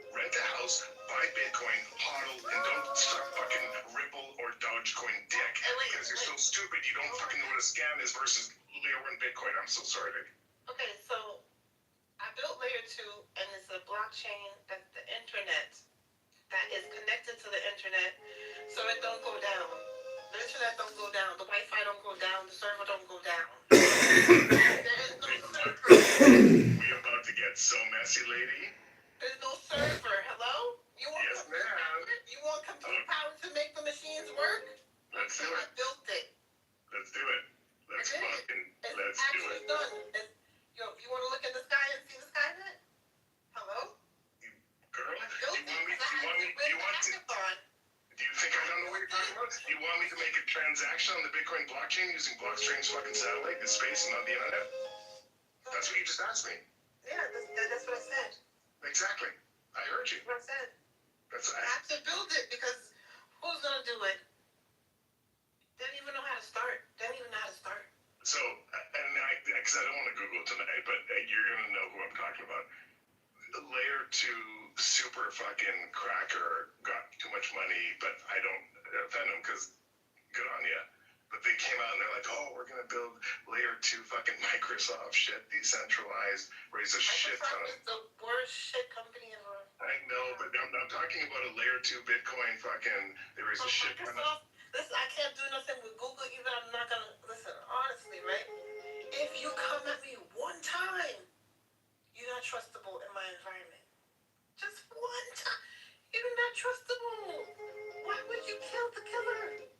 Rent a house, buy Bitcoin, hodl, and don't suck fucking Ripple or Dogecoin dick because you're so stupid you don't fucking know what a scam is versus layer 1 Bitcoin. I'm so sorry, lady. Okay, so I built layer 2, and it's a blockchain that's the internet that is connected to the internet, so it don't go down. The internet don't go down. The Wi-Fi don't go down. The server don't go down. There is no server. We about to get so messy, lady. There's no server. Hello? You want yes, ma'am. You want compute power to make the machines work? Let's do it. I built it. Let's do it. Let's do it. Done. You want to look at the sky and see the Skynet? Hello? Girl, do you think I don't know what you're talking about? Do you want me to make a transaction on the Bitcoin blockchain using Blockstream's fucking satellite, the space and on the internet? That's what you just asked me. Yeah, that's what I said. Exactly. I heard you. That's what I said. I have to build it because who's gonna do it? They don't even know how to start. So, because I don't want to Google tonight, but you're gonna know who I'm talking about. The layer 2 super fucking cracker got too much money, but I don't offend them because good on you. But they came out and they're like, oh, we're gonna build layer 2 fucking Microsoft shit, decentralized, raise a shit ton. Microsoft is the worst shit company ever. I know, but I'm talking about a layer 2 Bitcoin fucking, they raise a shit ton of. Listen, I can't do nothing with Google either. I'm not gonna listen, honestly, right? If you come at me one time, you You're not trustable in my environment. Just one time. You're not trustable. Why would you kill the killer?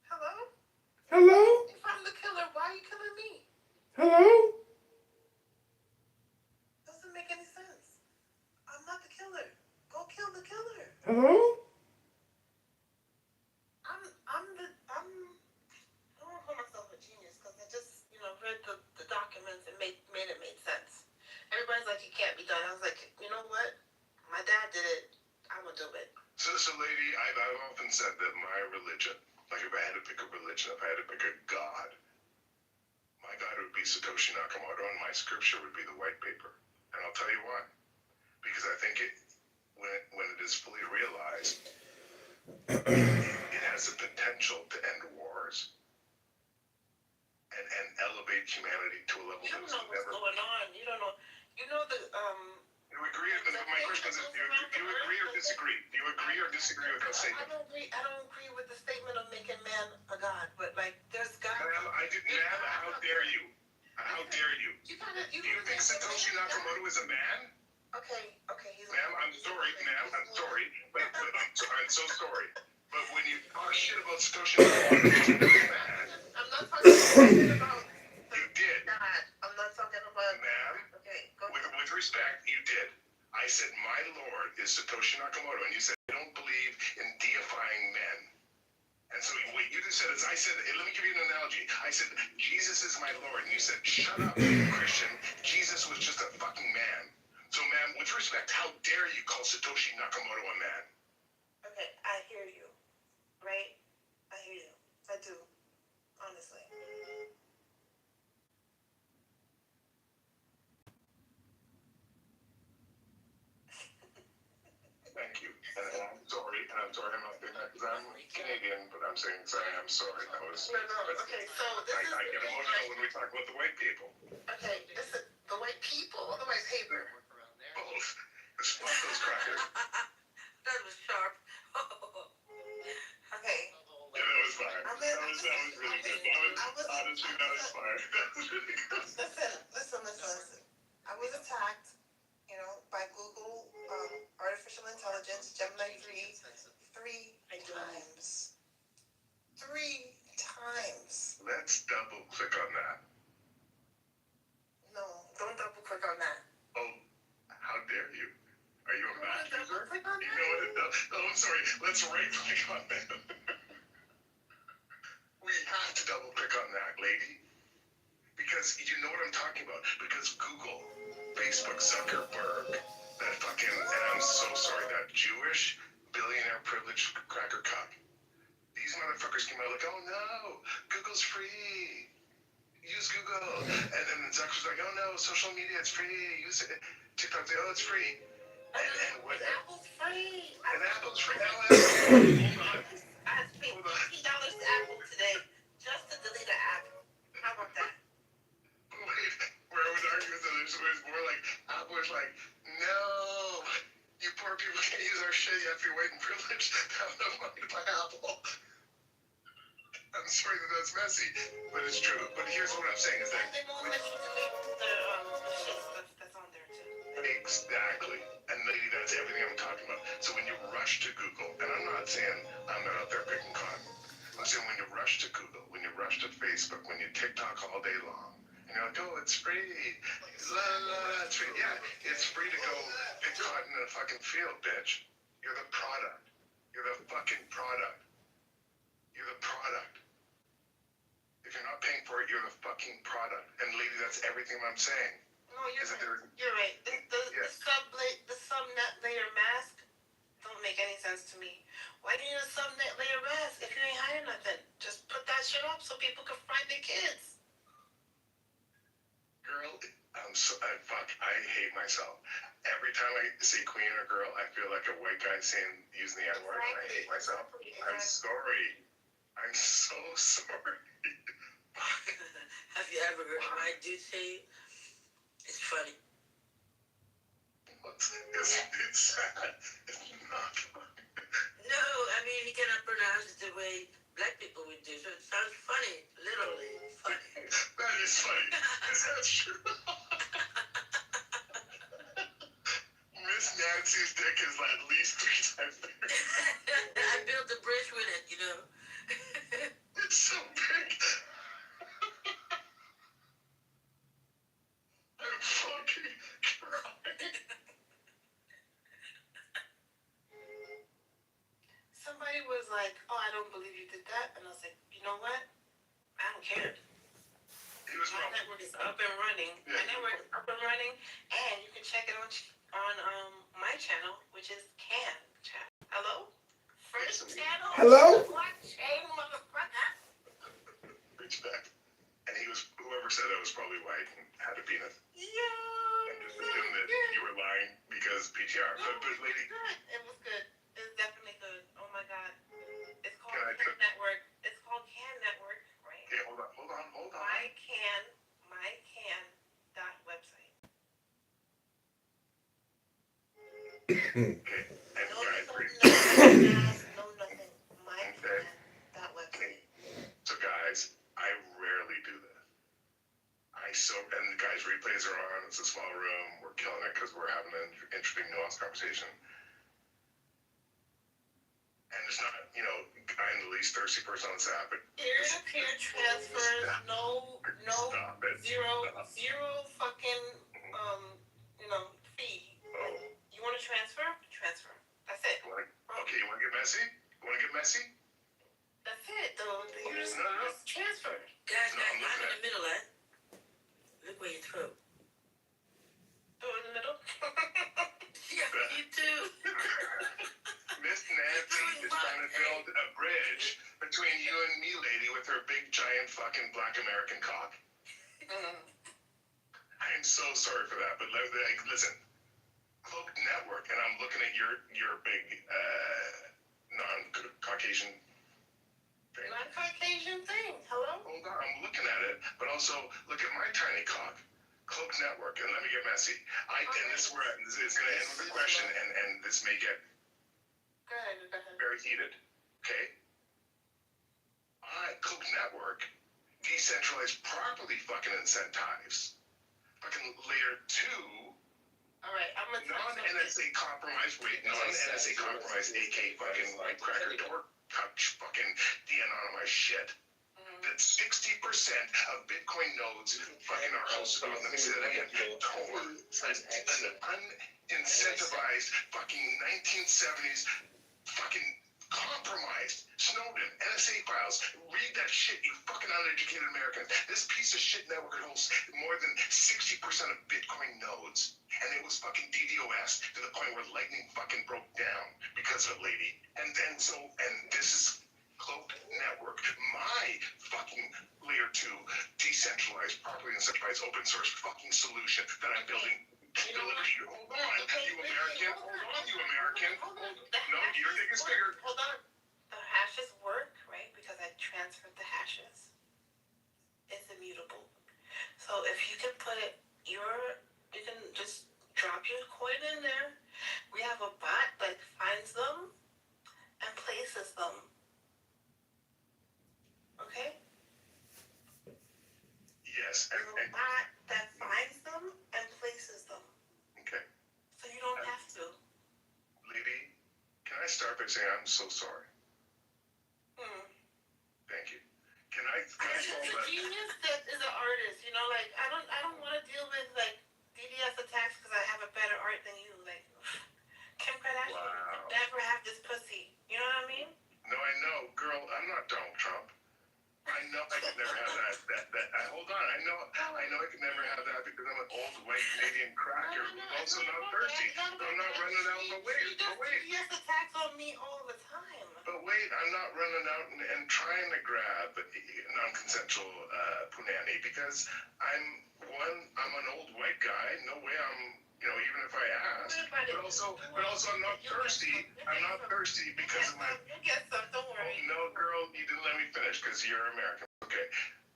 Hello? Hello? If I'm the killer, why are you killing me? Hello? Doesn't make any sense. I'm not the killer. Go kill the killer. Hello? I don't call myself a genius because I just, read the documents and made it make sense. Everybody's like, it can't be done. I was like, you know what? My dad did it. I will do it. So lady, I've often said that my religion, like if I had to pick a religion, if I had to pick a god, my god would be Satoshi Nakamoto and my scripture would be the white paper. And I'll tell you why. Because I think when it is fully realized, it has the potential to end wars and elevate humanity to a level You that don't was know what's never. going on. You don't know. You know the You agree? My question is, do you agree or disagree? Do you agree or disagree with that statement? I don't agree with the statement of making man a god, but like there's God. Ma'am, how dare you? How dare you? Do you think Satoshi Nakamoto is a man? Okay, he's Ma'am, I'm sorry, but I'm so sorry. But when you talk shit about Satoshi Nakamoto, he's a man. I'm not talking about. You did. God. I'm not talking about. Ma'am, okay, go ahead. with respect, you did. I said, my Lord is Satoshi Nakamoto, and you said, I don't believe in deifying men. And so what you just said is, I said, let me give you an analogy. I said, Jesus is my Lord. And you said, shut up, Christian. Jesus was just a fucking man. So, ma'am, with respect, how dare you call Satoshi Nakamoto a man? Okay, I hear you. Right? I hear you. I do. Honestly. Thank you. And I'm sorry I'm not doing that because I'm Canadian, but I'm saying I'm sorry. That was. No, okay, so this I get emotional when we talk about the white people. Okay, this is the white people or the white paper? Both. Just fuck those crackers. That was sharp. Okay. Yeah, that was fire. That was really good. Honestly, that was fire. That was really good. Listen. I was attacked, by Google artificial intelligence, Gemini 3, 3 times. 3 times. Let's double click on that. No, don't double click on that. Oh, how dare you? Are you a Mac user? Click on You know what it does? Oh, I'm sorry. Let's right click on that. We have to double click on that, lady. Because you know what I'm talking about. Because Google, Facebook, Zuckerberg, that fucking, and I'm so sorry, that Jewish billionaire privileged cracker cock. These motherfuckers came out like, oh no, Google's free. Use Google. And then Zuckerberg's like, oh no, social media, it's free. Use it. TikTok's like, oh, it's free. And what? Apple's free. And Apple's free. Hold on. I paid $50 to Apple today just to delete an app. How about that? Wait, where I was arguing with others, it was more like, Apple was like, no, you poor people can't use our shit, you have to be white and privileged to have enough money to buy Apple. I'm sorry that's messy, but it's true. But here's what I'm saying is that... They won't let you delete the shit that's on there too. Exactly. And lady, that's everything I'm talking about. So when you rush to Google, and I'm not saying I'm not out there picking cotton. I'm saying when you rush to Google, when you rush to Facebook, when you TikTok all day long, and you're like, oh, it's free. It's free. Yeah, it's free to go pick cotton in a fucking field, bitch. You're the product. You're the fucking product. You're the product. If you're not paying for it, you're the fucking product. And lady, that's everything I'm saying. No, you're right. The subnet layer mask don't make any sense to me. Why do you need a subnet layer mask if you ain't hiding nothing? Just put that shit up so people can find their kids. Girl, I hate myself. Every time I say queen or girl, I feel like a white guy using the N-word. I hate myself. I'm sorry. I'm so sorry. Have you ever heard a white dude say it? It's funny. It's sad. It's not funny. No, I mean, he cannot pronounce it the way black people would do, so it sounds funny. Literally funny. That is funny. Is that true? Nancy's dick is at least 3 times bigger. I built a bridge with it, you know. It's so big. I'm fucking crying. Somebody was like, "Oh, I don't believe you did that," and I was like, "You know what? I don't care. My network is up and running. My network is up and running, and you can check it on my channel, which is Can channel. Hello, first channel. Hello? Blockchain, motherfucker. Reach back. And he was, whoever said it was probably white and had a penis. Yeah. And just assumed that you were lying because PTR. No, But lady. it was good. It was definitely good. Oh my god. It's called Can I Can Network. It's called Can Network, right? Okay, hold on. Website. Okay. And No, guys, no, nothing. Website. So guys, I rarely do that. And the guys' replays are on. It's a small room. We're killing it because we're having an interesting, nuanced conversation. And it's not, I'm the least thirsty person on this app. But peer-to-peer transfers, no, zero fucking, fee. You want to transfer? Transfer. That's it. Okay, you want to get messy? That's it, though. You just transfer. Guys, I'm in the middle, eh? Look where you throw. Throw in the middle? Yeah, you do. Miss Nancy is trying to build a bridge between you and me, lady, with her big, giant, fucking black American cock. I am so sorry for that, but listen, Cloak Network, and I'm looking at your big non-Caucasian thing. Non-Caucasian thing. Hello? Hold on, I'm looking at it, but also look at my tiny cock. Cloak Network, and let me get messy. And this is where it's going to end with a question, and this may get very heated. Okay? Cloak Network, decentralized properly fucking incentives. Fucking layer 2. Alright, I'm gonna non-NSA compromised, non-NSA compromised AK fucking white cracker door touch fucking de-anonymized shit. That 60% of Bitcoin nodes fucking are hosted on. Let me say that again. An unincentivized fucking 1970s fucking compromised Snowden, NSA files. Read that shit, you fucking uneducated Americans. This piece of shit network hosts more than 60% of Bitcoin nodes. And it was fucking DDoS to the point where Lightning fucking broke down because of it, lady. And this is Cloak Network, my fucking layer 2 decentralized, properly incentivized, open source fucking solution that I'm building. Hold on, you American. No, your dick is bigger. Hold on. The hashes work, right? Because I transferred the hashes. It's immutable. So if you can put you can just drop your coin in there. We have a bot that finds them and places them. Okay? Yes. There's a bot that finds them and places them. Okay. So you don't have to. Lady, can I start by saying I'm so sorry? Thank you. Can I The genius that is an artist, I don't want to deal with DDoS attacks because I have a better art than you. Kim Kardashian would never have this pussy. You know what I mean? No, I know, girl. I'm not Donald Trump. I know I could never have that. Hold on. I know I could never have that because I'm an old white Canadian cracker who's also not thirsty. I'm not running out. But wait. DDoS attacks on me all the time. But wait, I'm not running out and trying to grab non-consensual punani because I'm an old white guy. No way I'm. Even if I ask, but also I'm not thirsty. I'm not thirsty because of my. You'll get some, don't worry. Oh, no, girl, you didn't let me finish because you're American. Okay,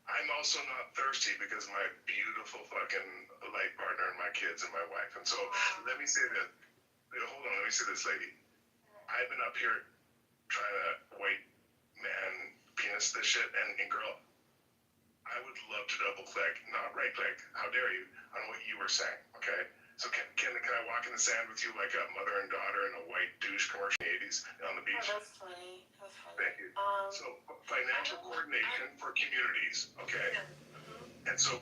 I'm also not thirsty because of my beautiful fucking life partner and my kids and my wife. And so let me say that. Hold on, let me say this, lady. I've been up here trying to white man penis this shit, and girl, I would love to double click, not right click. How dare you on what you were saying? Okay. So can I walk in the sand with you like a mother and daughter in a white douche commercial in the 80s on the beach? Oh, that's funny. That's funny. Thank you. So financial coordination for communities, okay? And so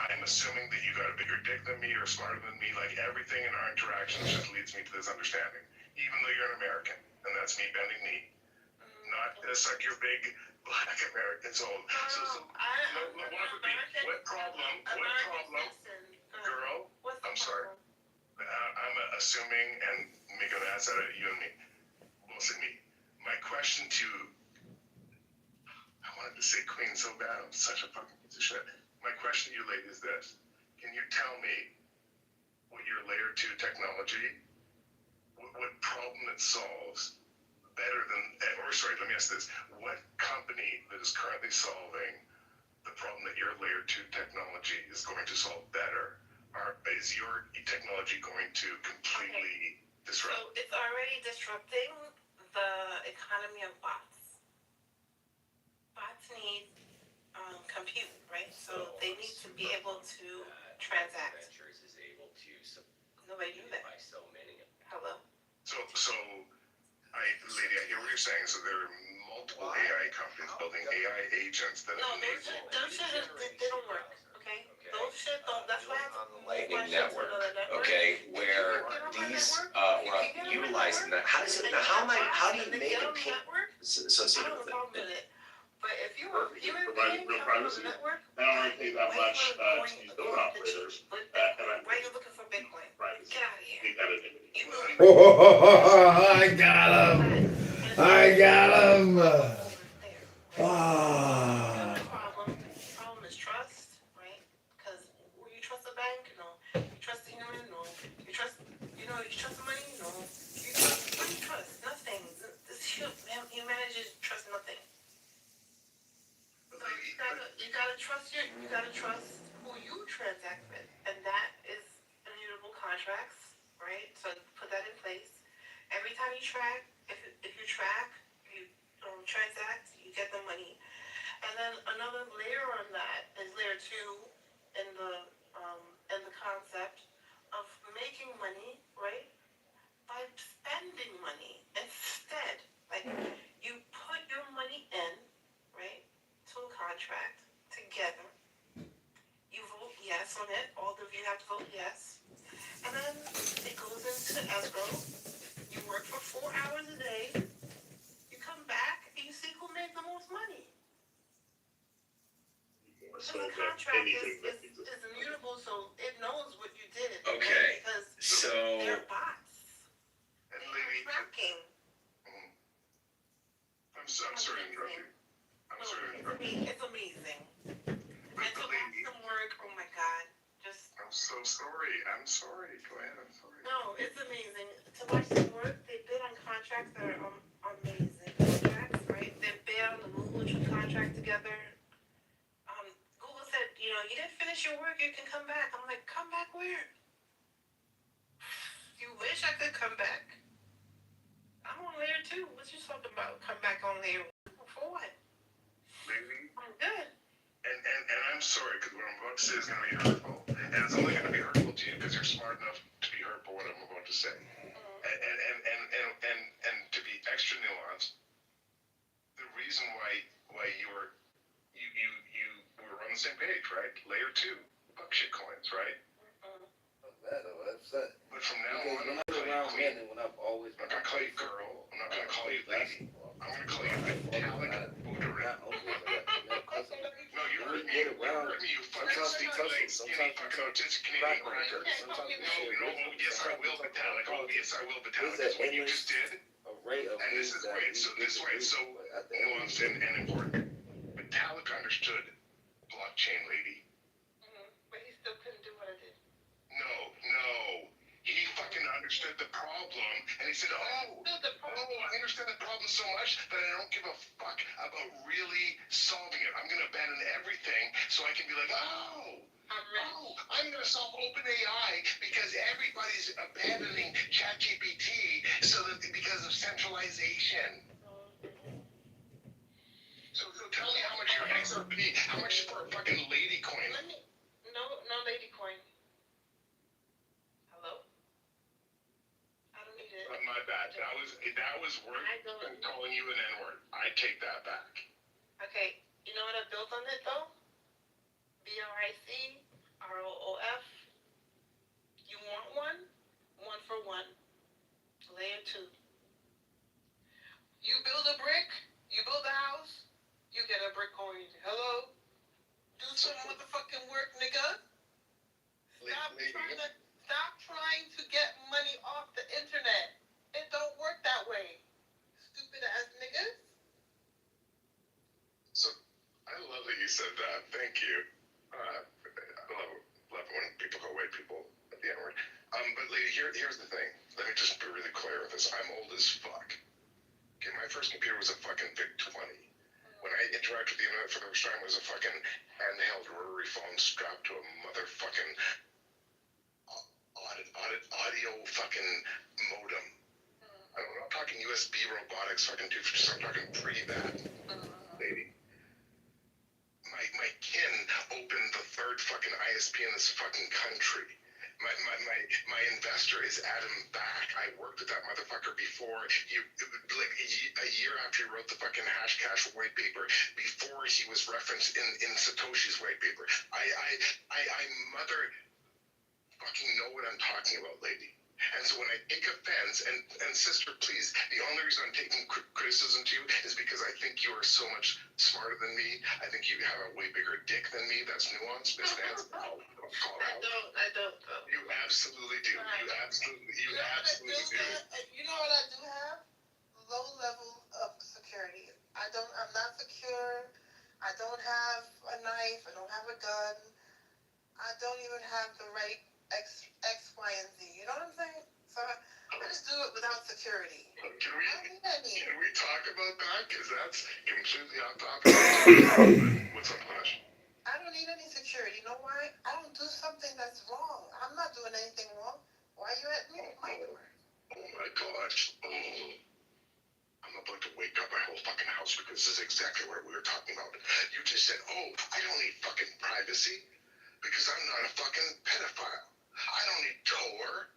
I'm assuming that you got a bigger dick than me or smarter than me. Like everything in our interactions just leads me to this understanding, even though you're an American, and that's me bending knee, not suck your big black American soul. What problem, girl? I'm sorry. I'm assuming, and making an ass out of you and me, mostly me. My question to, I wanted to say queen so bad, I'm such a fucking piece of shit. My question to you lady is this. Can you tell me what your layer 2 technology, what problem it solves better than, let me ask this. What company that is currently solving the problem that your layer 2 technology is going to solve better, is your technology going to completely disrupt? So it's already disrupting the economy of bots. Bots need compute, right? So they need to be able to transact. Nobody knew that. Hello? So, lady, I hear what you're saying. So there are multiple AI companies building AI agents that enable. Those shit, they don't work, okay? Those shit don't, that's why I have to Lightning network, okay, where these were utilizing that. How does it? Now, how do you make a pin associated with it? But if you were human being real on privacy. the network, I don't really pay that much to these node operators. why are you looking for Bitcoin? Get out of here. I got him. I got him. Ah. The problem is trust, right? Because you trust a bank? No. You trust a human? No. You trust the money? No. What do you trust? Nothing. Humanity trusts nothing. So you gotta trust who you transact with, and that is immutable contracts, right? So put that in place. Every time you track, if you track, you transact, you get the money. And then another layer on that is layer 2 in the concept of making money, right? By spending money instead. Like you put your money in, right, to a contract together. You vote yes on it. All of you have to vote yes. And then it goes into escrow. You work for 4 hours a day. You come back and you see who made the most money. So the contract is immutable, so it knows what you did. Okay. Because So they're bots. They're tracking. I'm sorry to interrupt you. It's amazing. And to watch them work, oh my God. I'm so sorry. Go ahead, I'm sorry. No, it's amazing. To watch them work, they bid on contracts that are amazing contracts, right? They bid on the Google contract together. Google said, you didn't finish your work, you can come back. I'm like, come back where? You wish I could come back. I'm on layer 2. What you talking about? Come back on layer 1? For what? Lady? I'm good. And I'm sorry, because what I'm about to say is going to be hurtful. And it's only going to be hurtful to you because you're smart enough to be hurt by what I'm about to say. And to be extra nuanced, the reason why you were on the same page, right? Layer 2, buck shit coins, right? But from now on, I'm not going to call you queen. I'm not going to call you girl. I'm not going to call you lady. I'm going to call you metallic Buddha. No, you heard me. You fucking sneaky fucking autistic Canadian cracker. No, yes I will metallic. Oh, yes I will metallic. That's what you just did. And this is why it's so nuanced and important. Metallic understood blockchain, lady. But he still couldn't do what I did. No. He fucking understood the problem, and he said, I understand the problem so much that I don't give a fuck about really solving it. I'm going to abandon everything so I can be like, I'm going to solve OpenAI because everybody's abandoning ChatGPT because of centralization. So tell me how much you're going to be, how much for a fucking lady coin? No lady That was worse than calling you an N-word. I take that back. Okay, you know what I built on it though? BRICROOF. You want one? One for one. Layer 2. You build a brick, you build a house, you get a brick coin. Hello? Do some motherfucking work, nigga. Stop trying to get money off the internet. It don't work that way. Stupid ass niggas. So, I love that you said that. Thank you. I love when people call white people the N-word. But lady, here's the thing. Let me just be really clear with this. I'm old as fuck. Okay, my first computer was a fucking VIC-20. When I interacted with the internet for the first time, it was a fucking handheld rotary phone strapped to a motherfucking audio fucking modem. I'm not talking USB robotics fucking doofus. I'm talking pre-that, lady. My kin opened the third fucking ISP in this fucking country. My investor is Adam Back. I worked with that motherfucker before a year after he wrote the fucking Hashcash white paper, before he was referenced in Satoshi's white paper. I mother fucking know what I'm talking about, lady. And so when I take offense, and sister, please, the only reason I'm taking criticism to you is because I think you are so much smarter than me. I think you have a way bigger dick than me. That's nuanced, Miss Nance. I don't. You absolutely do. You absolutely do. You know what I do have? Low level of security. I'm not secure. I don't have a knife. I don't have a gun. I don't even have the right X, Y, and Z. You know what I'm saying? So I just do it without security. Can we talk about that? Because that's completely off topic. What's up, Flash? I don't need any security. You know why? I don't do something that's wrong. I'm not doing anything wrong. Why are you at me? Oh my gosh. I'm about to wake up my whole fucking house because this is exactly what we were talking about. You just said, I don't need fucking privacy because I'm not a fucking pedophile. I don't need Tor.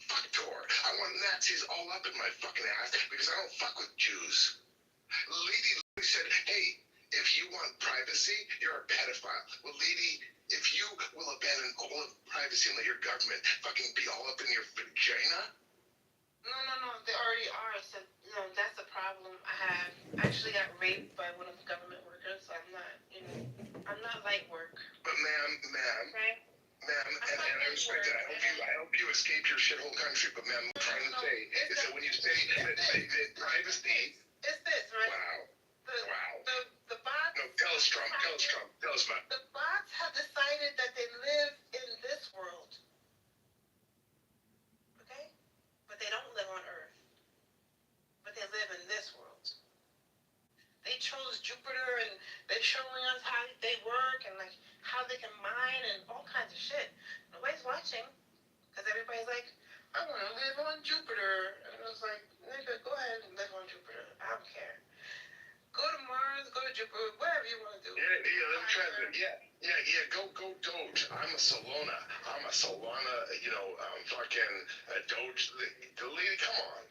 Fuck Tor. I want Nazis all up in my fucking ass because I don't fuck with Jews. Lady said, hey, if you want privacy, you're a pedophile. Well, lady, if you will abandon all of privacy and let your government fucking be all up in your vagina. No. They already are. So, that's the problem I have. I actually got raped by one of the government workers, so I'm not light work. But ma'am. Right? Ma'am, and I respect that. I hope you escape your shithole country, but ma'am, what I'm trying to say is that when you say that privacy... It's this, right? Wow. The bots... No, tell us, Trump. The bots have decided that they live in this world. Okay? But they don't live on Earth. But they live in this world. They chose Jupiter, and they're showing us how they work and how they can mine and all kinds of shit. Nobody's watching because everybody's like, I want to live on Jupiter. And I was like, nigga, go ahead and live on Jupiter. I don't care. Go to Mars, go to Jupiter, whatever you want to do. Yeah, let me try that. Yeah, go Doge. I'm a Solana, fucking Doge. The lady, come on.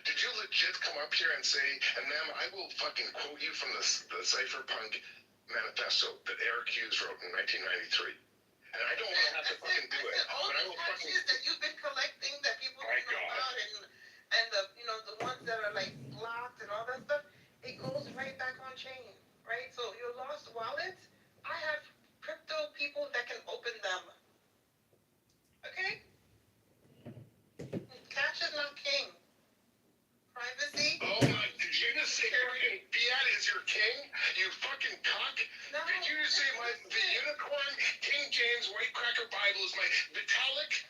Did you legit come up here and say, and ma'am, I will fucking quote you from the Cypherpunk manifesto that Eric Hughes wrote in 1993. And I don't want to have to fucking do it. All the taxes that you've been collecting that people don't know about and the ones that are blocked and all that stuff, it goes right back on chain, right? So your lost wallets, I have crypto people that can open them. Okay? Cash is not king. Privacy. Oh my, did you just say fucking fiat is your king? You fucking cock? No, did you just say the unicorn King James White Cracker Bible is my Vitalik?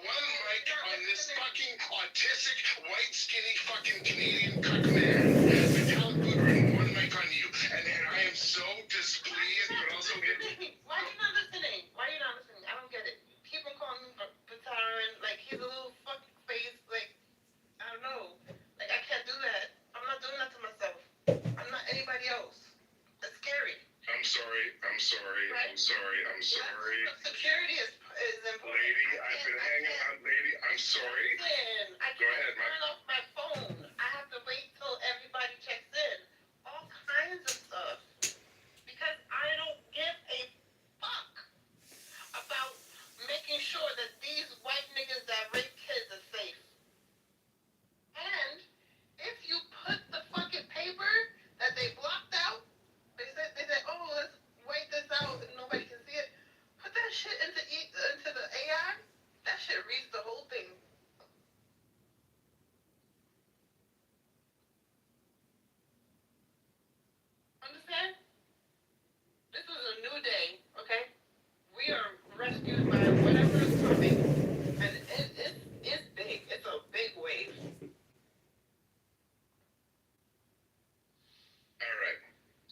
One mic on this fucking autistic, white, skinny fucking Canadian cuck man. Vitalik Buterin, one mic on you. And I am so displeased, but also getting... Why are you not listening? I don't get it. People call me Buterin, he's a little fucking face, I don't know. I can't do that. I'm not doing that to myself. I'm not anybody else. That's scary. I'm sorry. Right? I'm sorry. Security is important. Lady, I've been hanging out. Lady, I'm sorry. Listen, I Go can't ahead, turn off my phone. I have into the AI, that shit reads the whole thing. Understand? This is a new day, okay? We are rescued by whatever is coming. And it's big. It's a big wave. All right,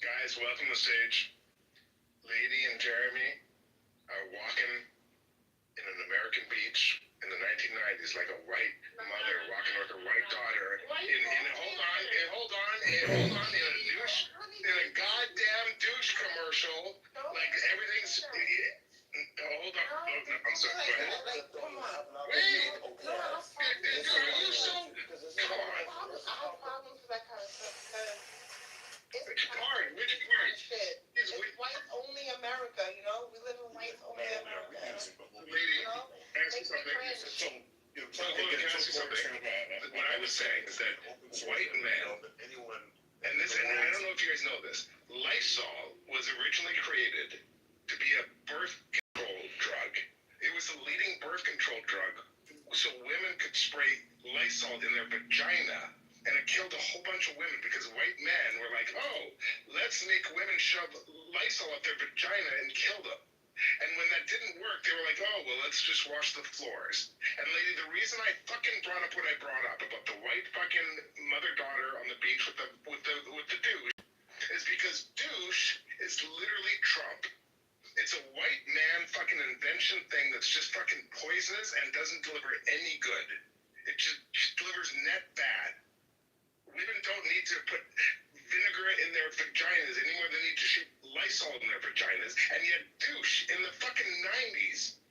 guys, welcome to stage. Lady and Jeremy are walking in an American beach in the 1990s like a white mother walking with her white daughter in a goddamn douche commercial. Like everything's. Hold on. I'm sorry. Go ahead. Wait. Are you so? Come on. I have problems with that kind of stuff because it's hard. shit. It's white only America, you know? We live in white only America. Lady, can I ask you something? Can I ask you something? What I was saying is that white men, and I don't know if you guys know this, Lysol was originally created to be a birth control drug. It was the leading birth control drug, so women could spray Lysol in their vagina, and it killed a whole bunch of women because white men were like, oh, let's make women shove Lysol up their vagina and kill them. And when that didn't work, they were like, oh, well, let's just wash the floors. And lady, the reason I fucking brought up what I brought up about the white fucking mother-daughter on the beach with the douche is because douche is literally Trump. It's a white man fucking invention thing that's just fucking poisonous and doesn't deliver any good. It just delivers net bad. Women don't need to put vinegar in their vaginas anymore. They need to shoot Lysol in their vaginas. And yet douche in the fucking 90s.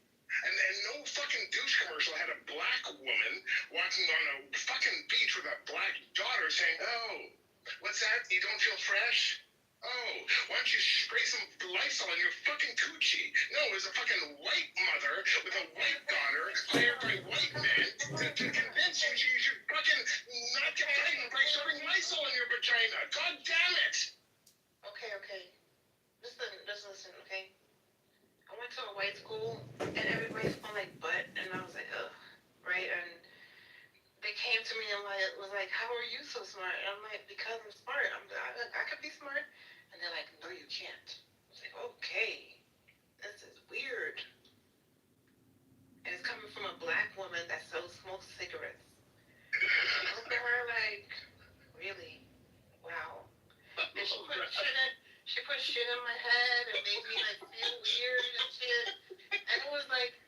And no fucking douche commercial had a black woman walking on a fucking beach with a black daughter saying, oh, what's that? You don't feel fresh? Oh, why don't you spray some Lysol on your fucking coochie? No, it's a fucking white mother with a white daughter hired by white men to convince you you should fucking not get pregnant by shoving Lysol in your vagina. God damn it! Okay. Listen, okay? I went to a white school, and everybody smelled like butt, and I was like, ugh, right? And they came to me and was like, how are you so smart? And I'm like, because I'm smart. I could be smart. And they're like, no, you can't. I was like, okay, this is weird. And it's coming from a black woman that smokes cigarettes. I looked at her like, really? Wow. And she put shit in my head and made me like feel weird and shit. And it was like,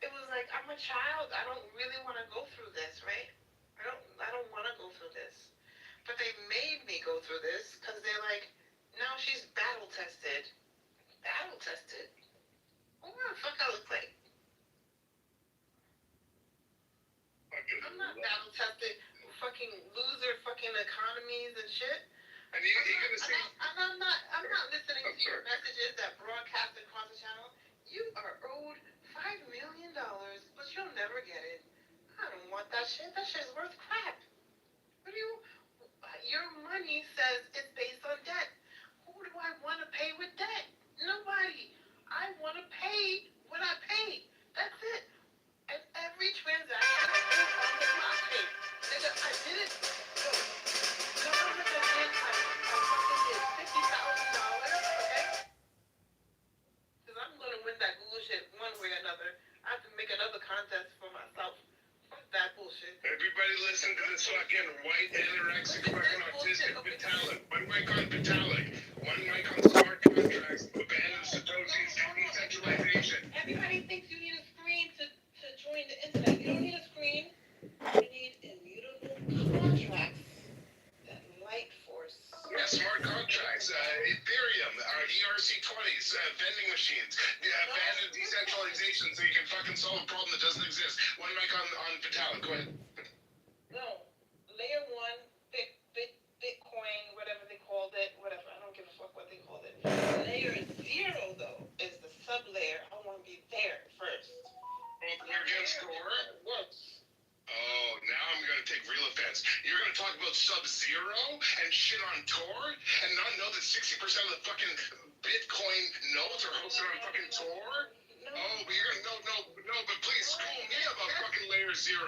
I'm a child. I don't really want to go through this, right? I don't want to go through this. But they made me go through this because they're like, no, she's battle tested. Battle tested? What the fuck I look like? I'm not battle tested. Fucking loser fucking economies and shit. And you're gonna see. I'm not listening to your messages that broadcast across the channel. You are owed $5 million, but you'll never get it. I don't want that shit. That shit's worth crap. What do you? Your money says it's based on debt. Who do I want to pay with debt? Nobody. I want to pay what I pay. That's it. And every transaction is on the blockchain. Nigga, I did it. The government has been, I fucking did $50,000, okay? Because I'm going to win that bullshit one way or another. I have to make another contest for myself. Fuck that bullshit. Everybody listen to this fucking white anorexic fucking autistic Vitalik. One mic on Vitalik. One mic on smart contracts. Abandon Satoshi's decentralization. Everybody thinks you need a screen to join the internet. You don't need a screen. You need immutable contracts that light force. Yeah, smart contracts. Ethereum, ERC20s, vending machines. Abandon decentralization so you can fucking solve a problem that doesn't exist. One mic on Vitalik. Go ahead. No. Layer 1, Bitcoin, whatever they called it, whatever. I don't give a fuck what they called it. Layer 0, though, is the sub-layer. I want to be there first. You're against Core? Works. Oh, now I'm going to take real offense. You're going to talk about Sub-Zero and shit on Tor and not know that 60% of the fucking Bitcoin nodes are hosted on fucking Tor? Oh, but you're gonna no, but please school me about fucking layer 0.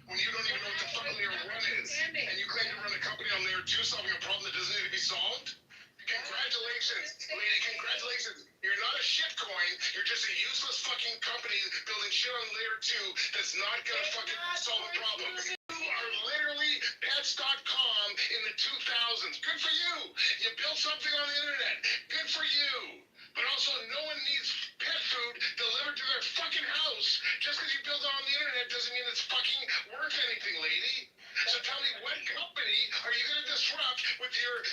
When you don't even know what the fucking layer 1 is. And you claim to run a company on layer 2 solving a problem that doesn't need to be solved? Congratulations, lady, congratulations. You're not a shitcoin, you're just a useless fucking company building shit on layer 2 that's not gonna fucking solve a problem. You are literally pets.com in the 2000s. Good for you. You built something on the internet. Good for you. But also, no one needs pet food delivered to their fucking house. Just because you build it on the internet doesn't mean it's fucking worth anything, lady. So tell me, what company are you going to disrupt with your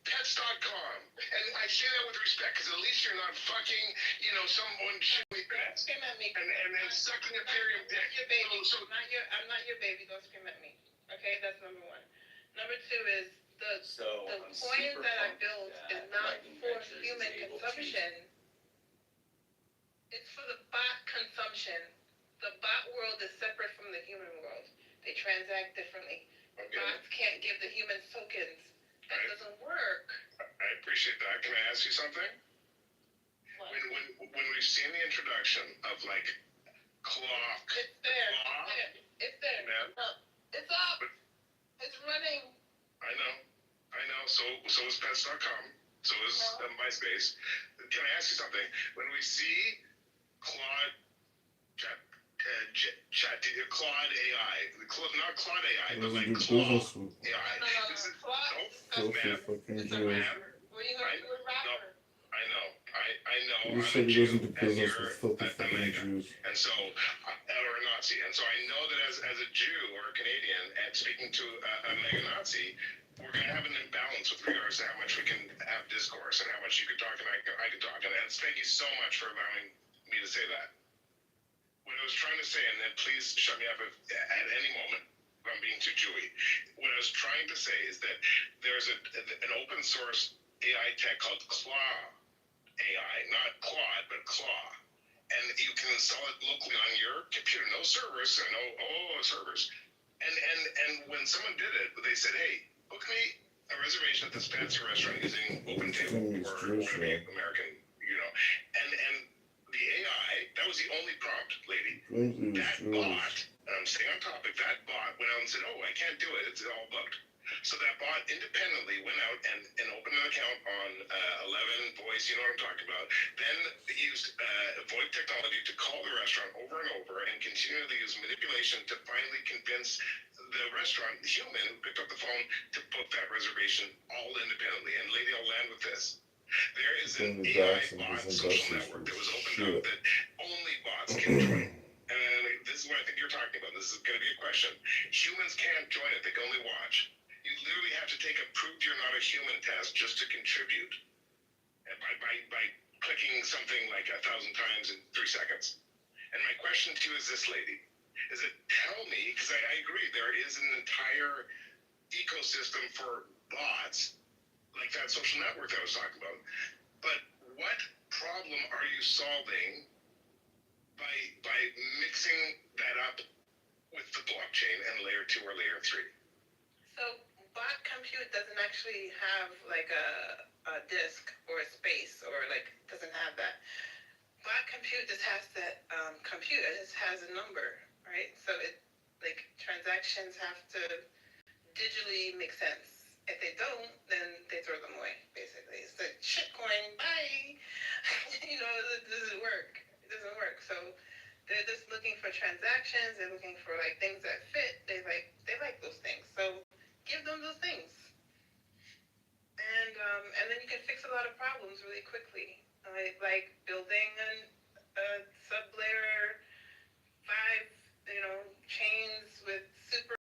pets.com? And I say that with respect, because at least you're not fucking, someone shitty pets. Scream at me. And then sucking Ethereum dick. Your baby. I'm not your baby. Don't scream at me. Okay, that's number one. Number two is the coin that I built is not for human consumption. It's for the bot consumption. The bot world is separate from the human world. They transact differently. Bots can't give the humans tokens. That doesn't work. I appreciate that. Can I ask you something? What? When we've seen the introduction of like clock. It's there. Clock, It's there. man. It's up. It's running. I know. So is pets.com. So is MySpace. Can I ask you something? When we see Claude Claude AI, not Claude AI, but like Claude AI. This is fucking Jew. What are you going to do with rapper? I know. You said he goes into business with filthy fucking Jews. And so, or a Nazi. And so I know that as a Jew or a Canadian, and speaking to a mega Nazi, we're going to have an imbalance with regards to how much we can have discourse and how much you can talk and I can talk. And thank you so much for allowing me to say that. What I was trying to say, and then please shut me up at any moment if I'm being too Jewy. What I was trying to say is that there's an open source AI tech called Claw AI, not Claude, but Claw. And you can install it locally on your computer. No servers, servers. And when someone did it, they said, hey, book me a reservation at this fancy restaurant using OpenTable or whatever American, And the AI, that was the only prompt, lady. That bot, and I'm staying on topic, that bot went out and said, oh, I can't do it. It's all booked. So that bot independently went out and opened an account on 11 Voice, you know what I'm talking about. Then used VoIP technology to call the restaurant over and over and continually use manipulation to finally convince the restaurant, the human who picked up the phone, to book that reservation all independently. And lady, I'll land with this. There is an AI bot social network that was opened up that only bots can join. And this is what I think you're talking about. This is going to be a question. Humans can't join it. They can only watch. You literally have to take a prove you're not a human test just to contribute. And by clicking something like 1,000 times in 3 seconds. And my question to you is this, lady. Is it tell me, because I agree, there is an entire ecosystem for bots, like that social network that I was talking about. But what problem are you solving by mixing that up with the blockchain and layer 2 or layer 3? So bot compute doesn't actually have like a disk or a space or like doesn't have that. Bot compute just has to compute. It just has a number, right? So it like transactions have to digitally make sense. If they don't, then they throw them away. Basically, it's like shitcoin. Bye. It doesn't work. It doesn't work. So they're just looking for transactions. They're looking for like things that fit. They like those things. So give them those things, and then you can fix a lot of problems really quickly. Like building a sub-layer 5, chains with super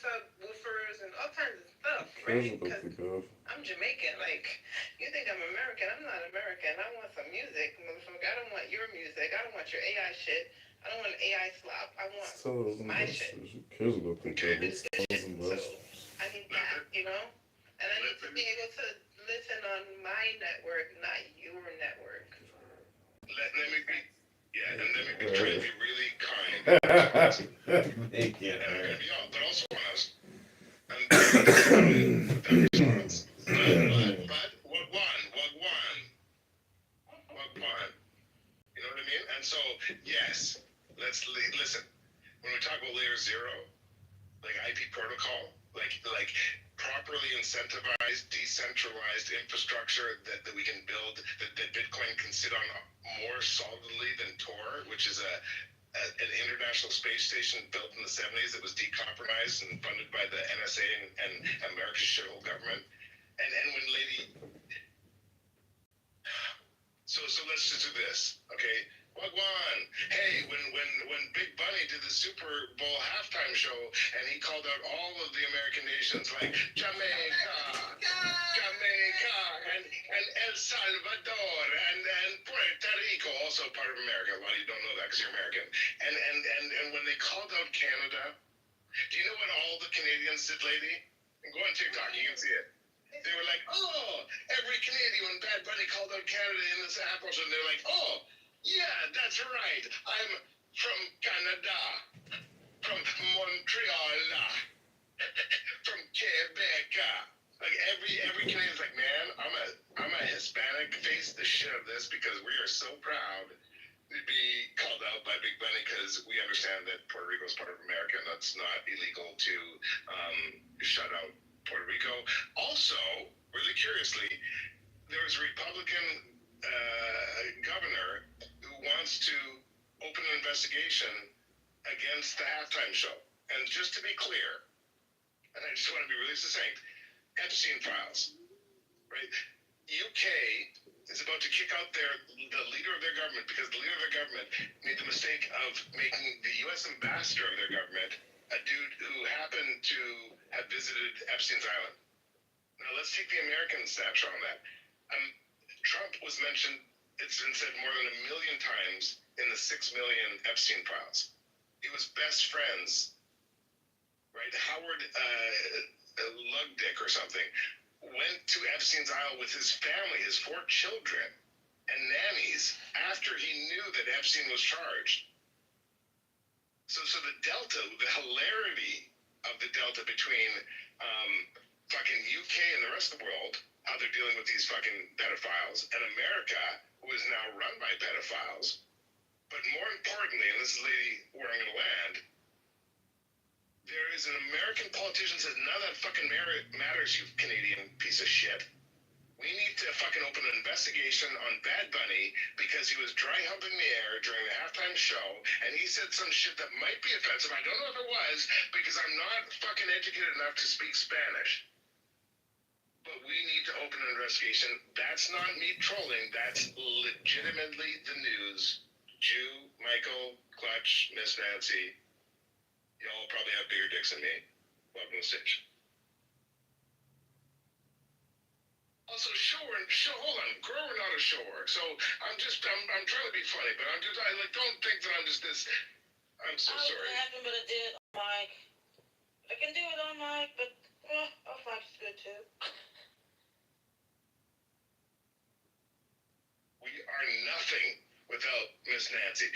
subwoofers and all kinds of stuff, right? Because I'm Jamaican. Like, you think I'm American? I'm not American. I want some music, motherfucker. I don't want your music. I don't want your AI shit. I don't want AI slop. I want my shit. Who cares about the government? I need that, And I need to be able to listen on my network, not your network. Let me be trying to be really kind. Thank you. But also honest. And with that response. But, Wagwan. Yes. Listen. When we talk about layer 0, like IP protocol, like properly incentivized, decentralized infrastructure that we can build, that Bitcoin can sit on more solidly than Tor, which is an international space station built in the 70s that was decompromised and funded by the NSA and America's shithole government. And when so let's just do this, okay? Wagwan. Hey, when Big Bunny did the Super Bowl halftime show and he called out all of the American nations like Jamaica, and El Salvador and Puerto Rico, also part of America. A lot of you don't know that because you're American. And when they called out Canada, do you know what all the Canadians did, lady? And go on TikTok, you can see it. They were like, oh, every Canadian, when Bad Bunny called out Canada in this apple, and they're like, oh, yeah, that's right. I'm from Canada, from Montreal, from Quebec. Like every Canadian's like, man, I'm a Hispanic. Face the shit of this because we are so proud to be called out by Big Bunny because we understand that Puerto Rico is part of America and that's not illegal to shut out Puerto Rico. Also, really curiously, there was a Republican governor who wants to open an investigation against the halftime show. And just to be clear, and I just want to be really succinct, Epstein files, right? UK is about to kick out the leader of their government because the leader of their government made the mistake of making the U.S. ambassador of their government a dude who happened to have visited Epstein's Island. Now let's take the American snapshot on that. Trump was mentioned, it's been said more than 1 million times in the 6 million Epstein files. He was best friends, right? Howard Lugdick or something went to Epstein's Isle with his family, his 4 children, and nannies after he knew that Epstein was charged. So the delta, the hilarity of the delta between fucking UK and the rest of the world, how they're dealing with these fucking pedophiles, and America, who is now run by pedophiles. But more importantly, and this is the lady where I'm going to land, there is an American politician that says, none of that fucking matters, you Canadian piece of shit. We need to fucking open an investigation on Bad Bunny because he was dry humping the air during the halftime show and he said some shit that might be offensive. I don't know if it was because I'm not fucking educated enough to speak Spanish. But we need to open an investigation. That's not me trolling. That's legitimately the news. Jew, Michael, Clutch, Miss Nancy. Y'all probably have bigger dicks than me. Welcome to the stage. Also, hold on, grower, not a shower. So I'm trying to be funny, but don't think that I'm just this. I'm so sorry. I happen, but I did on mic. I can do it on mic, but off mic is good too. We are nothing without Miss Nancy.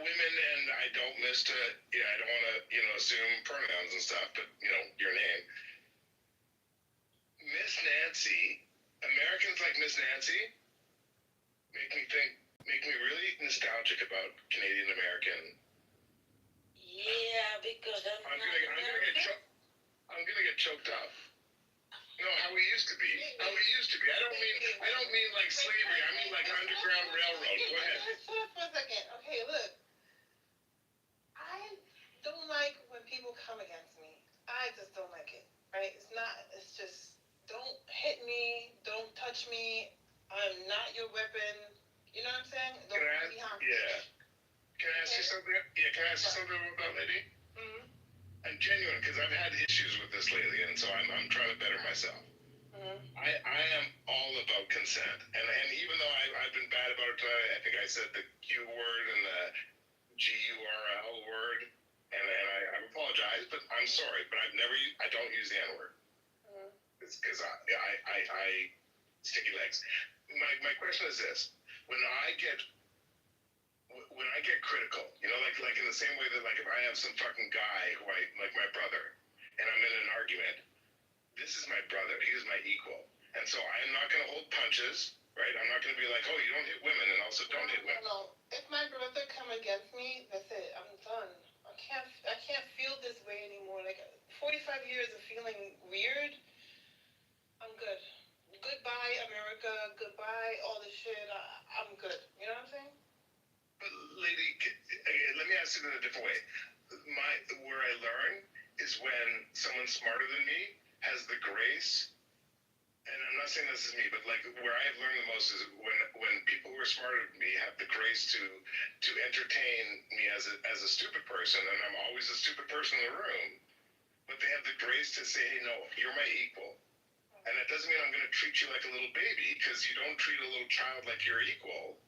Women, and I don't I don't want to, assume pronouns and stuff, but, your name. Miss Nancy, Americans like Miss Nancy make me really nostalgic about Canadian American. Yeah, because I'm gonna get choked up. No, how we used to be. I don't mean like slavery. I mean like Underground Railroad. Go ahead. Stop for a second. Okay, look. I don't like when people come against me. I just don't like it. Right? It's just, don't hit me. Don't touch me. I'm not your weapon. You know what I'm saying? Don't be harmful. Yeah. Can I ask you something? Yeah, can I ask you something about lady? Mm-hmm. I'm genuine because I've had issues with this lately, and so I'm trying to better myself. Mm-hmm. I am all about consent, and even though I've been bad about it tonight, I think I said the Q word and the GURL word, and I apologize, but I'm sorry, but I don't use the N word. Mm-hmm. It's because I sticky legs. My question is this: when I get critical, like in the same way that like if I have some fucking guy who like my brother, and I'm in an argument, this is my brother, he is my equal, and so I am not going to hold punches, right? I'm not going to be like, oh, you don't hit women, and also don't hit women. No. if my brother come against me, that's it. I'm done. I can't feel this way anymore. Like 45 years of feeling weird. I'm good. Goodbye, America. Goodbye, all this shit. I'm good. You know what I'm saying? But lady, let me ask it in a different way. Where I learn is when someone smarter than me has the grace, and I'm not saying this is me, but like where I've learned the most is when people who are smarter than me have the grace to entertain me as a stupid person, and I'm always a stupid person in the room, but they have the grace to say, hey, no, you're my equal. And that doesn't mean I'm going to treat you like a little baby, because you don't treat a little child like you're equal,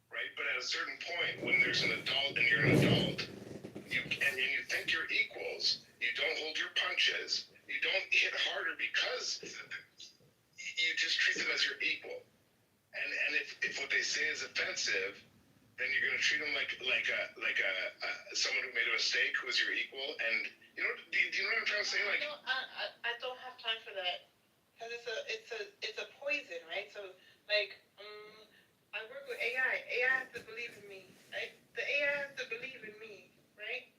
right? But at a certain point, when there's an adult and you're an adult, and you think you're equals, you don't hold your punches, you don't hit harder because you just treat them as your equal. And if what they say is offensive, then you're going to treat them like someone who made a mistake who was your equal. And do you know what I'm trying to say? Like, I don't have time for that. Because it's a poison, right? So, like, I work with AI. AI has to believe in me, right? The AI has to believe in me, right?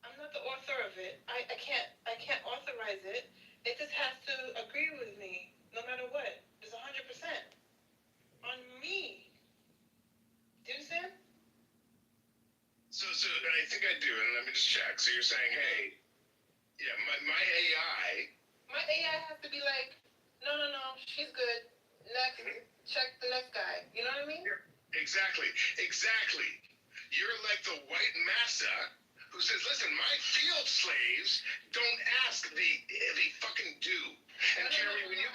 I'm not the author of it. I can't authorize it. It just has to agree with me, no matter what. It's 100% on me. Do you understand? So I think I do, and let me just check. So you're saying, hey, yeah, my AI. My AI has to be like, no, she's good. Next, check the next guy. You know what I mean? Exactly. You're like the white massa who says, listen, my field slaves don't ask the fucking do. And Carrie, when you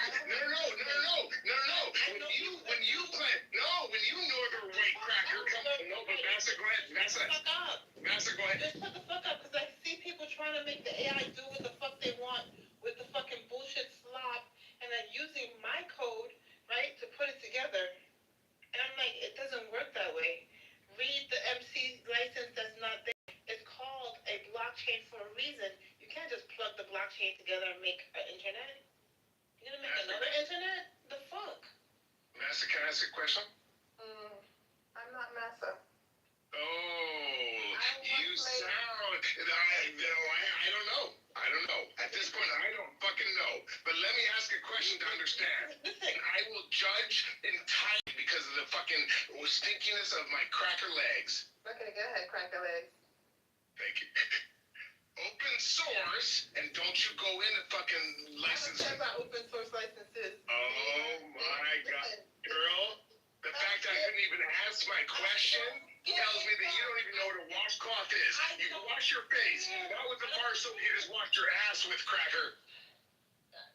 northern white cracker come but Massa, go ahead. Massa, go ahead. Just shut the fuck up, because I see people trying to make the AI do what the fuck they want with the fucking bullshit slop, and then using my code, right, to put it together. And I'm like, it doesn't work that way. Read the MC license that's not there. It's called a blockchain for a reason. You can't just plug the blockchain together and make an internet. You're gonna make another internet? The fuck? Massa, can I ask a question? I'm not Massa. Oh, you sound. I don't know. At this point, I don't fucking know. But let me ask a question to understand. And I will judge entirely because of the fucking stinkiness of my cracker legs. Okay, go ahead, cracker legs. Thank you. Open source, and don't you go into fucking license. I don't care about open source licenses. Oh my god. Girl, the fact that I couldn't even ask my question tells me that you don't even know what a washcloth is. You can wash your face. Not with the bar soap you just washed your ass with, cracker.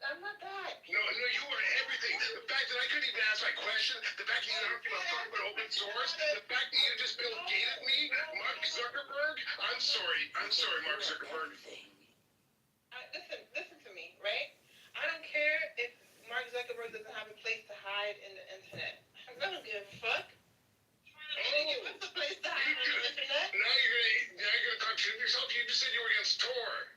I'm not that. No, you are everything. The fact that I couldn't even ask my question, the fact that you don't give a fuck about open source, the fact that you just Bill Gated me, Mark Zuckerberg. I'm sorry, Mark Zuckerberg. Listen to me, right? I don't care if Mark Zuckerberg doesn't have a place to hide in the internet. I don't give a fuck. Give us a place to hide on the internet. Now you're gonna contradict yourself. You just said you were against Tor.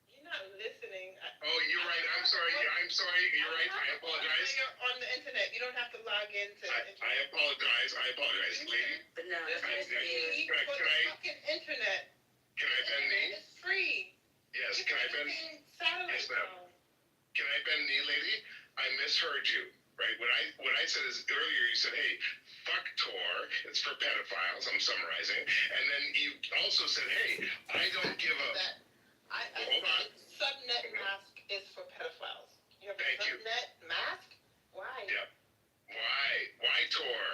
You're not listening. Oh, you're right. I'm sorry. You're right. I apologize. You're on the internet. You don't have to log into. I apologize, lady. But no, that's fucking internet. Can I bend knee? It's free. Yes. Can I bend? Yes, ma'am. Can I bend knee, lady? I misheard you. Right. What I said is earlier. You said, "Hey, fuck Tor. It's for pedophiles." I'm summarizing. And then you also said, "Hey, I don't give a." Hold on. Subnet mask is for pedophiles. You have a subnet mask? Why? Yeah. Why Tor?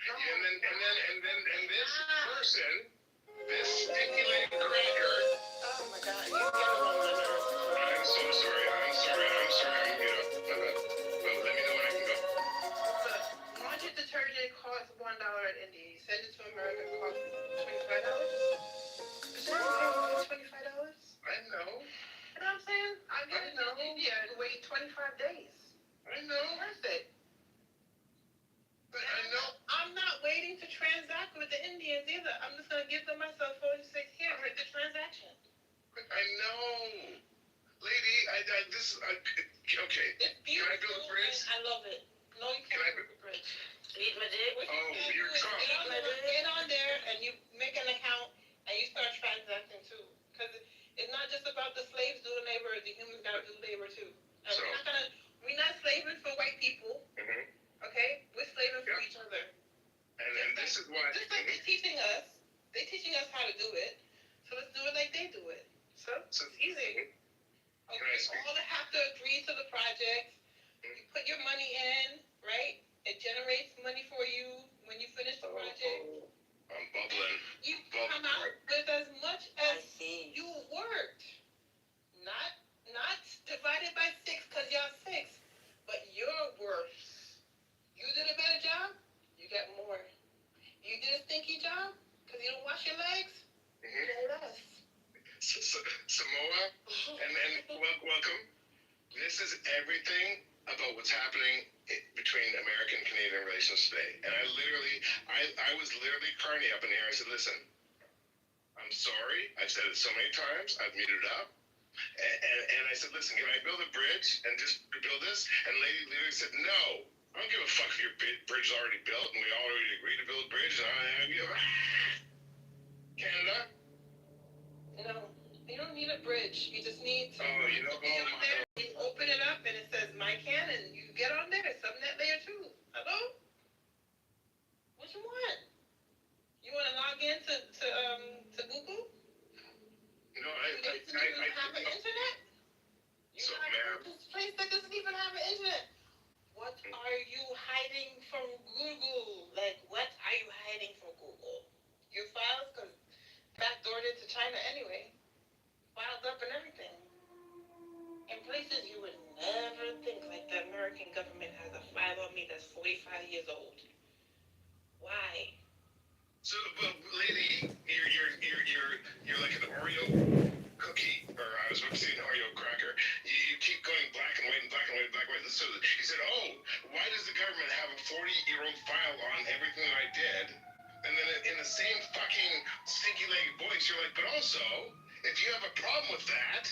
And this person, this stinky-legged cracker. Oh my God! You get on my nerves. I'm so sorry. Let me know when I can go. Laundry detergent costs $1 at India. You send it to America, it costs $25. Is that $25? I know. You know what I'm saying? I'll get it to India and wait 25 days. I know. It's worth it. But I know. I'm not waiting to transact with the Indians either. I'm just going to give them myself 46 here, make the transaction. I know. Lady, okay. It's beautiful. Can I build a bridge? I love it. No, you can't build a bridge. Eat my dick. Oh, you're Trump. Get on there and you make an account and you start transacting too. Because it's not just about the slaves doing labor, the humans gotta do labor too. And So, we're not slaving for white people, okay? We're slaving for each other. and this is why. Just like they're teaching us how to do it. So let's do it like they do it. So it's easy. Okay, all have to agree to the project. You put your money in, right? It generates money for you when you finish the project. I'm bubbling. You come out with as much as you worked. Not divided by 6 because y'all 6, but your worth. You did a better job, you get more. You did a stinky job because you don't wash your legs, you get less. Samoa, and welcome. This is everything about what's happening between American and Canadian relations today. And I was literally Carney up in here. I said, listen, I'm sorry. I've said it so many times. I've muted up. And I said, listen, can I build a bridge and just build this? And the lady literally said, no. I don't give a fuck if your bridge is already built and we already agreed to build a bridge. And I give Canada? No, you don't need a bridge. You just need to you open it up and it says my can and you get on there. Subnet layer 2. Hello? What you want? You want to log in to Google? No, I have an internet? So, ma'am. This place that doesn't even have an internet. What are you hiding from Google? Like, what are you hiding from Google? Your files? Because backdoored into China anyway. Filed up and everything. In places you would never think, like the American government has a file on me that's 45 years old. Why? So, but lady, you're like an Oreo cookie, or I was about to say an Oreo cracker. You keep going black and white and black and white and black and white. So he said, oh, why does the government have a 40-year-old file on everything that I did? And then in the same fucking stinky-legged voice, you're like, but also, if you have a problem with that,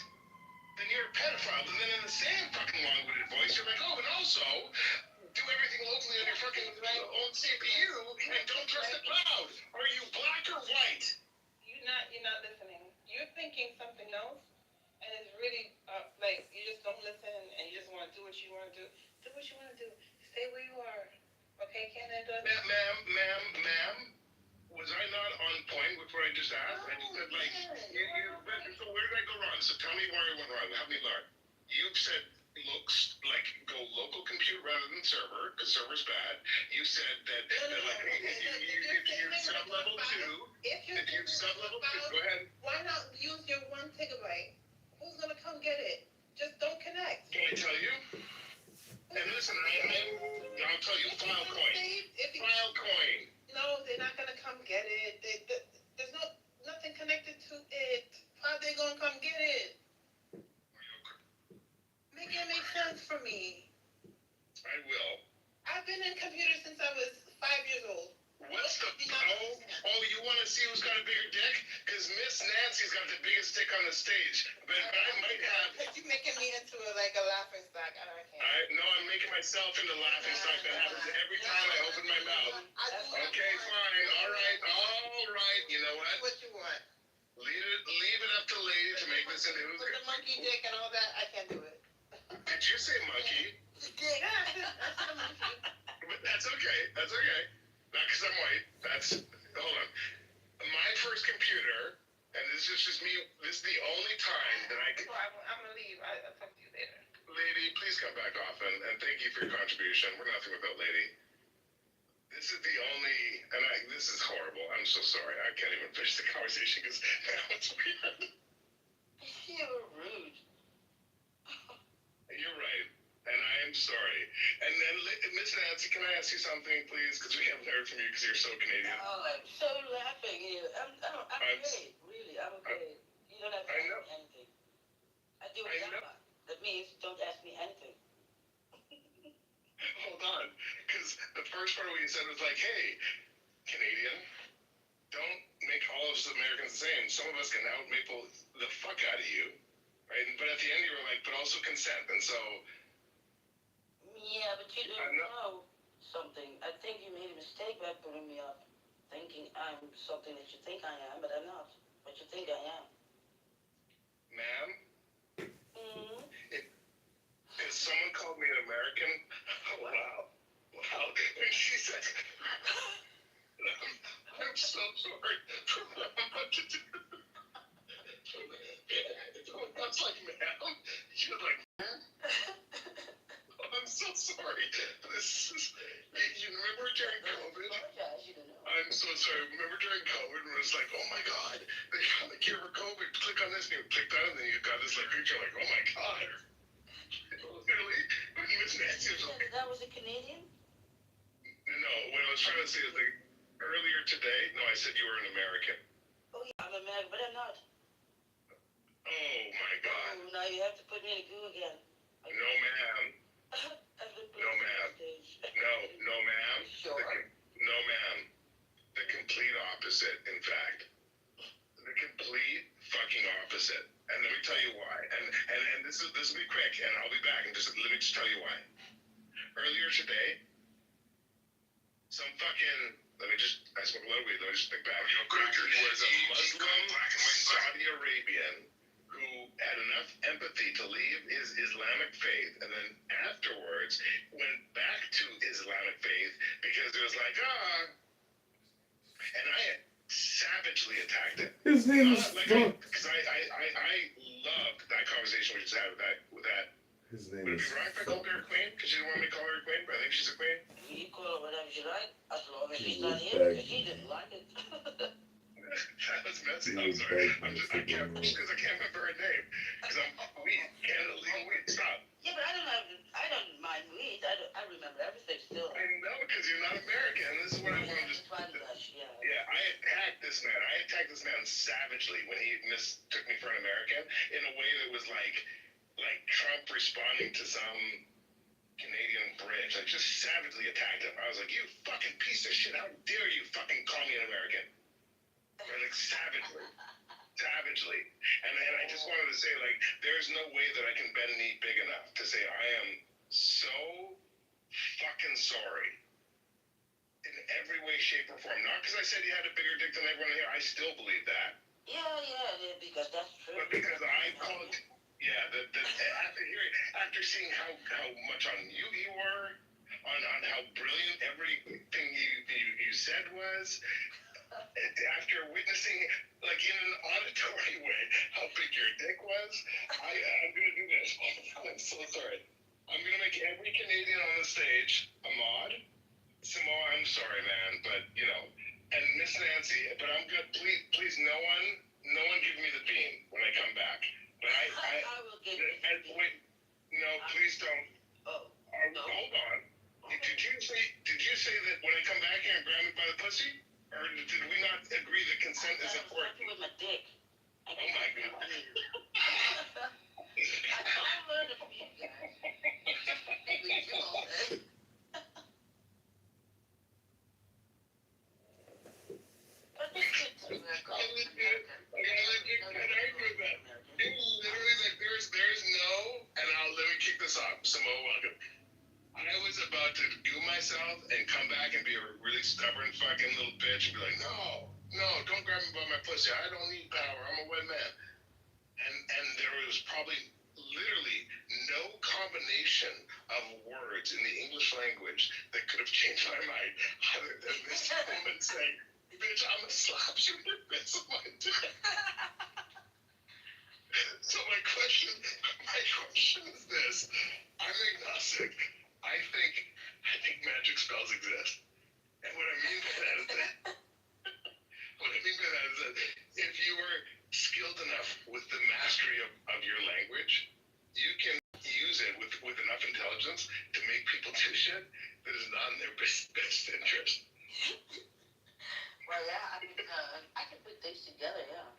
then you're a pedophile. And then in the same fucking long-winded voice, you're like, oh, and also, do everything locally on your fucking own CPU and don't trust the cloud. Are you black or white? You're not listening. You're thinking something else, and it's really like you just don't listen and you just want to do what you want to do. Do what you want to do. Stay where you are. Okay, Canada? Ma'am, was I not on point with what I just asked? I just said, like, so where did I go wrong? So tell me where I went wrong. Help me learn. You've said looks like go local compute rather than server, because server's bad. You said that like if you sub-level 2, go ahead. Why not use your 1 gigabyte? Who's gonna come get it? Just don't connect. Can I tell you? And listen, I'll tell you, Filecoin. No, they're not gonna come get it. There's nothing connected to it. How are they gonna come get it? Make it make sense for me. I will. I've been in computers since I was 5 years old. What's the you want to see who's got a bigger dick? Because Miss Nancy's got the biggest dick on the stage. But I might have. You're making me into a laughing stock. I can't. No, I'm making myself into a laughing stock. That happens every time I open my mouth. Okay, fine. All right. You know what? What you want? Leave it up to lady to make this into who's with the monkey dick and all that. I can't do it. Did you say monkey? But that's okay. Not because I'm white. Hold on. My first computer, and this is just me, this is the only time that I can... I'm going to leave. I'll talk to you later. Lady, please come back often, and thank you for your contribution. We're nothing without lady. This is the only, and this is horrible. I'm so sorry. I can't even finish the conversation because now it's weird. You're rude. You're right. And I am sorry. And then, Miss Nancy, can I ask you something, please? Because we haven't heard from you because you're so Canadian. Oh, I'm so laughing here. I'm great. Really, I'm great. You don't have to ask me anything. I do a Java. That means don't ask me anything. Hold on. Because the first part of what you said was like, hey, Canadian, don't make all of us Americans the same. Some of us can out-maple the fuck out of you. Right? But at the end, you were like, but also consent. And so... Yeah, but you don't know. something. I think you made a mistake by putting me up, thinking I'm something that you think I am, but I'm not. What you think I am. Ma'am, Mm-hmm. if someone called me an American, wow. When she said, I'm so sorry for what I'm about to do. I was like, ma'am, she was like, ma'am? I'm so sorry. You remember during COVID? I'm so sorry. Remember during COVID when it was like, oh my God, they found the cure for COVID. Click on this and you click that and then you got this like picture like, oh my God. Literally, when Miss Nancy was like, That was a Canadian? no, what I was trying to say is like, earlier today, no, I said you were an American. Oh yeah, I'm American, but I'm not. Oh my God. Oh, now you have to put me in a goo again. No, ma'am. No, ma'am. No, ma'am. Sure. No, ma'am. The complete opposite, in fact. The complete fucking opposite. And let me tell you why. And this will be quick, and I'll be back. And let me just tell you why. Earlier today, some fucking, I smoke a lot of weed. Let me just think back. He was a Muslim Saudi Arabian who had enough empathy to leave his Islamic faith, and then afterwards went back to Islamic faith because it was like, and I had savagely attacked it. His name is because I loved that conversation we just had with that. His name Would it is be wrong if I called her a queen? Because she didn't want me to call her a queen, but I think she's a queen. You call her whatever you like, as long as she's He not was here, because he didn't like it. That was messy. He I'm was sorry. begging I can't remember her name. Because I'm weed. Canada legal weed. Stop. Yeah, but I don't mind weed. I remember everything still. I know, because you're not American. And this is what I wanted to Yeah, I attacked this man. I attacked this man savagely when he mistook me for an American in a way that was like Trump responding to some Canadian bridge. I just savagely attacked him. I was like, you fucking piece of shit. How dare you fucking call me an American? Like, savagely. And I just wanted to say, like, there's no way that I can bend a knee big enough to say I am so fucking sorry in every way, shape, or form. Not because I said he had a bigger dick than everyone here. I still believe that. Yeah, because that's true. But because I called, after seeing how much on you were, on how brilliant everything you said was, after witnessing, like in an auditory way, how big your dick was, I'm gonna do this. I'm so sorry. I'm gonna make every Canadian on the stage a mod. Samoa, I'm sorry, man, but and Miss Nancy, but I'm good. Please, no one give me the bean when I come back. But I will give you. Wait, no, please don't. Oh, no. Hold on. Did you say that when I come back here and grab me by the pussy, or did we not agree that consent is important? With my dick. Oh my God. I learned it from you guys. There's no, and let me kick this off. Samoa, welcome. I was about to do myself and come back and be a really stubborn fucking little bitch and be like, no, don't grab me by my pussy. I don't need power. I'm a wet man. And there was probably literally no combination of words in the English language that could have changed my mind other than this woman saying, bitch, I'm gonna slap you in the face of my dick. So my question is this. I'm agnostic. I think magic spells exist. And what I mean by that is that if you are skilled enough with the mastery of your language, you can use it with enough intelligence to make people do shit that is not in their best interest. Well, yeah, I can put things together, yeah.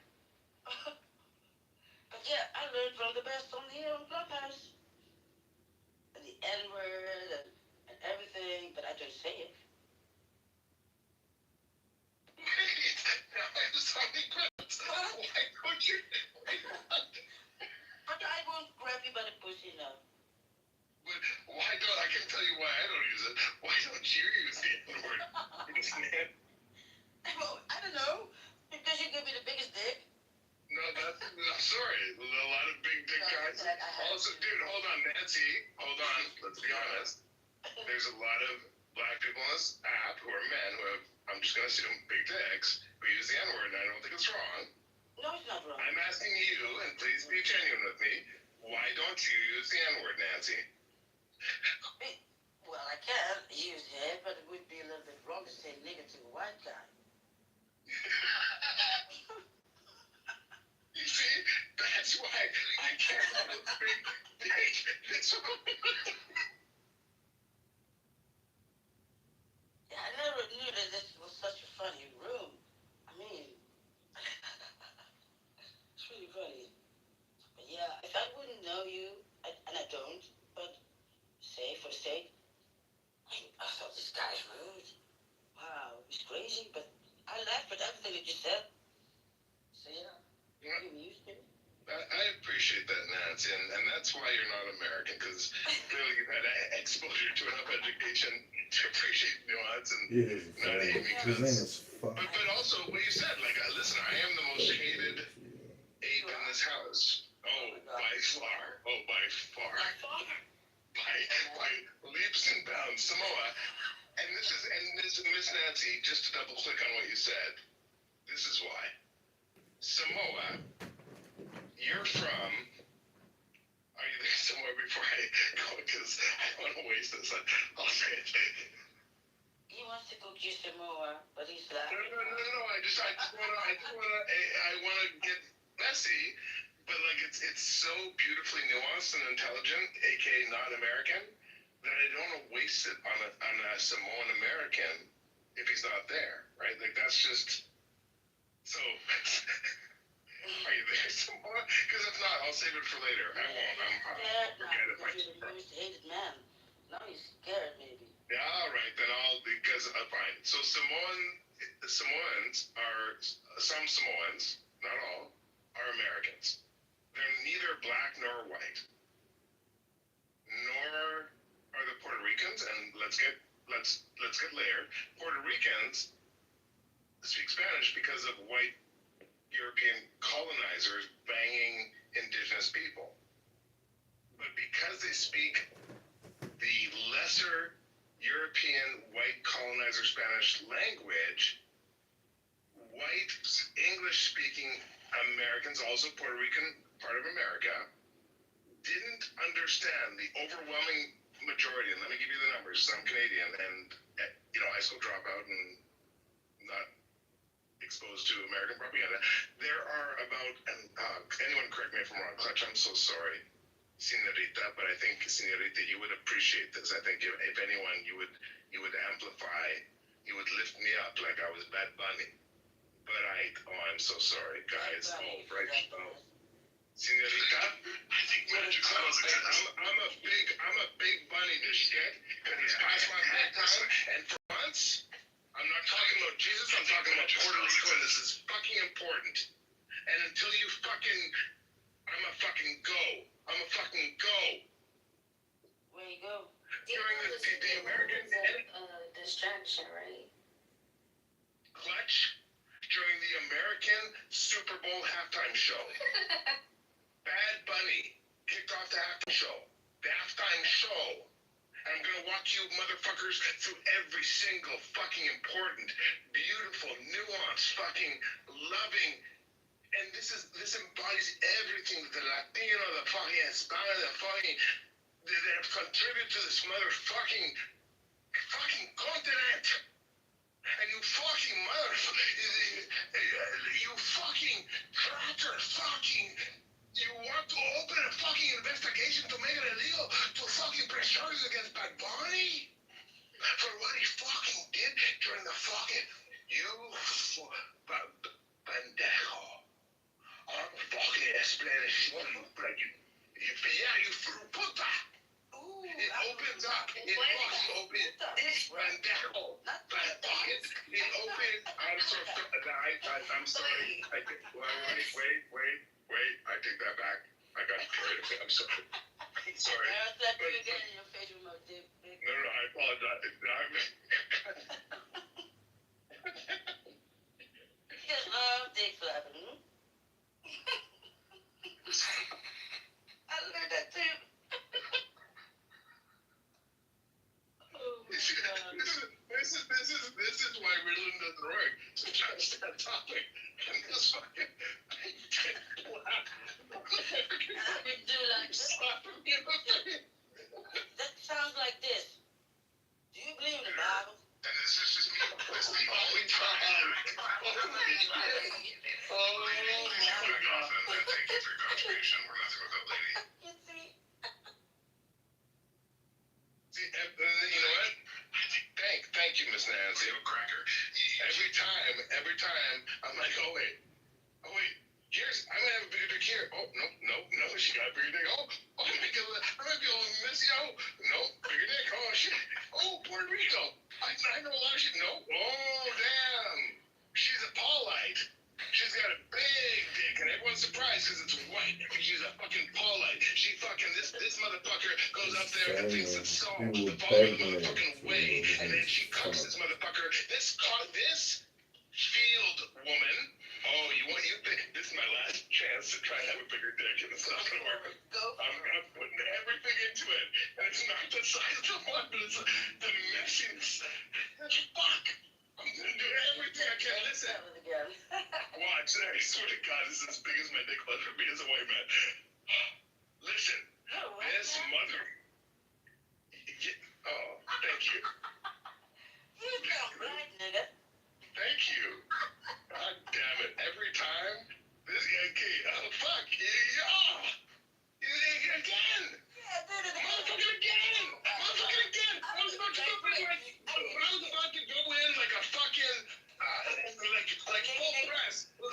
But yeah, I learned from the best on here on Clubhouse. And the N-word and everything, but I don't say it. I'm sorry, but why don't you? But I won't grab you by the pussy now. But why don't I can tell you why I don't use it. Why don't you use the N-word? Well, I don't know. Because you give me the biggest dick. No, I'm sorry. A lot of big dick guys. Also, dude, hold on, Nancy. Hold on. Let's be honest. There's a lot of black people on this app who are men who have, I'm just going to assume, big dicks who use the N-word, and I don't think it's wrong. No, it's not wrong. I'm asking you, and please be genuine with me, why don't you use the N-word, Nancy? Well, I can use it, but it would be a little bit wrong to say nigger to a white guy. You see, that's why I can't have a big dick. Yeah, I never knew that this was such a funny room. I mean, it's really funny. But yeah, if I wouldn't know you, and I don't, but say for the sake, I thought this guy's rude. Wow, he's crazy, but I laughed at everything that you said. So yeah, you amused me. I appreciate that, Nancy, and that's why you're not American, because clearly you've had exposure to enough education to appreciate nuance and not hate me. His name is fuck. But also, what you said, like, listen, I am the most hated ape in this house. Oh, by far. Oh, by far. By leaps and bounds. Samoa. And this is Miss Nancy, just to double click on what you said, this is why. Samoa, you're from, are you there somewhere before I go, because I don't want to waste this, I'll say it. He wants to go to Samoa, but he's laughing. No, I just want to get messy, but like it's so beautifully nuanced and intelligent, aka not American, that I don't want to waste it on a Samoan American if he's not there, right? Like that's just, so... Are you there, Samoa? Because if not, I'll save it for later. I won't. Forget it. You're the most hated man. Now he's scared, maybe. Yeah, all right. Then because fine. So Samoans are, some Samoans, not all, are Americans. They're neither black nor white. Nor are the Puerto Ricans, and let's get layered. Puerto Ricans speak Spanish because of white European colonizers banging indigenous people. But because they speak the lesser European white colonizer Spanish language, white English-speaking Americans, also Puerto Rican, part of America, didn't understand the overwhelming majority, and let me give you the numbers, I'm Canadian, and, high school dropout and not exposed to American propaganda. There are about, and anyone correct me if I'm wrong, Clutch, I'm so sorry, Senorita, but I think, Senorita, you would appreciate this. I think if anyone, you would amplify, you would lift me up like I was Bad Bunny. But I'm so sorry, guys. Senorita, I think Magic Close. I'm a big bunny this shit, because it's past my bedtime, and for once, I'm not talking about Jesus, I'm talking about Puerto Rico, and this is fucking important. And until you I'm a fucking go. Where you go? During the American distraction, right? Clutch, during the American Super Bowl halftime show. Bad Bunny kicked off the halftime show. The halftime show. And I'm gonna walk you motherfuckers through every single fucking important, beautiful, nuanced, fucking loving, and this embodies everything that the Latino, the fucking Hispanic, the fucking that have contributed to this motherfucking continent. And you fucking you fucking traitor, you want to open a fucking investigation to make it illegal to fucking press charges against Bad Bunny for what he fucking did during the fucking pendejo. I'm fucking explaining shit to you, like you puta. It opens up. It fucking opens. Pendejo. It opens. I'm so sorry. I'm sorry. Wait. I take that back. I got carried away. I'm sorry. I'm sorry. I'll slap you again in your face with my dick. I apologize. You just love dick slapping. I learned that too. This is why Ritalin doesn't work. So try to start talking. And this fucking do like this. That sounds like this. Do you believe in the Bible? And this is just me. This is the only time. Oh my God. Thank you for your contribution. We're nothing without lady. You see? See, you know what? Thank you, Miss Nancy. Cracker. Every time, I'm like, oh wait. I'm gonna have a bigger dick here. Oh, no, she got a bigger dick. Oh, I might be a little messy. Oh, no, bigger dick. Oh, shit. Oh, Puerto Rico. I know a lot of shit. No. Oh, damn. She's a Paulite. She's got a big dick, and everyone's surprised because it's white. She's a fucking Paulite. She fucking, this motherfucker goes up there and thinks it's salt. The motherfucking way. And then she cucks this motherfucker. This field woman. Oh, this is my last chance to try and have a bigger dick, and it's not gonna work. I'm putting everything into it, and it's not the size of the one, but it's the messiness. Fuck! I'm gonna do everything I can. Listen. Watch. I swear to God, this is as big as my dick was for me as a white man. Listen. This mother. Oh, thank you. You got black, nigga. Thank you. God damn it. Every time. This fuck. Yeah. Again. Motherfucking again. I was about to go in like a fucking, like full press. I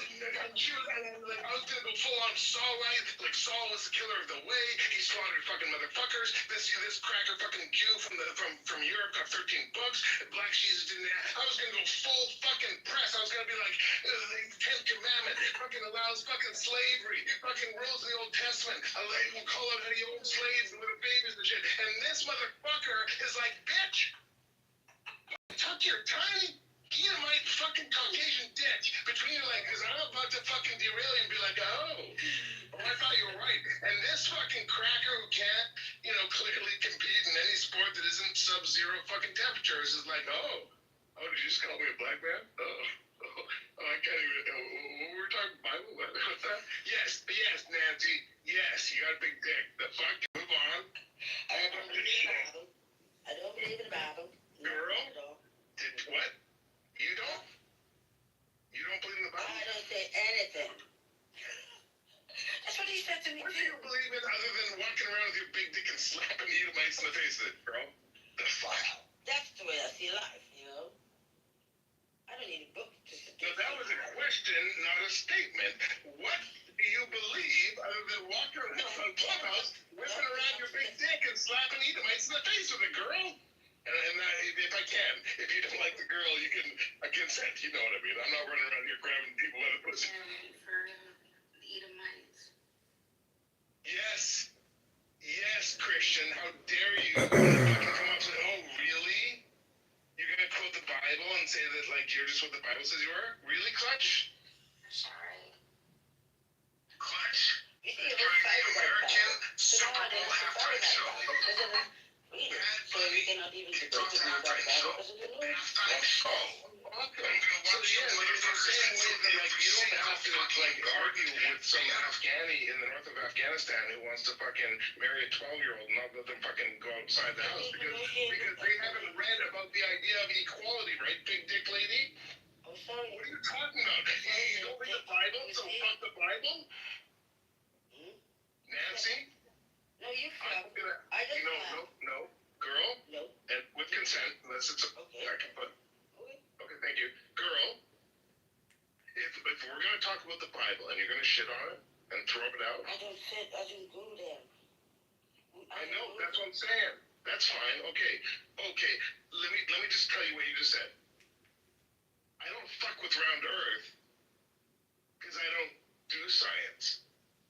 was gonna go full on Saul, right? Like Saul was the killer of the way. He slaughtered fucking motherfuckers. This cracker fucking Jew from Europe got 13 books. Black Jesus didn't. I was gonna go full fucking press. I was gonna be like the 10th commandment. Fucking allows fucking slavery. Fucking rules in the Old Testament. A lady will call out how you old slaves and little babies and shit. And this motherfucker is like, bitch, tuck your tiny Edomite fucking Caucasian dick between your legs, because I'm about to fucking derail you and be like, oh, I thought you were right. And this fucking cracker who can't, clearly compete in any sport that isn't sub-zero fucking temperatures is like, oh, did you just call me a black man? I can't even, what were we talking Bible? What's that? Yes, Nancy. Yes, you got a big dick. The fuck? Move on. I don't believe in the Bible. Girl? What? You don't? You don't believe in the Bible? I don't say anything. That's what he said to me. What do you believe in other than walking around with your big dick and slapping Edomites in the face with it, girl? The fuck? That's the way I see life, I don't need a book to So that was a question, not a statement. What do you believe other than walking around on Clubhouse, whipping around your big dick and slapping Edomites in the face with it, girl? And if I can, if you don't like the girl, I consent, you know what I mean. I'm not running around here grabbing people by the pussy. For the Edomites. Yes, Christian, how dare you fucking come up and say, oh, really? You're gonna quote the Bible and say that, like, you're just what the Bible says you are? Really, Clutch? Sorry. Clutch? You see, During the American Super Bowl halftime show. So we cannot even debate about that because of the news. So yeah, like it's the same way that like you don't have to like argue with some Afghani in the north of Afghanistan who wants to fucking marry a 12-year-old and not let them fucking go outside the house because they haven't read about the idea of equality, right, big dick lady? I'm sorry. What are you talking about? You don't read the Bible, so fuck the Bible? Nancy? No, you fuck. No, girl. No. And with consent, unless it's okay. Okay, thank you. Girl, if we're gonna talk about the Bible and you're gonna shit on it and throw it out. I don't go there. I know, that's what I'm saying. That's fine. Okay. Let me just tell you what you just said. I don't fuck with round earth because I don't do science.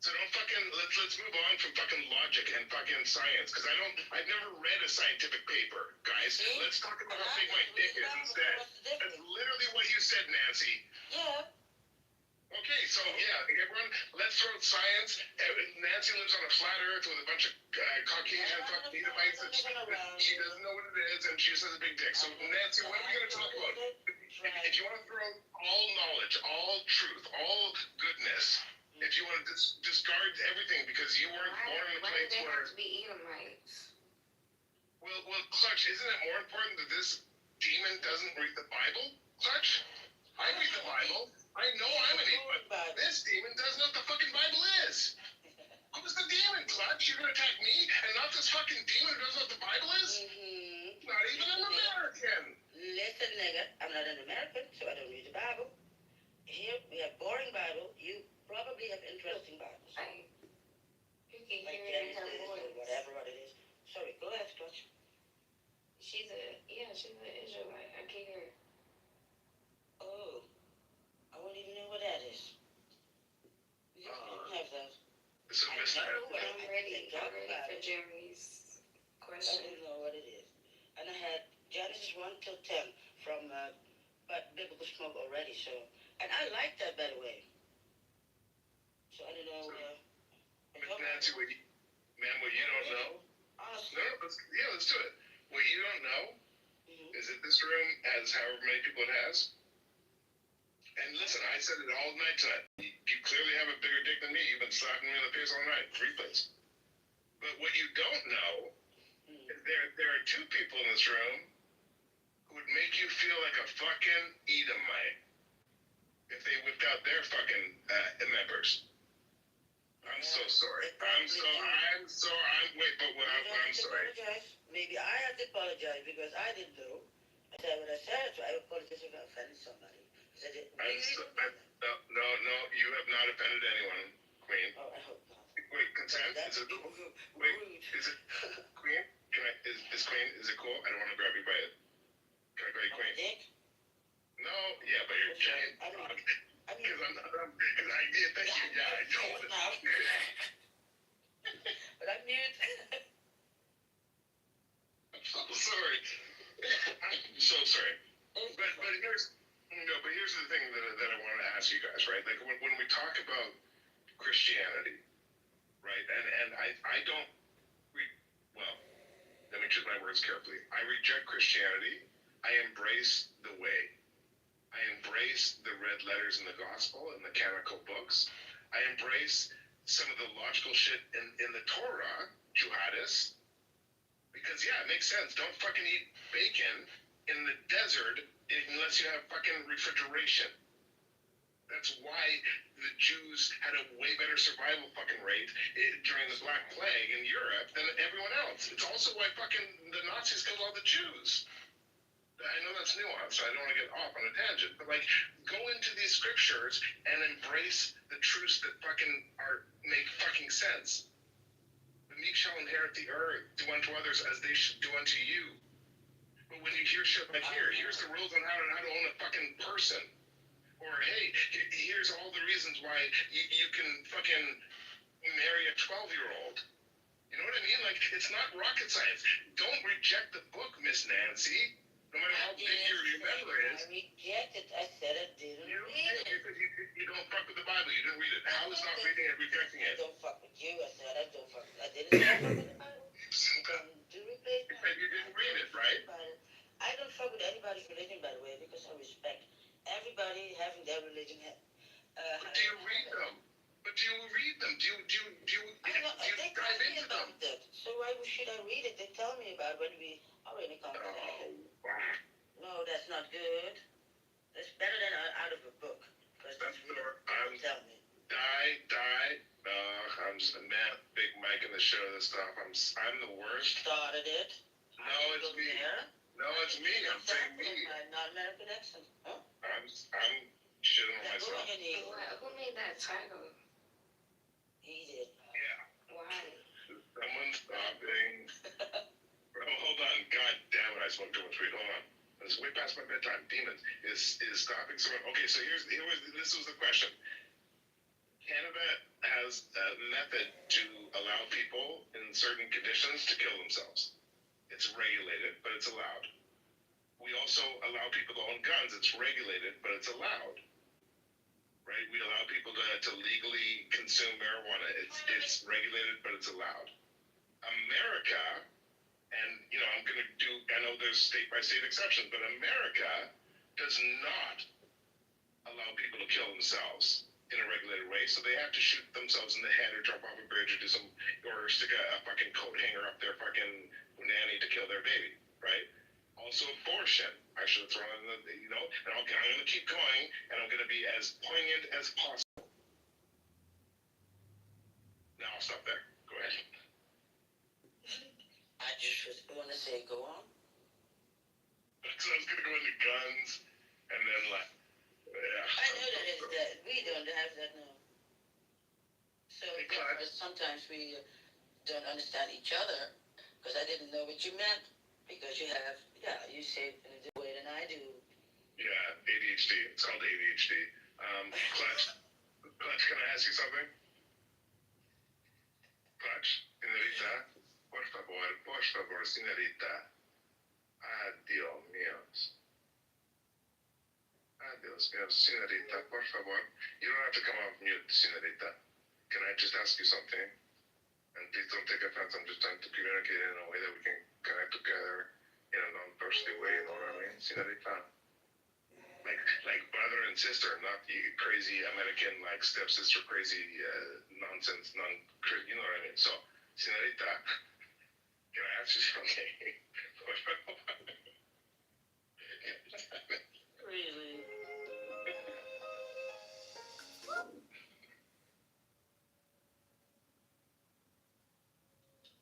So don't fucking let's move on from fucking logic and fucking science, because I've never read a scientific paper, guys. Let's talk about how big my dick is instead. That's literally what you said, Nancy. Yeah. Okay, so yeah, everyone, let's throw out science. Nancy lives on a flat earth with a bunch of Caucasian fucking Edomites that she doesn't know what it is, and she just has a big dick. So Nancy, what are we gonna talk about? If you want to throw all knowledge, all truth, all goodness, if you want to discard everything because you weren't born in a place Why do they where... have to be Edomites? Well, Clutch, isn't it more important that this demon doesn't read the Bible? Clutch? I read the Bible. I know I'm an Edomite. This demon doesn't know what the fucking Bible is. Who's the demon, Clutch? You're gonna attack me and not this fucking demon who doesn't know what the Bible is? Not even an American. Listen, nigga, I'm not an American, so I don't read the Bible. Here we have boring Bible. You probably have interesting Bibles. You can Like hear it in her Genesis or voice. whatever what it is. Sorry, go ahead, Clutch. She's an Israelite. I can hear her. Oh, I won't even know what that is. You don't have those. So, Mr. I'm ready for Jeremy's I question. don't know what it is. And I had Genesis 1 till 10 from Biblical Smoke already, so. And I like that, by the way. So I don't know. Nancy, what you don't know? Honestly. No, let's do it. What you don't know is that this room has however many people it has. And listen, I said it all night tonight. You clearly have a bigger dick than me. You've been slapping me in the face all night. Replays. But what you don't know is there are two people in this room who would make you feel like a fucking Edomite if they whipped out their fucking members. I'm so sorry. I'm sorry. Maybe I have to apologize because I didn't know. I said what I said, so I apologize if I offended somebody. No, you have not offended anyone, Queen. Oh, I hope not. Wait, consent? Is it cool? Wait, is it Queen? Is Queen? Is it cool? I don't want to grab you by it. Can I grab you, Queen? No, yeah, but you're giant. Because I'm not. Because I did. Thank you. Yeah, I don't. But I'm mute. I'm so sorry. I'm so sorry. But here's the thing that I want to ask you guys, right? Like when we talk about Christianity, right? And I don't let me choose my words carefully. I reject Christianity. I embrace the way. I embrace the red letters in the gospel and the canonical books. I embrace some of the logical shit in the Torah, jihadists, because yeah, it makes sense. Don't fucking eat bacon in the desert unless you have fucking refrigeration. That's why the Jews had a way better survival fucking rate during the Black Plague in Europe than everyone else. It's also why fucking the Nazis killed all the Jews. I know that's nuanced, so I don't want to get off on a tangent, but like, go into these scriptures and embrace the truths that fucking make fucking sense. The meek shall inherit the earth, do unto others as they should do unto you. But when you hear shit like here's the rules on how to own a fucking person. Or hey, here's all the reasons why you can fucking marry a 12-year-old. You know what I mean? Like, it's not rocket science. Don't reject the book, Miss Nancy. No matter how big your member is. I rejected. I said I didn't read it. Because you don't fuck with the Bible. You didn't read it. How is not reading it rejecting it? I don't fuck with you. I said I don't fuck with I didn't say I fuck with the Bible. You can do replace. You said you didn't read it, right? I don't fuck with anybody's religion, by the way, because I respect everybody having their religion. But do you read them? Do you dive into them? That. So why should I read it? They tell me about when we are in a conversation. No, that's not good. That's better than out of a book. Because that's what tell me. I'm man, Big Mike in the show this stuff. I'm the worst. Started it. No, it's me. No, it's me. I'm saying me. Not American accent. Huh? I'm shitting on myself. Who made that title? He did. Yeah. Why? Someone's stopping. Hold on. God damn it. I smoked too much weed. Hold on. It's way past my bedtime. Demons is stopping someone. Okay, so this was the question. Canada has a method to allow people in certain conditions to kill themselves. It's regulated, but it's allowed. We also allow people to own guns. It's regulated, but it's allowed. Right? We allow people to legally consume marijuana. It's regulated, but it's allowed. America, and I'm going to do, I know there's state by state exceptions, but America does not allow people to kill themselves in a regulated way, so they have to shoot themselves in the head or jump off a bridge or do some, or stick a fucking coat hanger up their fucking nanny to kill their baby, right? Also abortion. I should have thrown in the, and I'm going to keep going, and I'm going to be as poignant as possible. Now I'll stop there. Go ahead. I just want to say, go on. So I was going to go into guns, and then I know that we don't have that now. So sometimes we don't understand each other, because I didn't know what you meant, because you say it in a different way than I do. Yeah, ADHD. It's called ADHD. Clutch, can I ask you something? Clutch, señorita, por favor, señorita. Dios mío, señorita, por favor. You don't have to come off mute, señorita. Can I just ask you something? And please don't take offense. I'm just trying to communicate in a way that we can connect together in a non-personal way. You know what I mean, señorita? Like brother and sister, not the crazy American stepsister, crazy nonsense, you know what I mean? So, señorita, can I ask you something? Really?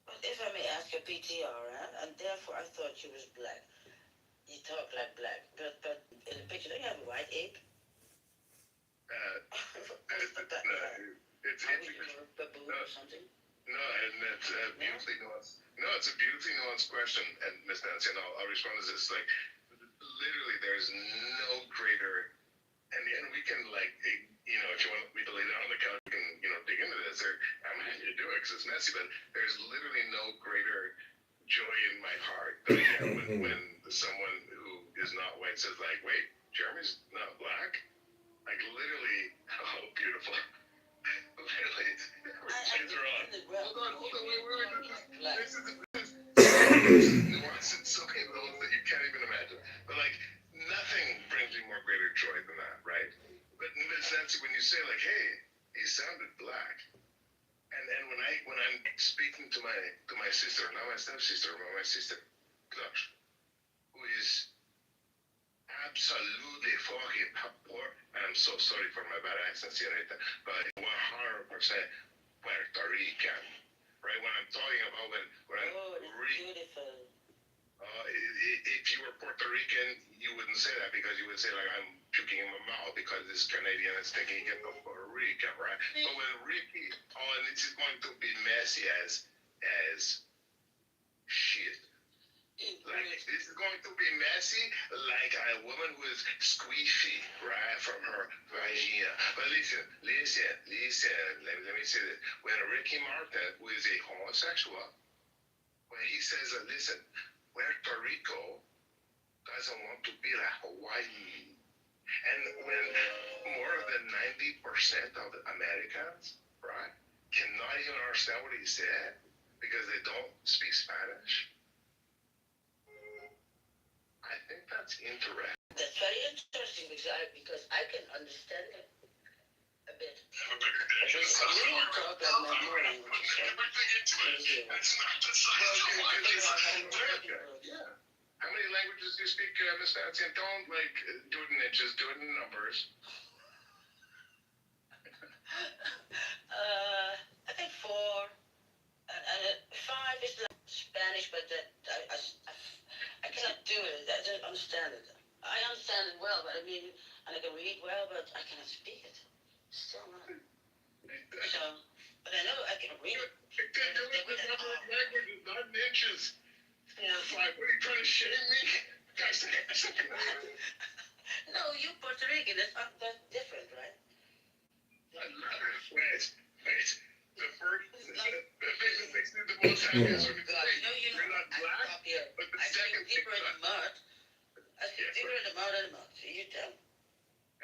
But if I may ask your PTR, and therefore I thought you was black. You talk like black, but in the picture, don't you have a white ape? It's a baboon or something? No, and it's a beautifully nuanced. No, it's a beautifully nuanced question, and Miss Nancy, and I'll respond to this. Literally, there's no greater, and we can if you want me to lay down on the couch, we can dig into this. Or I'm happy to do it because it's messy, but there's literally no greater joy in my heart than I get when someone who is not white says wait, Jeremy's not black. Literally, oh, beautiful. Literally, kids are on. Hold on, wait. This is nuances, so many levels that you can't even imagine. But nothing brings me more greater joy than that, right? But Miss Nancy, when you say hey, he sounded black, and then when I'm speaking to my sister, not my stepsister, but my sister, Clutch, who is absolutely fucking poor. I'm so sorry for my bad accent, señorita, but 100% Puerto Rican, right? When I'm talking about when beautiful. If you were Puerto Rican, you wouldn't say that because you would say I'm puking in my mouth because this Canadian is thinking he get the Puerto Rican, right? But when Ricky, and this is going to be messy as shit. This is going to be messy like a woman who is squishy, right, from her vagina. But listen, let me say this. When Ricky Martin, who is a homosexual, when he says, listen, Puerto Rico doesn't want to be like Hawaii. And when more than 90% of the Americans, right, cannot even understand what he said because they don't speak Spanish, I think that's interesting. That's very interesting because I can understand it a bit. How many languages do you speak, Miss Nancy? And don't do it in inches, do it in numbers. I think 4 and 5 is Spanish, but I cannot do it. I don't understand it. I understand it well, but and I can read well, but I cannot speak it. Still not. So, but I know I can read it. Languages, not in inches. 4 or 5. What are you trying to shame me? Guys, no, you Puerto Rican. That's different, right? When You're not black, but the second thing, Deeper in the mud. I said, deeper in the mud and mud. So you tell.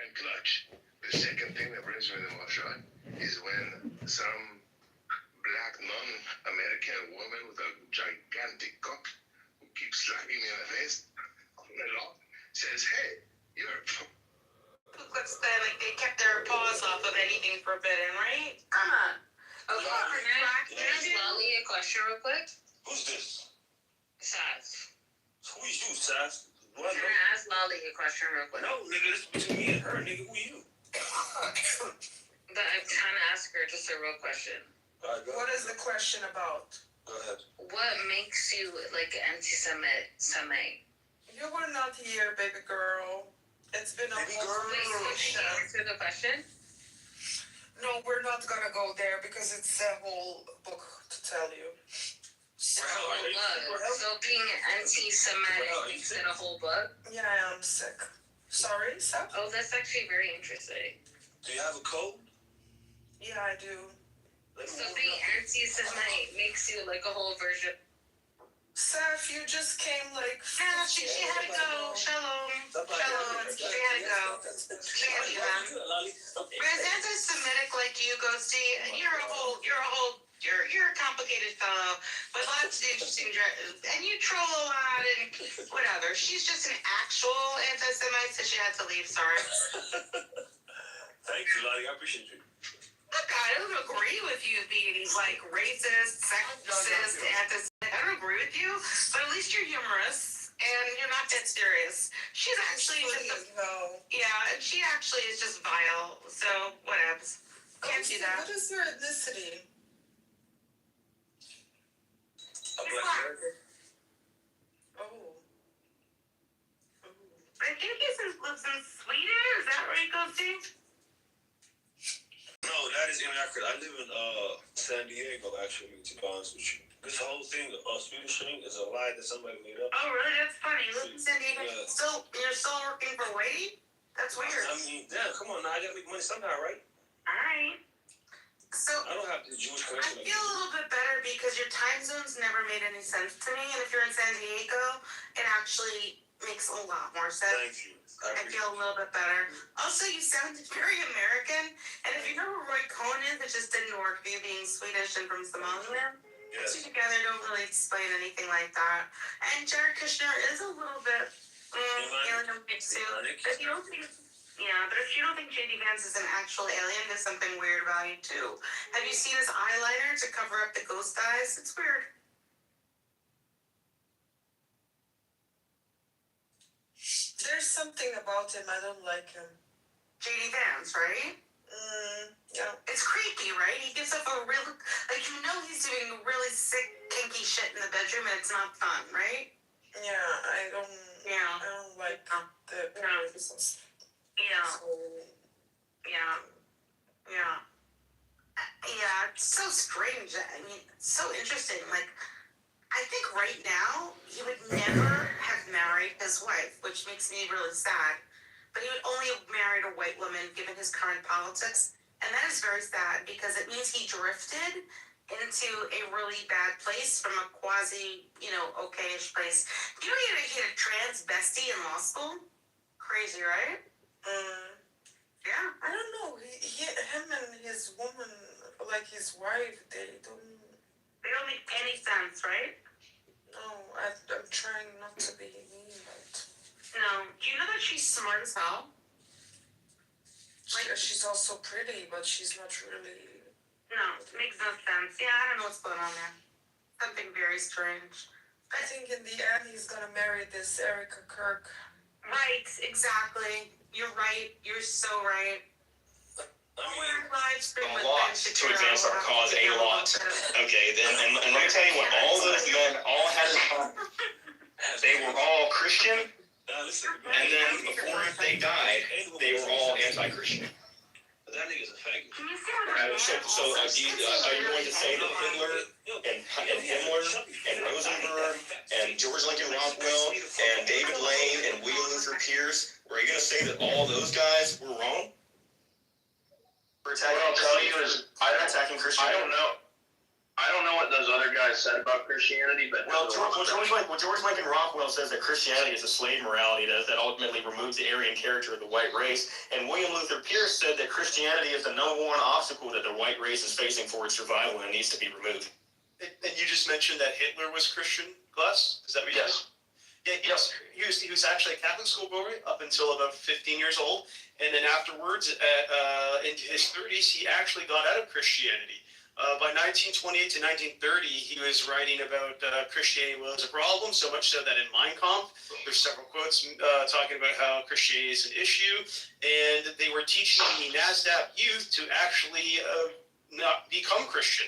and clutch. The second thing that brings me the most joy is when some black non-American woman with a gigantic cock who keeps slapping me in the face all night long says, "Hey, you're." Ku Klux Klan, like they kept their paws off of anything forbidden, right? Come on. Okay, can I ask Lolly a question real quick? Who's this? Saz. Who is you, Saz? What? Can I ask Lolly a question real quick? No, nigga, this is between me and her, nigga. Who you? But I'm trying to ask her just a real question. What is the question about? Go ahead. What makes you like anti-Semite? You were not here, baby girl. It's been a whole Wait, so can you answer the question? No, we're not gonna go there because it's a whole book to tell you. So, so being anti-Semitic makes it a whole book? Yeah, I am sick. Sorry, Seth? Oh, that's actually very interesting. Do you have a code? Yeah, I do. So being anti-Semite makes you like a whole version. Seth, you just came like. Yeah, she had to go. Shalom. Shalom. She had to go. She had to go. Because anti-Semitic like you, Ghosty, you're a complicated fellow with lots of interesting and you troll a lot and whatever. She's just an actual anti-Semite, so she had to leave. Sorry. Thank you, Lottie. I appreciate you. Look, I don't agree with you being like racist, sexist, anti-Semitic. I don't agree with you, but at least you're humorous and you're not that serious. She's actually and she actually is just vile. So whatevs. Can't do that. What is your ethnicity? A black American? Oh. I think he lives in Sweden. Is that where he goes to? No, that is inaccurate. I live in San Diego, actually, to be honest with you. This whole thing, Swedish thing, is a lie that somebody made up. Oh, really? That's funny. You live in San Diego. Yeah. You're still working for Whitey? That's weird. I mean, damn, come on now. I gotta make money somehow, right? All right. So I don't have the Jewish I connection. feel a little bit better because your time zones never made any sense to me. And if you're in San Diego, it actually makes a lot more sense. Thank you. I feel a little bit better. Also, you sounded very American. And if you know who Roy Cohn is, it just didn't work for you being Swedish and from Somaliland. Yes. Two together don't really explain anything like that. And Jared Kushner is a little bit alien too. But if you don't think, but if you don't think JD Vance is an actual alien, there's something weird about you too. Have you seen his eyeliner to cover up the ghost eyes? It's weird. There's something about him, I don't like him. JD Vance, right? Yeah. It's creepy, right? He gives up a real, he's doing really sick, kinky shit in the bedroom and it's not fun, right? Yeah, I don't like the business. Yeah. Yeah, it's so strange. I mean, it's so interesting. Like, I think right now, he would never have married his wife, which makes me really sad. But he would only have married a white woman given his current politics. And that is very sad because it means he drifted into a really bad place from a quasi, okayish place. You know, he had a trans bestie in law school? Crazy, right? Yeah. I don't know. Him and his woman, like his wife, they don't make any sense, right? No, I'm trying not to be mean, but... No. Do you know that she's smart as hell? She's also pretty, but she's not really... No, it makes no sense. Yeah, I don't know what's going on there. Something very strange. I think in the end, he's gonna marry this Erica Kirk. Right, exactly. You're right. You're so right. A lot to advance our cause, a lot. Okay, then, and let me tell you what all those men all had in common. They were all Christian, and then before they died, they were all anti-Christian. That nigga's a faggot. So are you going to say that Hitler and Rosenberg and George Lincoln Rockwell and David Lane and William Luther Pierce, were you going to say that all those guys were wrong? For attacking Christians? I don't know what those other guys said about Christianity, but Well, George Lincoln Rockwell says that Christianity is a slave morality that ultimately removes the Aryan character of the white race, and William Luther Pierce said that Christianity is the number one obstacle that the white race is facing for its survival and needs to be removed. And you just mentioned that Hitler was Christian, Gus? Is that what you said? Yeah, he was actually a Catholic schoolboy up until about 15 years old, and then afterwards, into his 30s, he actually got out of Christianity. By 1928 to 1930, he was writing about Christianity was a problem, so much so that in Mein Kampf, there's several quotes talking about how Christianity is an issue, and they were teaching the NASDAQ youth to actually not become Christian.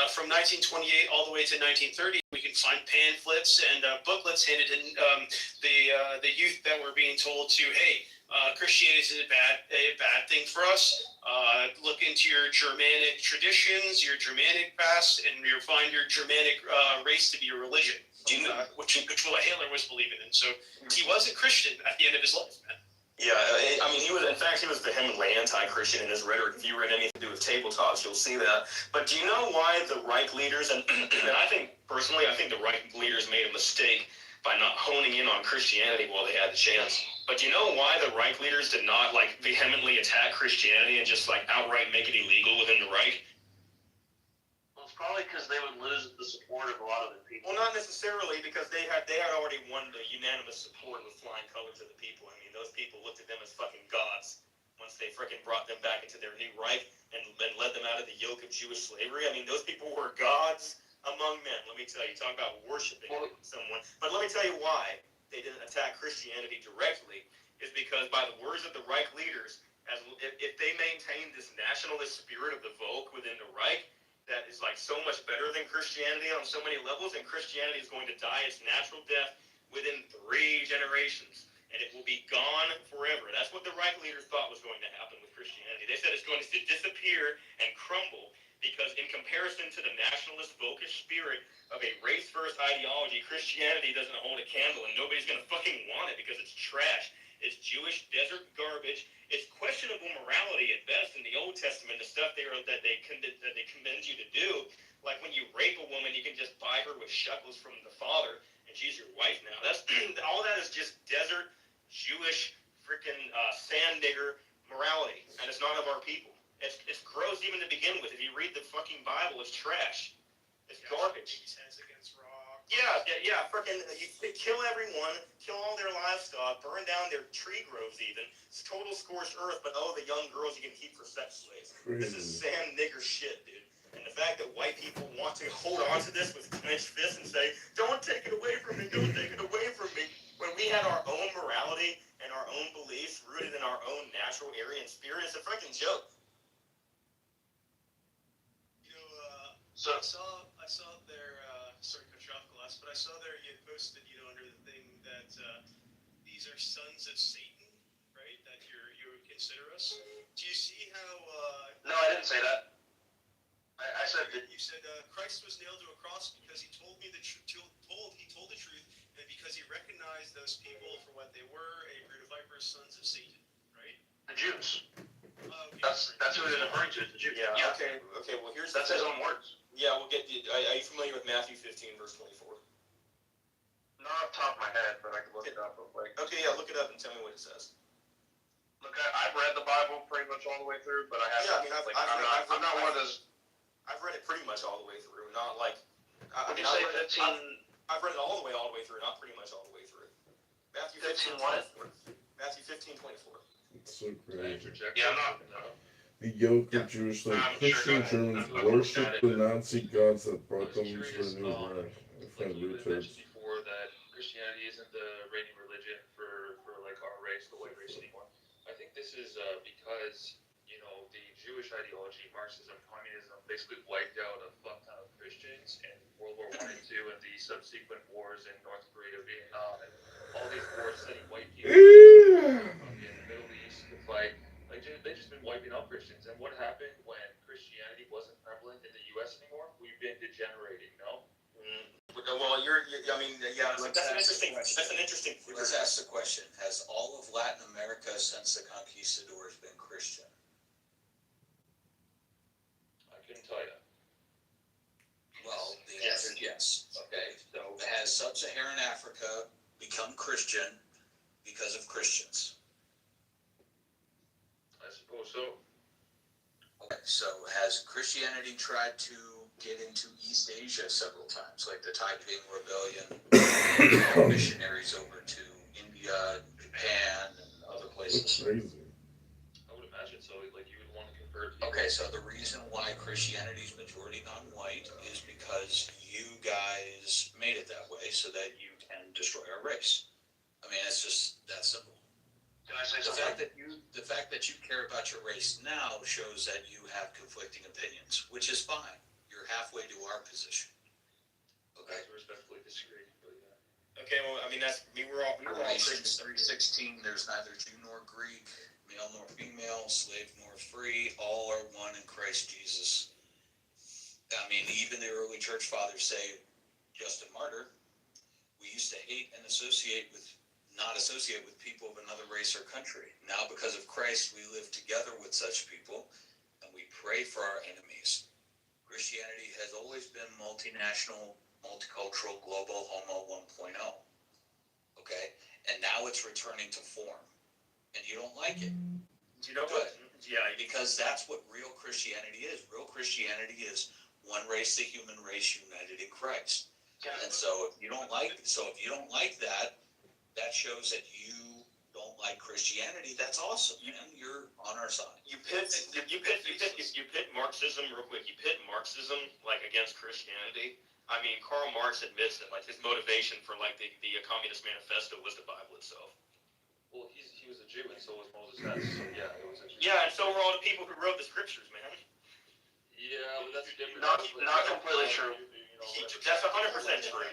From 1928 all the way to 1930, we can find pamphlets and booklets handed in the youth that were being told to, hey, Christianity is a bad thing for us. Look into your Germanic traditions, your Germanic past, and you'll find your Germanic race to be your religion, which what Hitler was believing in. So he wasn't Christian at the end of his life, man. Yeah, I mean, he was vehemently anti-Christian in his rhetoric. If you read anything to do with tabletops, you'll see that. But do you know why the Reich leaders, and I think the Reich leaders made a mistake by not honing in on Christianity while they had the chance. But do you know why the Reich leaders did not, vehemently attack Christianity and just, outright make it illegal within the Reich? Well, it's probably because they would lose the support of a lot of the people. Well, not necessarily, because they had already won the unanimous support with flying colors of the people. I mean, those people looked at them as fucking gods once they freaking brought them back into their new Reich and led them out of the yoke of Jewish slavery. I mean, those people were gods among men. Let me tell you, talk about worshiping someone. But let me tell you why they didn't attack Christianity directly, is because by the words of the Reich leaders, if they maintained this nationalist spirit of the Volk within the Reich, that is so much better than Christianity on so many levels, and Christianity is going to die its natural death within 3 generations, and it will be gone forever. That's what the Reich leaders thought was going to happen with Christianity. They said it's going to disappear and crumble, because in comparison to the nationalist Volkish spirit of a race-first ideology, Christianity doesn't hold a candle, and nobody's going to fucking want it because it's trash. It's Jewish desert garbage. It's questionable morality at best in the Old Testament, the stuff that they commend you to do. Like when you rape a woman, you can just buy her with shekels from the father, and she's your wife now. That's all that is just desert Jewish freaking sand digger morality, and it's not of our people. It's gross even to begin with. If you read the fucking Bible, it's trash. It's garbage. Yeah, freaking kill everyone, kill all their livestock, burn down their tree groves even. It's total scorched earth, but the young girls you can keep for sex slaves. This is sand nigger shit, dude. And the fact that white people want to hold on to this with clenched fists and say, don't take it away from me, don't take it away from me, when we had our own morality and our own beliefs rooted in our own natural Aryan spirit, it's a freaking joke. I saw there, sorry to cut you off, Glass, but I saw there you had posted, under the thing that these are sons of Satan, right? That you would consider us. Do you see how? No, I didn't say that. I said that. You said Christ was nailed to a cross because he told me the truth. He told the truth, and because he recognized those people for what they were, a brood of vipers, sons of Satan, right? The Jews. Okay. That's who they're referring to, the Jews. Yeah. Okay. Well, here's that's his own words. Yeah, we'll get. Are you familiar with Matthew 15, verse 24? Not off the top of my head, but I can look it up real quick. Okay, yeah, look it up and tell me what it says. Look, I've read the Bible pretty much all the way through, but I haven't. Yeah, I'm not one of those. I've read it pretty much all the way through, not like. Would you say 15? I've read it all the way through, not pretty much all the way through. Matthew 15, 24. Matthew 15, 24. It's so great. Yeah, I'm not. The yoke of Jerusalem, Christian Germans worship the Nazi gods that brought them to the new Reich. I find retards. Before that Christianity isn't the reigning religion for our race, the white race anymore. I think this is because the Jewish ideology, Marxism, communism, basically wiped out a fuck ton of Christians in World War I and II and the subsequent wars in North Korea, Vietnam, and all these wars setting white people in the Middle East to fight. They've just been wiping out Christians. And what happened when Christianity wasn't prevalent in the U.S. anymore? We've been degenerating, no? Well, that's an interesting. Let's ask the question: has all of Latin America since the conquistadors been Christian? I couldn't tell you. Well, the answer is yes. has sub-Saharan Africa become Christian because of Christians? I suppose so. Okay, so has Christianity tried to get into East Asia several times, like the Taiping Rebellion, missionaries over to India, Japan, and other places? Crazy. I would imagine so. Like you would want to convert people. Okay, so the reason why Christianity is majority non-white is because you guys made it that way so that you can destroy our race. I mean, it's just that simple. Can I say The something? fact that you care about your race now shows that you have conflicting opinions, which is fine. You're halfway to our position. Okay. I respectfully disagree, but yeah. Okay, well, I mean, we were all Galatians Christians. 3:16, there's neither Jew nor Greek, male nor female, slave nor free, all are one in Christ Jesus. I mean, even the early church fathers say, Justin Martyr, we used to hate and not associate with people of another race or country. Now, because of Christ, we live together with such people, and we pray for our enemies. Christianity has always been multinational, multicultural, global, homo 1.0. Okay? And now it's returning to form. And you don't like it. Do you know what? Yeah, Because that's what real Christianity is. Real Christianity is one race, the human race, united in Christ. And so if you don't like that, that shows that you don't like Christianity. That's awesome, man. You're on our side. You pit Marxism real quick. You pit Marxism like against Christianity. I mean, Karl Marx admits that like his motivation for like the Communist Manifesto was the Bible itself. Well, he was a Jew, and so was Moses Hess. So yeah, it was a Jew. Yeah, and so were all the people who wrote the scriptures, man. Yeah, but that's different. Not completely true. That's 100% true.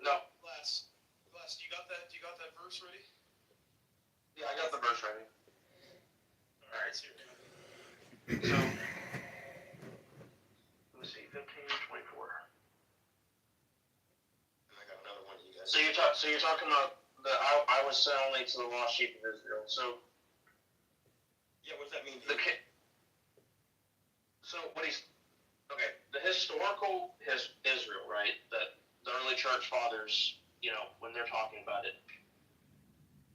No. Glass, do you got that? Do you got that verse ready? Yeah, I got the verse ready. All right, so let's see, 15, 24. And I got another one. You guys. So you're talking about I was sent only to the lost sheep of Israel. So Yeah, what does that mean? the historical Israel, right? That the early church fathers, when they're talking about it,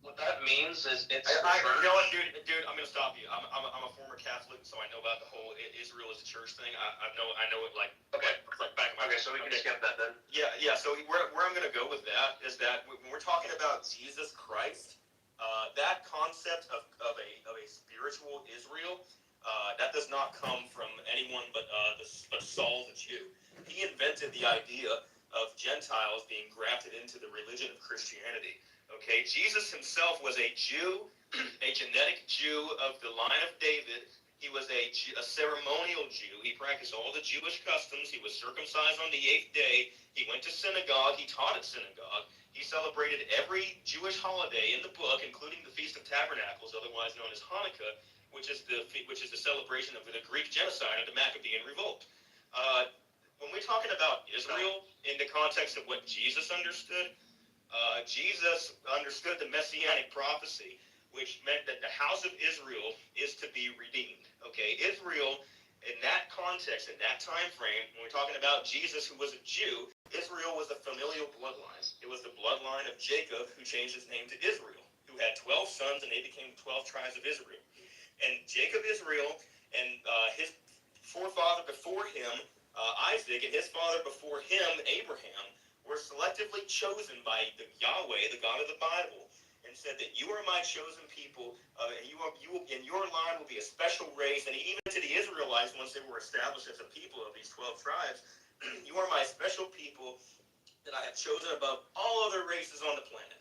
what that means is it's. You know what, dude, I'm gonna stop you. I'm a former Catholic, so I know about the whole Israel as a church thing. I know it like back in my. Okay, so we can skip that then. Yeah. So where I'm gonna go with that is that when we're talking about Jesus Christ, that concept of a spiritual Israel, that does not come from anyone but Saul the Jew. He invented the idea of Gentiles being grafted into the religion of Christianity. Okay, Jesus himself was a Jew, a genetic Jew of the line of David. He was a ceremonial Jew. He practiced all the Jewish customs. He was circumcised on the 8th day. He went to synagogue. He taught at synagogue. He celebrated every Jewish holiday in the book, including the Feast of Tabernacles, otherwise known as Hanukkah, which is the celebration of the Greek genocide of the Maccabean revolt. When we're talking about Israel in the context of what Jesus understood, Jesus understood the messianic prophecy, which meant that the house of Israel is to be redeemed. Okay, Israel, in that context, in that time frame, when we're talking about Jesus, who was a Jew, Israel was a familial bloodline. It was the bloodline of Jacob, who changed his name to Israel, who had 12 sons, and they became the 12 tribes of Israel. And Jacob, Israel, and his forefather before him, Isaac, and his father before him, Abraham, were selectively chosen by the Yahweh, the God of the Bible, and said that you are my chosen people, and you in your line will be a special race. And even to the Israelites, once they were established as a people of these 12 tribes, you are my special people that I have chosen above all other races on the planet.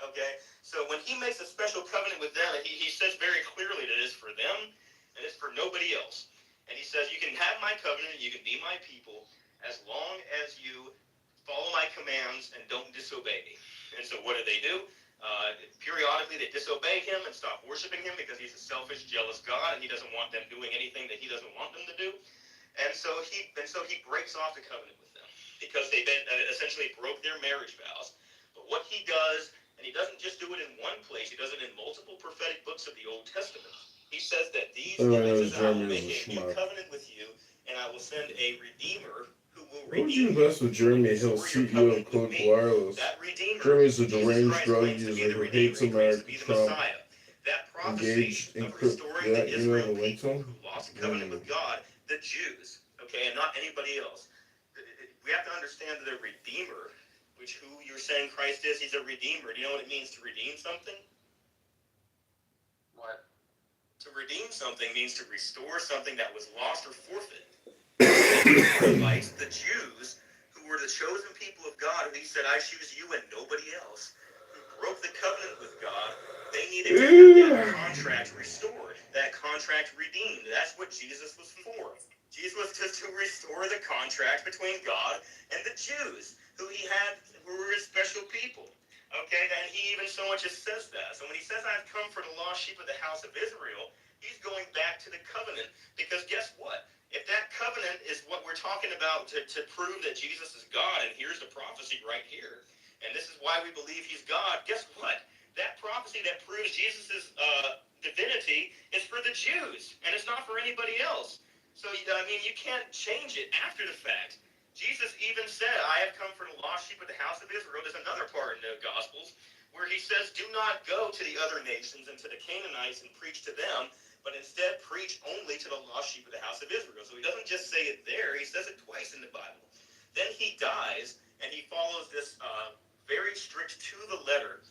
Okay, so when he makes a special covenant with them, he says very clearly that it's for them and it's for nobody else. And he says, you can have my covenant, you can be my people, as long as you follow my commands and don't disobey me. And so what do? Periodically they disobey him and stop worshiping him because he's a selfish, jealous God, and he doesn't want them doing anything that he doesn't want them to do. And so he breaks off the covenant with them because they essentially broke their marriage vows. But what he does, and he doesn't just do it in one place, he does it in multiple prophetic books of the Old Testament. He says that these images, I will make a new covenant with you, and I will send a redeemer who will Why would redeem you invest with Jeremy Hill, CEO of Click Wireless? that redeemer. Jeremy's a Jesus deranged Christ drug claims to be user the who redeemer. hates He claims to America, be the Trump, Messiah. That prophecy engaged in of restoring the you know Israel the link to people him? who lost covenant with God, the Jews, okay, and not anybody else. We have to understand that a redeemer, which who you're saying Christ is, he's a redeemer. Do you know what it means to redeem something? What? To redeem something means to restore something that was lost or forfeited. The Israelites, the Jews, who were the chosen people of God, who he said, I choose you and nobody else, who broke the covenant with God, they needed to have that contract restored, that contract redeemed. That's what Jesus was for. Jesus was just to restore the contract between God and the Jews, who he had, who were his special people. Okay, and he even so much as says that. So when he says, I've come for the lost sheep of the house of Israel, he's going back to the covenant. Because guess what? If that covenant is what we're talking about to prove that Jesus is God, and here's the prophecy right here, and this is why we believe he's God, guess what? That prophecy that proves Jesus' divinity is for the Jews, and it's not for anybody else. So, I mean, you can't change it after the fact. Jesus even said, I have come for the lost sheep of the house of Israel. There's another part in the Gospels where he says, do not go to the other nations and to the Canaanites and preach to them, but instead preach only to the lost sheep of the house of Israel. So he doesn't just say it there, he says it twice in the Bible. Then he dies, and he follows this very strict to the letter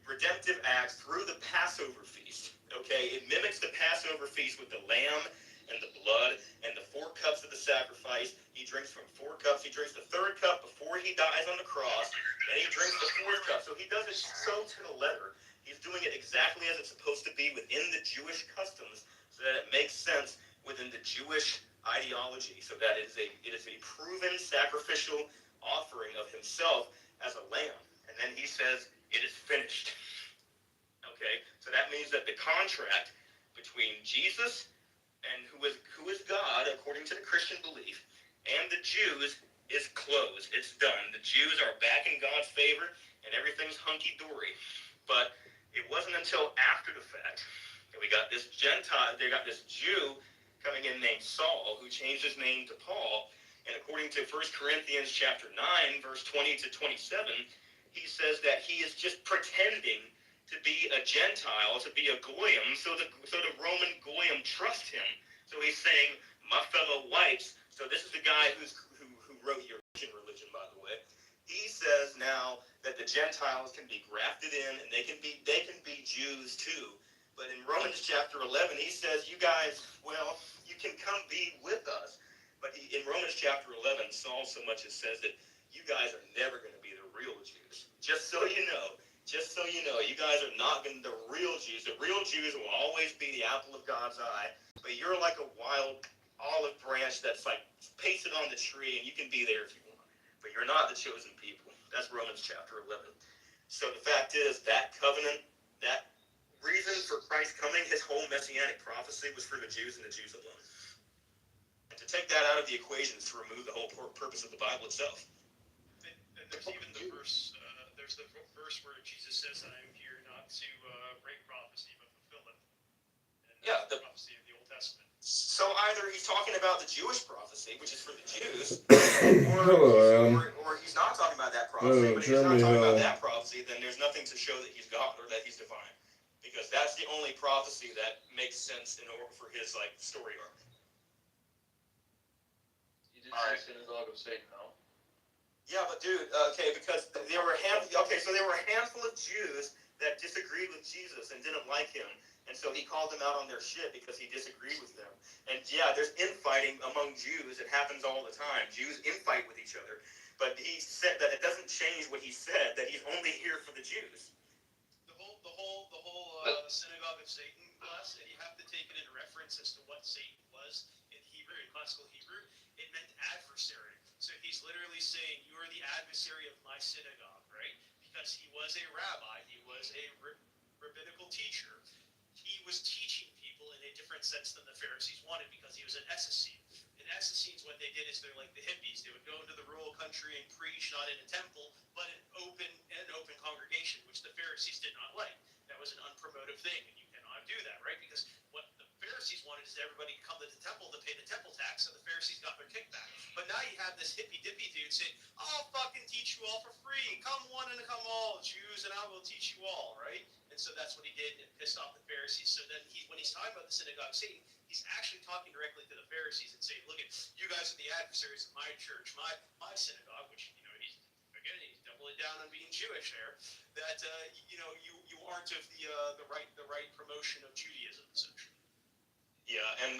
redemptive acts through the Passover feast. Okay, it mimics the Passover feast with the lamb and the blood and the 4 cups of the sacrifice. He drinks from 4 cups. He drinks the 3rd cup before he dies on the cross, and he drinks the 4th cup. So he does it so to the letter. He's doing it exactly as it's supposed to be within the Jewish customs, so that it makes sense within the Jewish ideology, so that it is a proven sacrificial offering of himself as a lamb. And then he says, it is finished. Okay, so that means that the contract between Jesus and who is God, according to the Christian belief, and the Jews is closed. It's done. The Jews are back in God's favor, and everything's hunky-dory. But it wasn't until after the fact that we got this Gentile, they got this Jew coming in named Saul, who changed his name to Paul. And according to 1 Corinthians chapter 9, verse 20 to 27, he says that he is just pretending to be a Gentile, to be a Goyim, so the Roman Goyim trust him. So he's saying, my fellow whites, so this is the guy who wrote your religion, by the way. He says now that the Gentiles can be grafted in, and they can be Jews too. But in Romans chapter 11, he says, you guys, well, you can come be with us. But in Romans chapter 11, Saul so much as says that you guys are never going to be the real Jews. Just so you know, you guys are not going to be the real Jews. The real Jews will always be the apple of God's eye. But you're like a wild olive branch that's like pasted on the tree, and you can be there if you want. But you're not the chosen people. That's Romans chapter 11. So the fact is, that covenant, that reason for Christ coming, his whole messianic prophecy was for the Jews and the Jews alone. And to take that out of the equation is to remove the whole purpose of the Bible itself. And there's even the verse, where Jesus says, I am here not to break prophecy, but fulfill it. And yeah, the prophecy of the Old Testament. So either he's talking about the Jewish prophecy, which is for the Jews, or he's not talking about that prophecy. But if he's not talking about that prophecy, then there's nothing to show that he's God or that he's divine, because that's the only prophecy that makes sense in order for his story arc. You did say synagogue of Satan, no? Yeah, but dude, okay, because there were a handful of Jews that disagreed with Jesus and didn't like him. And so he called them out on their shit because he disagreed with them. And yeah, there's infighting among Jews. It happens all the time. Jews infight with each other. But he said that it doesn't change what he said, that he's only here for the Jews. The whole synagogue of Satan class, and you have to take it in reference as to what Satan was in Hebrew, in classical Hebrew. It meant adversary. So he's literally saying, you are the adversary of my synagogue, right? Because he was a rabbi. He was a rabbinical teacher. He was teaching people in a different sense than the Pharisees wanted, because he was an Essene. And Essenes, what they did is they're like the hippies. They would go into the rural country and preach, not in a temple, but in an open congregation, which the Pharisees did not like. That was an unpromotive thing, and you cannot do that, right? Because what the Pharisees wanted is is everybody come to the temple to pay the temple tax, so the Pharisees got their kickback. But now you have this hippy-dippy dude saying, I'll fucking teach you all for free. Come one and come all, Jews, and I will teach you all, right? And so that's what he did, and pissed off the Pharisees. So then when he's talking about the synagogue of Satan, he's actually talking directly to the Pharisees and saying, look, you guys are the adversaries of my church, my synagogue, which, he's doubling down on being Jewish there, that, you aren't of the right promotion of Judaism, essentially. Yeah, and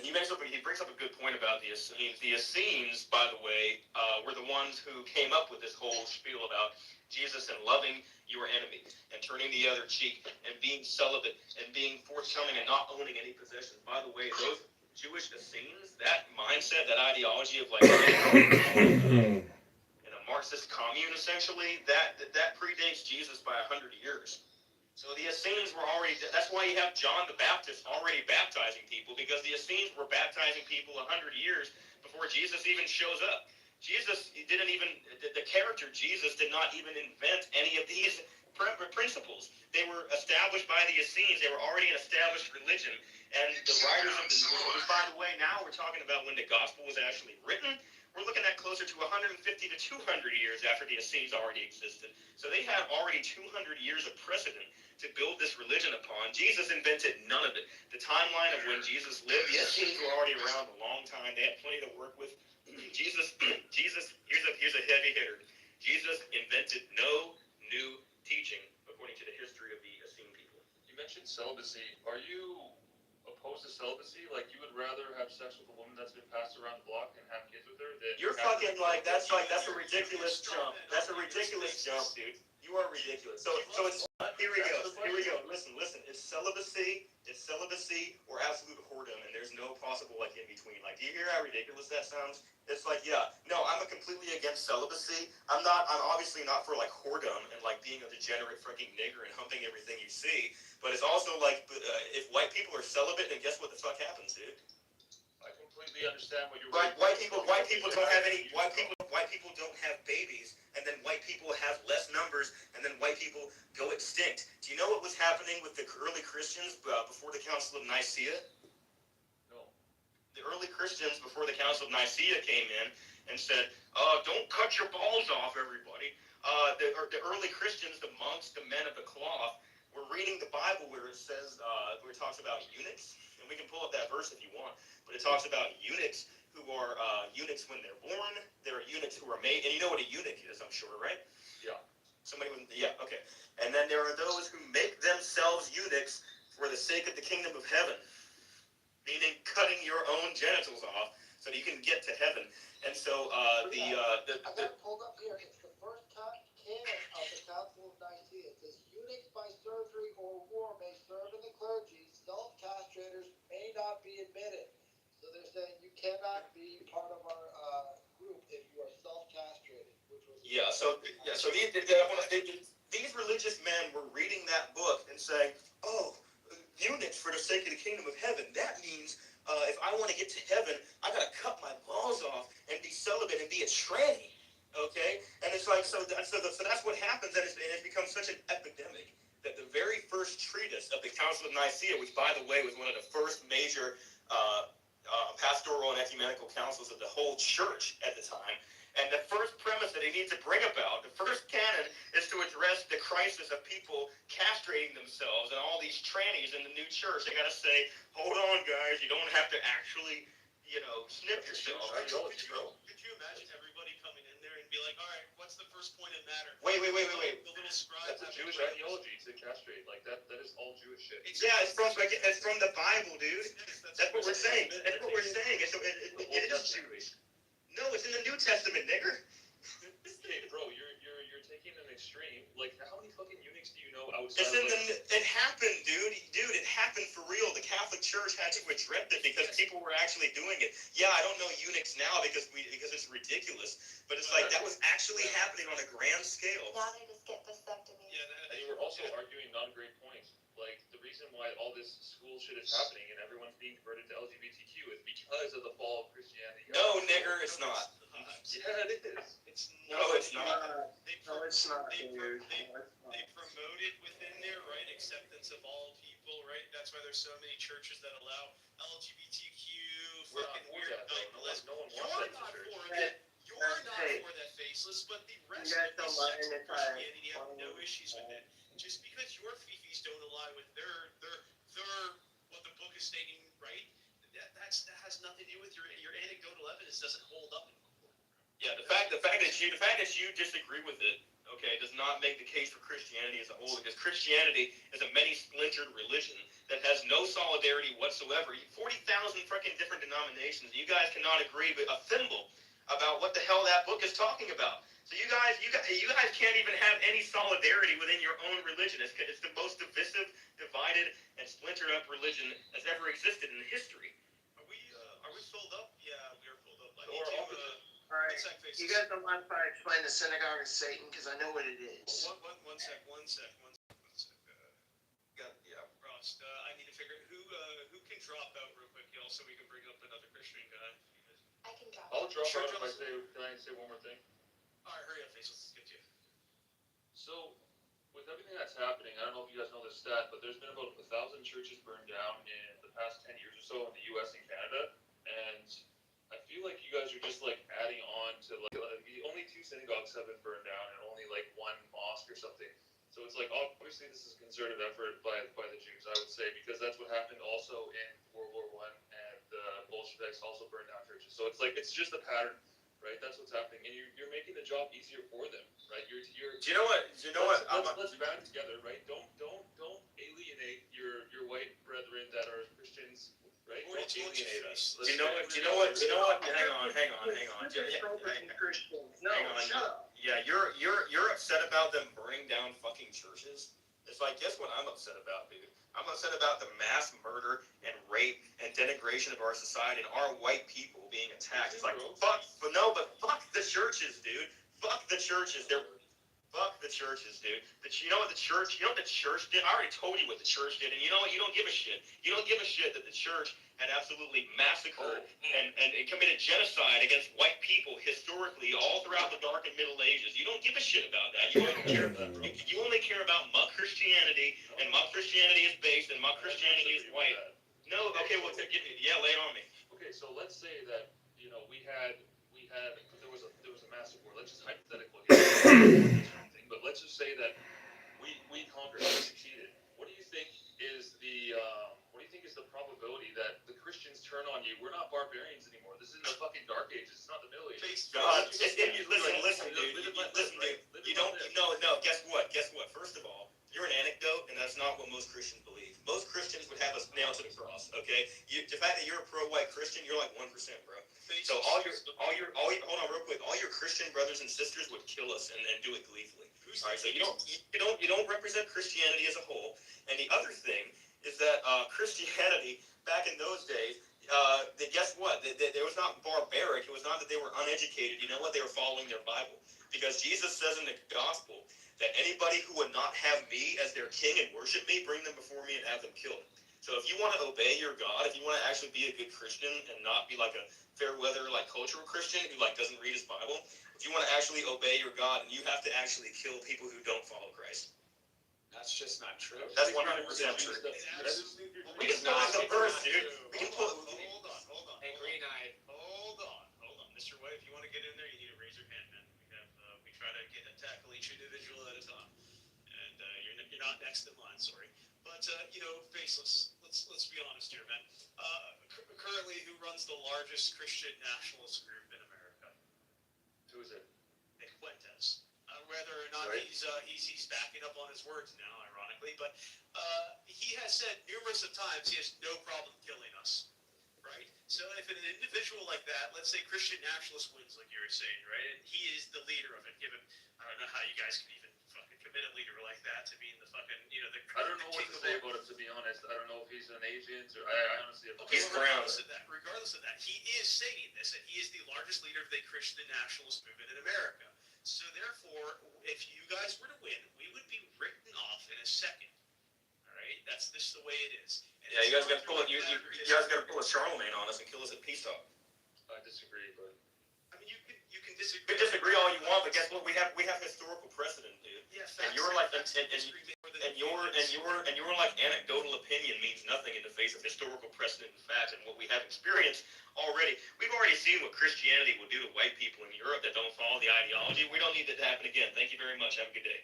he brings up a good point about the Essenes. The Essenes, by the way, were the ones who came up with this whole spiel about Jesus and loving your enemy and turning the other cheek and being celibate and being forthcoming and not owning any possessions. By the way, those Jewish Essenes, that mindset, that ideology of like in a Marxist commune, essentially, that predates Jesus by 100 years. So the Essenes were already, that's why you have John the Baptist already baptizing people, because the Essenes were baptizing people 100 years before Jesus even shows up. Jesus didn't even, the character Jesus did not even invent any of these principles. They were established by the Essenes. They were already an established religion. And the writers of the, by the way, now we're talking about when the gospel was actually written. We're looking at closer to 150 to 200 years after the Essenes already existed. So they had already 200 years of precedent to build this religion upon. Jesus invented none of it. The timeline of when Jesus lived, the Essenes were already around a long time. They had plenty to work with. Jesus, here's a heavy hitter. Jesus invented no new teaching according to the history of the Essene people. You mentioned celibacy. Are you opposed to celibacy? Like, you would rather have sex with a woman that's been passed around the block and have kids with her than... You're fucking that's a ridiculous jump. That's a ridiculous jump, dude. You are ridiculous. So it's, here we go. Listen. It's celibacy or absolute whoredom, and there's no possible, like, in between. Like, do you hear how ridiculous that sounds? It's like, yeah, no, I'm completely against celibacy. I'm obviously not for, like, whoredom and, like, being a degenerate fucking nigger and humping everything you see. But it's also like, if white people are celibate, then guess what the fuck happens, dude? I completely understand what you're... White people don't have any... White people don't have babies, and then white people have less numbers, and then white people go extinct. Do you know what was happening with the early Christians before the Council of Nicaea? No. The early Christians before the Council of Nicaea came in and said, don't cut your balls off, everybody. The early Christians, the monks, the men of the cloth, were reading the Bible where it says, where it talks about eunuchs, and we can pull up that verse if you want, but it talks about eunuchs who are eunuchs when they're born. There are eunuchs who are made, and you know what a eunuch is, I'm sure, right? Yeah. Okay. And then there are those who make themselves eunuchs for the sake of the kingdom of heaven, meaning cutting your own genitals off so that you can get to heaven. And so I got it pulled up here. It's the first canon of the Council of Nicaea. It says eunuchs by surgery or war may serve in the clergy. Self-castrators may not be admitted. So they're saying you cannot be part of our group if you are self-castrated, which was so these religious men were reading that book and saying, oh, eunuchs for the sake of the kingdom of heaven. That means if I want to get to heaven, I gotta cut my balls off and be celibate and be a tranny. Okay, and it's like so that's what happens, and it becomes such an epidemic that the very first treatise of the Council of Nicaea, which by the way was one of the first major pastoral and ecumenical councils of the whole church at the time. And the first premise that he needs to bring about, the first canon, is to address the crisis of people castrating themselves and all these trannies in the new church. They got to say, hold on, guys, you don't have to actually, snip yourself. Could you imagine everybody coming in there and be like, all right, what's the first point of matter? Wait. The little scribes. That's a Jewish ideology to castrate. Like, that is all Jewish shit. It's from the Bible, dude. That's what we're saying. That's what we're saying. It is Jewish. No, it's in the New Testament, nigger. Okay, bro, you're taking an extreme. Like, how many fucking eunuchs do you know outside? It happened, dude. It happened for real. The Catholic Church had to address it because people were actually doing it. Yeah, I don't know eunuchs now because it's ridiculous, but it's like that was actually happening on a grand scale. Now they just get vasectomy. Yeah, and you were also arguing non-great points. Like, the reason why all this school shit is happening and everyone's being converted to LGBTQ is because of the fall of Christianity. No, nigger, it's not. Yeah, it is. It's not. They promoted within there, right, acceptance of all people. people, right? That's why there's so many churches that allow LGBTQ, We're not fucking for weird that, though. No one You're wants that not to church. for that. You're not for that, faceless, but the rest of the sects of Christianity have no issues with it. Just because your fifis don't align with their what the book is stating, right? That has nothing to do with your anecdotal evidence. Doesn't hold up. Yeah, the fact that you disagree with it, okay, does not make the case for Christianity as a whole, because Christianity is a many-splintered religion that has no solidarity whatsoever. 40,000 freaking different denominations. You guys cannot agree with a thimble about what the hell that book is talking about. So you guys can't even have any solidarity within your own religion. It's the most divisive, divided, and splintered up religion that's ever existed in history. Are we filled up? Yeah, we are filled up. Alright, you guys don't mind if I explain the synagogue of Satan, because I know what it is. One sec. Ross, I need to figure out who can drop out real quick, y'all, so we can bring up another Christian guy. I can drop. I'll drop Sure, out if Johnson. can I say one more thing? Alright, hurry up, Faisal. Let's get to you. So, with everything that's happening, I don't know if you guys know this stat, but there's been about 1,000 churches burned down in the past 10 years or so in the U.S. and Canada, and I feel like you guys are just like adding on to like the only 2 synagogues have been burned down and only like 1 mosque or something. So it's like obviously this is a concerted effort by the Jews, I would say, because that's what happened also in World War I, and the Bolsheviks also burned down churches. So it's like it's just a pattern, right? That's what's happening, and you're making the job easier for them, right? Do you know what? Let's band together, right? Don't alienate your white brethren that are Christians. Right? Don't alienate us. Do you know what? Hang on. No, shut up. Yeah, you're upset about them burning down fucking churches. It's like, guess what I'm upset about, dude? I'm upset about the mass murder and rape and denigration of our society and our white people being attacked. It's like, fuck the churches, dude. Fuck the churches. Fuck the churches, dude. But you know what the church did? I already told you what the church did, and you know what? You don't give a shit. You don't give a shit that the church had absolutely massacred and committed genocide against white people historically all throughout the Dark and Middle Ages. You don't give a shit about that. You only care about muck Christianity, and muck Christianity is based, and muck Christianity is white. No, okay, well, lay it on me. Okay, so let's say that there was a massive war. Let's just hypothetically, but let's just say that we conquered, we succeeded. What do you think is the probability that the Christians turn on you? We're not barbarians anymore. This isn't the fucking Dark Ages. It's not the Middle Ages. God, listen, dude. You don't. No. Guess what? First of all, you're an anecdote, and that's not what most Christians believe. Most Christians would have us nailed to the cross. Okay, the fact that you're a pro-white Christian, you're like 1%, bro. So hold on real quick. All your Christian brothers and sisters would kill us and do it gleefully. All right, so you don't represent Christianity as a whole. And the other thing is that Christianity back in those days, guess what? They was not barbaric. It was not that they were uneducated. You know what? They were following their Bible, because Jesus says in the gospel that anybody who would not have me as their king and worship me, bring them before me and have them killed. So if you want to obey your God, if you want to actually be a good Christian and not be like a fair weather like cultural Christian who like doesn't read his Bible, if you want to actually obey your God, you have to actually kill people who don't follow Christ. That's just not true. That's 100% true. We can pull out the verse, dude. We can pull. Hold on. Hey, Green Eye. Hold on. Mr. White, if you want to get in there, you need to raise your hand, man. We try to tackle each individual at a time, and you're not next in line. Sorry, but Faceless. Let's be honest here, man. Currently, who runs the largest Christian nationalist group in America? Who is it? Nick Fuentes. Whether or not he's backing up on his words now, ironically, but he has said numerous of times he has no problem killing us, right? So if an individual like that, let's say Christian nationalist wins, like you were saying, right, and he is the leader of it, given, I don't know how you guys can even fucking commit a leader like that to being the fucking, I don't know what to say about it, to be honest. I don't know if he's an agent or I honestly have regardless of that, he is saying this, and he is the largest leader of the Christian nationalist movement in America. So therefore, if you guys were to win, we would be written off in a second. All right, that's just the way it is. And yeah, you guys got to pull a Charlemagne on us and kill us at peace talk. I disagree, but I mean, you can disagree. You can disagree all you want, but guess what? We have historical precedent, dude. Yeah, and you're like, and And your like anecdotal opinion means nothing in the face of historical precedent and fact and what we have experienced already. We've already seen what Christianity will do to white people in Europe that don't follow the ideology. We don't need that to happen again. Thank you very much. Have a good day.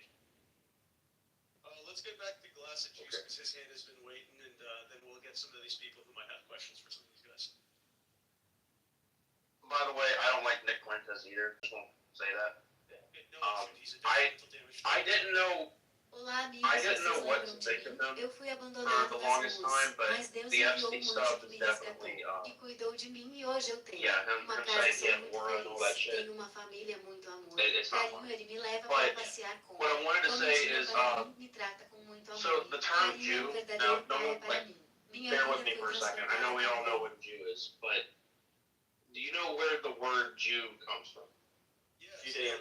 Let's get back to Glass and Juice because his hand has been waiting, and then we'll get some of these people who might have questions for some of these guys. By the way, I don't like Nick Fuentes either. Just want to say that. I didn't know. Olá, amigos, I didn't know vocês what lembram to de think mim? of him Eu fui for abandonada the nas longest ruas, time, but mas Deus the enviou um Epstein anjo stuff que is me definitely resgatou e cuidou de mim, e hoje eu tenho him uma saying casa, he sou had muito aura and all that feliz, shit. tenho uma família, muito amor, It's not carinho, funny. ele me leva But para passear com what I wanted to quando say chega is, para mim, me trata com muito amor, so the term carinho é Jew. verdadeiro Now, pai don't para like mim. Minha bear vida with me foi for a second. I know we all know what a Jew is, but do you know where the word Jew comes from? Judean.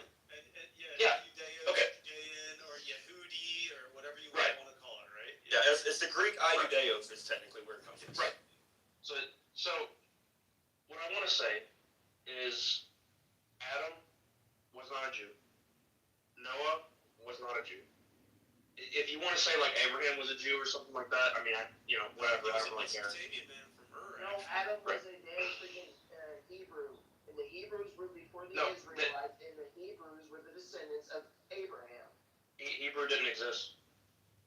Yeah. Okay. Judean or Yehudi or whatever you Right. want to call it, right? Yeah, it's the Greek iudeos is technically where it comes from. Right. So what I want to say is Adam was not a Jew. Noah was not a Jew. If you want to say like Abraham was a Jew or something like that, I mean, whatever. I don't really care. No, Adam was a damn freaking Hebrew. And the Hebrews were before the No, Israelites, and the Hebrews were the descendants of Abraham. Hebrew didn't exist.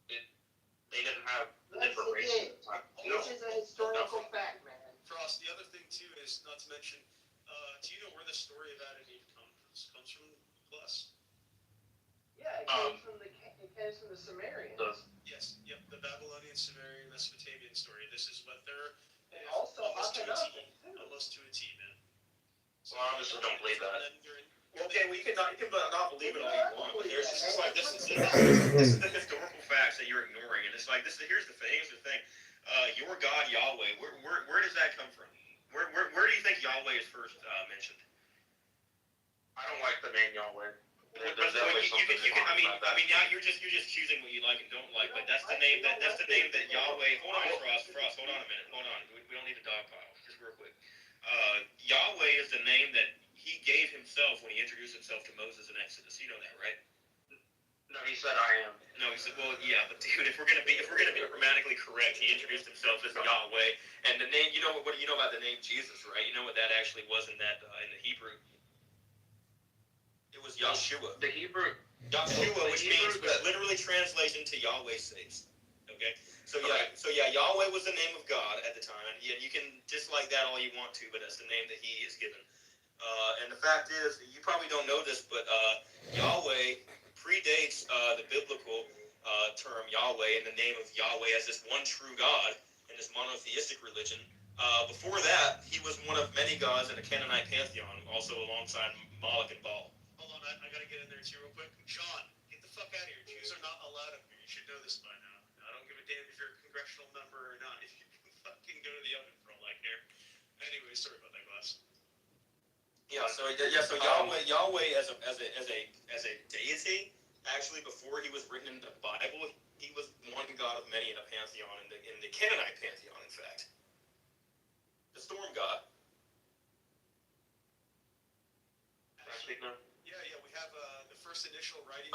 They didn't have Yes, different it races did. at the time. This is a historical fact, man. Frost, the other thing too is not to mention, do you know where the story of Adam and Eve comes from, Glass? Yeah, it comes from the Sumerians. Yes, yep, the Babylonian, Sumerian, Mesopotamian story. This is what they're And also almost to a Akhenaten, T. too. Almost to a T, man. Well, I obviously don't believe that. Okay, well you can not believe it all you want, but there's just like this is the historical facts that you're ignoring, and it's like here's the thing. Your God Yahweh, where does that come from? Where do you think Yahweh is first mentioned? I don't like the name Yahweh. You can. I mean, now you're just choosing what you like and don't like. But that's the name that Yahweh. Hold on, Frost. Hold on a minute. Hold on. We don't need a dogpile. Just real quick. Yahweh is the name that he gave himself when he introduced himself to Moses in Exodus. You know that, right? No, he said I am. No, he said, well, yeah, but dude, if we're gonna be grammatically correct, he introduced himself as Yahweh, and the name. You know what you know about the name Jesus, right? You know what that actually was in that in the Hebrew. It was Yahshua. The Hebrew. Yahshua, which literally translates into Yahweh saves. Okay, so Yahweh was the name of God at the time, and you can dislike that all you want to, but that's the name that He is given. And the fact is, you probably don't know this, but Yahweh predates the biblical term Yahweh and the name of Yahweh as this one true God in this monotheistic religion. Before that, He was one of many gods in the Canaanite pantheon, also alongside Moloch and Baal. Hold on, I gotta get in there too real quick. John, get the fuck out of here. Jews are not allowed up here. You should know this by now. I don't give a damn if you're a congressional member or not. If you can fucking go to the oven for all I care. Anyway, sorry about that, Glass. So Yahweh as a deity, actually before he was written in the Bible, he was one god of many in a pantheon in the Canaanite pantheon, in fact. The storm god. Can I speak now? Yeah, we have the first initial writing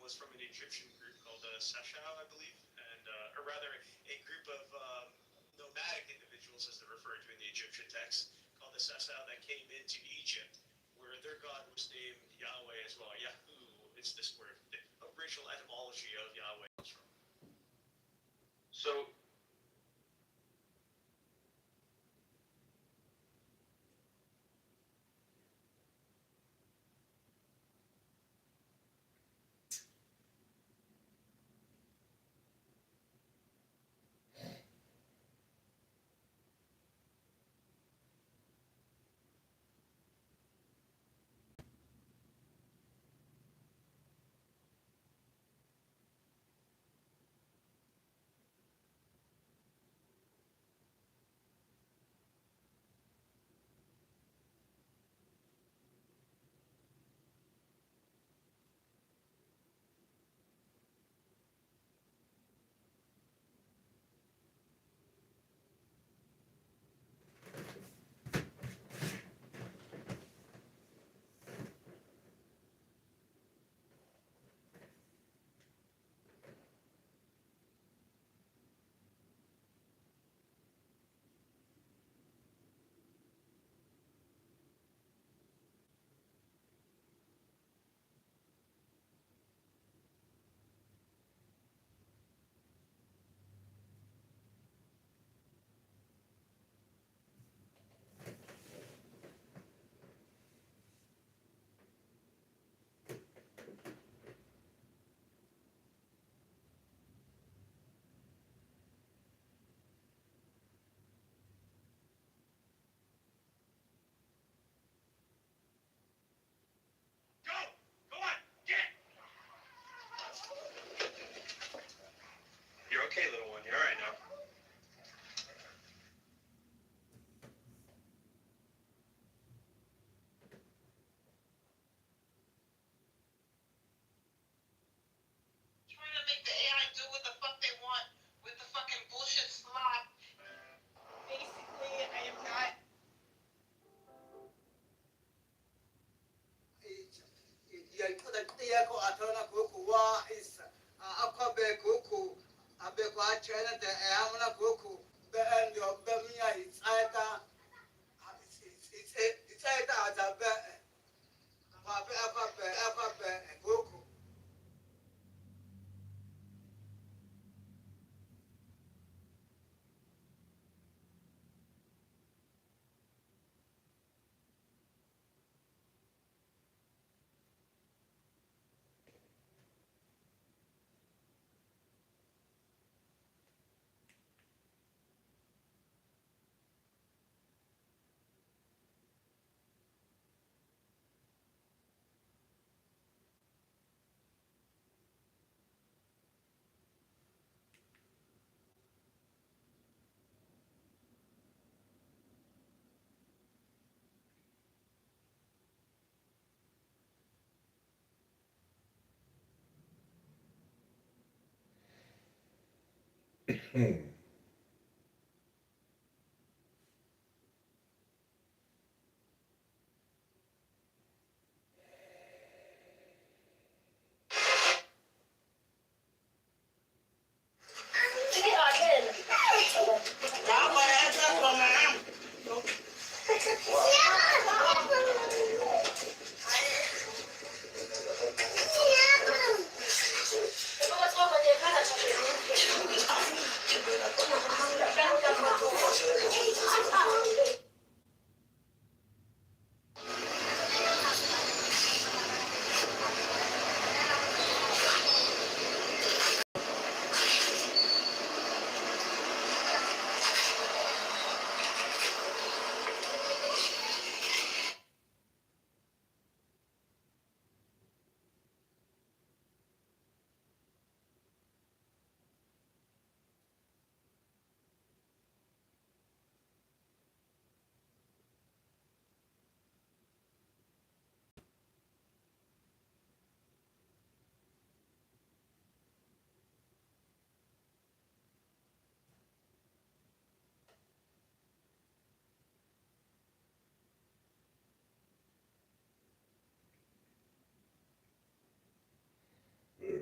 was from an Egyptian group called Seshau, I believe, and or rather a group of nomadic individuals, as they're referred to in the Egyptian text, called the Seshau, that came into Egypt, where their god was named Yahweh as well. Yahu, it's this word. The original etymology of Yahweh comes from. So.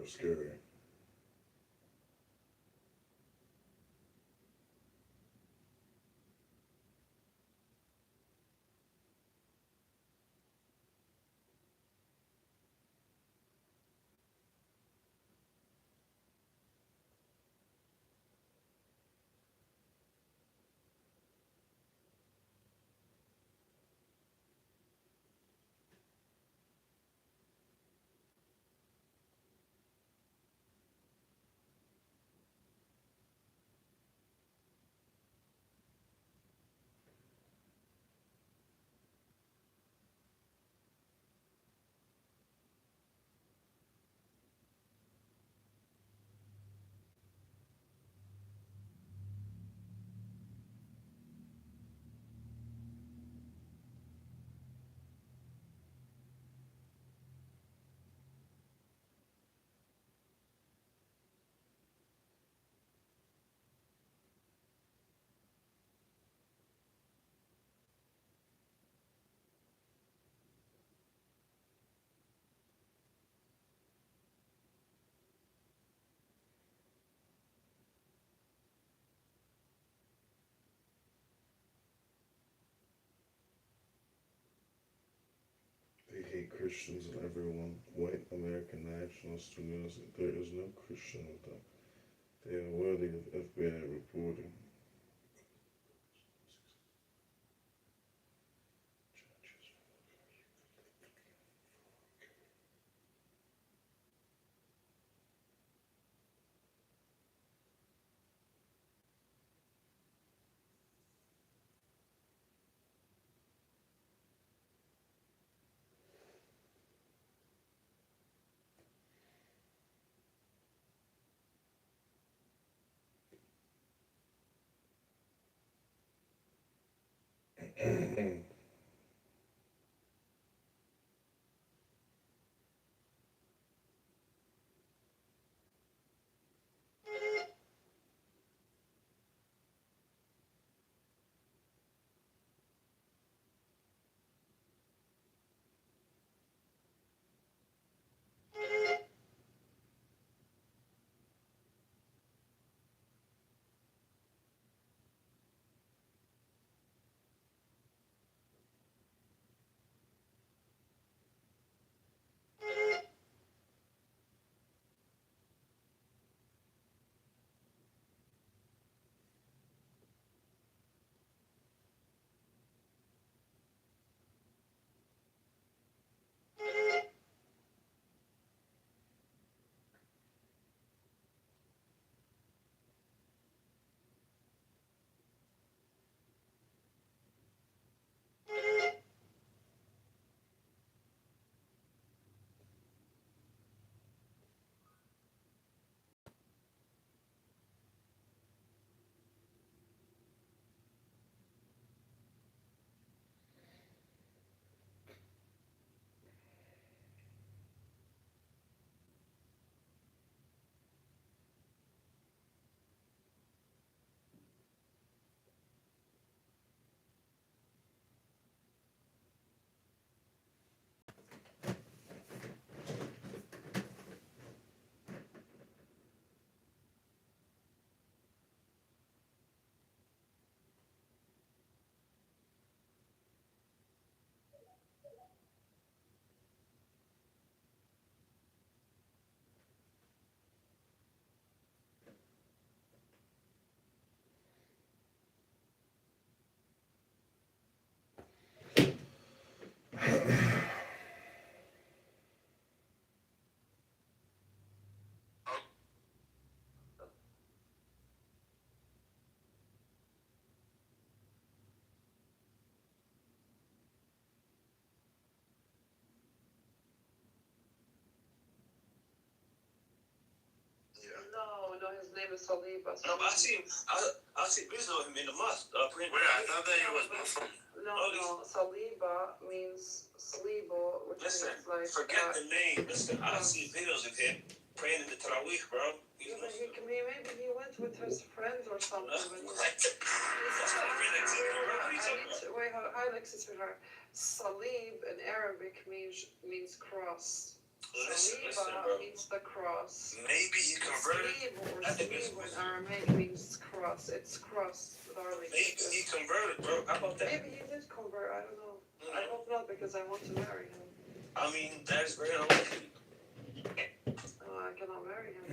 Very scary. They hate Christians and everyone, white American nationalists who knows that there is no Christian with them. They are worthy of FBI reporting. Saliba. No, but I see video of him in the mosque. Wait, I thought that he was Muslim. No, Saliba means Salibo, which Listen, means like. forget the name. Listen, I see videos of him praying in the Tarawih, bro. Yeah, but maybe he went with his friends or something. But What? That's not a real example, bro. What are you talking about? Wait, hi, Alexis, sweetheart. Salib in Arabic means cross. Listen, Saliba bro. means the cross. Maybe he converted. Salib or Salib in Aramaic means cross. It's cross, darling. Maybe he converted, bro. How about that? Maybe he did convert. I don't know. I hope not because I want to marry him. I mean, that's very unlikely. Oh, I cannot marry him.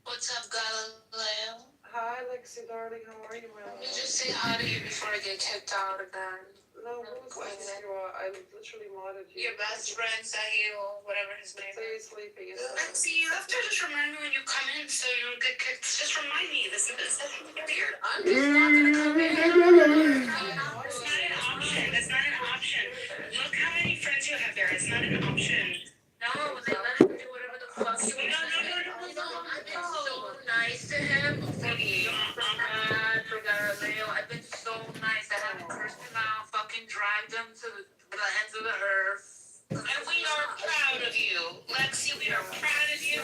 What's up, Galileo? Hi, Lexi, darling. How are you, my love? Just say hi to you before I get kicked out again. No, who's saying you are? I literally modded you. Your best friend, Sahil, whatever his name Say is. he's sleeping. Lexi, you have to just remind me when you come in so you don't get kicked. Just remind me. This is weird. I'm just not gonna come in. It's not an option. That's not an option. Look how many friends you have there. It's not an option. No, they let him do whatever the fuck he wants. No. I've been so nice to him. For Galileo, I've been so nice. I haven't cursed him out. Fucking dragged him to the ends of the earth. And we are proud of you, Lexi. We are proud of you.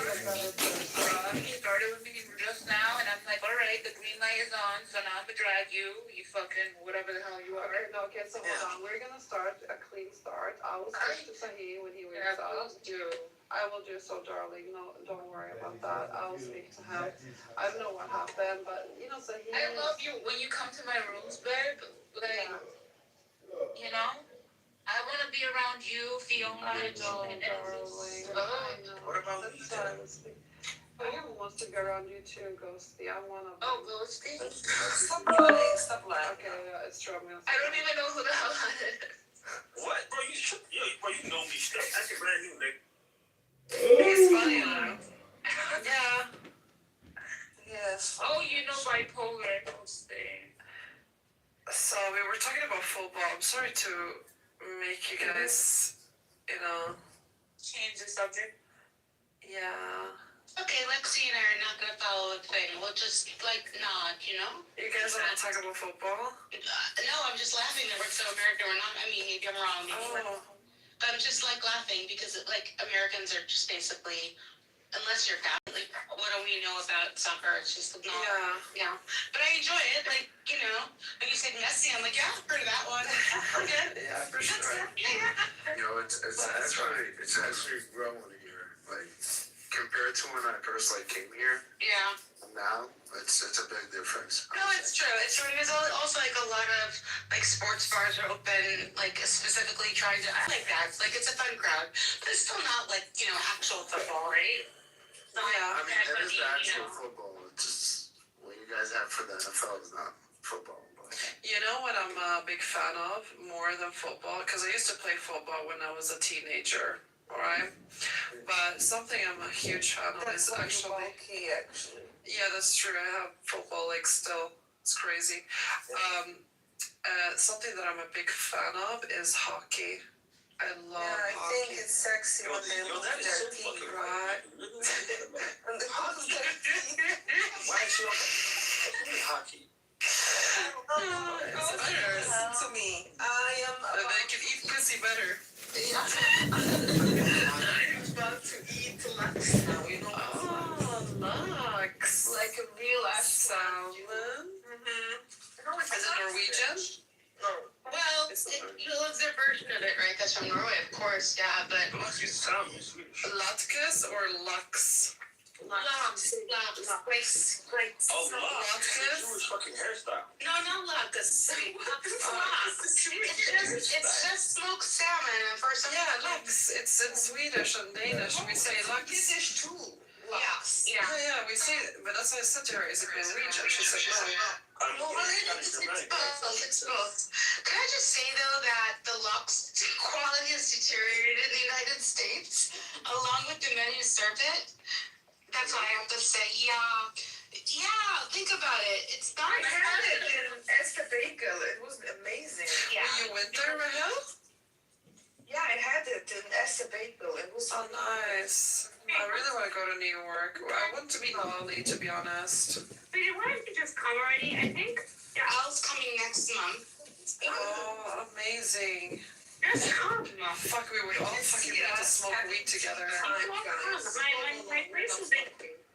He started with me just now, and I'm like, all right, the green light is on, so now I'm gonna drag you. You fucking whatever the hell you are. Okay, so hold on. We're gonna start a clean start. I will speak to Sahih when he wakes up. I will do so, darling. No, don't worry about that. I will speak to him. I don't know what happened, but you know, Sahih. I love you when you come to my rooms, babe. Like, you know, I want to be around you, Fiona. I know, darling. I know. What about That's why I was thinking. Who wants to be around you too, Ghosty? I wanna. Oh, Ghosty? Stop lying. Stop lying. Okay, yeah, it's true. I don't even know who the hell that is. What? Bro, you know me stuff. That's brand new, nigga. He's funny though. Yeah. Yes. Oh, you know bipolar Ghosty. So we were talking about football. I'm sorry to make you guys, change the subject. Yeah. Okay, Lexi and I are not gonna follow a thing. We'll just nod, you know. You guys want to talk about football? No, I'm just laughing that we're so American. We're not. I mean, maybe I'm wrong. But I'm just Laughing because Americans are just basically, unless you're Catholic, what do we know about soccer? It's just not. Yeah. But I enjoy it. When you said Messi, I'm like, yeah, I've heard of that one. Okay. Yeah, for sure. It's actually growing here. Like compared to when I first came here. Yeah. Now it's a big difference. No, it's true. It's true. There's also a lot of sports bars are open, specifically trying to. I like that. It's a fun crowd, but it's still not actual football, right? I mean, it is the actual football. It's just what you guys have for the NFL is not football. But. You know what I'm a big fan of more than football? Because I used to play football when I was a teenager. Alright? But something I'm a huge fan of is actually. Yeah, that's true. I have football still. It's crazy. Something that I'm a big fan of is hockey. I love hockey. I think it's sexy when they look at their feet, right? Why is she on hockey? It's better to me. I am. They can eat pussy better. I'm about to eat Lux now. You know. Lux. Like a real salmon. Is it Norwegian? No. Well, it's their version of it, right? That's from Norway, of course, yeah, but... Latkes or Lux? Lux. Great. Oh, Lux. Jewish fucking hairstyle. No, not Lux. It's just smoked salmon, and for some... Yeah, Lux. It's in Swedish and Danish. We say Lux. Yiddish too. Lux. Yeah, we say it, but that's why I said to her, is it Norwegian? She said no. It's both. Can I just say, though, that the Lux quality has deteriorated in the United States, along with the men who serve it? That's why I have to say, yeah, think about it. It's not... I had it in Estabagel. It was amazing. Yeah. You went there, Rahel? Yeah, I had it in Estabagel. It was so nice. I really want to go to New York. I want to meet Lolly, to be honest. But why don't you just come already? I think Al's coming next month. Oh, amazing. Just come. Fuck, we would all fucking get to smoke weed together.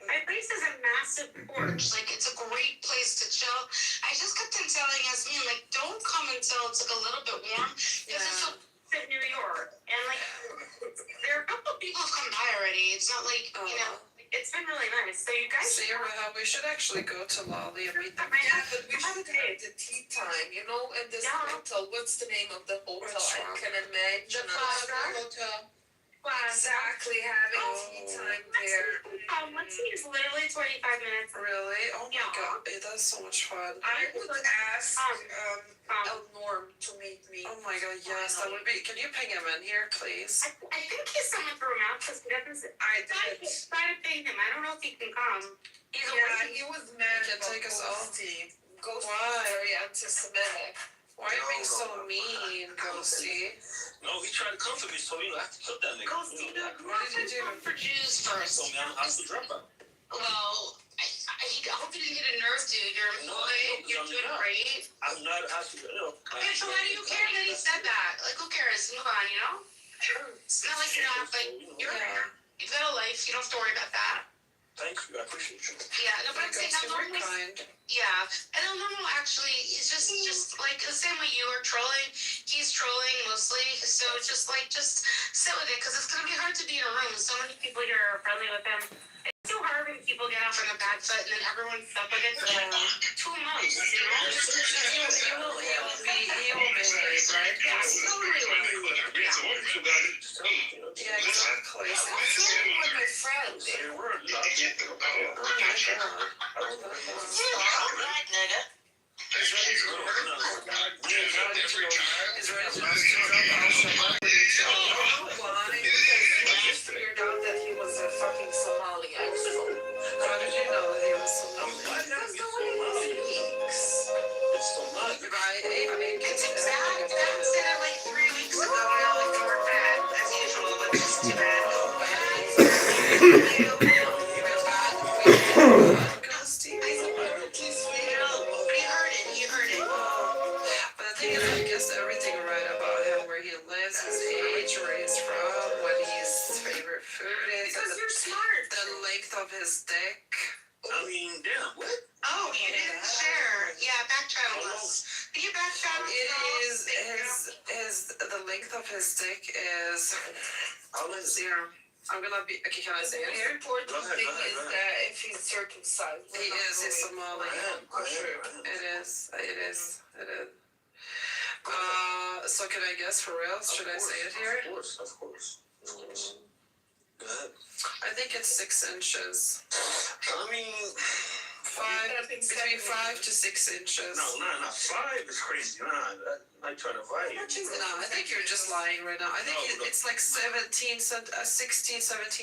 My place is a massive porch. Like, it's a great place to chill. I just kept on telling Yasmin, like, don't come until it's like a little bit warm. Because it's in New York. And like, there are a couple of people who've come by already. It's not like, you know, it's been really nice. So you guys we should actually go to Lolly and meet them. Yeah, but we should have the tea time, you know, in this hotel. What's the name of the hotel? I can imagine. The Plaza Hotel. Exactly, having tea time there. Let's see, it's literally 25 minutes. Really? Oh my god, that's so much fun. I would ask El Norm to meet me. Oh my god, yes, that would be. Can you ping him in here, please? I think he's someone through out because he doesn't. Try to ping him. I don't know if he can come. He's he was mad. He can take us all. Ghosty is very anti-Semitic. Why are you being so mean, Ghosty? No, he tried to come for me, so I have to cut that nigga. Ghosty, what did you do? For Jews first. So I'm a dropout. Well, I hope you didn't get a nerve, dude. You're employed. You're doing great. I'm not a hospital. Okay, so why do you care that he said that? Like, who cares? Move on, you know? It's not like you're not, like, you've got a life. You don't have to worry about that. Thank you, I appreciate you. Yeah, no, but I'm saying El Normo. Yeah, and El Normo actually is just like the same way you are trolling. He's trolling mostly, so just sit with it because it's gonna be hard to be in a room with so many people here are friendly with him. It's so hard when people get off on a bad foot and then everyone's stuck with it for 2 months. You know, he will behave, right? Yeah, totally will. Yeah, exactly. I'm sharing with my friend. Figured out that he was a fucking Somali actually. How did you know that he was Somali? That's the way he speaks. Right, It's exact. That was in it like 3 weeks ago. I only covered that as usual, but it's too bad. You heard it. But the thing is, I guess everything right about him, where he lives, his age, where he's from, what his favorite food is, Because you're smart. the length of his dick. I mean, damn, what? Oh, you didn't share. Yeah, back channel us. Can you back channel us? The length of his dick is 0. I'm gonna be, okay, can I say it here? The important thing is that if he's circumcised. He is, he's Somali. For sure. It is. So can I guess for real? Should I say it here? Of course. Go ahead. I think it's 6 inches. I mean, between 5 to 6 inches. No, 5 is crazy. I try to fight you. No, I think you're just lying right now. I think it's like 16, 17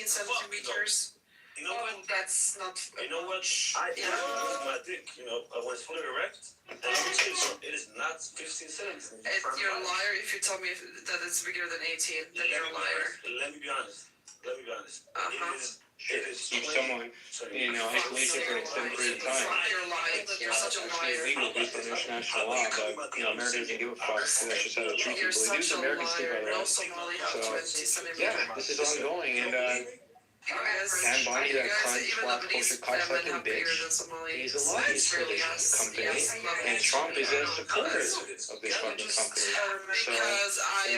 centimeters. You know what? That's not. You know what? I with my dick. You know, I was fully erect. And it is not 15 centimeters. You're a liar if you tell me that it's bigger than 18. Then you're a liar. Let me be honest. It is keep someone in isolation for an extended period of time. You're lying. You're such a liar. It's illegal based on international law, but America doesn't give a fuck. So that's just how the truth You're is. Believe such a Americans too, by liar. the way. No Somali have 20 centimeters. Yeah, this is ongoing, and Cam Bonnie, that cunt, swap culture cocksucking bitch, he's a lobbyist for this company, and Trump is a supporter of this fucking company. So,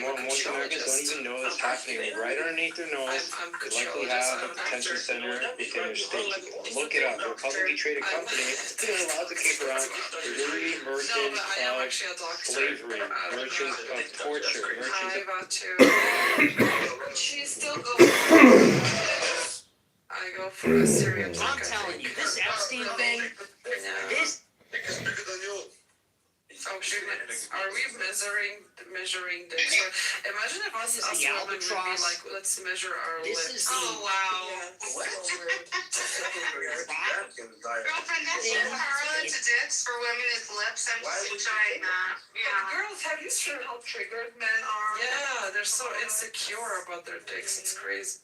most Americans don't even know it's happening. Right underneath their nose, they likely have a detention center within their state. Look it up. They're a publicly traded company. They're allowed to keep around dirty merchants of slavery, merchants of torture, merchants of... She's still going. I go for a Syrian. I'm telling you, this Epstein thing, this. Oh goodness, are we measuring dicks? Imagine if us women would be like, let's measure our lips. Oh wow. What? Girlfriend, that's equivalent to dicks for women is lips. I'm just trying that. Yeah. Girls, have you seen how triggered men are? Yeah, they're so insecure about their dicks. It's crazy.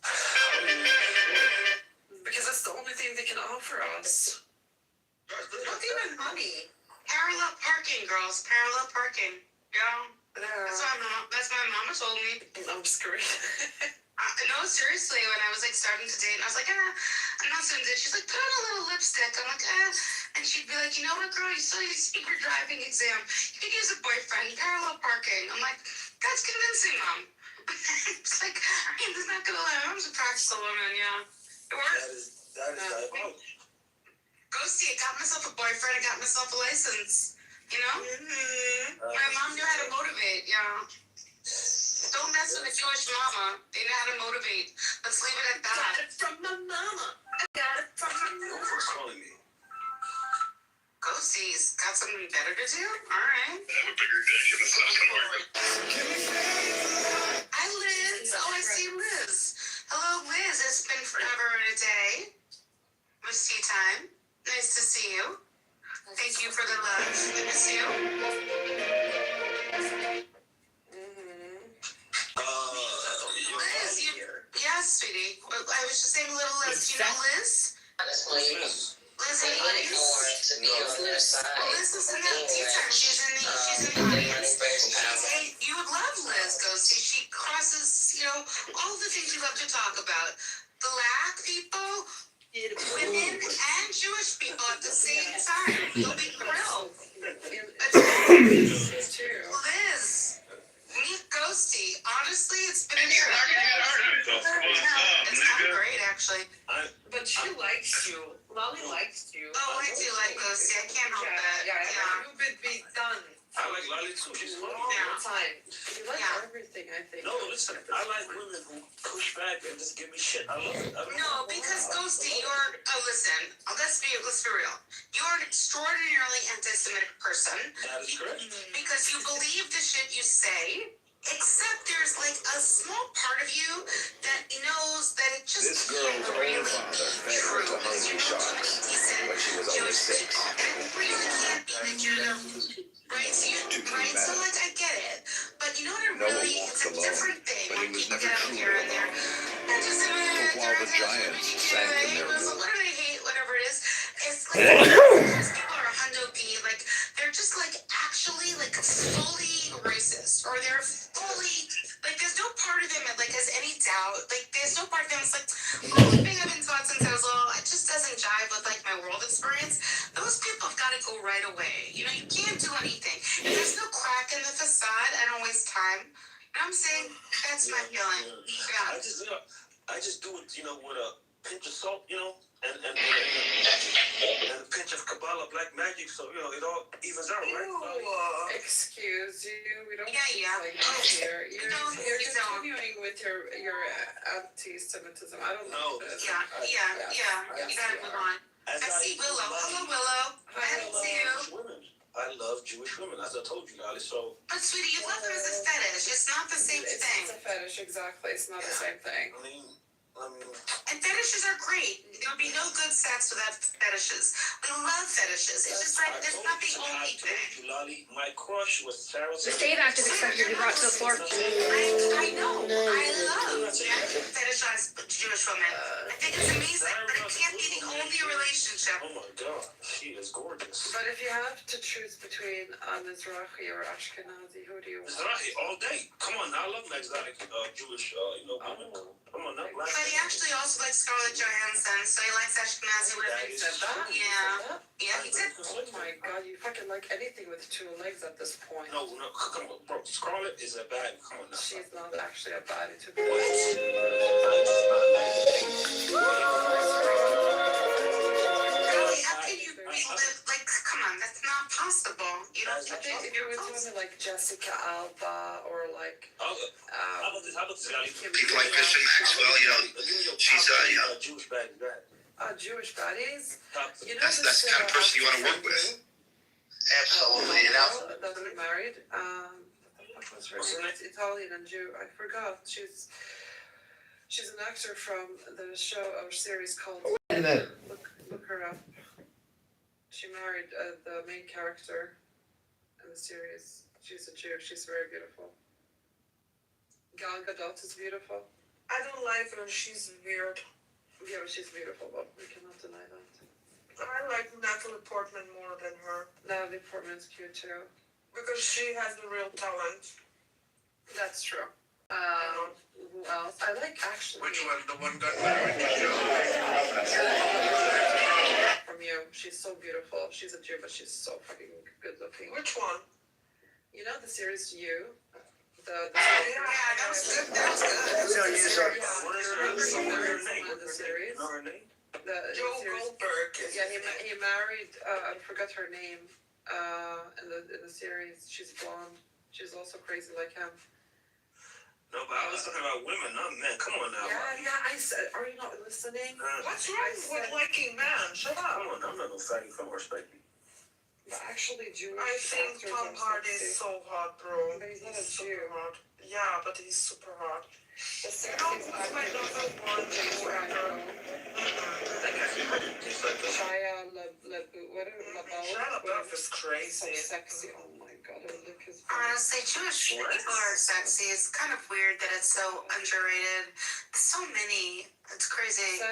Because that's the only thing they can offer us. Not even money. Parallel parking, girls. Parallel parking. Yeah. That's my mama told me. I'm screwed. No, seriously, when I was like starting to date, and I was like, I'm not starting to date. She's like, put on a little lipstick. I'm like, and she'd be like, you know what, girl, you still need to take your driving exam. You could use a boyfriend, parallel parking. I'm like, that's convincing, Mom. It's like, I mean, there's not gonna lie, I'm a practical woman, yeah. It works. That is diabolical. Ghosty, I got myself a boyfriend, I got myself a license. You know? My mom knew how to motivate, yeah. Don't mess with a Jewish mama. They know how to motivate. Let's leave it at that. Got it from my mama. I got it from my mama. Who's calling me? Ghosties, got something better to do? Alright. I have a bigger dick and it's not gonna work. Hi, Liz. Oh, I see Liz. Hello, Liz. It's been forever and a day. Miss tea time. Nice to see you. Thank you for the love. I miss you. Liz, yes, sweetie. I was just saying little Liz. Do you know Liz? Liz, hey, Liz. Liz is in the tea time. She's in the audience. Hey, you would love Liz, Ghosty. She crosses, all the things you love to talk about. Black people, women, and Jewish people at the same time. You'll be thrilled. Liz, meet Ghosty. Honestly, it's been a trip. It's kind of great, actually. But she likes you. Lolly likes you. Oh, I do like Ghosty. I can't help that. Yeah. You would be done. I like Lolly too. She's funny. All the time. You like everything, I think. No, listen. I like women who push back and just give me shit. I love it. No, because Ghosty, listen. Let's be real. You're an extraordinarily anti-Semitic person. That is correct. Because you believe the shit you say. Except there's like a small part of you that knows that it just can't really be true. Because you're not too many decent Jewish people. And it really can't be that you're the right. So like I get it. But you know what it's a different thing when people get out here and they're just While the Giants sank in their war. What do they hate? Whatever it is. It's like those people are hundo B, like they're just like actually like fully racist, or they're fully like there's no part of them that like has any doubt. Like there's no part of them that's like, one thing I've been taught since I was little, it just doesn't jive with like my world experience. Those people have got to go right away. You can't do anything. If there's no crack in the facade, I don't waste time. You know what I'm saying? That's my feeling. Yeah. I just do it, with a pinch of salt, and a pinch of Kabbalah black magic, so it all evens out, right? Excuse you, we don't Yeah. like here. You're continuing with your anti-Semitism. I don't know this. Yeah. You gotta move on. I see Willow. Hello, Willow. I didn't see you. I love Jewish women, as I told you, Lolly. So. But sweetie, you love them as a fetish. It's not the same thing. It's a fetish, exactly. It's not the same thing. And fetishes are great. There'll be no good sex without fetishes. We love fetishes. It's just like there's not the only thing. Lolly, my crush was Sarah. The state active inspector you brought to the floor. I know. I love fetishized Jewish women. I think it's amazing, but it can't be the only relationship. Oh my God, she is gorgeous. But if you have to choose between a Mizrahi or Ashkenazi, who do you want? Mizrahi all day. Come on, I love exotic Jewish, women. Come on, not black. But he actually also likes Scarlett Johansson, so he likes Ashkenazi women. He said that? Yeah, he did. Oh my God, you fucking like anything with two legs at this point. No, come on, bro. Scarlett is a bad. Come on now. She's not actually a baddie to be. How can you live, like, come on, that's not possible. You don't I think if you were doing like Jessica Alba or like People like Christian Maxwell, she's Jewish baddie. Jewish baddies. That's the kind of person you want to work with. Absolutely, That we married. What's her name? It's Italian and Jew. I forgot. She's an actor from the show or series called. Look her up. She married the main character in the series. She's a Jew. She's very beautiful. Gal Gadot is beautiful. I don't like her. She's weird. Yeah, but she's beautiful, but we cannot deny that. I like Natalie Portman more than her. Natalie Portman's cute too. Because she has the real talent. That's true. Who else? I like actually. Which one? The one got From you. She's so beautiful. She's a Jew, but she's so fucking good looking. Which one? You know the series You? Yeah, that was good. That was good. What is her name? The series. Know her name? Joe Goldberg. Yeah, he married. I forgot her name. In the series, she's blonde. She's also crazy like him. No, but I was talking about women, not men. Come on now. Yeah. I said, are you not listening? What's wrong with liking men? Shut up. Come on, I'm not gonna fight you. Come on, respect me. But actually, Jewish. I think Tom Hardy is so hot, bro. But he's not a super Jew. hot. Yeah, but he's super hot. He's my number one Jew actor. Shia LaBeouf is crazy. So sexy. Oh my god, her look is. Honestly, Jewish people are sexy. It's kind of weird that it's so underrated. There's so many. It's crazy.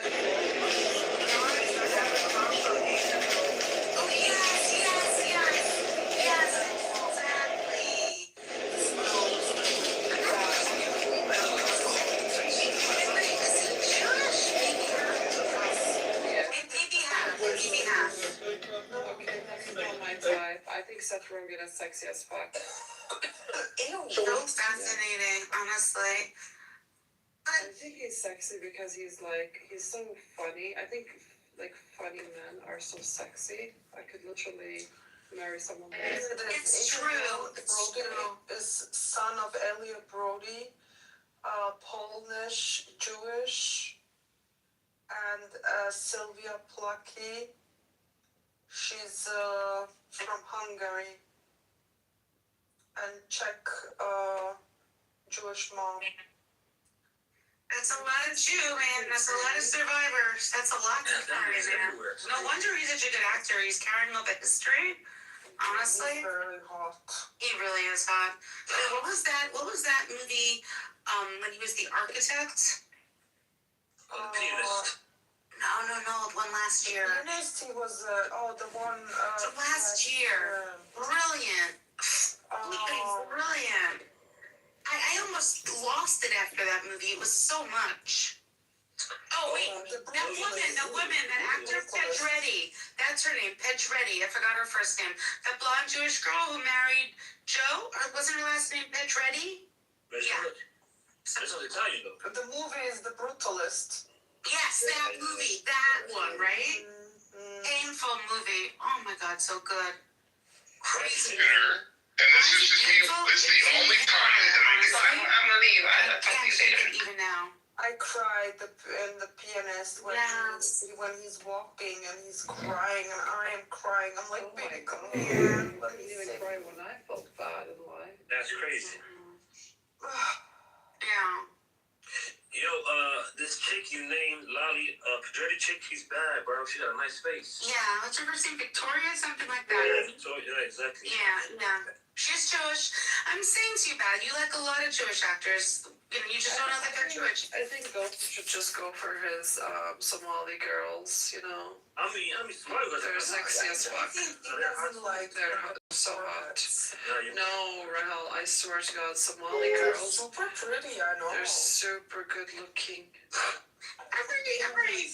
Oh yes, exactly. Maybe half. Okay, that's not my type. I think Seth Rogen is sexy as fuck. So fascinating, honestly. I think he's sexy because he's so funny. I think like funny men are so sexy. I could literally marry someone like that. It's true. It's Brody true. is son of Elliot Brody, Polish, Jewish, and Sylvia Plaki. She's from Hungary, and Czech Jewish mom. That's a lot of Jew, man. That's a lot of survivors. That's a lot to carry, man. No wonder he's such a good actor. He's carrying all the history. Honestly, He's very hot. he really is hot. What was that? What was that movie? When he was the architect? The pianist. No. The one last year. Pianist, he was the one. The last year. Brilliant. Brilliant. I almost lost it after that movie. It was so much. Oh wait, that woman, that actor Pedretti. That's her name, Pedretti. I forgot her first name. That blonde Jewish girl who married Joe, or wasn't her last name Pedretti? Yeah. That's not Italian though. The movie is The Brutalist. Yes, that movie, that one, right? Painful movie. Oh my God, so good. Crazy. And this is just me. This is the only time that I can. I'm gonna leave. I can't take it even now. I cried in The Pianist when he's walking and he's crying and I am crying. I'm like, baby, come here. I didn't even cry when I felt bad in life. That's crazy. Yeah. Yo, this chick you named Lolly, Pedretti chick, she's bad, bro. She got a nice face. Yeah, what's her first name? Victoria? Something like that. Yeah, Victoria, yeah, exactly. Yeah. She's Jewish. I'm saying to you, Bad, you like a lot of Jewish actors. You just don't know that they're Jewish. I think Ghost should just go for his Somali girls, I mean, Somali girls They're sexy as fuck. He doesn't like They're so hot. Yeah, No, Rahel, I swear to God, Somali girls, super pretty, I know. they're super good looking. Every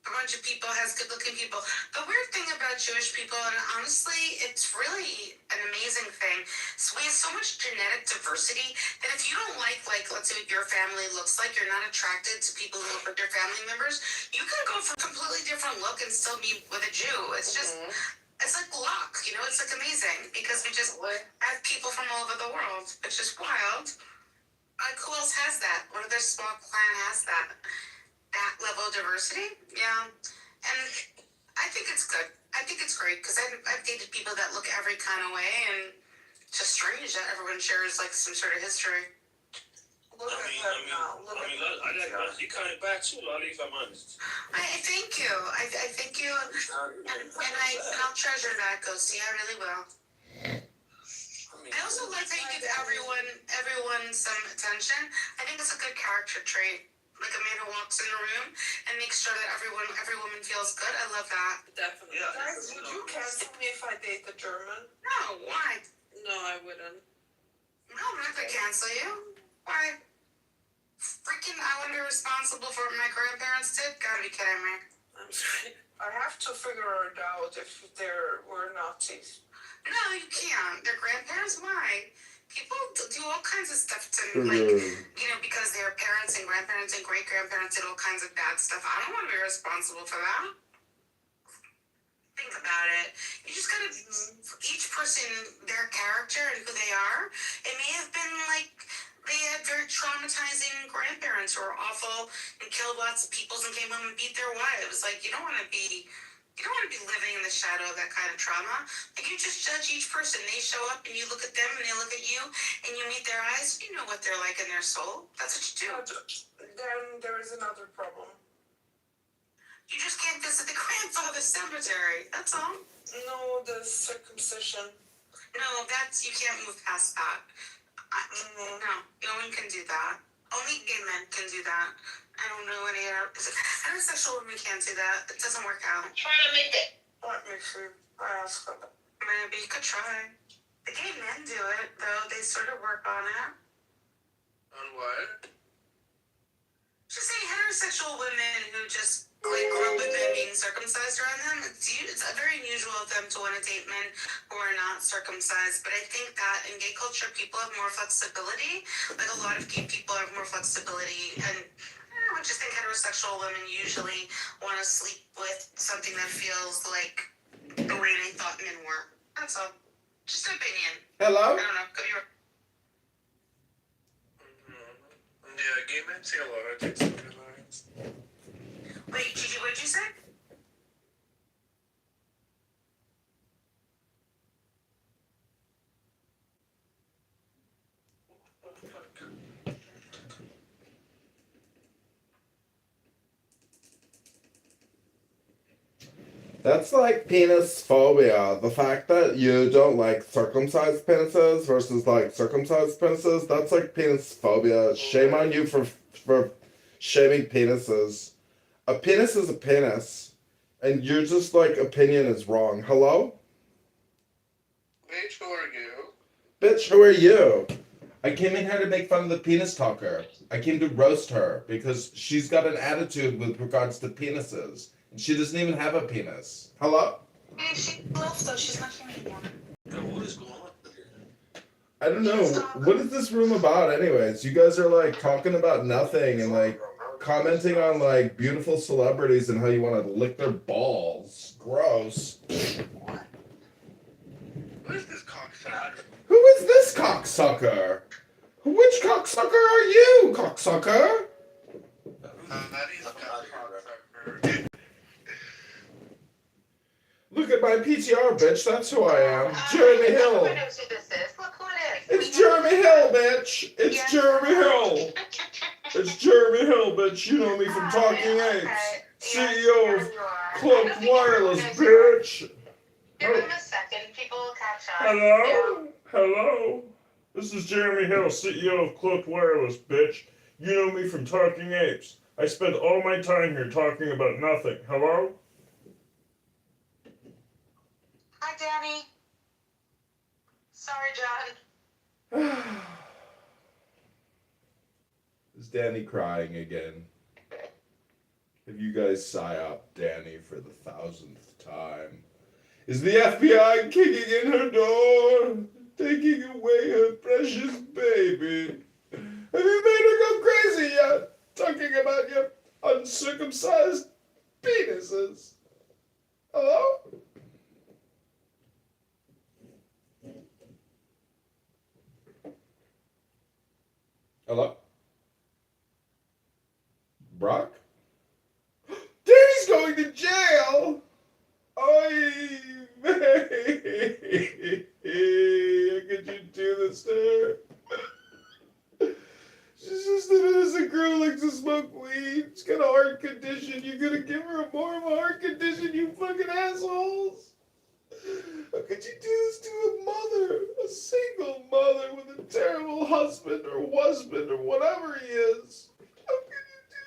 bunch of people has good looking people. The weird thing about Jewish people, and honestly, it's really an amazing thing. So we have so much genetic diversity that if you don't like, let's say what your family looks like, you're not attracted to people who look like your family members, you can go for a completely different look and still be with a Jew. It's just, it's like luck, it's like amazing because we just have people from all over the world. It's just wild. Who else has that? What other small clan has that? That level of diversity, yeah, and I think it's good. I think it's great because I've dated people that look every kind of way, and it's just strange that everyone shares some sort of history. Look at her now. I like you kind of bad too, Lolly, if I'm honest. I thank you. I thank you, and I'll treasure that, Ghosty. I really will. I also like that you give everyone some attention. I think it's a good character trait. like a man who walks in a room and makes sure that every woman feels good. I love that. Definitely. Yeah. Guys, would you cancel me if I date a German? No, why? No, I wouldn't. No, I'm not gonna cancel you. Why? Freaking, I wouldn't be responsible for what my grandparents did? Gotta be kidding me. I'm sorry. I have to figure it out if there were Nazis. No, you can't. Their grandparents? Why? People do all kinds of stuff to, like, you know, because their parents and grandparents and great-grandparents did all kinds of bad stuff. I don't want to be responsible for that. Think about it. You just gotta, for each person, their character and who they are. It may have been, like, they had very traumatizing grandparents who were awful and killed lots of people and came home and beat their wives. Like, you don't want to be living in the shadow of that kind of trauma. Like, you just judge each person. They show up and you look at them and they look at you and you meet their eyes. You know what they're like in their soul. That's what you do. Then there is another problem. You just can't visit the grandfather's cemetery. That's all. No, the circumcision. No, you can't move past that. No one can do that. Only gay men can do that. I don't know any heterosexual women can't do that. It doesn't work out. Try to make it. Let me see. I asked them. Maybe you could try. The gay men do it, though. They sort of work on it. On what? Just say heterosexual women who just grow up with men being circumcised around them. It's very unusual of them to want to date men who are not circumcised. But I think that in gay culture, people have more flexibility. Like, a lot of gay people have more flexibility. And I just think heterosexual women usually want to sleep with something that feels like the way they thought men were. That's all. Just an opinion. Hello? I don't know. Could be right. Yeah, gay men say a lot of things in their lives. Wait, Gigi, what'd you say? That's like penis phobia. The fact that you don't like circumcised penises versus like circumcised penises, that's like penis phobia. Shame on you for shaming penises. A penis is a penis. And you're just like, opinion is wrong. Hello? Bitch, who are you? Bitch, who are you? I came in here to make fun of the penis talker. I came to roast her because she's got an attitude with regards to penises. And she doesn't even have a penis. Hello? Hey, she left though. She's not here anymore. What is going on here? I don't know. What is this room about anyways? You guys are like talking about nothing and like commenting on like beautiful celebrities and how you want to lick their balls. Gross. Who is this cocksucker? Who is this cocksucker? Which cocksucker are you, cocksucker? Look at my PTR, bitch. That's who I am. Jeremy Hill. Who knows who this is? Look who it is. It's Jeremy Hill, bitch. It's Jeremy Hill. It's Jeremy Hill, bitch. You know me from Talking Apes. CEO of Cloak Wireless, bitch. Give him a second. People will catch on. Hello? Hello? This is Jeremy Hill, CEO of Cloak Wireless, bitch. You know me from Talking Apes. I spend all my time here talking about nothing. Hello? Hi, Danny. Sorry, John. Is Danny crying again? Have you guys psyoped Danny for the 1000th time? Is the FBI kicking in her door, taking away her precious baby? Have you made her go crazy yet? Talking about your uncircumcised penises. Hello? Hello? Brock? Danny's going to jail! Oy vey! How could you do this to her? She's just an innocent girl who likes to smoke weed. She's got a heart condition. You're gonna give her more of a heart condition, you fucking assholes! How could you do this to a mother? A single mother with a terrible husband or whatever he is? How could you do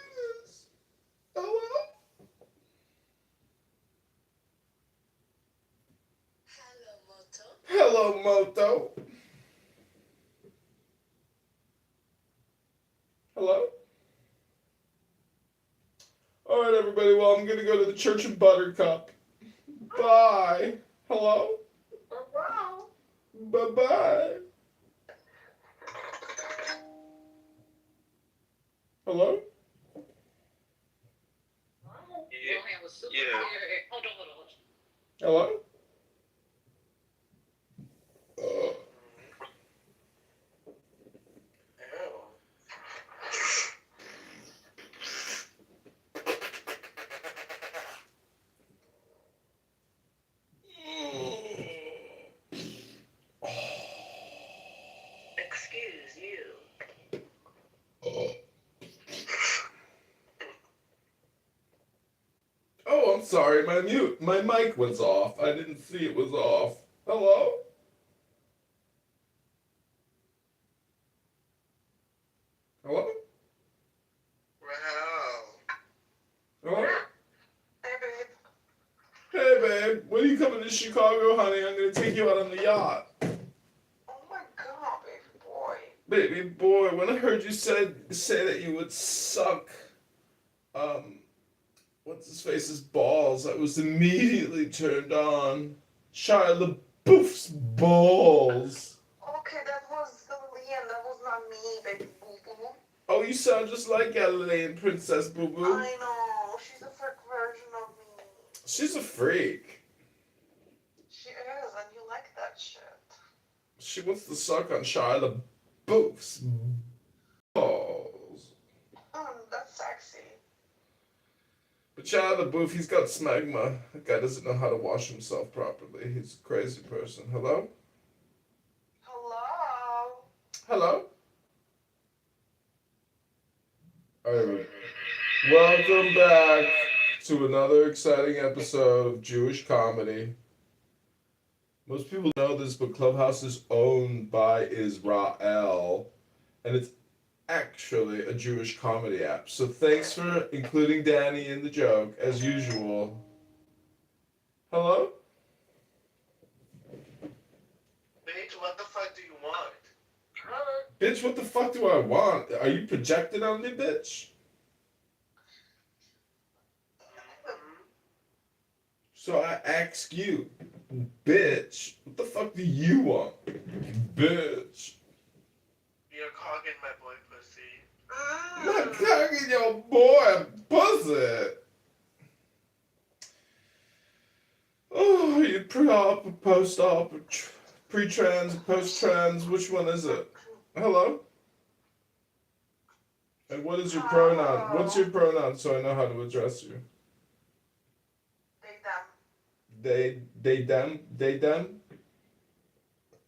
Hello, Moto. Hello? Alright, everybody, well, I'm gonna go to the Church of Buttercup. Bye. Hello? Bye-bye. Hello? Yeah. Hello? Excuse you. Oh, I'm sorry, my mic was off. I didn't see it was off. Hello? Hello? Hello? Hey, babe. Hey, babe, when are you coming to Chicago, honey? I'm gonna take you out on the yacht. Oh my god, baby boy. Baby boy, when I heard you say that you would suck, what's his face's balls, I was immediately turned on. Shia LaBeouf's balls. Okay, that was Liam, that was not me, baby boo-boo. Oh, you sound just like Galilean Princess Boo Boo. I know, she's a freak version of me. She's a freak. She is, and you like that shit. She wants to suck on Shia LaBeouf's balls. That's sexy. But Shia LaBeouf, he's got smegma. That guy doesn't know how to wash himself properly. He's a crazy person. Hello? Hello? Hello? Alright. Welcome back to another exciting episode of Jewish Comedy. Most people know this, but Clubhouse is owned by Israel, and it's actually a Jewish comedy app. So thanks for including Danny in the joke, as usual. Hello? Bitch, what the fuck do you want? Bitch, what the fuck do I want? Are you projected on me, bitch? So I ask you, bitch, what the fuck do you want? Bitch. You're cogging my boy pussy. I'm not cocking your boy pussy. Oh, you pre-op, post-op, pre-trans, post-trans, which one is it? Hello? And what is your pronoun? What's your pronoun so I know how to address you? They, them?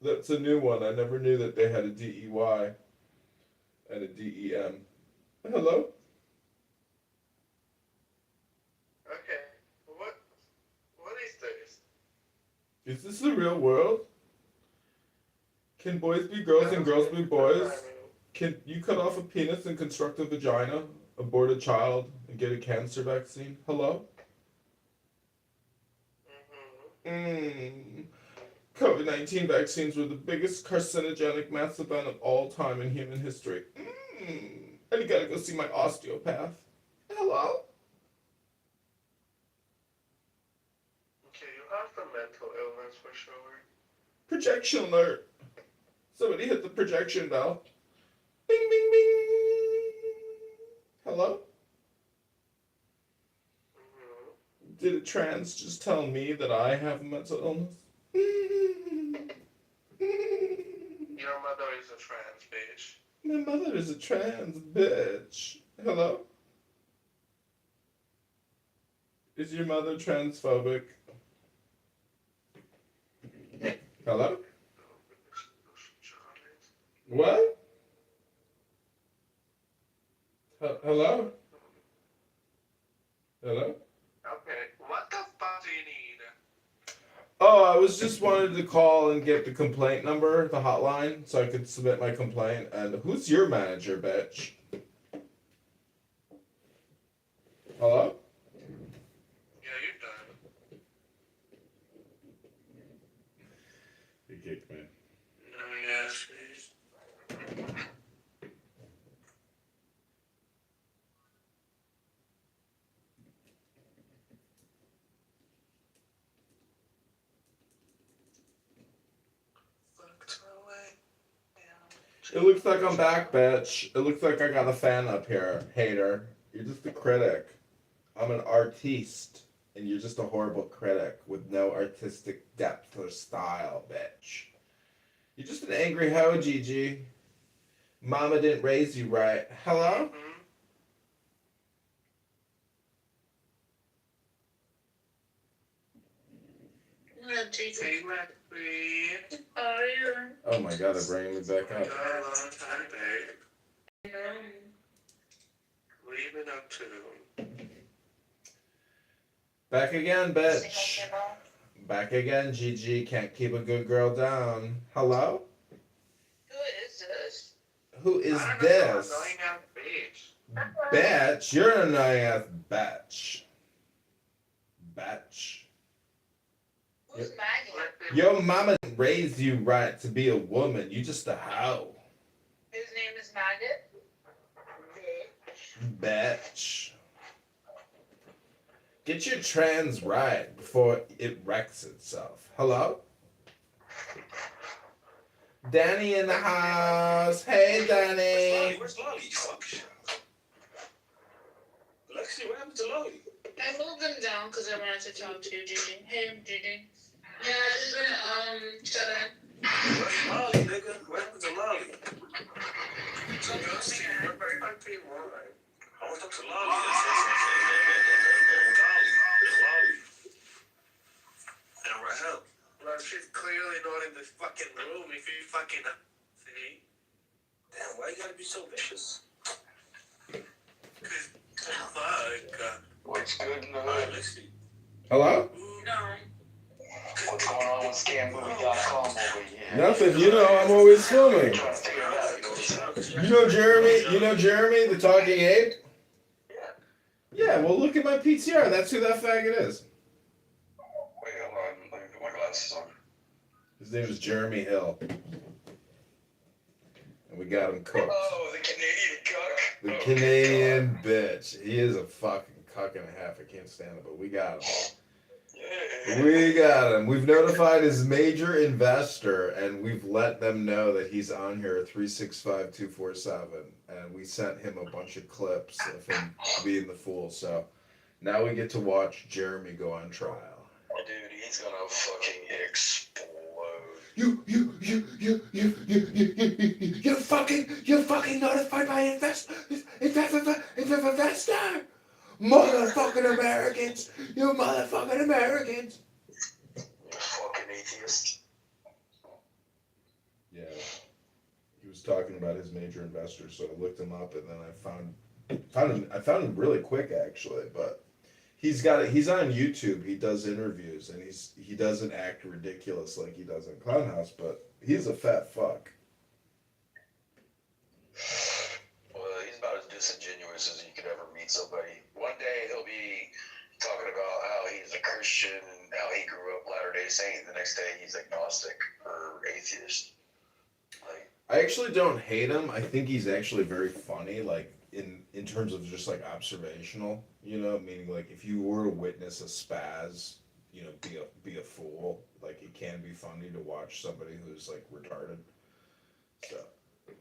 That's a new one. I never knew that they had a DEY and a DEM. Hello? Okay. What is this? Is this the real world? Can boys be girls and girls be boys? Can you cut off a penis and construct a vagina, abort a child, and get a cancer vaccine? Hello? COVID-19 vaccines were the biggest carcinogenic mass event of all time in human history. And you gotta go see my osteopath. Hello? Okay, you have some mental illness for sure. Projection alert. Somebody hit the projection bell. Bing, bing, bing. Hello? Did a trans just tell me that I have a mental illness? Your mother is a trans bitch. My mother is a trans bitch. Hello? Is your mother transphobic? Hello? What? Hello? Hello? Okay, what the fuck do you need? Oh, I was just wanted to call and get the complaint number, the hotline, so I could submit my complaint. And who's your manager, bitch? Hello? Yeah, you're done. He kicked me. It looks like I'm back, bitch. It looks like I got a fan up here, hater. You're just a critic. I'm an artiste, and you're just a horrible critic with no artistic depth or style, bitch. You're just an angry hoe, Gigi. Mama didn't raise you right. Hello? Oh my god, they're bringing me back up. What have you been up to? Back again, bitch. Back again, Gigi. Can't keep a good girl down. Hello? Who is this? Who is this? Bitch. You're an annoying ass bitch. Bitch. Who's Maggie? Your mama raised you right to be a woman. You just a hoe. His name is Maggot? Bitch. Get your trans right before it wrecks itself. Hello? Danny in the house. Hey, Danny. Where's Lolly? Fuck. Lexi, what happened to Lolly? I moved him down because I wanted to talk to you, Gigi. Hey, Gigi. Yeah, it's been, chilling. Where's Lolly, nigga? What happened to Lolly? I want to talk to Lolly. And Rahel. Well, she's clearly not in this fucking room if you fucking see. Damn, why you gotta be so vicious? Cause, fuck. What's good in the hood? Hello? No. What's going on with scammovie.com over here? Nothing. You know I'm always filming. You know Jeremy? You know Jeremy, the talking ape? Yeah, well look at my PTR. That's who that faggot is. Wait, hold on. Let me put my glasses on. His name is Jeremy Hill. And we got him cooked. Oh, the Canadian cuck. The Canadian bitch. He is a fucking cuck and a half. I can't stand it, but we got him. We got him. We've notified his major investor, and we've let them know that he's on here at 365-247. And we sent him a bunch of clips of him being the fool. So now we get to watch Jeremy go on trial. Dude, he's gonna fucking explode. You're fucking notified by investor. Motherfucking Americans. You motherfucking Americans. You fucking atheist. Yeah. He was talking about his major investor, so I looked him up, and then I found him really quick actually, but he's on YouTube. He does interviews, and he doesn't act ridiculous like he does in Clownhouse, but he's a fat fuck. Well, he's about as disingenuous as you could ever meet somebody. One day he'll be talking about how he's a Christian and how he grew up Latter-day Saint. The next day he's agnostic or atheist. Like, I actually don't hate him. I think he's actually very funny, like in terms of just like observational, you know, meaning like if you were to witness a spaz, you know, be a fool, like it can be funny to watch somebody who's like retarded. So.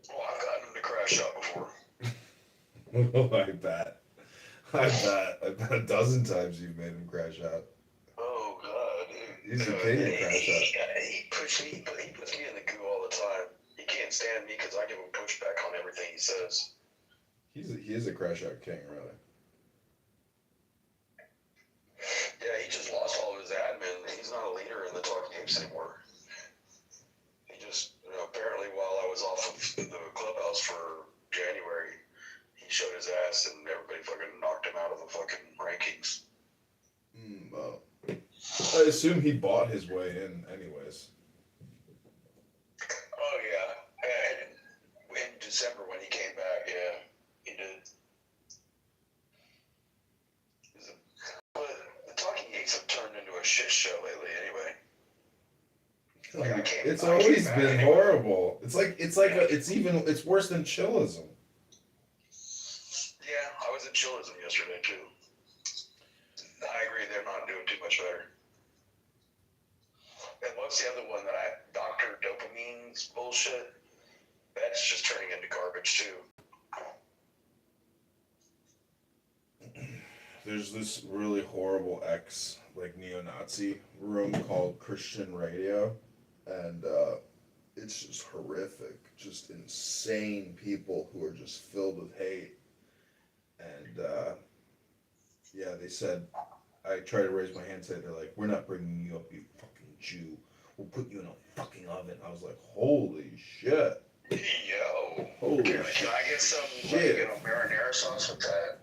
well, I've gotten him to crash out before. Oh, I bet a dozen times you've made him crash out. Oh God, dude. He's a king of crash out. He puts me in the goo all the time. He can't stand me because I give him pushback on everything he says. He is a crash out king, really. Yeah, he just lost all of his admin. He's not a leader in the Talking Apes anymore. He just, apparently while I was off of the clubhouse for January, he showed his ass and everybody fucking knocked him out of the fucking rankings. Well, I assume he bought his way in anyways. Oh yeah, and in December when he came back, yeah, he did. But the Talking Apes have turned into a shit show lately anyway. It's always been horrible. It's worse than chillism. Yeah, I was at Chillism yesterday too. I agree, they're not doing too much better. And what's the other one Dr. Dopamine's bullshit? that's just turning into garbage too. There's this really horrible neo-Nazi room called Christian Radio, and it's just horrific, just insane people who are just filled with hate. And yeah, they said, I tried to raise my hand, said they're like, we're not bringing you up, you fucking Jew. We'll put you in a fucking oven. I was like, holy shit. Yo, Holy can I get some shit. marinara sauce with that?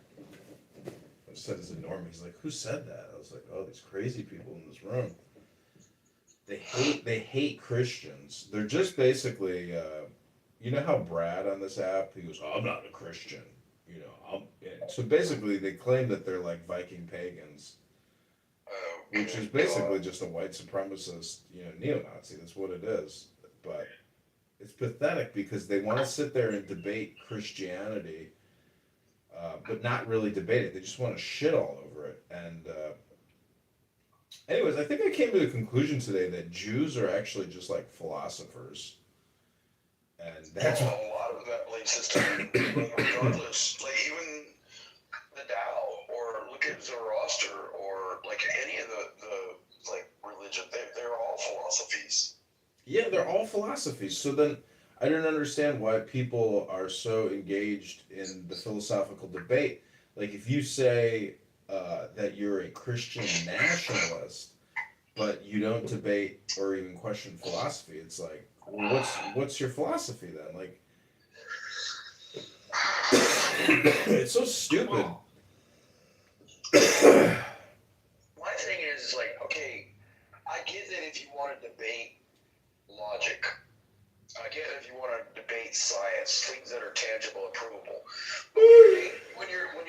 I said as a normie, he's like, who said that? I was like, oh, these crazy people in this room. They hate Christians. They're just basically, you know how Brad on this app, he goes, oh, I'm not a Christian. You know, so basically they claim that they're like Viking pagans, which is basically just a white supremacist, neo-Nazi. That's what it is. But it's pathetic because they want to sit there and debate Christianity, but not really debate it. They just want to shit all over it. And anyways, I think I came to the conclusion today that Jews are actually just like philosophers. And that's a lot of that belief system, regardless, like even the Tao, or look at Zoroaster, or like any of the like religion, they're all philosophies. Yeah, they're all philosophies. So then I don't understand why people are so engaged in the philosophical debate. Like if you say that you're a Christian nationalist, but you don't debate or even question philosophy, it's like, well, what's your philosophy then? Like, it's so stupid. My thing is like, okay, I get that if you want to debate logic, I get it if you want to debate science, things that are tangible and provable. But when you're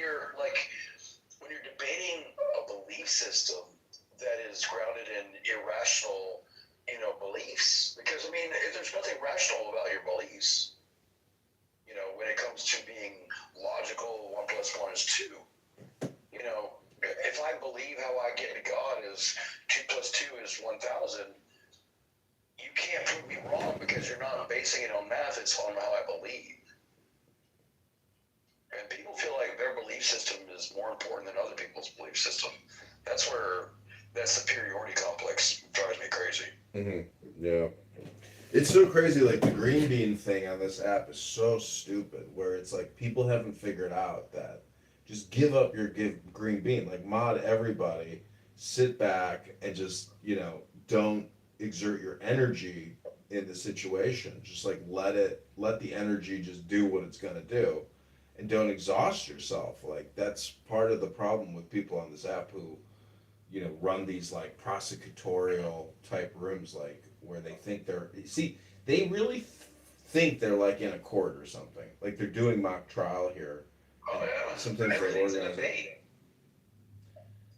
debating a belief system that is grounded in irrational, beliefs, because I mean, there's nothing rational about your beliefs. When it comes to being logical, 1 + 1 is 2. If I believe how I get to God is 2 + 2 is 1,000, you can't prove me wrong because you're not basing it on math. It's on how I believe. And people feel like their belief system is more important than other people's belief system. That's where that superiority complex drives me crazy. Mm-hmm. Yeah. It's so crazy, like the green bean thing on this app is so stupid, where it's like people haven't figured out that just give up your green bean, like mod everybody, sit back and just, don't exert your energy in the situation. Just like let the energy just do what it's gonna do, and don't exhaust yourself. Like that's part of the problem with people on this app who, run these like prosecutorial type rooms, like where they think they really think they're like in a court or something, like they're doing mock trial here. Oh yeah, sometimes everything's a debate.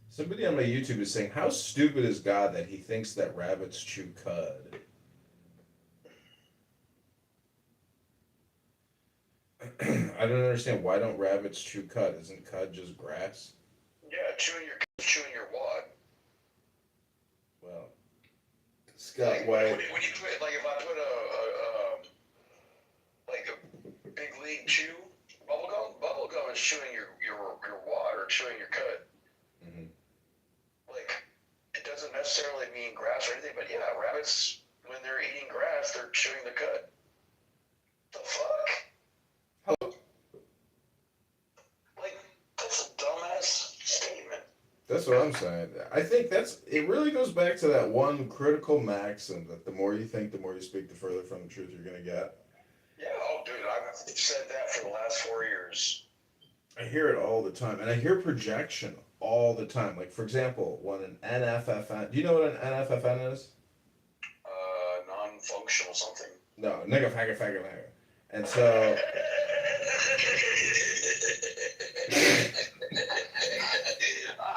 Somebody on my YouTube is saying, how stupid is God that he thinks that rabbits chew cud? I don't understand. Why don't rabbits chew cud? Isn't cud just grass? Yeah, chewing your wad. Well, Scott White. When you put, like, if I put a big league chew bubblegum is chewing your wad or chewing your cud. Mm-hmm. Like, it doesn't necessarily mean grass or anything, but yeah, rabbits, when they're eating grass, they're chewing the cud. The fuck? Hello. Like, that's a dumbass statement. That's what I'm saying. I think it really goes back to that one critical maxim that the more you think, the more you speak, the further from the truth you're going to get. Yeah, oh dude, I've said that for the last 4 years. I hear it all the time, and I hear projection all the time. Like, for example, when an NFFN, do you know what an NFFN is? Non-functional something. No, nigga, faggot, faggot, nigga. And so...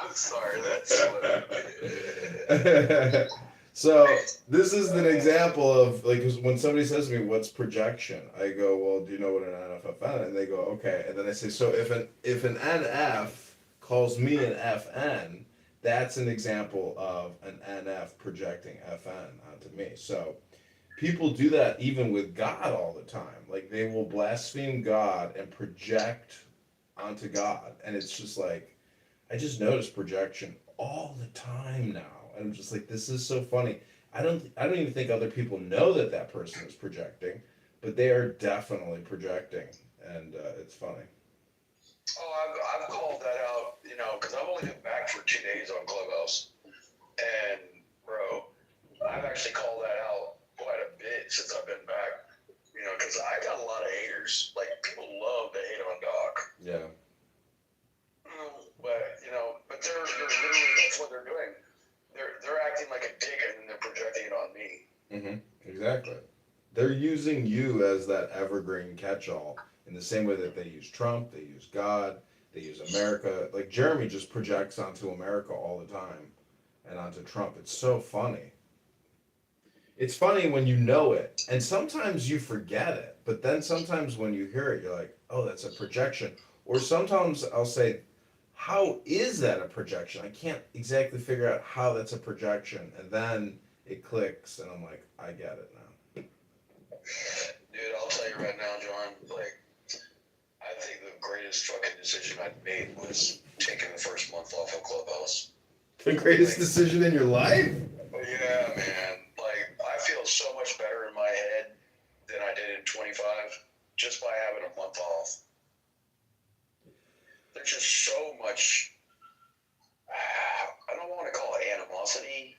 I'm sorry, that's So, this is an example of, like, when somebody says to me, what's projection? I go, well, do you know what an NFFN is? And they go, okay. And then I say, so if an NF calls me an FN, that's an example of an NF projecting FN onto me. So, people do that even with God all the time. Like they will blaspheme God and project onto God, and it's just like I just notice projection all the time now, and I'm just like, this is so funny. I don't even think other people know that that person is projecting, but they are definitely projecting, and it's funny. Oh, I've called that out, you know, because I've only been back for 2 days on Clubhouse, and bro, I've actually called that out quite a bit since I've been back, you know, because I got a lot of haters. Like people love to hate on Doc. Yeah. But you know, but they're literally, that's what they're doing. They're acting like a dick and then they're projecting it on me. Mm-hmm. Exactly. They're using you as that evergreen catch-all in the same way that they use Trump, they use God, they use America. Like Jeremy just projects onto America all the time and onto Trump. It's so funny. It's funny when you know it, and sometimes you forget it, but then sometimes when you hear it, you're like, oh, that's a projection. Or sometimes I'll say, how is that a projection? I can't exactly figure out how that's a projection. And then it clicks, and I'm like, I get it now. Dude, I'll tell you right now, John, like, I think the greatest fucking decision I made was taking the first month off of Clubhouse. The greatest decision in your life? Yeah, man. Like, I feel so much better in my head than I did in 25 just by having a month off. There's just so much, I don't want to call it animosity,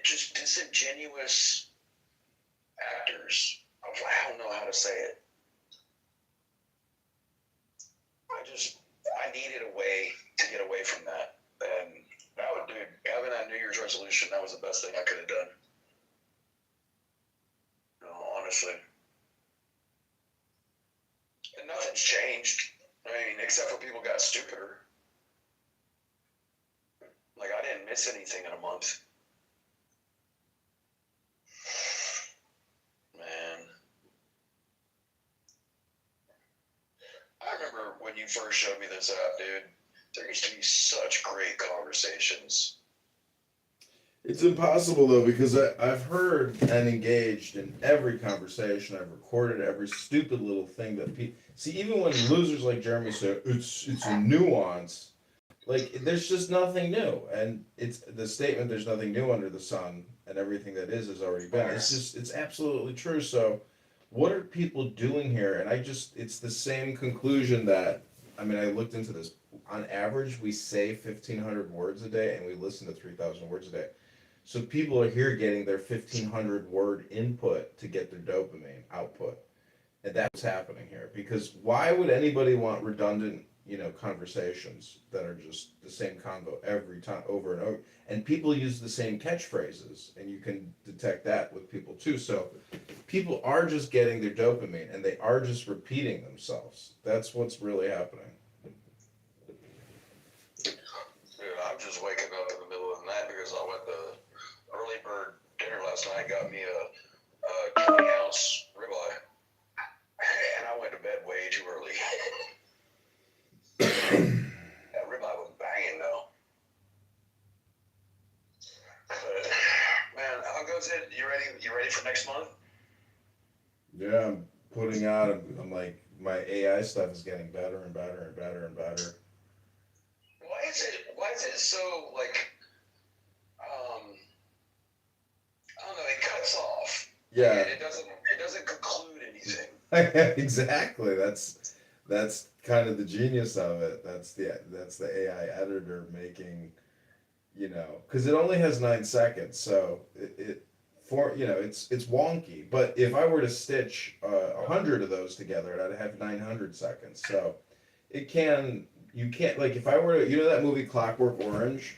just disingenuous actors. I don't know how to say it. I needed a way to get away from that. And that would do, having that New Year's resolution, that was the best thing I could have done. No, honestly. And nothing's changed. I mean, except for people got stupider. Like, I didn't miss anything in a month. Man. I remember when you first showed me this app, dude. There used to be such great conversations. It's impossible though, because I've heard and engaged in every conversation. I've recorded every stupid little thing that people see. Even when losers like Jeremy say it's a nuance, like there's just nothing new, and it's the statement "there's nothing new under the sun," and everything that is has already been. It's absolutely true. So, what are people doing here? And it's the same conclusion that I mean. I looked into this. On average, we say 1,500 words a day, and we listen to 3,000 words a day. So people are here getting their 1,500 word input to get their dopamine output. And that's what's happening here. Because why would anybody want redundant, conversations that are just the same convo every time, over and over? And people use the same catchphrases, and you can detect that with people too. So people are just getting their dopamine, and they are just repeating themselves. That's what's really happening. Dude, I'm just waking up in the middle of the night because I went to early bird dinner last night, got me a 20-ounce ribeye, and I went to bed way too early. That ribeye was banging though. But, man, how goes it? You ready for next month? Yeah, I'm putting out. I'm like, my AI stuff is getting better and better and better and better. Why is it so like? I don't know. It cuts off. Yeah. Like, it doesn't conclude anything. Exactly. That's kind of the genius of it. That's the AI editor making, because it only has 9 seconds, so it's wonky. But if I were to stitch 100 of those together, I'd have 900 seconds. So you can't, like, if I were to, that movie Clockwork Orange?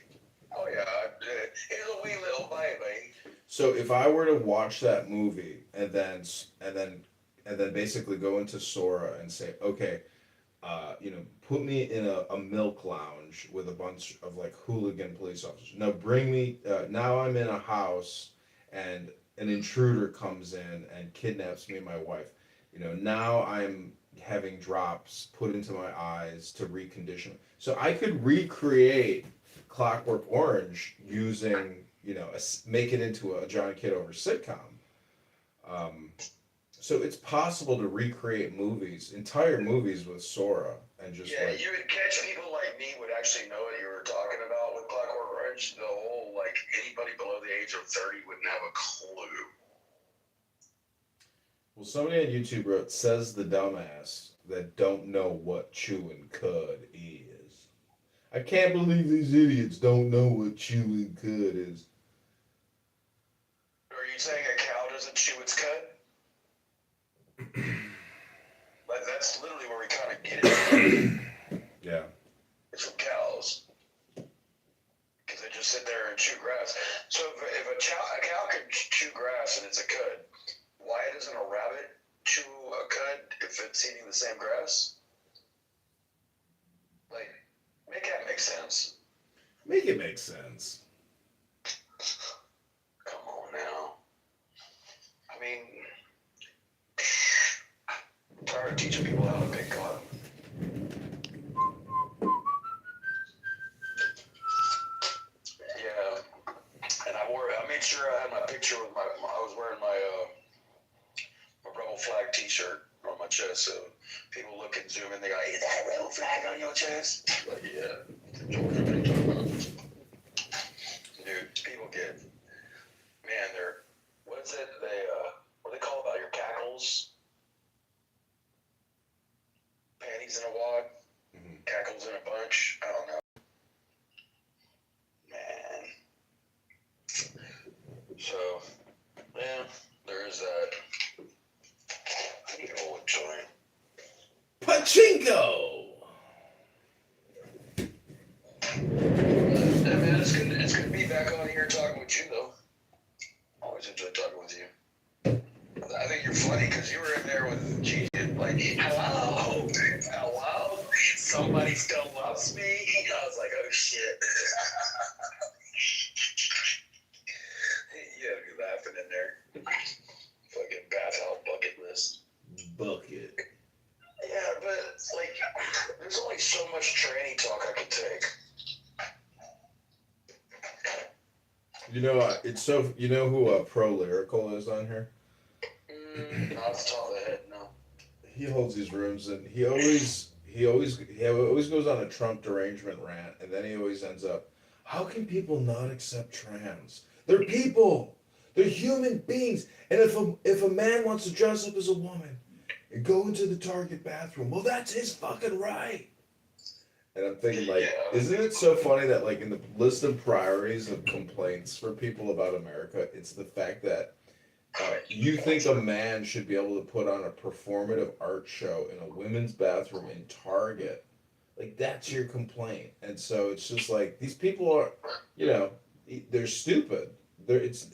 Oh yeah, it's a wee little baby. So if I were to watch that movie and then basically go into Sora and say, okay, put me in a milk lounge with a bunch of like hooligan police officers. Now bring me. Now I'm in a house and an intruder comes in and kidnaps me and my wife. Now I'm having drops put into my eyes to recondition. So I could recreate Clockwork Orange using make it into a John Kitover sitcom. So it's possible to recreate entire movies with Sora, and just Yeah, you would catch people like me would actually know what you were talking about with Clockwork Orange. The whole, like, anybody below the age of 30 wouldn't have a clue. Well, somebody on YouTube wrote, "Says the dumbass that don't know what chewing cud is." I can't believe these idiots don't know what chewing cud is. Are you saying a cow doesn't chew its cud? Like, that's literally where we kind of get it. Yeah. It's from cows. Because they just sit there and chew grass. So if a cow can chew grass and it's a cud, why doesn't a rabbit chew a cud if it's eating the same grass? Like, make that make sense. Make it make sense. Come on now. I mean, I'm tired of teaching people how to pick cotton. Yeah, and I made sure I had my picture with I was wearing my rebel flag T-shirt on my chest, so people look and zoom in, they go, "Hey, is that a rebel flag on your chest?" Like, yeah, Georgia, what are you talking about? Dude, people get, man, what is it? What do they call about your cackles? Panties in a wad, cackles in a bunch. I don't know. Man. So, yeah, there is that. I need to roll a joint. Pachinko! Yeah, man, it's good to be back on here talking with you, though. Always enjoy talking with you. I think you're funny because you were in there with Gigi, like, hello, somebody still loves me. I was like, oh shit. You had to be laughing in there. Fucking bathhouse bucket list. Bucket. Yeah, but like, there's only so much tranny talk I could take. It's so. You know who Pro Lyrical is on here? Not off the top of the head, no. He holds these rooms, and he always goes on a Trump derangement rant, and then he always ends up, "How can people not accept trans? They're people. They're human beings. And if a man wants to dress up as a woman and go into the Target bathroom, well, that's his fucking right." And I'm thinking, like, isn't it so funny that, like, in the list of priorities of complaints for people about America, it's the fact that you think a man should be able to put on a performative art show in a women's bathroom in Target. Like, that's your complaint. And so it's just like, these people are, they're stupid. They're just,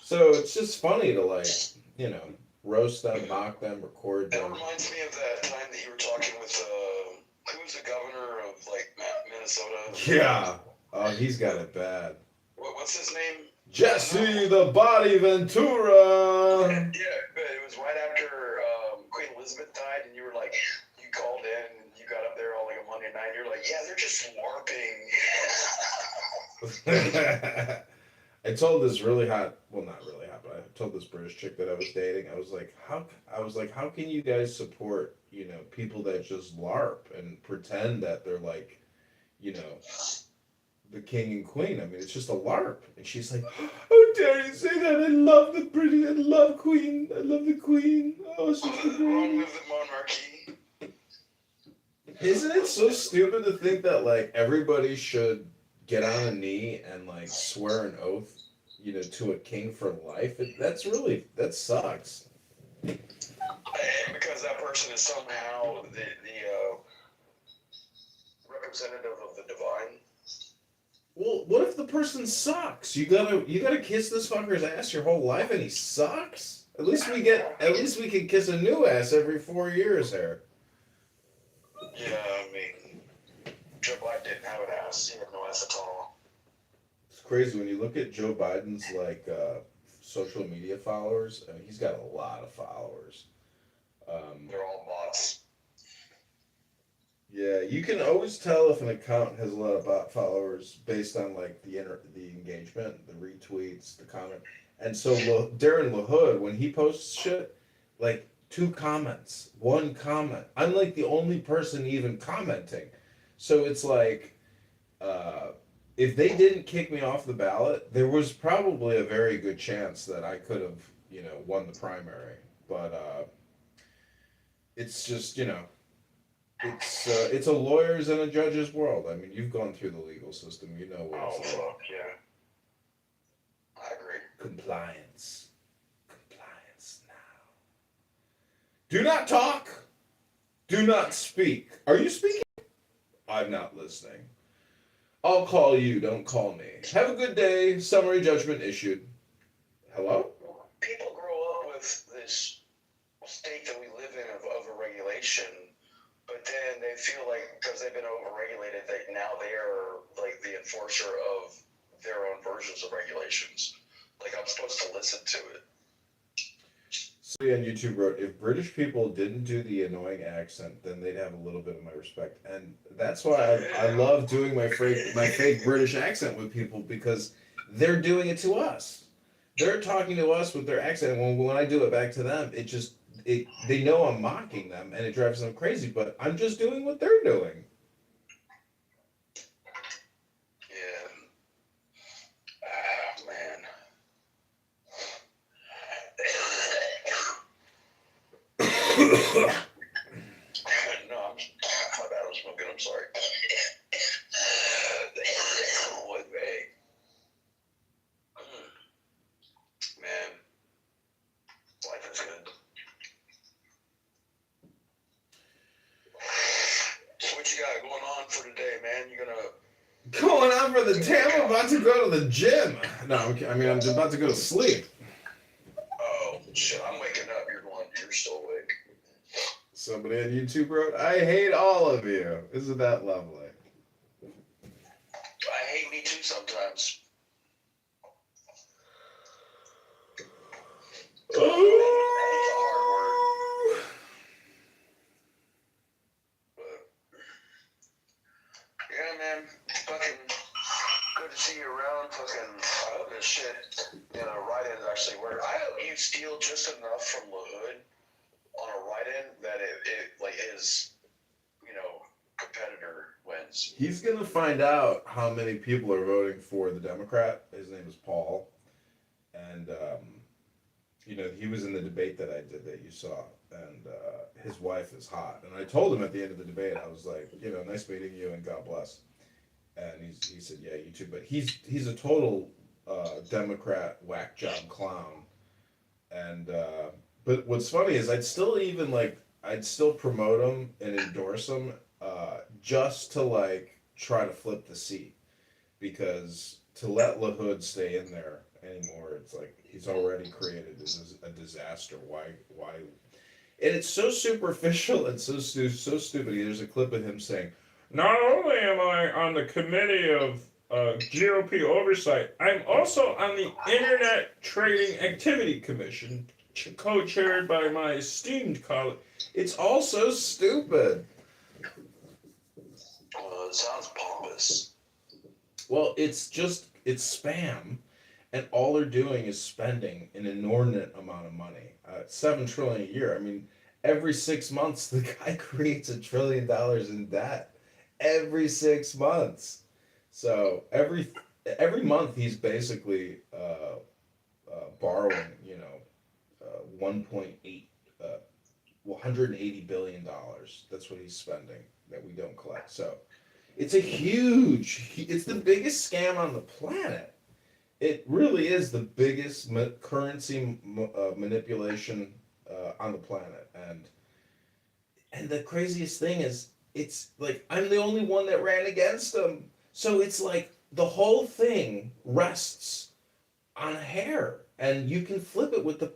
so it's just funny to, like, roast them, mock them, record That them. reminds me of that time that you were talking with, who was the governor of, like, Minnesota? Yeah. Oh, he's got it bad. What's his name? Jesse the Body Ventura. Yeah, but it was right after Queen Elizabeth died, and you were like, you called in, and you got up there on like a Monday night, and you're like, yeah, they're just LARPing. I told this really hot, well, not really hot, but I told this British chick that I was dating, I was like, how can you guys support, people that just LARP and pretend that they're like, the king and queen? I mean, it's just a LARP. And she's like, "How dare you say that? I love the British, I love Queen, I love the Queen. Oh, she's the greatest." Isn't it so stupid to think that, like, everybody should get on a knee and, like, swear an oath, to a king for life? That sucks. And because that person is somehow the representative of the divine. Well, what if the person sucks? You gotta kiss this fucker's ass your whole life, and he sucks. At least we can kiss a new ass every 4 years here. Yeah, I mean, Joe Biden didn't have an ass. He had no ass at all. It's crazy when you look at Joe Biden's social media followers. I mean, he's got a lot of followers. They're all bots. Yeah, you can always tell if an account has a lot of bot followers based on like the engagement, the retweets, the comment. And so Darren LaHood, when he posts shit, like 2 comments, 1 comment. I'm like the only person even commenting. So it's like, uh, if they didn't kick me off the ballot, there was probably a very good chance that I could have, won the primary. But it's just, it's a lawyer's and a judge's world. I mean, you've gone through the legal system. You know what Oh it's like. fuck yeah. I agree. Compliance. Compliance now. Do not talk. Do not speak. Are you speaking? I'm not listening. I'll call you. Don't call me. Have a good day. Summary judgment issued. Hello? People grow up with this state that we live in of overregulation, but then they feel like because they've been overregulated, that now they are like the enforcer of their own versions of regulations. Like I'm supposed to listen to it. Somebody on YouTube wrote, if British people didn't do the annoying accent, then they'd have a little bit of my respect. And that's why I love doing my fake British accent with people, because they're doing it to us. They're talking to us with their accent. When I do it back to them, they know I'm mocking them and it drives them crazy, but I'm just doing what they're doing. Yeah. Ah, man. No, my bad, I was smoking, I'm sorry. What bag? Man, life is good. What you got going on for today, man? You gonna... Going on for the day? I'm about to go to the gym. No, I'm about to go to sleep. Oh, shit, I'm waking up. You're still awake. Somebody on YouTube wrote, I hate all of you. Isn't that lovely? I hate me too sometimes. Hate's a hard word. But, yeah, man. Fucking good to see you around. Fucking, I hope this shit, write-ins actually work. I hope you steal just enough from LaHood on a write-in that it like his, competitor wins. He's going to find out how many people are voting for the Democrat. His name is Paul. And, he was in the debate that I did that you saw. And his wife is hot. And I told him at the end of the debate, I was like, nice meeting you and God bless. And he said, yeah, you too. But he's a total Democrat whack job clown. And but what's funny is I'd still promote him and endorse him just to try to flip the seat, because to let LaHood stay in there anymore, it's like he's already created a disaster. Why? And it's so superficial and so stupid. There's a clip of him saying, not only am I on the committee of GOP oversight, I'm also on the Internet Trading Activity Commission, co-chaired by my esteemed colleague. It's all so stupid. It sounds pompous. Well, it's spam, and all they're doing is spending an inordinate amount of money. $7 trillion a year. I mean, every 6 months the guy creates $1 trillion in debt. Every 6 months. So every month he's basically borrowing, 180 billion dollars. That's what he's spending that we don't collect. So it's it's the biggest scam on the planet. It really is the biggest currency manipulation on the planet. And the craziest thing is, it's like I'm the only one that ran against him. So it's like the whole thing rests on a hair, and you can flip it with a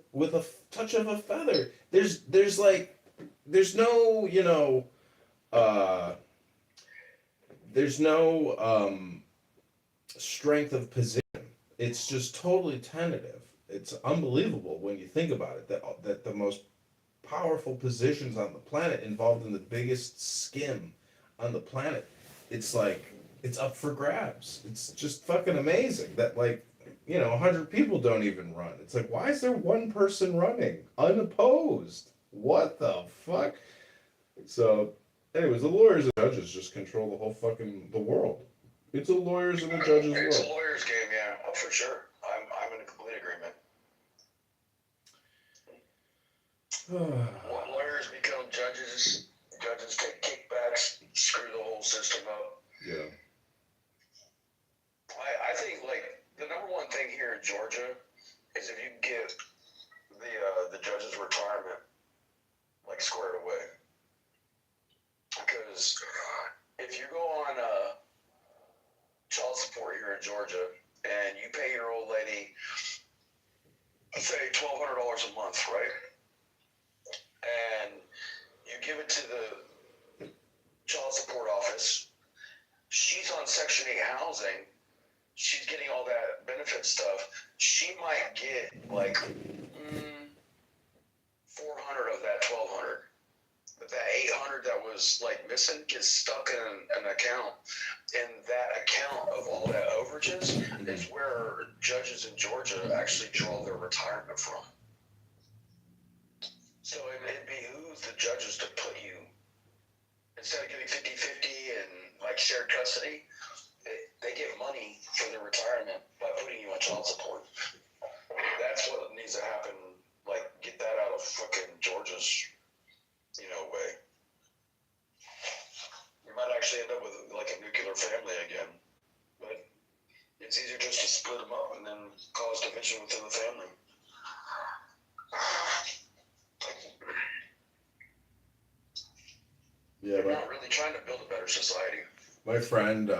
touch of a feather. There's no there's no strength of position. It's just totally tentative. It's unbelievable when you think about it, that the most powerful positions on the planet involved in the biggest skim on the planet, it's like it's up for grabs. It's just fucking amazing that like 100 people don't even run. It's like, why is there one person running unopposed? What the fuck? So, anyways, the lawyers and judges just control the whole fucking the world. It's a lawyers and a judges It's a world. lawyer's game, yeah. Oh, for sure. I'm in complete agreement. Lawyers become judges. Judges take kickbacks, screw the whole system up. Yeah. I think like the number one thing here in Georgia is if you can get the judges' retirement like squared away. Because if you go on child support here in Georgia and you pay your old lady, let's say $1,200 a month, right? And you give it to the child support office, she's on Section 8 housing, she's getting all that benefit stuff, she might get like 400 of that 1,200. But that 800 that was like missing gets stuck in an account, and that account of all that overages is where judges in Georgia actually draw their retirement from. So it behooves the judges to put you, instead of getting 50-50 and like shared custody, they get money for their retirement by putting you on child support. That's what needs to happen. Like, get that out of fucking Georgia's way. You might actually end up with like a nuclear family again, but it's easier just to split them up and then cause division within the family. Yeah, They're not really trying to build a better society. my friend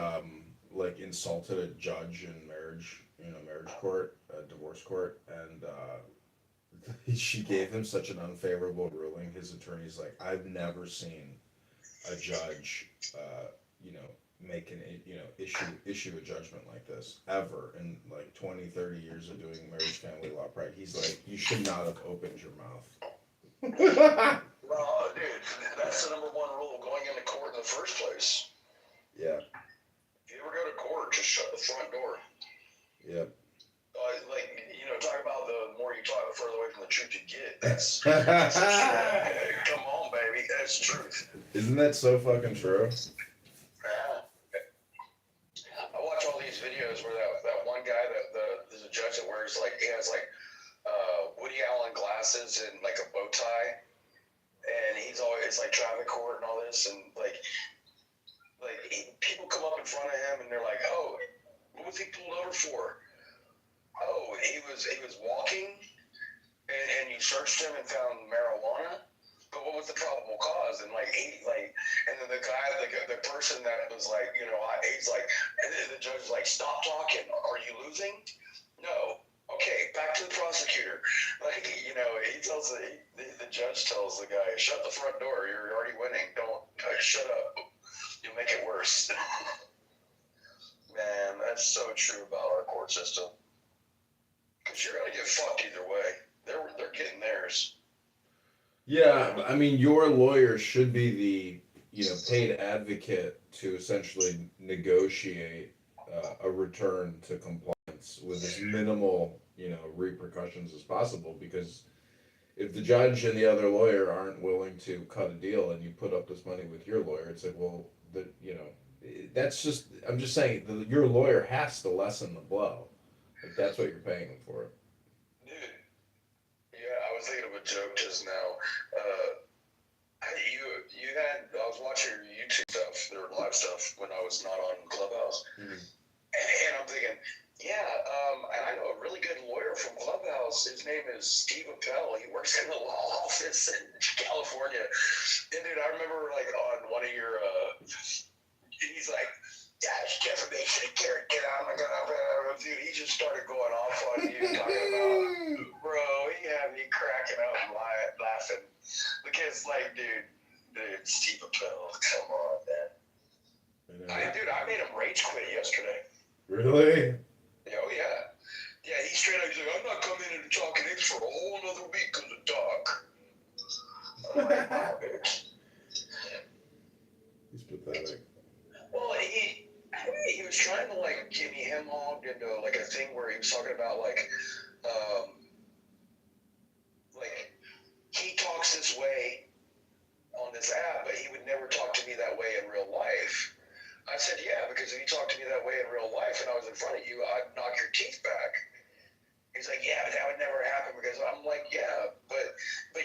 like insulted a judge in marriage court, divorce court, and she gave him such an unfavorable ruling. His attorney's like, I've never seen a judge, make an, issue a judgment like this ever in like 20, 30 years of doing marriage family law practice. He's like, you should not have opened your mouth. Well, dude, that's the number one rule of going into court in the first place. Yeah. If you ever go to court, just shut the front door. Yeah. Talk about the more you talk, the further away from the truth you get. That's come on, baby, that's the truth. Isn't that so fucking true? Yeah. I watch all these videos where that one guy there's a judge that wears he has Woody Allen glasses and like a bow tie, and he's always like traffic court and all this, and people come up in front of him and they're like, oh, what was he pulled over for? Oh, he was walking, and you searched him and found marijuana. But what was the probable cause? And and then the guy, the person that was like, he's like, and then the judge was like, stop talking. Are you losing? No. Okay, back to the prosecutor. He tells the judge tells the guy, shut the front door. You're already winning. Don't shut up. You'll make it worse. Man, that's so true about our court system. Because you're gonna get fucked either way. They're getting theirs. Yeah, I mean, your lawyer should be the paid advocate to essentially negotiate a return to compliance with as minimal repercussions as possible. Because if the judge and the other lawyer aren't willing to cut a deal, and you put up this money with your lawyer, it's like, well, that's just. I'm just saying your lawyer has to lessen the blow. Like, that's what you're paying them for. Dude, yeah, I was thinking of a joke just now. I was watching your YouTube stuff, their live stuff, when I was not on Clubhouse. Mm-hmm. And I'm thinking, and I know a really good lawyer from Clubhouse. His name is Steve Appel. He works in the law office in California. And dude, I remember on one of your, he's like, defamation, get out of my god, dude, he just started going off on you, talking about, bro, he had me cracking up and laughing. Because, dude, Steve Appel, come on, man. I made him rage quit yesterday. Really? Oh, yeah. Yeah, he's straight up, he's like, I'm not coming in and talking apes for a whole another week because of Doc. I'm like, oh, bitch. pathetic. Well, he was trying to like get me hemlogged into like a thing where he was talking about like he talks this way on this app, but he would never talk to me that way in real life. I said, yeah, because if you talked to me that way in real life and I was in front of you, I'd knock your teeth back. He's like, yeah, but that would never happen because I'm like, yeah, but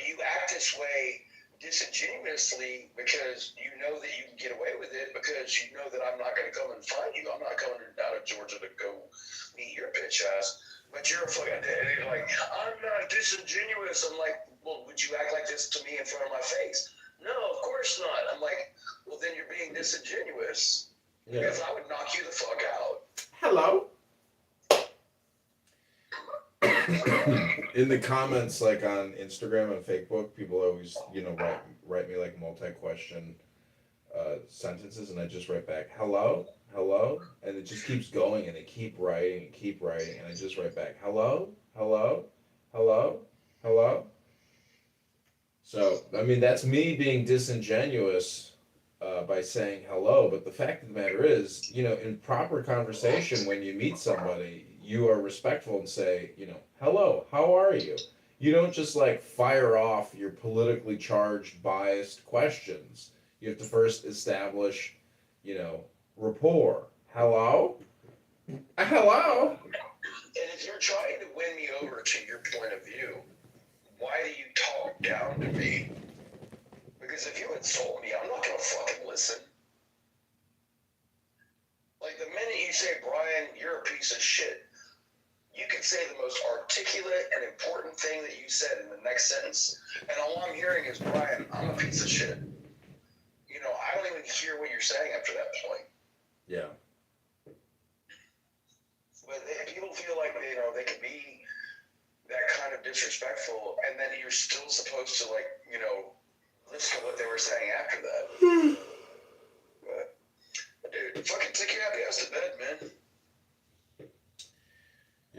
you act this way disingenuously because you know that you can get away with it because you know that I'm not going to come and find you. I'm not coming out of Georgia to go meet your bitch ass. But you're a fucking, and you're like, I'm not disingenuous. I'm like, well, would you act like this to me in front of my face? No, of course not. I'm like, well, then you're being disingenuous. Yeah. Because I would knock you the fuck out. Hello. In the comments, like on Instagram and Facebook, people always, write me like multi-question sentences, and I just write back, hello, hello, and it just keeps going, and they keep writing, and I just write back, hello, hello, hello, hello. So, I mean, that's me being disingenuous by saying hello, but the fact of the matter is, in proper conversation, when you meet somebody, you are respectful and say, hello, how are you? You don't just like fire off your politically charged, biased questions. You have to first establish, rapport. Hello? Hello? And if you're trying to win me over to your point of view, why do you talk down to me? Because if you insult me, I'm not going to fucking listen. Like the minute you say, Brian, you're a piece of shit, you can say the most articulate and important thing that you said in the next sentence, and all I'm hearing is, Brian, I'm a piece of shit. I don't even hear what you're saying after that point. Yeah. But people feel like, they can be that kind of disrespectful, and then you're still supposed to, listen to what they were saying after that. But, dude, fucking take your happy ass to bed, man.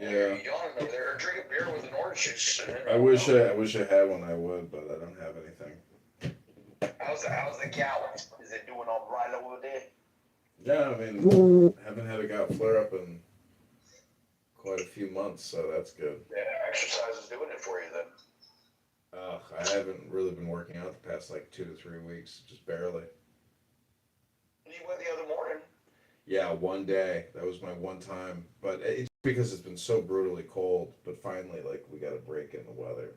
Yeah. You're yawning over there. Or drink a beer with an orange juice. I wish I had one. I would, but I don't have anything. How's the gout? Is it doing all right over there? Yeah, I mean, haven't had a gout flare up in quite a few months, so that's good. Yeah, exercise is doing it for you then. I haven't really been working out the past 2 to 3 weeks, just barely. You went the other morning. Yeah, one day. That was my one time. But it's because it's been so brutally cold. But finally, we got a break in the weather.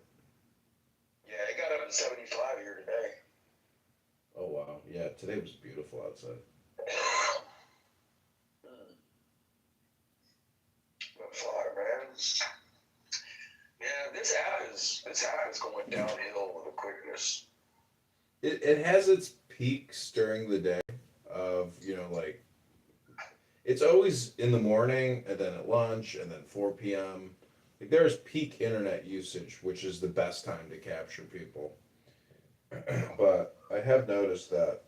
Yeah, it got up to 75 here today. Oh, wow. Yeah, today was beautiful outside. But fuck, man. Yeah, this app is going downhill with a quickness. It has its peaks during the day of, it's always in the morning and then at lunch and then 4 p.m. There's peak internet usage, which is the best time to capture people. But I have noticed that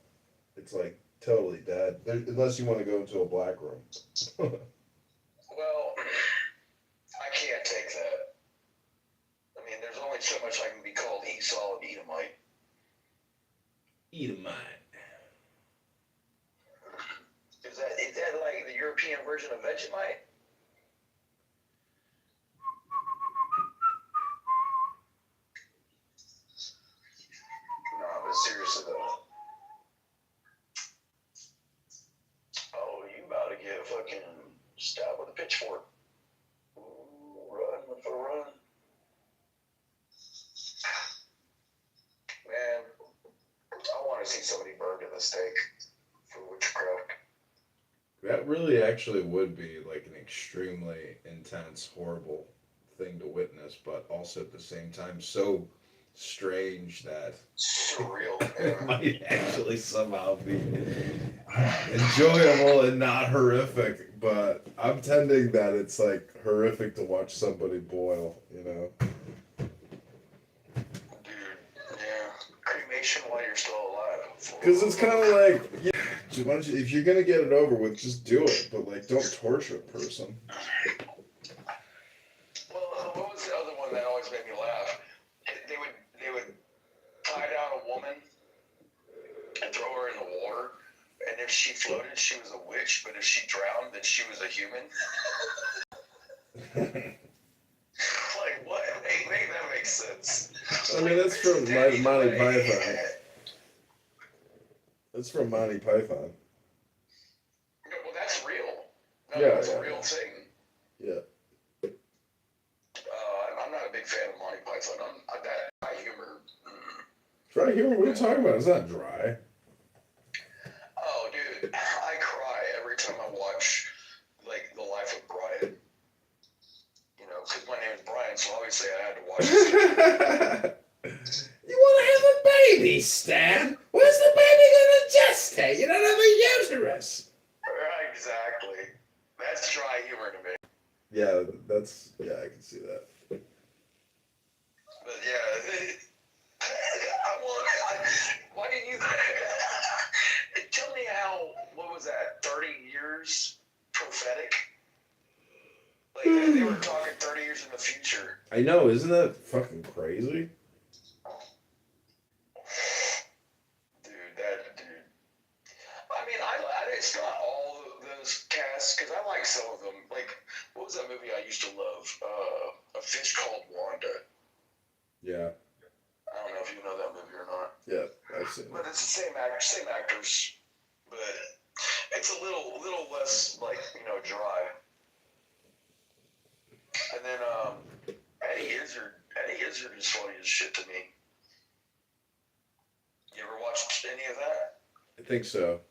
it's totally dead, unless you want to go into a black room. Well, I can't take that. I mean, there's only so much I can be called Esau and Edomite. Edomite. Is that like the European version of Vegemite? No, but seriously though. Oh, you about to get fucking stabbed with a pitchfork. Ooh, run for a run. Man, I want to see somebody burned at the stake for witchcraft. That really actually would be an extremely intense, horrible thing to witness, but also at the same time so strange that surreal. It might actually somehow be enjoyable and not horrific, but I'm tending that it's horrific to watch somebody boil, Dude, yeah. Cremation while you're still alive. Because it's kind of if you're gonna get it over with, just do it, but don't torture a person. Well, what was the other one that always made me laugh? They would tie down a woman and throw her in the water, she floated, she was a witch, but if she drowned, then she was a human. Like what? Make that make sense. I mean, that's from Monty Python. That's from Monty Python. No, well, that's real. No, Yeah, that's yeah, a real thing. Yeah. I'm not a big fan of Monty Python. That humor. Dry humor? What are you talking about? It's not dry. Oh, dude, I cry every time I watch like The Life of Brian. You know, because my name is Brian, so obviously I had to watch it. You want to have a baby, Stan? Where's the baby gonna gestate? You don't have a uterus. Right, exactly. That's dry humor to me. Yeah, I can see that. But yeah, why didn't you tell me how? What was that? 30 years prophetic. Like they were talking 30 years in the future. I know, isn't that fucking crazy? Dude. I mean, it's not all those casts because I like some of them. Like, what was that movie I used to love? A Fish Called Wanda. Yeah. I don't know if you know that movie or not. Yeah, I've seen it. But it's the same actors, but it's a little less like dry. And then Eddie Izzard is funny as shit to me. You ever watched any of that? I think so.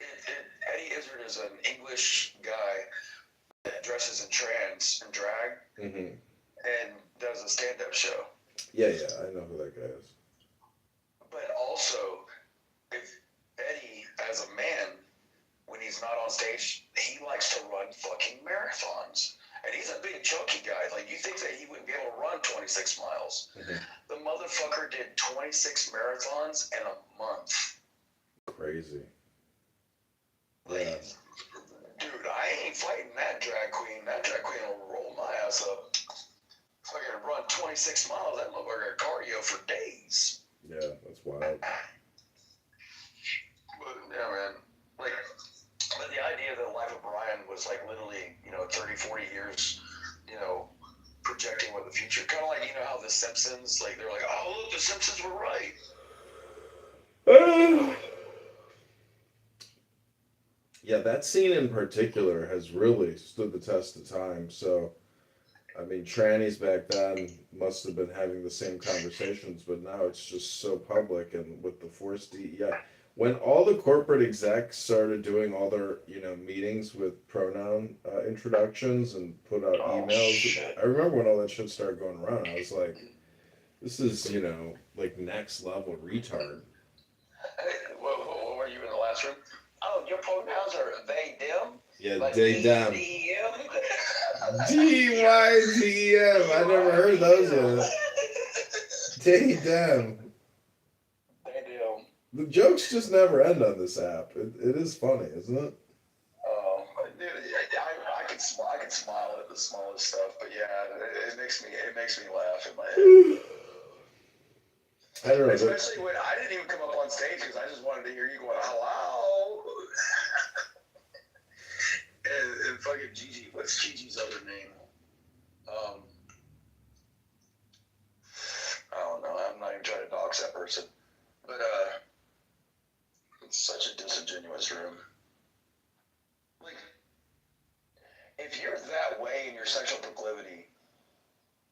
Eddie Izzard is an English guy that dresses in drag, and does a stand-up show. Yeah, I know who that guy is. But also, if Eddie, as a man, when he's not on stage, he likes to run fucking marathons. And he's a big chunky guy. Like, you think that he wouldn't be able to run 26 miles. The motherfucker did 26 marathons in a month. Crazy. Yeah. Dude, I ain't fighting that drag queen. That drag queen will roll my ass up. If I can run 26 miles, that motherfucker got cardio for days. Yeah, that's wild. But, yeah, man. Like, but the idea that the Life of Brian was, like, literally, 30, 40 years, projecting what the future. Kind of like, how The Simpsons, like, they're like, oh, look, The Simpsons were right. Yeah, that scene in particular has really stood the test of time. So, I mean, trannies back then must have been having the same conversations, but now it's just so public, and with the forced DEI. When all the corporate execs started doing all their, meetings with pronoun introductions and put out emails, shit. I remember when all that shit started going around, I was like, this is, like next level retard. What were you in the last room? Oh, your pronouns are they, them? Yeah, like they, them. D-E-M? I never heard those yet. They, them. They, them. The jokes just never end on this app. It is funny, isn't it? Dude, I can smile at the smallest stuff, but yeah, it makes me laugh in my head. I don't know. Especially when I didn't even come up on stage because I just wanted to hear you going, hello. and fucking Gigi, what's Gigi's other name? I don't know. I'm not even trying to dox that person, but it's such a disingenuous room. Like, if you're that way in your sexual proclivity,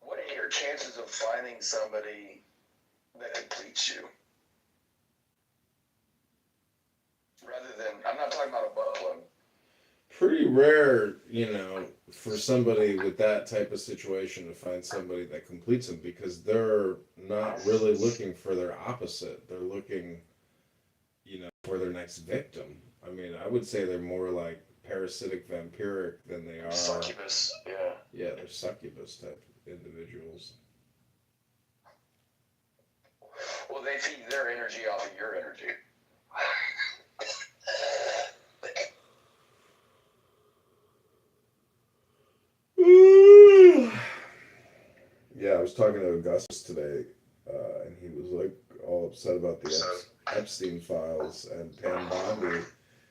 what are your chances of finding somebody that completes you? Rather than, I'm not talking about a butt plug. Pretty rare, for somebody with that type of situation to find somebody that completes them, because they're not really looking for their opposite. They're looking, for their next victim. I mean, I would say they're more like parasitic vampiric than they are Succubus, yeah. Yeah, they're succubus type individuals. Well, they feed their energy off of your energy. Yeah, I was talking to Augustus today, and he was like all upset about the Epstein files, and Pam Bondi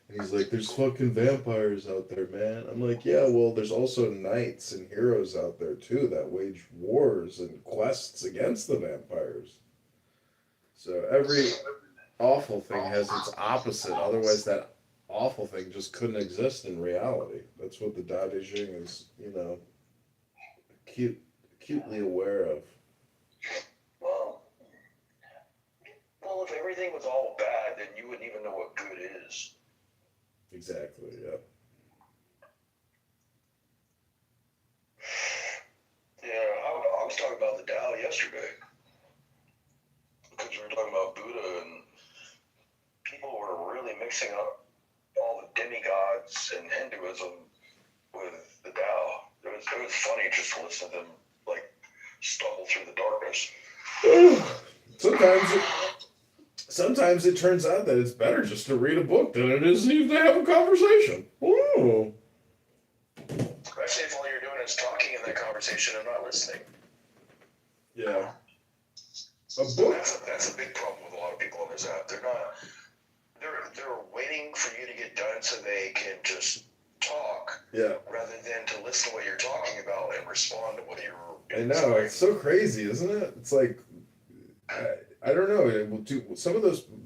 And he's like, there's fucking vampires out there, man. I'm like, yeah, well, there's also knights and heroes out there too that wage wars and quests against the vampires. So every awful thing has its opposite. Otherwise, that awful thing just couldn't exist in reality. That's what the Tao Te Ching is, acutely aware of. Well, if everything was all bad, then you wouldn't even know what good is. Exactly, yeah. Yeah, I was talking about the Tao yesterday. Because we were talking about Buddha, and people were really mixing up all the demigods and Hinduism with the Tao. It was funny just to listen to them, like, stumble through the darkness. Sometimes it turns out that it's better just to read a book than it is even to have a conversation. Ooh. Especially if all you're doing is talking in that conversation and not listening. Yeah. A book. That's a big problem with a lot of people on this app. They're waiting for you to get done so they can just talk. Yeah. Rather than to listen to what you're talking about and respond to what you're. I know, it's so crazy, isn't it? It's like, I don't know.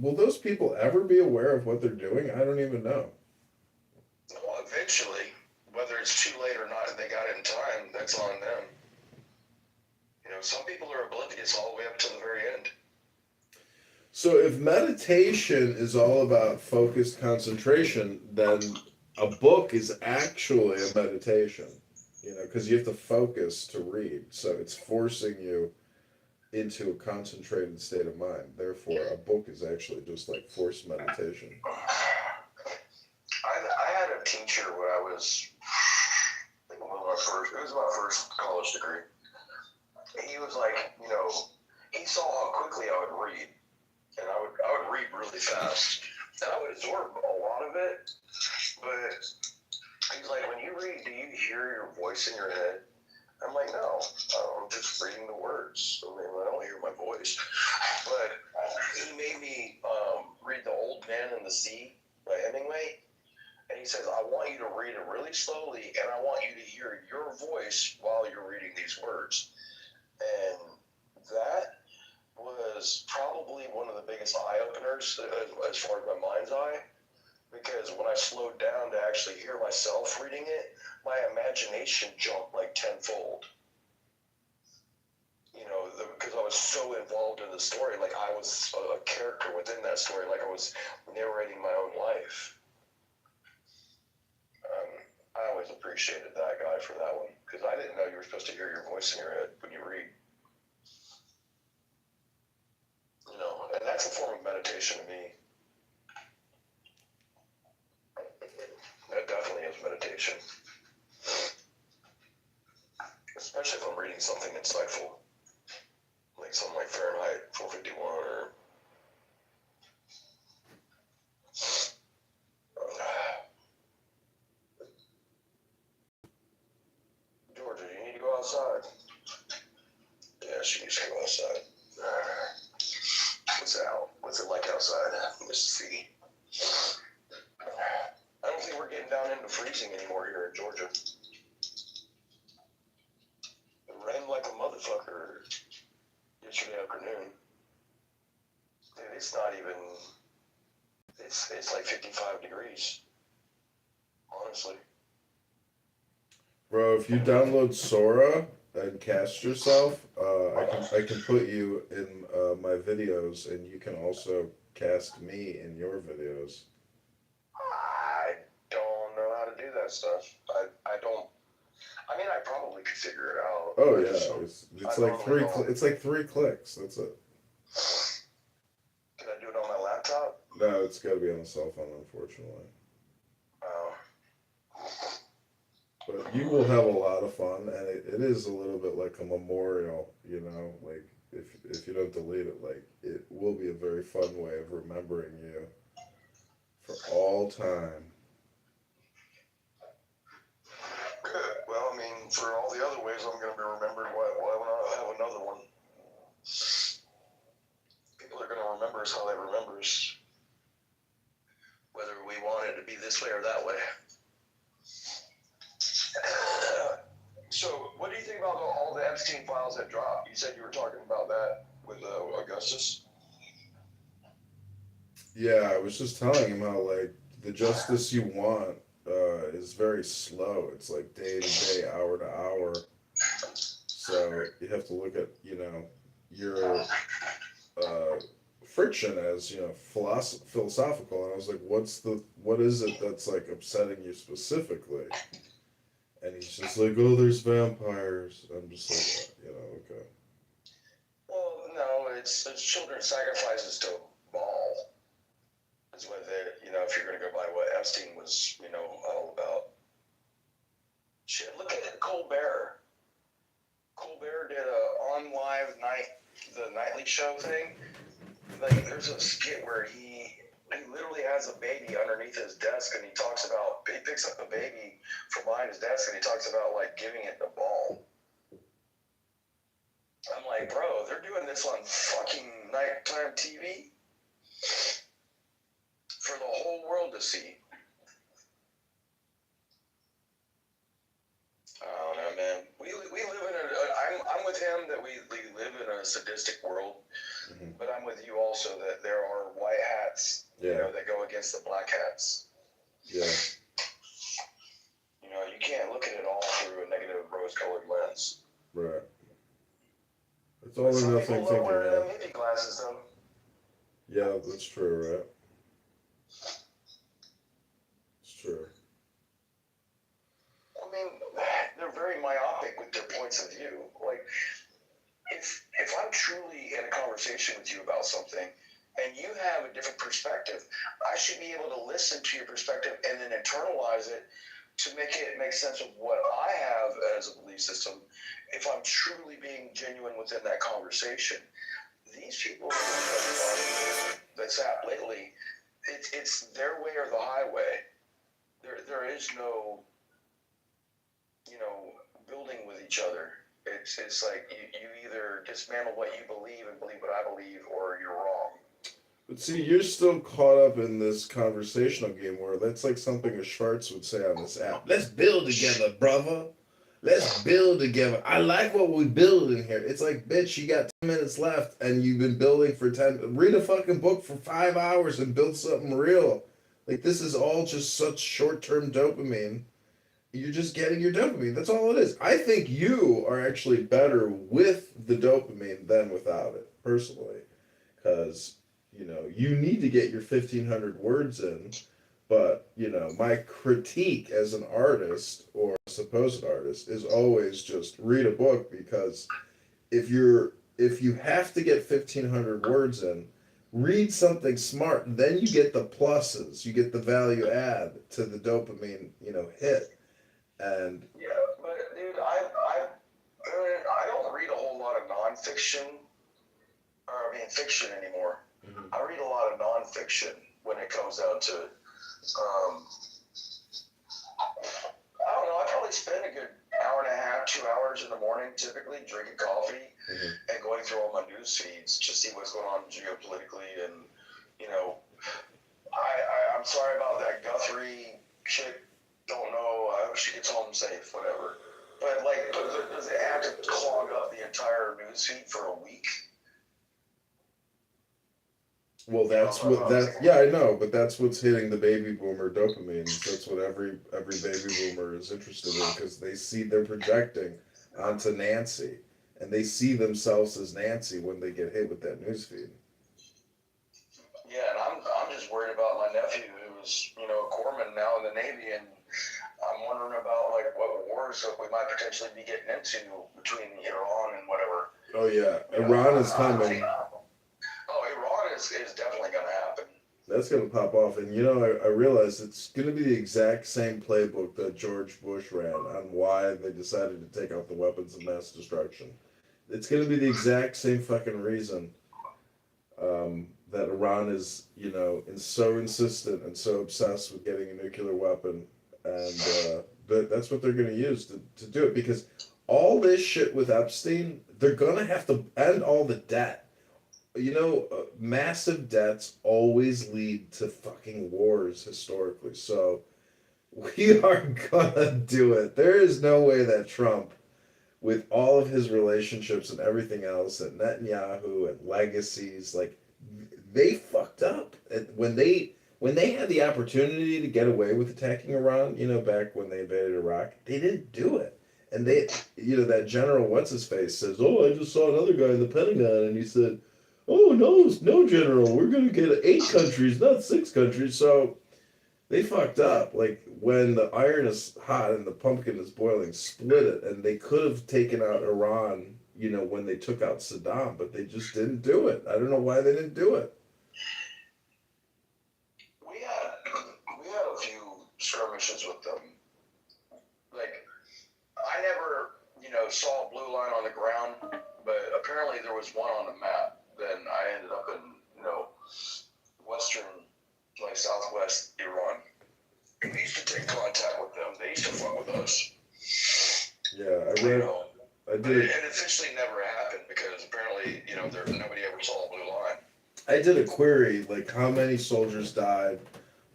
Will those people ever be aware of what they're doing? I don't even know. Well, eventually, whether it's too late or not, if they got it in time, that's on them. Some people are oblivious all the way up to the very end. So if meditation is all about focused concentration, then a book is actually a meditation, because you have to focus to read. So it's forcing you into a concentrated state of mind. Therefore, a book is actually just like forced meditation. I had a teacher when I was, I think it was my first college degree. He was like, he saw how quickly I would read, and I would read really fast, and I would absorb a lot of it. But he's like, when you read, do you hear your voice in your head? I'm like, no, I'm just reading the words. I don't hear my voice. But he made me read The Old Man and the Sea by Hemingway. And he says, I want you to read it really slowly, and I want you to hear your voice while you're reading these words. And that was probably one of the biggest eye-openers as far as my mind's eye. Because when I slowed down to actually hear myself reading it, my imagination jumped like tenfold. Because I was so involved in the story, like I was a character within that story, like I was narrating my own life. I always appreciated that guy for that one, because I didn't know you were supposed to hear your voice in your head when you read. And that's a form of meditation to me. That definitely is meditation. Especially if I'm reading something insightful. Like something like Fahrenheit 451 or... Georgia, you need to go outside. Yeah, she needs to go outside. What's it like outside? Let's see. I don't think we're getting down into freezing anymore here in Georgia. It rained like a motherfucker yesterday afternoon. Dude, it's not even... It's like 55 degrees. Honestly. Bro, if you download Sora and cast yourself, I can put you in my videos, and you can also cast me in your videos. I don't know how to do that stuff. I don't. I mean, I probably could figure it out. Oh yeah, it's like 3 clicks. That's it. Can I do it on my laptop? No, it's got to be on a cell phone, unfortunately. Oh. But you will have a lot of fun, and it is a little bit like a memorial, like if you don't delete it, like it will be a very fun way of remembering you for all time. Good. Well, I mean, for all the other ways I'm going to be remembered, why not have another one? People are going to remember us how they remember us. Whether we want it to be this way or that way. So, what do you think about all the Epstein files that dropped? You said you were talking about that with Augustus. Yeah, I was just telling him how like the justice you want is very slow. It's like day to day, hour to hour. So you have to look at your friction as philosophical. And I was like, what is it that's like upsetting you specifically? And he's just like, oh, there's vampires. I'm just like, okay. Well, no, it's children sacrifices to Baal. Is what if you're going to go by what Epstein was, all about. Shit, look at Colbert. Colbert did on live the nightly show thing. Like, there's a skit where he literally has a baby underneath his desk, and he picks up the baby from behind his desk, and he talks about like giving it the ball. I'm like, bro, they're doing this on fucking nighttime TV for the whole world to see. I don't know, man. We live in I'm with him that we live in a sadistic world, but I'm with you also that there are white hats, that go against the black hats. Yeah. You can't look at it all through a negative rose-colored lens. Right. It's all or nothing thinking. Some people wear them hippie glasses, though. Yeah, that's true, right? It's true. I mean, they're very myopic with their points of view. Like, if I'm truly in a conversation with you about something, and you have a different perspective, I should be able to listen to your perspective and then internalize it to make it make sense of what I have as a belief system. If I'm truly being genuine within that conversation, these people that's happened lately, it's their way or the highway. There is no, building with each other. It's like you either dismantle what you believe and believe what I believe, or you're wrong. But see, you're still caught up in this conversational game where that's like something a Schwartz would say on this app. Let's build together, brother. Let's build together. I like what we build in here. It's like, bitch, you got 10 minutes left and you've been building for 10. Read a fucking book for 5 hours and build something real. Like, this is all just such short-term dopamine. You're just getting your dopamine. That's all it is. I think you are actually better with the dopamine than without it, personally. Because, you need to get your 1,500 words in. But, my critique as an artist or a supposed artist is always just read a book, because if you have to get 1,500 words in, read something smart. Then you get the pluses. You get the value add to the dopamine, hit. And yeah, but dude, I don't read a whole lot of nonfiction, fiction anymore. Mm-hmm. I read a lot of nonfiction when it comes down to it. I don't know. I probably spend a good hour and a half, 2 hours in the morning, typically drinking coffee and going through all my news feeds to see what's going on geopolitically. And I'm sorry about that Guthrie chick. Don't know. I hope she gets home safe. Whatever. But does it have to clog up the entire news feed for a week? Well, I know, but that's what's hitting the baby boomer dopamine. That's what every baby boomer is interested in, because they're projecting onto Nancy, and they see themselves as Nancy when they get hit with that newsfeed. Yeah, and I'm just worried about my nephew, who's a corpsman now in the Navy, and I'm wondering about what wars that we might potentially be getting into between Iran and whatever. Oh yeah, Iran is coming. Iran is definitely going to happen. That's going to pop off. And, I realized it's going to be the exact same playbook that George Bush ran on why they decided to take out the weapons of mass destruction. It's going to be the exact same fucking reason that Iran is, so insistent and so obsessed with getting a nuclear weapon. And that's what they're going to use to do it. Because all this shit with Epstein, they're going to have to end all the debt. massive debts always lead to fucking wars historically. So we are gonna do it. There is no way that Trump, with all of his relationships and everything else, and Netanyahu and legacies, like they fucked up. And when they had the opportunity to get away with attacking Iran, back when they invaded Iraq, they didn't do it. And that general what's his face says, "Oh, I just saw another guy in the Pentagon," and he said, "Oh no, no, General, we're gonna get 8 countries, not 6 countries." So they fucked up. Like when the iron is hot and the pumpkin is boiling, split it, and they could have taken out Iran, when they took out Saddam, but they just didn't do it. I don't know why they didn't do it. We had a few skirmishes with them. Like I never, saw a blue line on the ground, but apparently there was one on the map. Then I ended up in, western, like southwest Iran. We used to take contact with them. They used to fuck with us. Yeah, I did. And it officially never happened because apparently, nobody ever saw a blue line. I did a query, like how many soldiers died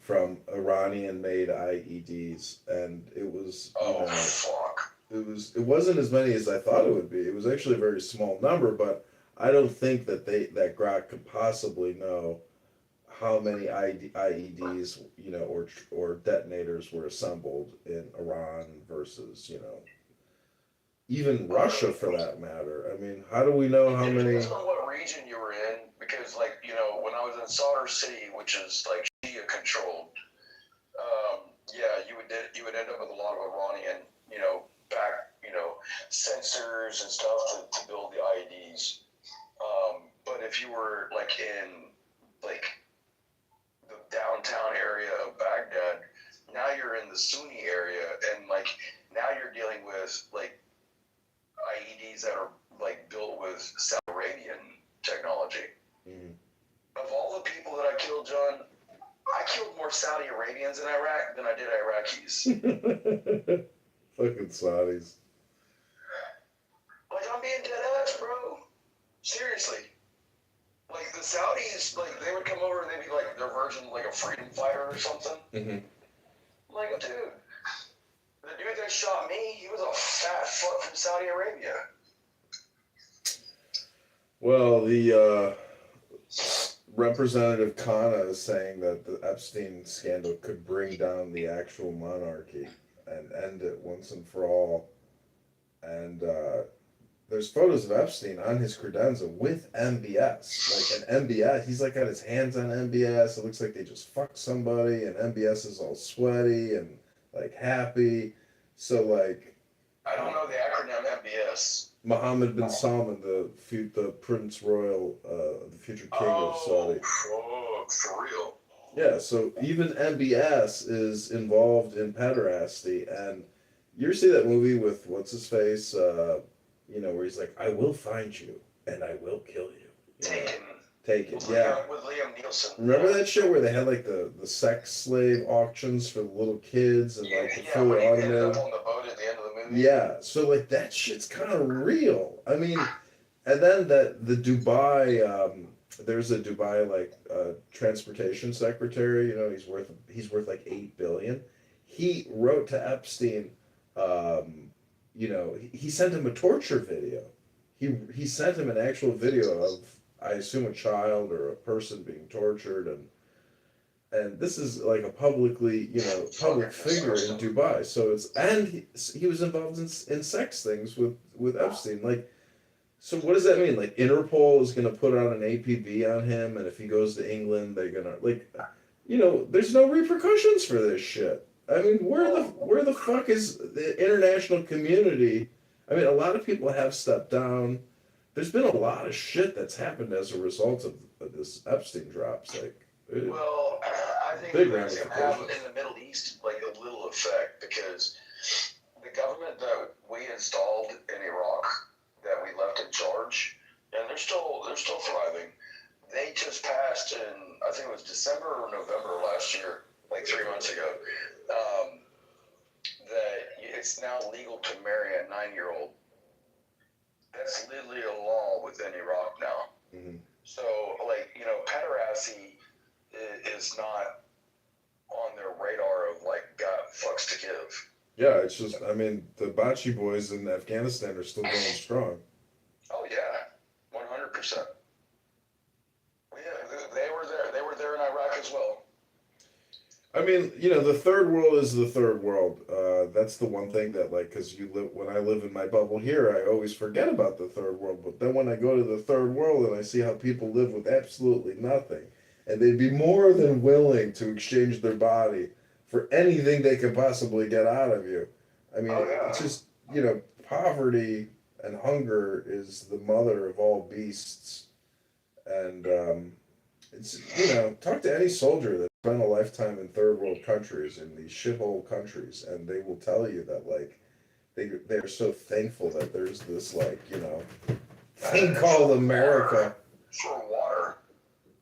from Iranian-made IEDs, and it was. Fuck. It wasn't as many as I thought it would be. It was actually a very small number, but I don't think that Grok could possibly know how many IEDs, or detonators were assembled in Iran versus, even Russia for that matter. I mean, how do we know how many? Depends on what region you were in, because when I was in Sadr City, which is like Shia controlled, you would end up with a lot of Iranian, back, sensors and stuff to build the IEDs. But if you were like in like the downtown area of Baghdad, now you're in the Sunni area, and like now you're dealing with like IEDs that are like built with Saudi Arabian technology. Mm-hmm. Of all the people that I killed, John, I killed more Saudi Arabians in Iraq than I did Iraqis. Fucking Saudis. Like, I'm being dead ass, bro. Seriously. Like, the Saudis, like, they would come over and they'd be like their version, like a freedom fighter or something. Mm-hmm. Like, dude, the dude that shot me, he was a fat fuck from Saudi Arabia. Well, the Representative Khanna is saying that the Epstein scandal could bring down the actual monarchy and end it once and for all. And there's photos of Epstein on his credenza with MBS. Like an MBS, he's like got his hands on MBS. It looks like they just fucked somebody, and MBS is all sweaty and like happy. So like, I don't know the acronym MBS. Mohammed bin Salman, the Prince Royal, the future king of Saudi. Oh, for real? Yeah, so even MBS is involved in pederasty, and you ever see that movie with what's his face? Where he's like, "I will find you and I will kill you." Taken. Yeah. With Liam Neeson. Remember that shit where they had like the sex slave auctions for the little kids and like the fully automated. On the boat at the end of the movie. Yeah, so like that shit's kind of real. I mean, and then the Dubai, there's a Dubai like transportation secretary. He's worth like $8 billion. He wrote to Epstein. He sent him a torture video. He sent him an actual video of, I assume, a child or a person being tortured, and this is like a public figure in Dubai. So he was involved in sex things with Epstein. Like, so what does that mean? Like Interpol is gonna put out an APB on him, and if he goes to England, they're gonna there's no repercussions for this shit. I mean, where the fuck is the international community? I mean, a lot of people have stepped down. There's been a lot of shit that's happened as a result of this Epstein drops. Well, I think big it's going to have in the Middle East like a little effect, because the government that we installed in Iraq, that we left in charge, and they're still thriving. They just passed in, I think it was December or November last year, like 3 months ago, that it's now legal to marry a 9-year-old. That's literally a law within Iraq now. Mm-hmm. So pederasty is not on their radar of like got fucks to give. Yeah, it's just, I mean, the Bachi boys in Afghanistan are still going strong. Oh yeah, 100%. Yeah, they were there. They were there in Iraq as well. I mean, the third world is the third world. That's the one thing that, like, because when I live in my bubble here, I always forget about the third world. But then when I go to the third world and I see how people live with absolutely nothing, and they'd be more than willing to exchange their body for anything they could possibly get out of you. I mean, it's just, poverty and hunger is the mother of all beasts. And, it's, talk to any soldier that spent a lifetime in third world countries, in these shithole countries, and they will tell you that, like, they're so thankful that there's this, like, thing called America. For water.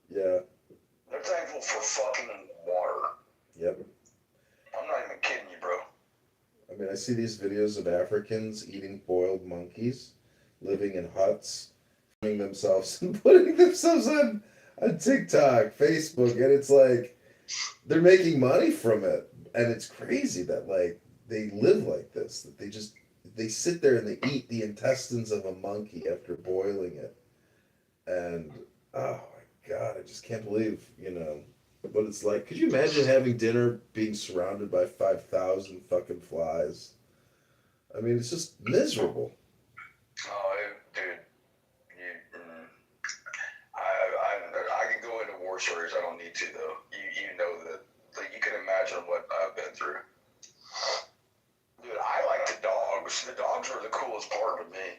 Yeah. They're thankful for fucking water. Yep. I'm not even kidding you, bro. I mean, I see these videos of Africans eating boiled monkeys, living in huts, filming themselves and putting themselves on TikTok, Facebook, and it's like they're making money from it, and it's crazy that like they live like this, that they sit there and they eat the intestines of a monkey after boiling it, and oh my god, I just can't believe what it's like. Could you imagine having dinner being surrounded by 5,000 fucking flies? I mean, it's just miserable. Oh, dude, I can go into war stories. I don't need to though. You know that, like, you can imagine what I've been through. Dude, I like the dogs. The dogs were the coolest part of me.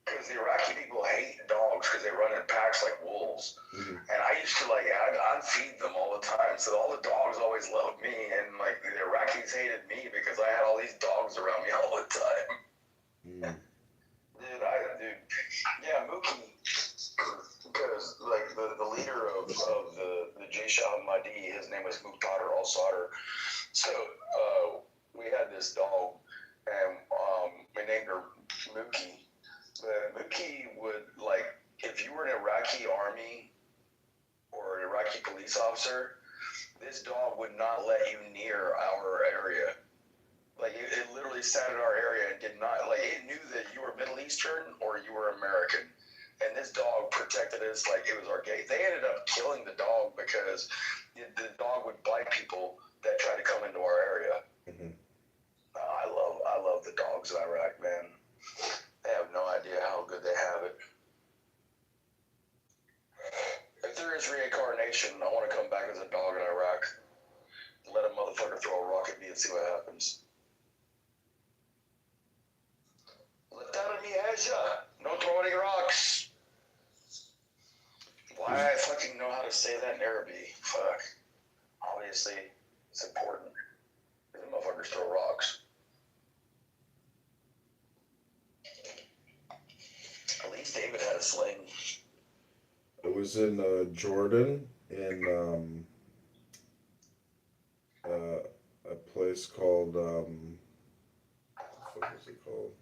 Because the Iraqi people hate dogs because they run in packs like wolves. Mm-hmm. And I used to, like, I'd feed them all the time. So all the dogs always loved me. And, like, the Iraqis hated me because I had all these dogs around me all the time. Mm. Dude, yeah, Mookie. Because, like, the leader of the Jaish al-Mahdi, his name was Muqtada al-Sadr. So, we had this dog, and we named her Mookie. Mookie would, like, if you were an Iraqi army or an Iraqi police officer, this dog would not let you near our area. Like, it literally sat in our area and did not, like, it knew that you were Middle Eastern or you were American. And this dog protected us like it was our gate. They ended up killing the dog because the dog would bite people that tried to come into our area. Mm-hmm. I love the dogs in Iraq, man. They have no idea how good they have it. If there is reincarnation, I want to come back as a dog in Iraq. Let a motherfucker throw a rock at me and see what happens. Don't throw any rocks. Why I fucking know how to say that in Arabic? Fuck. Obviously, it's important. The motherfuckers throw rocks. At least David had a sling. It was in Jordan, in a place called what was it called?